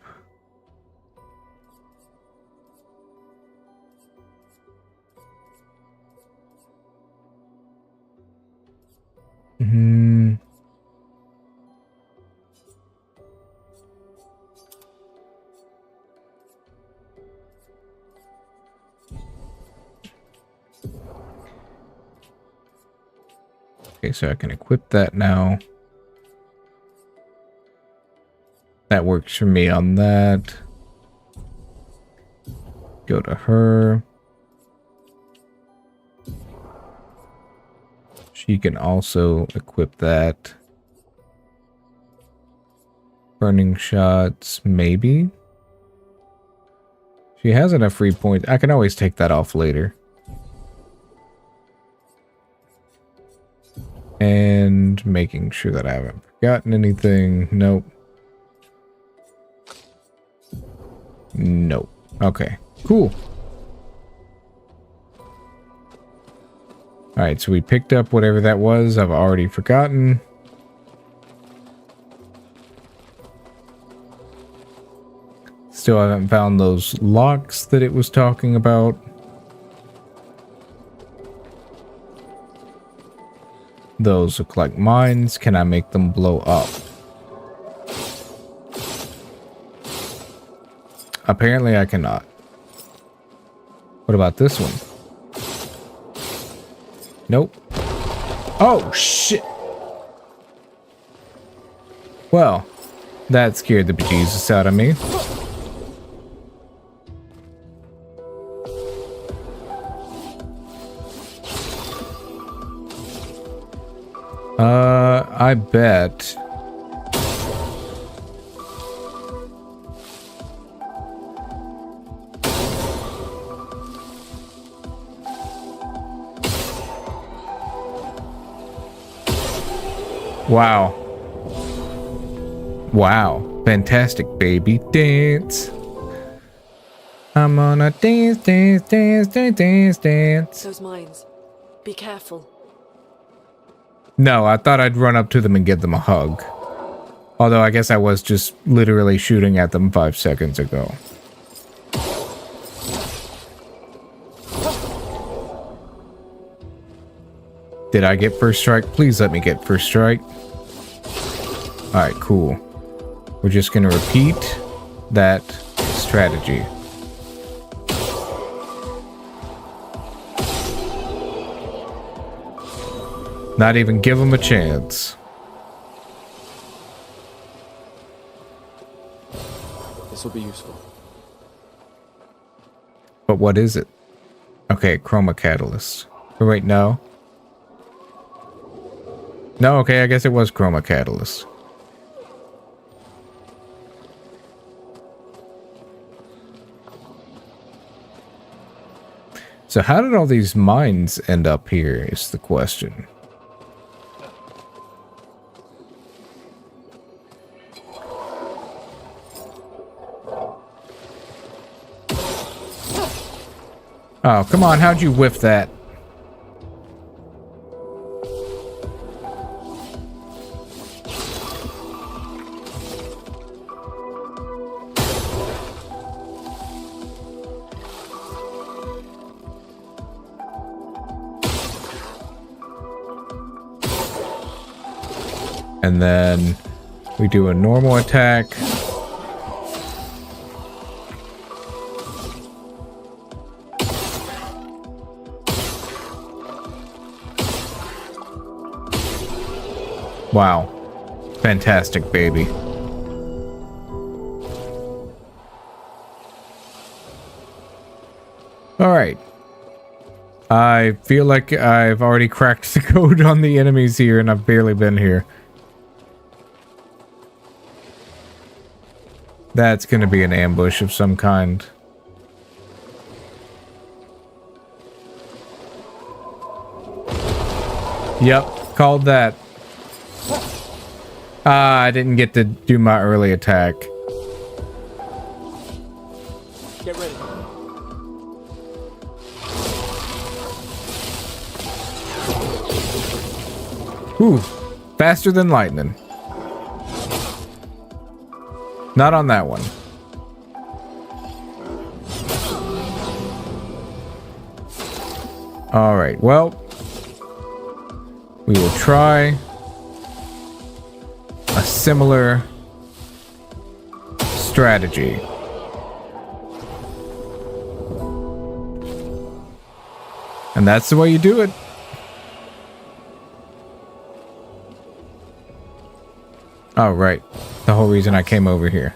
Okay, so I can equip that now. That works for me on that. Go to her. She can also equip that. Burning shots, maybe? She has enough free points. I can always take that off later. And making sure that I haven't forgotten anything. Nope. Nope. Okay, cool. Alright, so we picked up whatever that was. I've already forgotten. Still haven't found those locks that it was talking about. Those look like mines. Can I make them blow up? Apparently I cannot. What about this one? Nope. Oh, shit. Well, that scared the bejesus out of me. I bet. Wow. Wow. Fantastic, baby. Dance. I'm on a dance, dance, dance, dance, dance, dance. Those mines. Be careful. No, I thought I'd run up to them and give them a hug. Although I guess I was just literally shooting at them 5 seconds ago. Did I get first strike? Please let me get first strike. Alright, cool. We're just gonna repeat that strategy. Not even give them a chance. This will be useful. But what is it? Okay, chroma catalyst. Oh, wait, no. No, okay, I guess it was chroma catalyst. So how did all these mines end up here is the question. Oh, come on, how'd you whiff that? And then we do a normal attack. Wow. Fantastic, baby. Alright. I feel like I've already cracked the code on the enemies here, and I've barely been here. That's gonna be an ambush of some kind. Yep, called that. Ah, I didn't get to do my early attack. Get ready. Ooh, faster than lightning. Not on that one. All right, well, we will try a similar strategy. And that's the way you do it. Oh, right. The whole reason I came over here.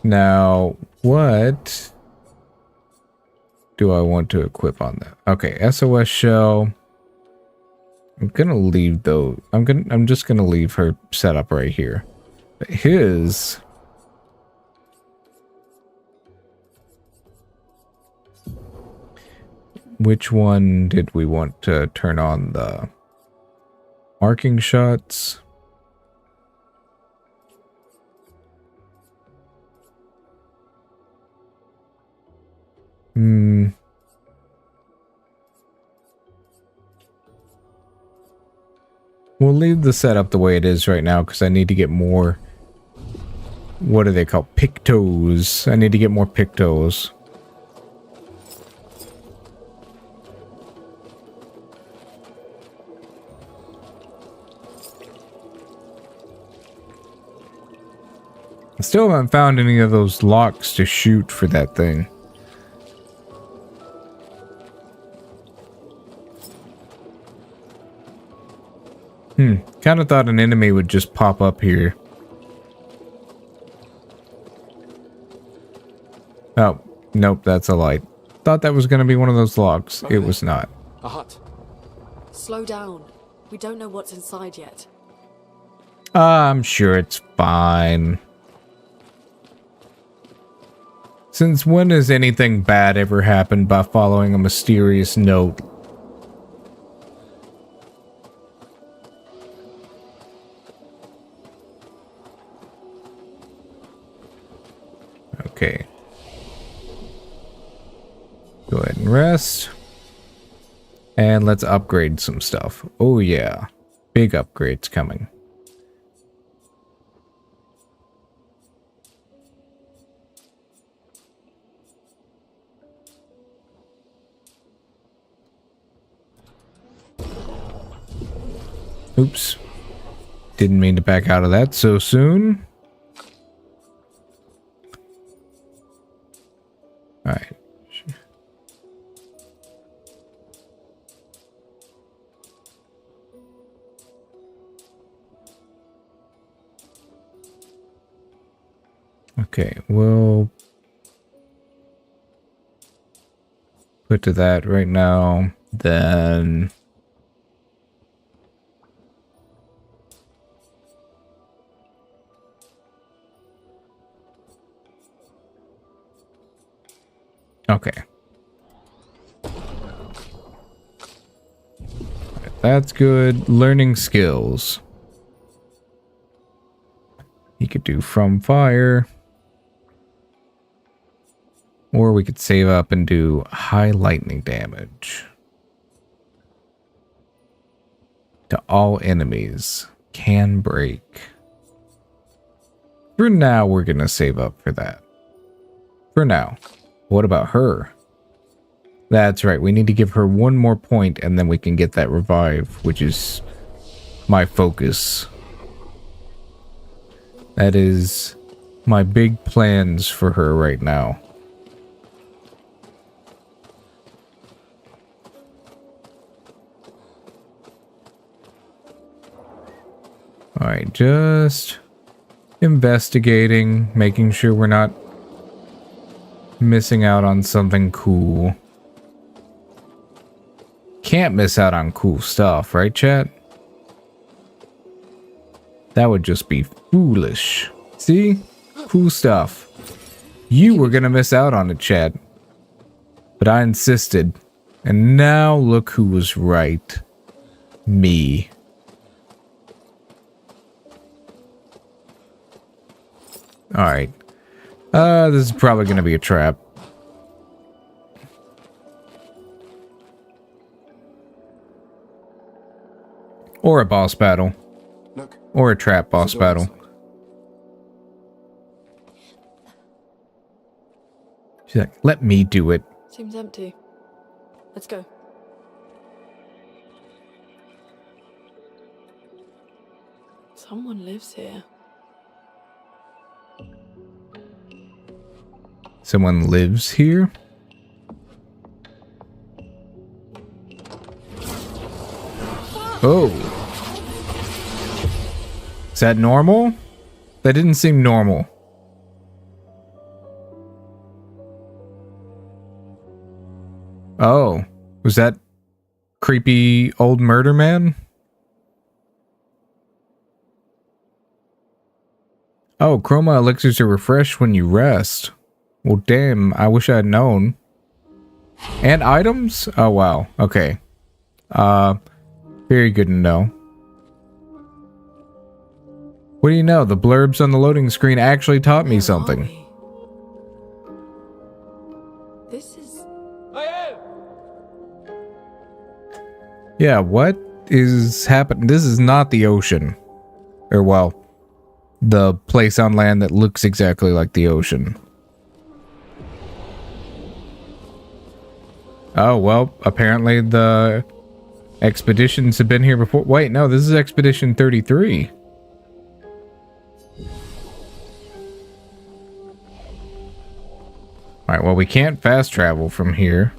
Now, what do I want to equip on that? Okay, SOS shell. I'm gonna leave though. I'm just gonna leave her set up right here. But his which one did we want to turn on? The marking shots. We'll leave the setup the way it is right now because I need to get more. What are they called? Pictos. I need to get more pictos. I still haven't found any of those locks to shoot for that thing. Kind of thought an enemy would just pop up here. Oh, nope, that's a light. Thought that was going to be one of those locks. Okay. It was not. A hut. Slow down. We don't know what's inside yet. I'm sure it's fine. Since when has anything bad ever happened by following a mysterious note? Okay. Go ahead and rest. And let's upgrade some stuff. Oh yeah. Big upgrades coming. Oops. Didn't mean to back out of that so soon. Alright. Okay, we'll put to that right now. Then okay. That's good. Learning skills. You could do from fire. Or we could save up and do high lightning damage. To all enemies. Can break. For now, we're going to save up for that. For now. What about her? That's right. We need to give her one more point and then we can get that revive, which is my focus. That is my big plans for her right now. Alright, just investigating, making sure we're not missing out on something cool. Can't miss out on cool stuff, right, chat? That would just be foolish. See? Cool stuff. You were gonna miss out on it, chat. But I insisted. And now look who was right. Me. Alright. This is probably gonna be a trap. Or a boss battle. Look. Or a trap boss battle. She's like, let me do it. Seems empty. Let's go. Someone lives here. Someone lives here? Oh. Is that normal? That didn't seem normal. Oh. Was that creepy old murder man? Oh, chroma elixirs are refreshed when you rest. Well, damn, I wish I had known. And items? Oh, wow. Okay. Very good to know. What do you know? The blurbs on the loading screen actually taught me something. This is... Yeah, what is happening? This is not the ocean. Or, well, the place on land that looks exactly like the ocean. Oh, well, apparently the expeditions have been here before. Wait, no, this is Expedition 33. Alright, well, we can't fast travel from here.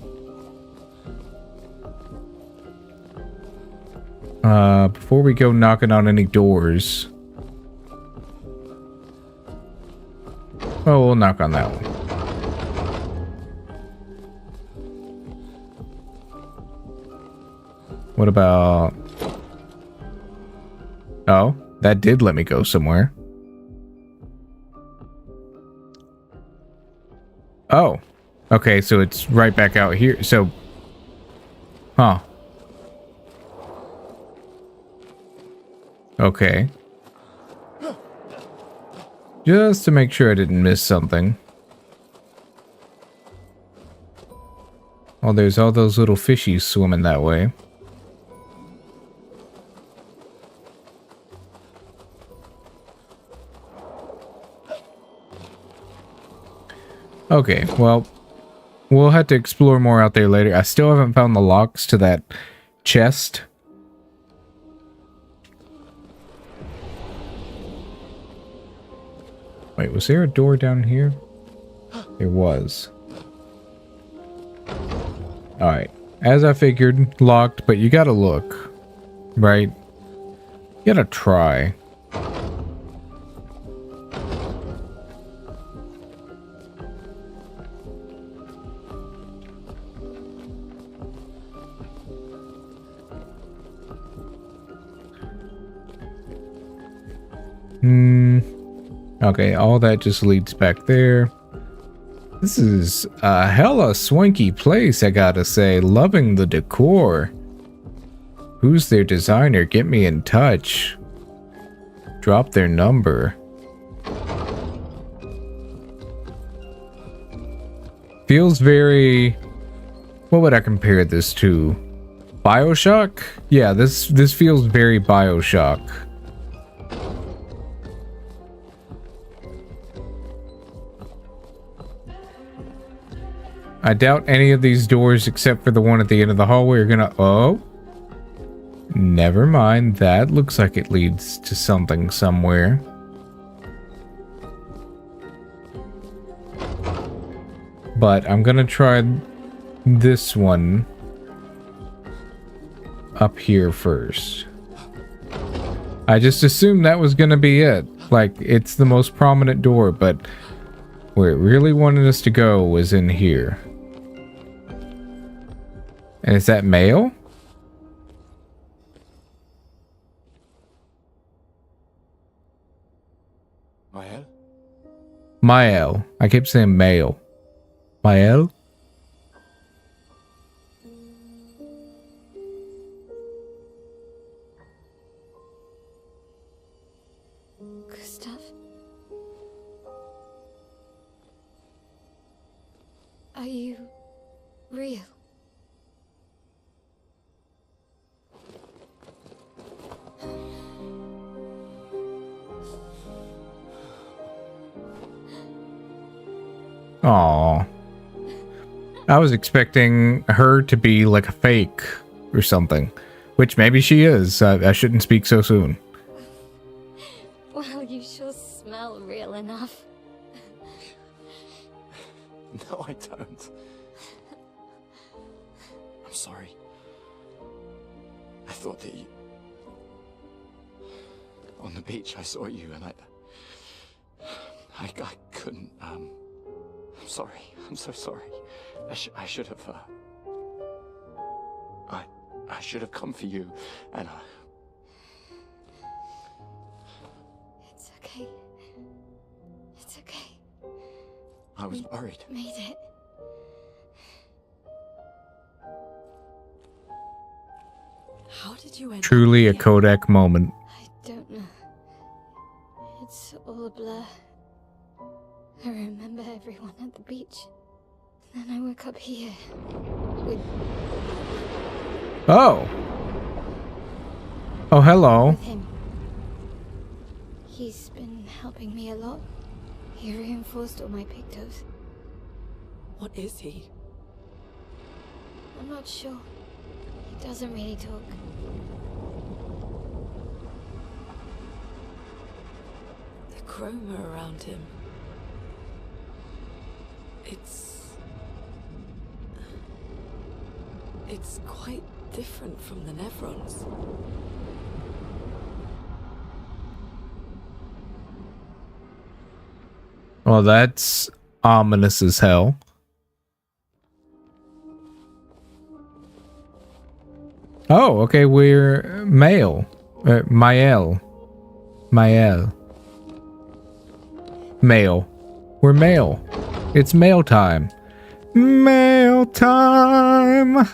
Before we go knocking on any doors. Oh, we'll knock on that one. What about... Oh, that did let me go somewhere. Oh. Okay, so it's right back out here. So... Huh. Okay. Just to make sure I didn't miss something. Oh, there's all those little fishies swimming that way. Okay, well, we'll have to explore more out there later. I still haven't found the locks to that chest. Wait, was there a door down here? There was. Alright. As I figured, locked, but you gotta look. Right? You gotta try. Okay, all that just leads back there. This is a hella swanky place, I gotta say. Loving the decor. Who's their designer? Get me in touch. Drop their number. Feels very... What would I compare this to? BioShock? Yeah, this feels very BioShock. I doubt any of these doors, except for the one at the end of the hallway, are gonna... Oh. Never mind. That looks like it leads to something somewhere. But I'm gonna try this one up here first. I just assumed that was gonna be it. Like, it's the most prominent door, but where it really wanted us to go was in here. And is that mail? Mael? Mael. I keep saying mail. Mael? Gustav? Are you real? Aww. I was expecting her to be like a fake or something. Which maybe she is. I shouldn't speak so soon. Well, you sure smell real enough. No, I don't. I'm sorry. I thought that you... On the beach, I saw you and I couldn't, I'm sorry. I'm so sorry. I should have, I should have come for you, and It's okay. It's okay. I was worried. Made it. How did you end Truly a Kodak moment. I don't know. It's all a blur. I remember everyone at the beach. Then I woke up here. With Oh. Oh, hello. him. He's been helping me a lot. He reinforced all my pictos. What is he? I'm not sure. He doesn't really talk. The chroma around him. It's quite different from the Nevrons. Well, that's ominous as hell. Oh, okay, we're male. Mael. Mael. Male. We're male. It's mail time. Mail time!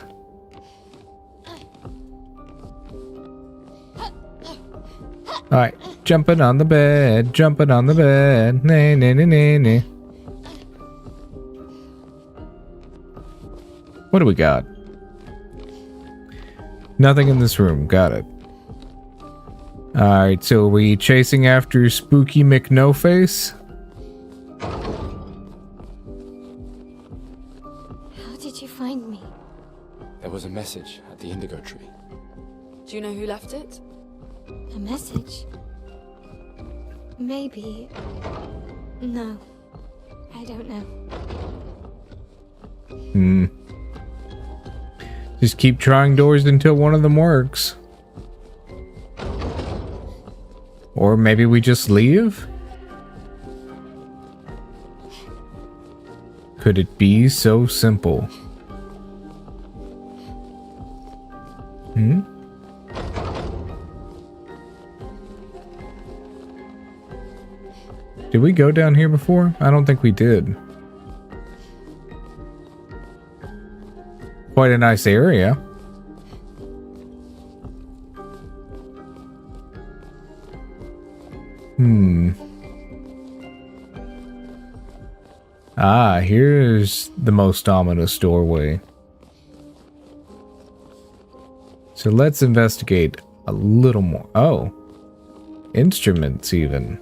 Alright, jumping on the bed, jumping on the bed. Nay, nay, nay, nay, nay. What do we got? Nothing in this room. Got it. Alright, so are we chasing after Spooky McNoface? How did you find me? There was a message at the indigo tree. Do you know who left it? A message? Maybe. No. I don't know. Just keep trying doors until one of them works. Or maybe we just leave? Could it be so simple? Did we go down here before? I don't think we did. Quite a nice area. Ah, here's the most ominous doorway. So let's investigate a little more. Oh, instruments even.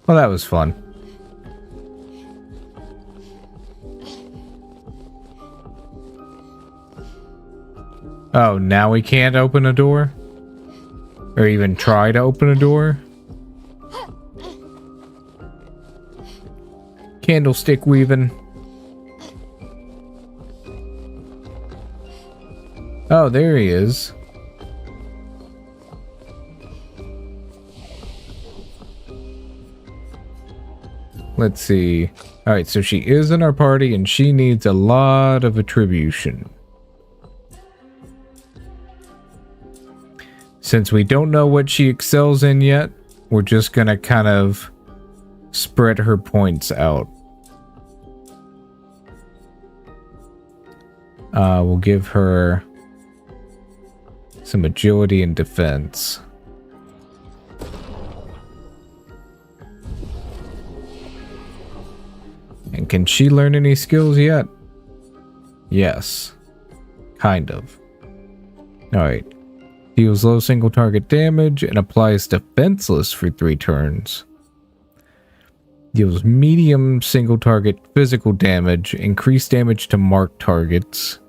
Well, that was fun. Oh, now we can't open a door? Or even try to open a door? Candlestick weaving. Oh, there he is. Let's see. Alright, so she is in our party and she needs a lot of attribution. Since we don't know what she excels in yet, we're just gonna kind of spread her points out. We'll give her some agility and defense. And can she learn any skills yet? Yes. Kind of. Alright. Deals low single target damage and applies defenseless for 3 turns. Deals medium single target physical damage, increased damage to marked targets.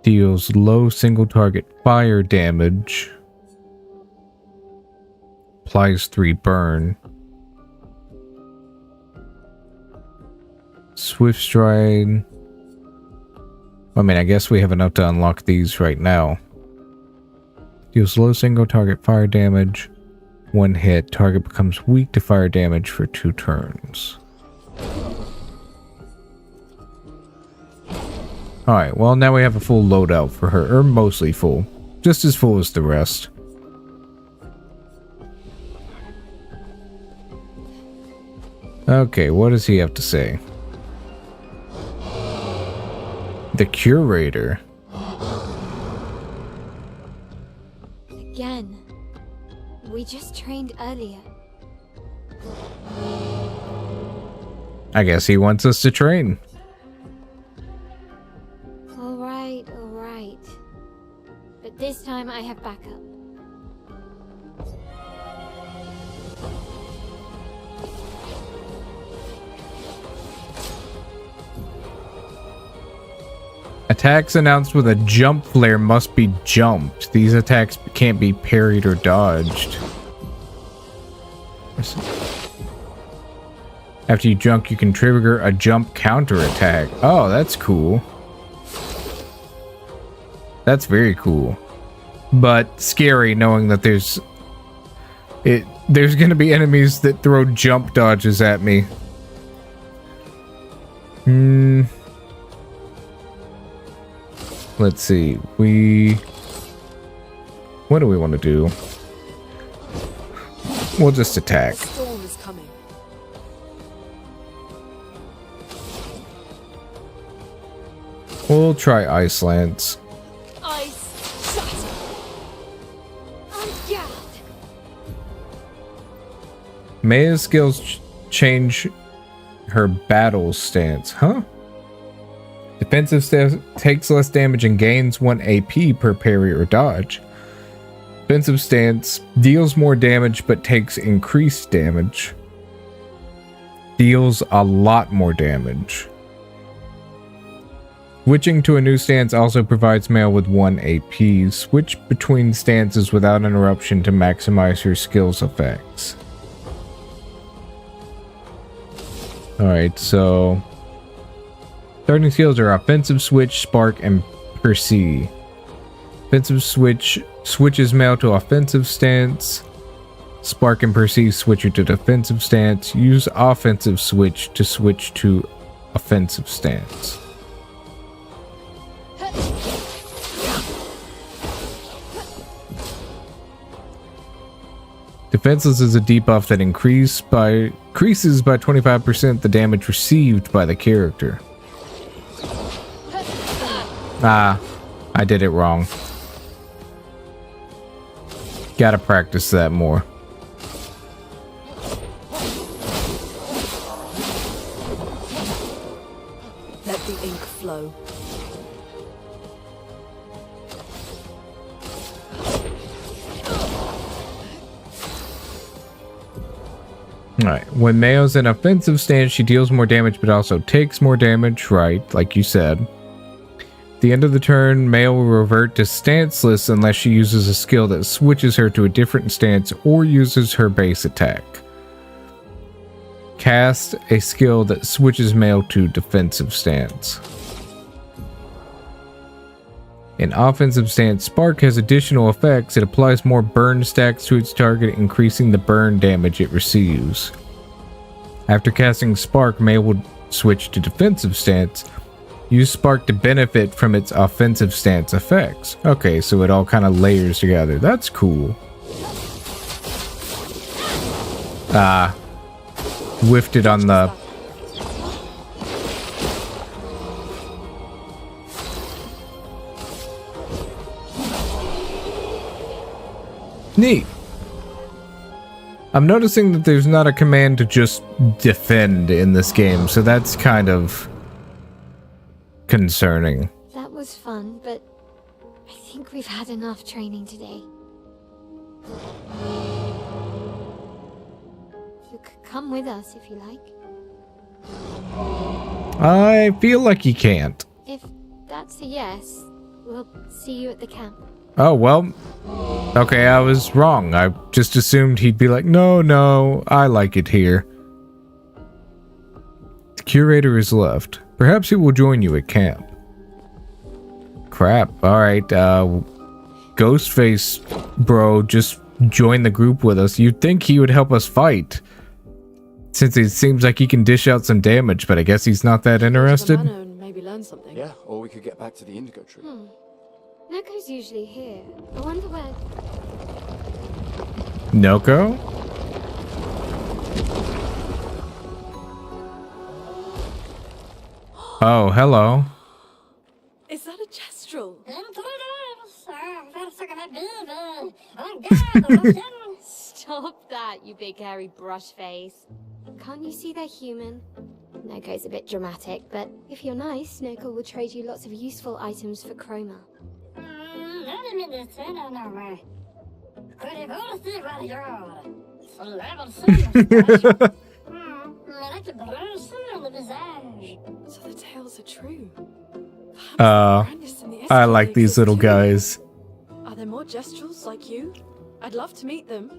Deals low single target fire damage. Applies 3 burn. Swift stride. I mean, I guess we have enough to unlock these right now. Deals low single target fire damage. 1 hit. Target becomes weak to fire damage for 2 turns. Alright, well now we have a full loadout for her. Or mostly full. Just as full as the rest. Okay, what does he have to say? The curator. Again. We just trained earlier. I guess he wants us to train. Alright. But this time I have backup. Attacks announced with a jump flare must be jumped. These attacks can't be parried or dodged. After you jump, you can trigger a jump counter attack. Oh, that's cool. That's very cool. But scary knowing that there's gonna be enemies that throw jump dodges at me. Let's see. What do we want to do? We'll just attack. Storm is coming. We'll try Ice Lance. Ice shatter. Ungagged. Maya's skills change her battle stance. Huh? Defensive stance takes less damage and gains 1 AP per parry or dodge. Defensive stance deals more damage but takes increased damage. Deals a lot more damage. Switching to a new stance also provides Maya with 1 AP. Switch between stances without interruption to maximize your skills effects. Alright, so starting skills are Offensive Switch, Spark, and Perceive. Offensive Switch switches Male to Offensive Stance. Spark and Perceive switch you to Defensive Stance. Use Offensive Switch to switch to Offensive Stance. Defenseless is a debuff that increases by 25% the damage received by the character. Ah, I did it wrong. Gotta practice that more. Let the ink flow. Alright, when Mayo's in offensive stance, she deals more damage but also takes more damage, right, like you said. At the end of the turn, Male will revert to stanceless unless she uses a skill that switches her to a different stance or uses her base attack. Cast a skill that switches Male to defensive stance. In offensive stance, Spark has additional effects. It applies more burn stacks to its target, increasing the burn damage it receives. After casting Spark, Male will switch to defensive stance. Use Spark to benefit from its offensive stance effects. Okay, so it all kind of layers together. That's cool. Whiffed it on the... Neat. I'm noticing that there's not a command to just defend in this game, so that's kind of concerning. That was fun, but I think we've had enough training today. You could come with us if you like. I feel like you can't. If that's a yes, we'll see you at the camp. Oh, well. Okay, I was wrong. I just assumed he'd be like, no, I like it here. The curator is left. Perhaps he will join you at camp. Crap. Alright, Ghostface, bro, just join the group with us. You'd think he would help us fight, since it seems like he can dish out some damage, but I guess he's not that interested. Maybe learn something. Yeah, or we could get back to the Indigo Tree. Noko's usually here. I wonder where... Noko? Oh, hello. Is that a Gestrel? Stop that, you big hairy brush face. Can't you see they're human? Noko's a bit dramatic, but if you're nice, Noko will trade you lots of useful items for chroma. So the tales are true. I like these little guys. Are there more Gestrels like you? I'd love to meet them.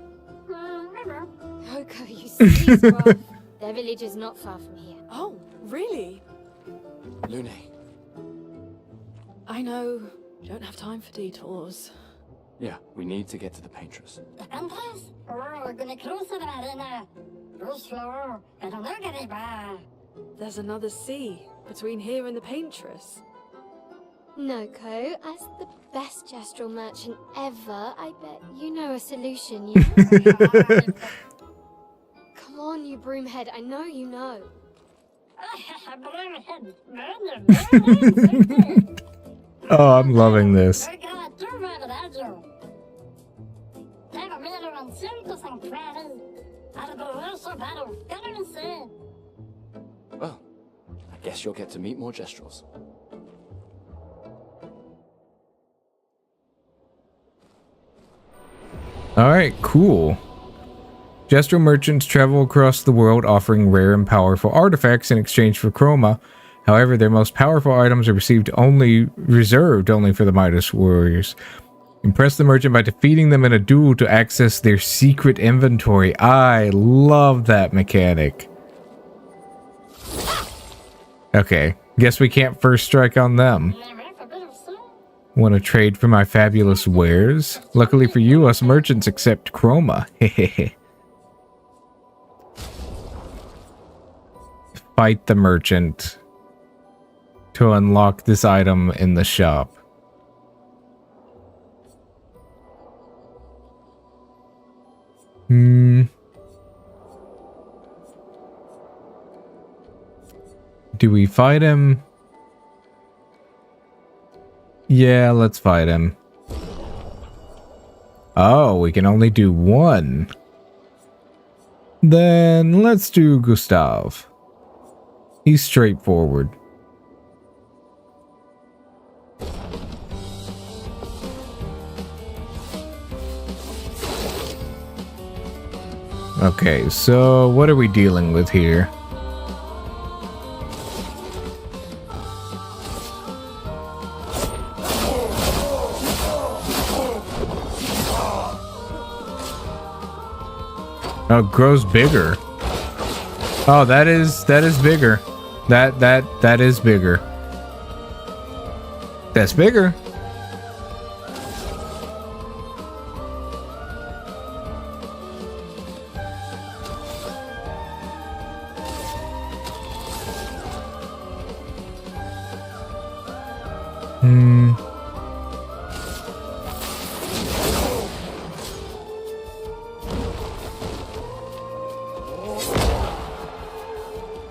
Noko, you silly squirrel. Their village is not far from here. Oh, really? Lune. I know. Don't have time for detours. Yeah, we need to get to the Paintress. There's another sea between here and the Paintress. Noko, as the best Gestrel merchant ever, I bet you know a solution, yeah? Come on, you broomhead, I know you know. Oh, I'm loving this. Well, I guess you'll get to meet more Gestrels. Alright, cool. Gestrel merchants travel across the world offering rare and powerful artifacts in exchange for chroma. However, their most powerful items are reserved only for the Midas warriors. Impress the merchant by defeating them in a duel to access their secret inventory. I love that mechanic. Okay, guess we can't first strike on them. Want to trade for my fabulous wares? Luckily for you, us merchants accept chroma. Hehehe. Fight the merchant to unlock this item in the shop. Do we fight him? Yeah, let's fight him. Oh, we can only do one. Then let's do Gustav. He's straightforward. Okay, so what are we dealing with here? Oh, it grows bigger. Oh, that is bigger. That is bigger. That's bigger.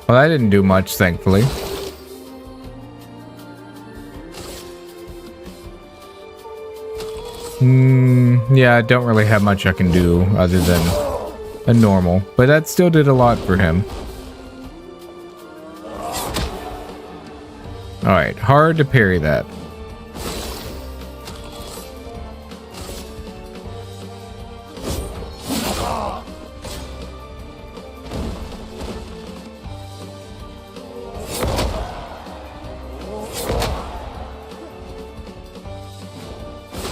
Well, that didn't do much, thankfully. Yeah, I don't really have much I can do other than a normal, but that still did a lot for him. Alright, hard to parry that.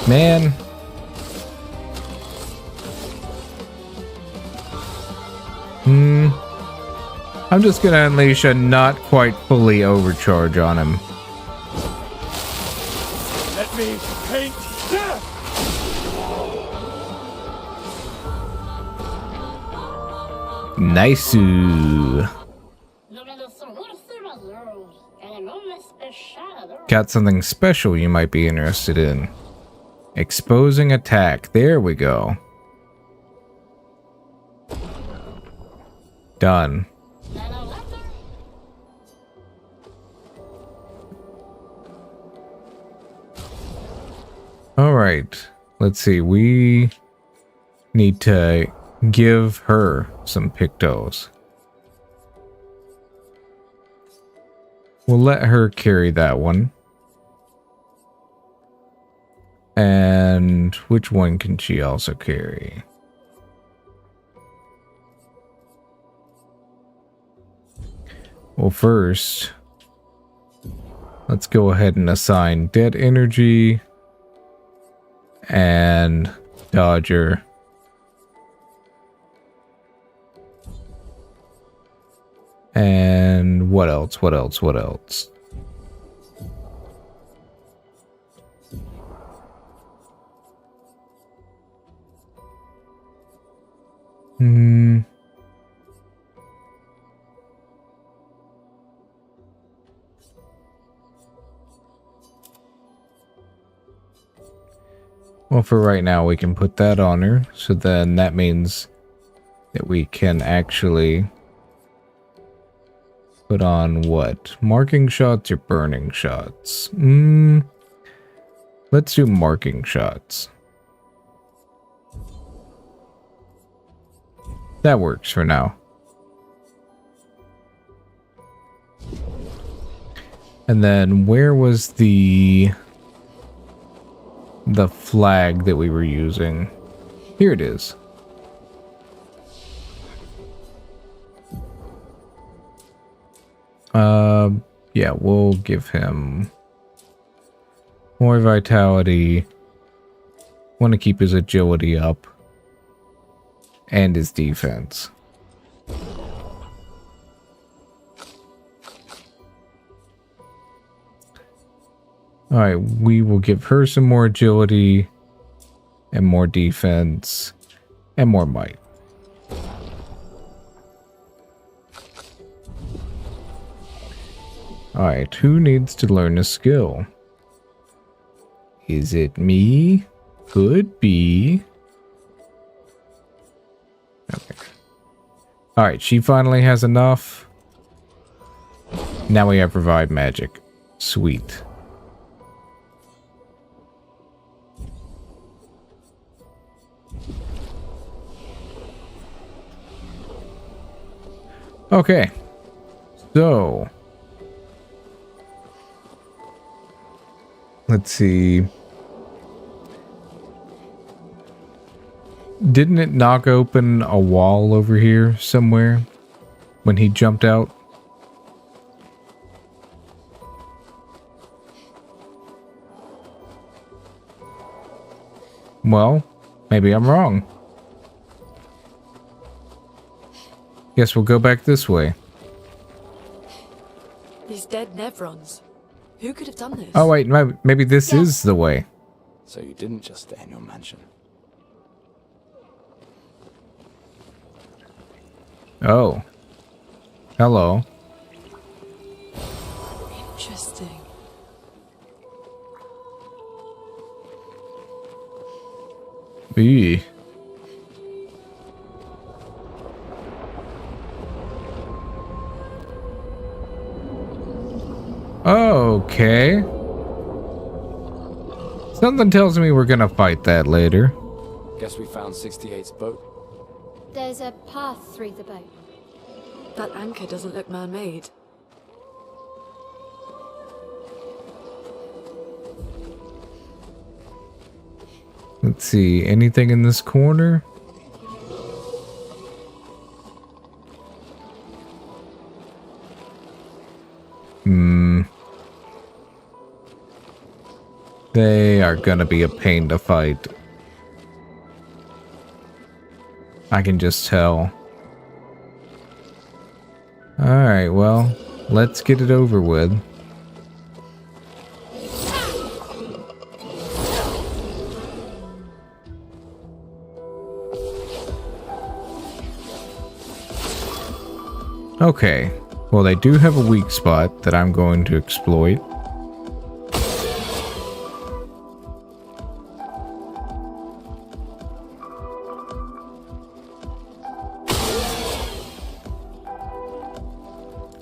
Man. I'm just gonna unleash a not quite fully overcharge on him. Let me paint death! Nice. Got something special you might be interested in. Exposing attack. There we go. Done. All right. Let's see. We need to give her some pictos. We'll let her carry that one. And which one can she also carry? Well, first, let's go ahead and assign Dead Energy and Dodger. And what else? What else? What else? Well, for right now, we can put that on her. So then that means that we can actually put on what? Marking shots or burning shots? Let's do marking shots. That works for now. And then where was the flag that we were using? Here it is. Yeah, we'll give him more vitality. Want to keep his agility up and his defense. Alright, we will give her some more agility and more defense and more might. Alright, who needs to learn a skill? Is it me? Could be. Okay. Alright, she finally has enough. Now we have Revive Magic. Sweet. Okay. So let's see. Didn't it knock open a wall over here somewhere when he jumped out? Well, maybe I'm wrong. Guess we'll go back this way. These dead Nevrons. Who could have done this? Oh wait, maybe this is the way. So you didn't just stay in your mansion. Oh. Hello. Interesting. Eee. Okay. Something tells me we're gonna fight that later. Guess we found 68's boat. There's a path through the boat. That anchor doesn't look man-made. Let's see, anything in this corner? They are gonna be a pain to fight. I can just tell. Alright, well, let's get it over with. Okay, well they do have a weak spot that I'm going to exploit.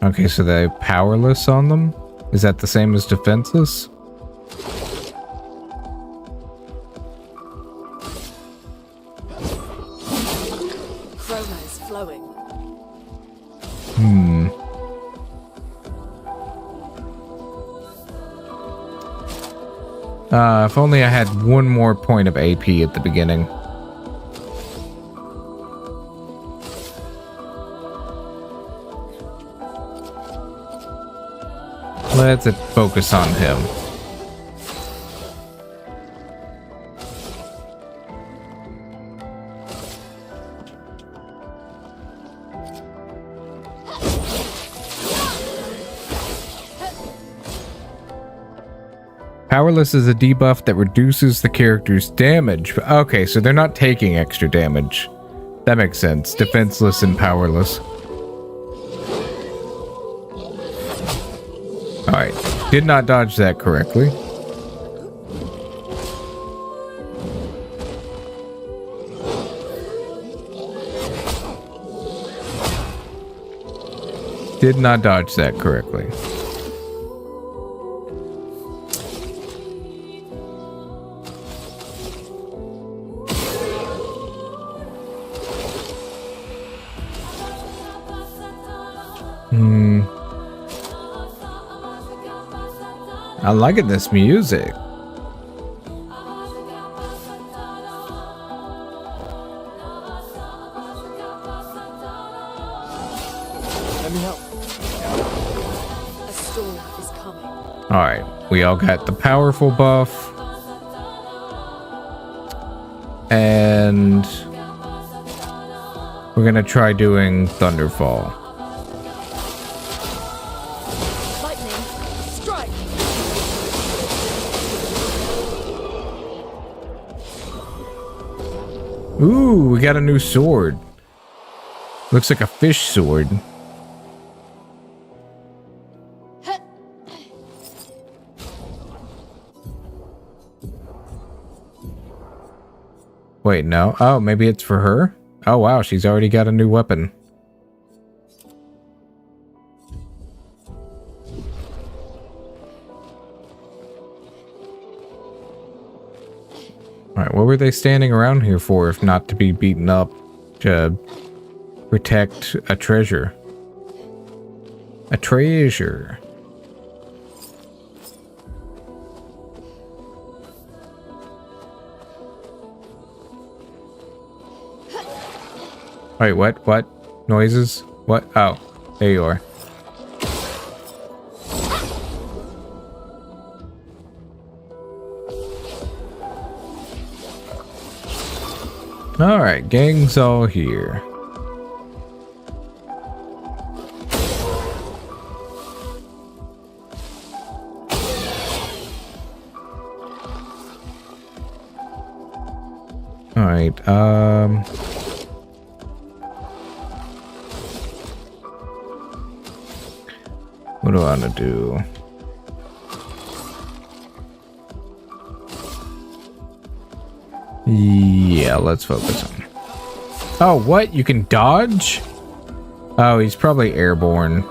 Okay, so they're powerless on them? Is that the same as defenseless? Chroma is flowing. If only I had one more point of AP at the beginning. Let's focus on him. Powerless is a debuff that reduces the character's damage. Okay, so they're not taking extra damage. That makes sense. Defenseless and powerless. Alright, did not dodge that correctly. Did not dodge that correctly. I'm liking this music. Let me help. A storm is coming. Alright, we all got the powerful buff. And we're gonna try doing Thunderfall. Ooh, we got a new sword. Looks like a fish sword. Wait, no. Oh, maybe it's for her? Oh, wow, she's already got a new weapon. Alright, what were they standing around here for if not to be beaten up to protect a treasure? A treasure. Wait, what? What? Noises? What? Oh, there you are. Alright, gang's all here. Alright, what do I want to do? Yeah, let's focus on. Oh, what? You can dodge? Oh, he's probably airborne.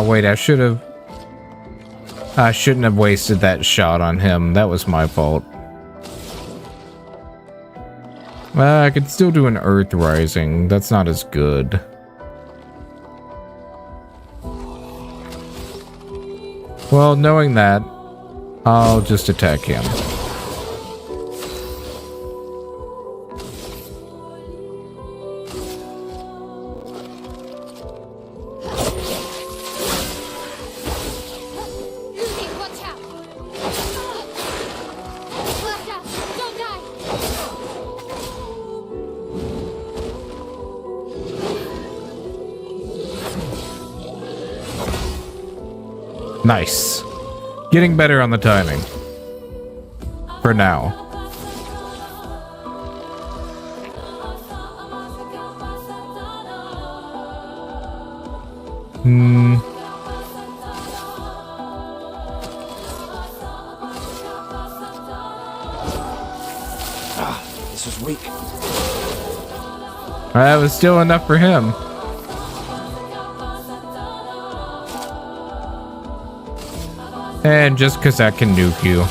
Wait, I shouldn't have wasted that shot on him. That was my fault. I could still do an Earth Rising. That's not as good. Well, knowing that, I'll just attack him. Nice. Getting better on the timing. For now. This was weak. That was still enough for him. And just because that can nuke you.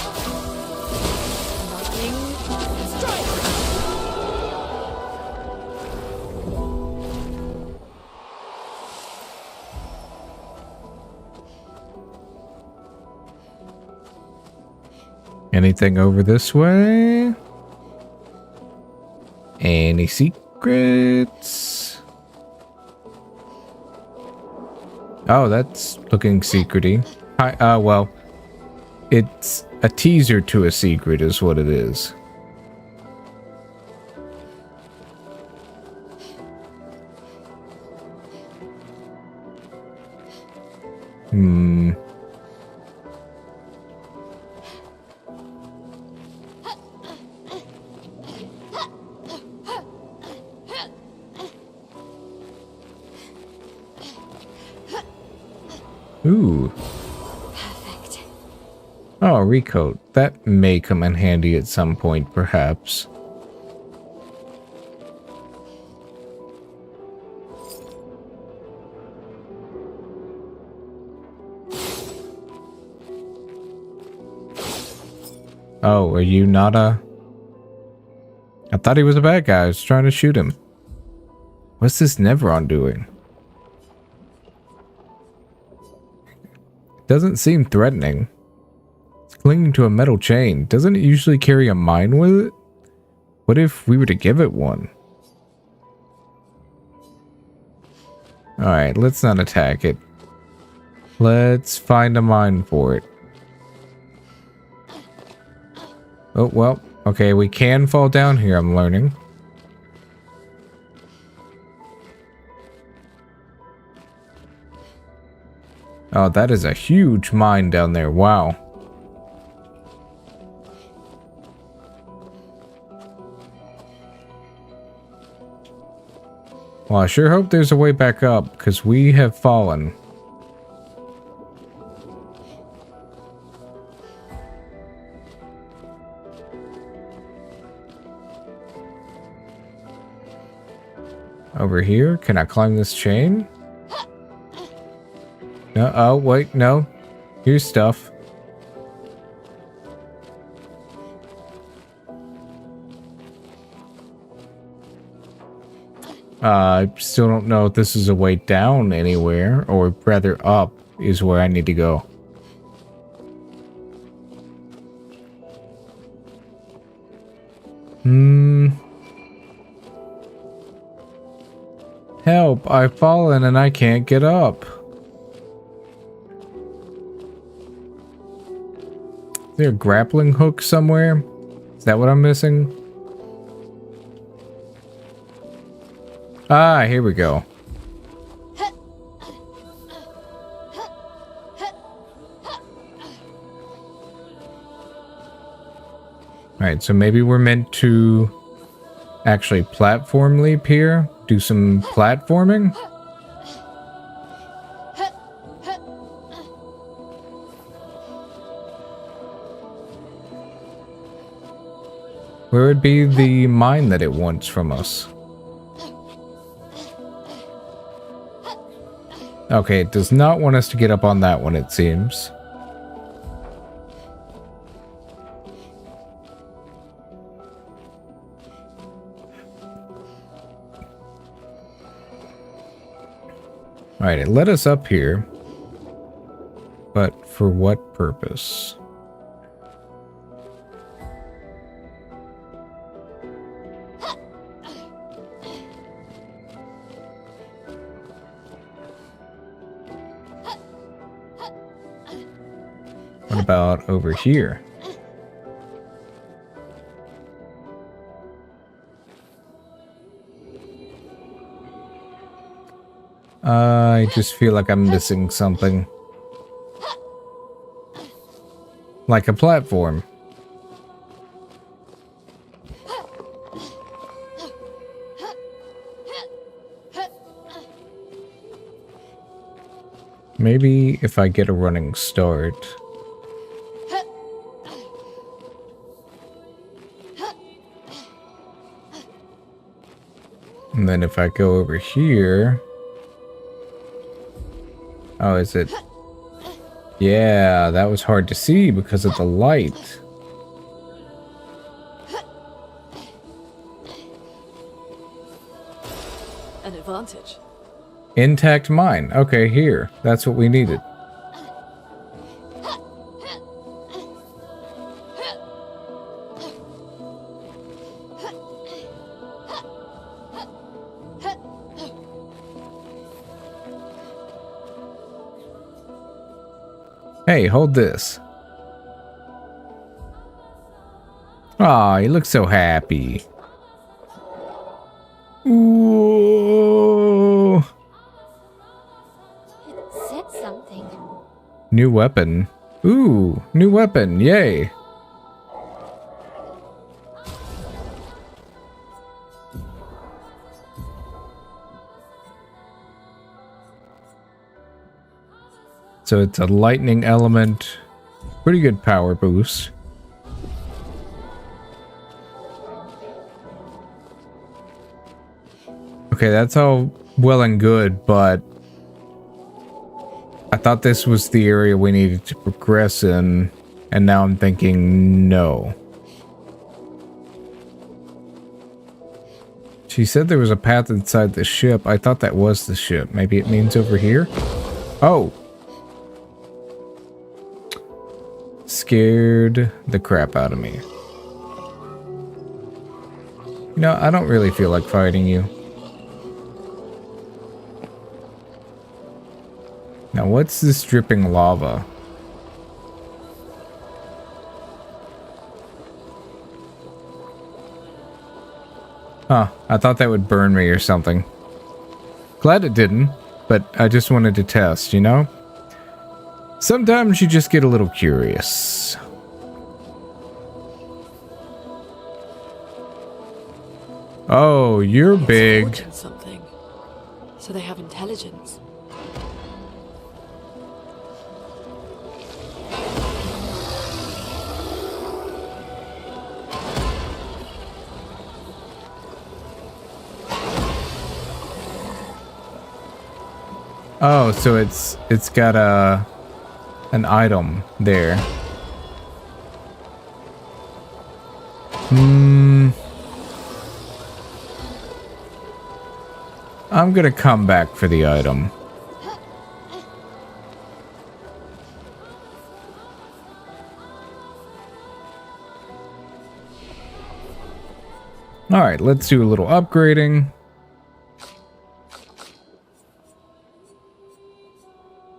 Anything over this way? Any secrets? Oh, that's looking secrety. Hi, well, it's a teaser to a secret is what it is. Ooh. Perfect. Oh, a recoat. That may come in handy at some point, perhaps. Oh, are you not a... I thought he was a bad guy. I was trying to shoot him. What's this Nevron doing? Doesn't seem threatening. It's clinging to a metal chain. Doesn't it usually carry a mine with it? What if we were to give it one? Alright, let's not attack it. Let's find a mine for it. Oh, well. Okay, we can fall down here, I'm learning. Oh, that is a huge mine down there. Wow. Well, I sure hope there's a way back up, because we have fallen. Over here? Can I climb this chain? No, oh, wait, no. Here's stuff. I still don't know if this is a way down anywhere, or rather up is where I need to go. Help, I've fallen and I can't get up. Is there a grappling hook somewhere? Is that what I'm missing? Ah, here we go. Alright, so maybe we're meant to actually platform leap here? Do some platforming? Where would be the mine that it wants from us? Okay, it does not want us to get up on that one, it seems. Alright, it led us up here. But for what purpose? What about over here? I just feel like I'm missing something. Like a platform. Maybe if I get a running start. And then if I go over here... Oh, is it? Yeah, that was hard to see because of the light. An advantage. Intact mine. Okay, here. That's what we needed. Hey, hold this. Aw, you look so happy. Ooh. It said something. New weapon. Ooh, new weapon. Yay. So it's a lightning element. Pretty good power boost. Okay, that's all well and good, but I thought this was the area we needed to progress in, and now I'm thinking no. She said there was a path inside the ship. I thought that was the ship. Maybe it means over here? Oh! Scared the crap out of me. You know, I don't really feel like fighting you. Now, what's this dripping lava? Huh, I thought that would burn me or something. Glad it didn't, but I just wanted to test, you know? Sometimes you just get a little curious. Oh, you're big. Something. So they have intelligence. Oh, so it's got an item there. I'm gonna come back for the item. Alright, let's do a little upgrading.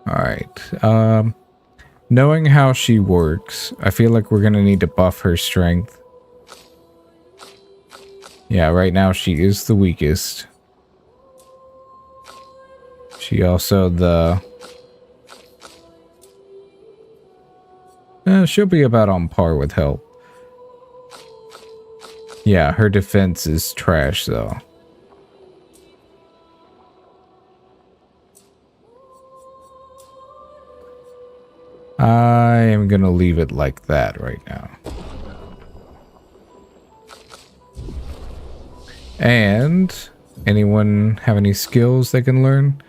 Alright, knowing how she works, I feel like we're gonna need to buff her strength. Yeah, right now she is the weakest. She also she'll be about on par with help. Yeah, her defense is trash though. I am gonna leave it like that right now. And anyone have any skills they can learn?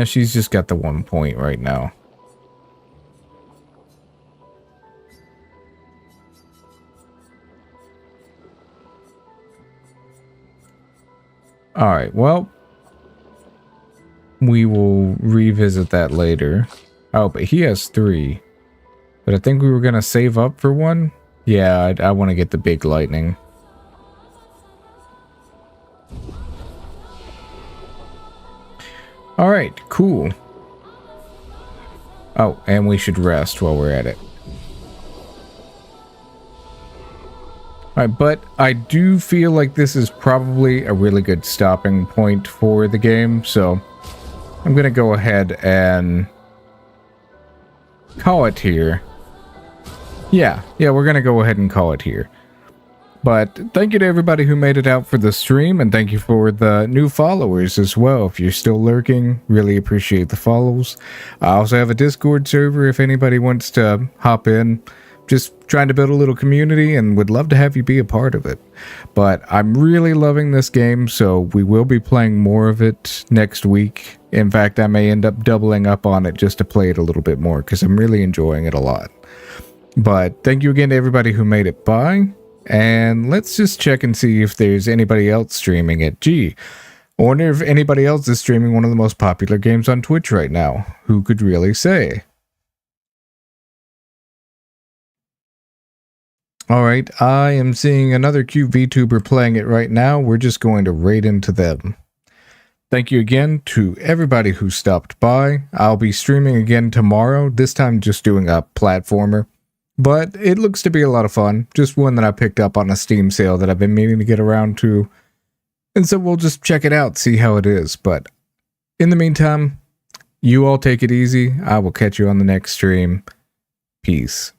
She's just got the 1 point right now. Alright, well, we will revisit that later. Oh, but he has 3. But I think we were going to save up for 1. Yeah, I want to get the big lightning. Alright, cool. Oh, and we should rest while we're at it. Alright, but I do feel like this is probably a really good stopping point for the game, so I'm gonna go ahead and call it here. Yeah, we're gonna go ahead and call it here. But thank you to everybody who made it out for the stream, and thank you for the new followers as well. If you're still lurking, really appreciate the follows. I also have a Discord server if anybody wants to hop in. Just trying to build a little community and would love to have you be a part of it. But I'm really loving this game, so we will be playing more of it next week. In fact, I may end up doubling up on it just to play it a little bit more because I'm really enjoying it a lot. But thank you again to everybody who made it by. And let's just check and see if there's anybody else streaming it. Gee, I wonder if anybody else is streaming one of the most popular games on Twitch right now. Who could really say? Alright, I am seeing another cute VTuber playing it right now. We're just going to raid into them. Thank you again to everybody who stopped by. I'll be streaming again tomorrow, this time just doing a platformer. But it looks to be a lot of fun. Just one that I picked up on a Steam sale that I've been meaning to get around to. And so we'll just check it out, see how it is. But in the meantime, you all take it easy. I will catch you on the next stream. Peace.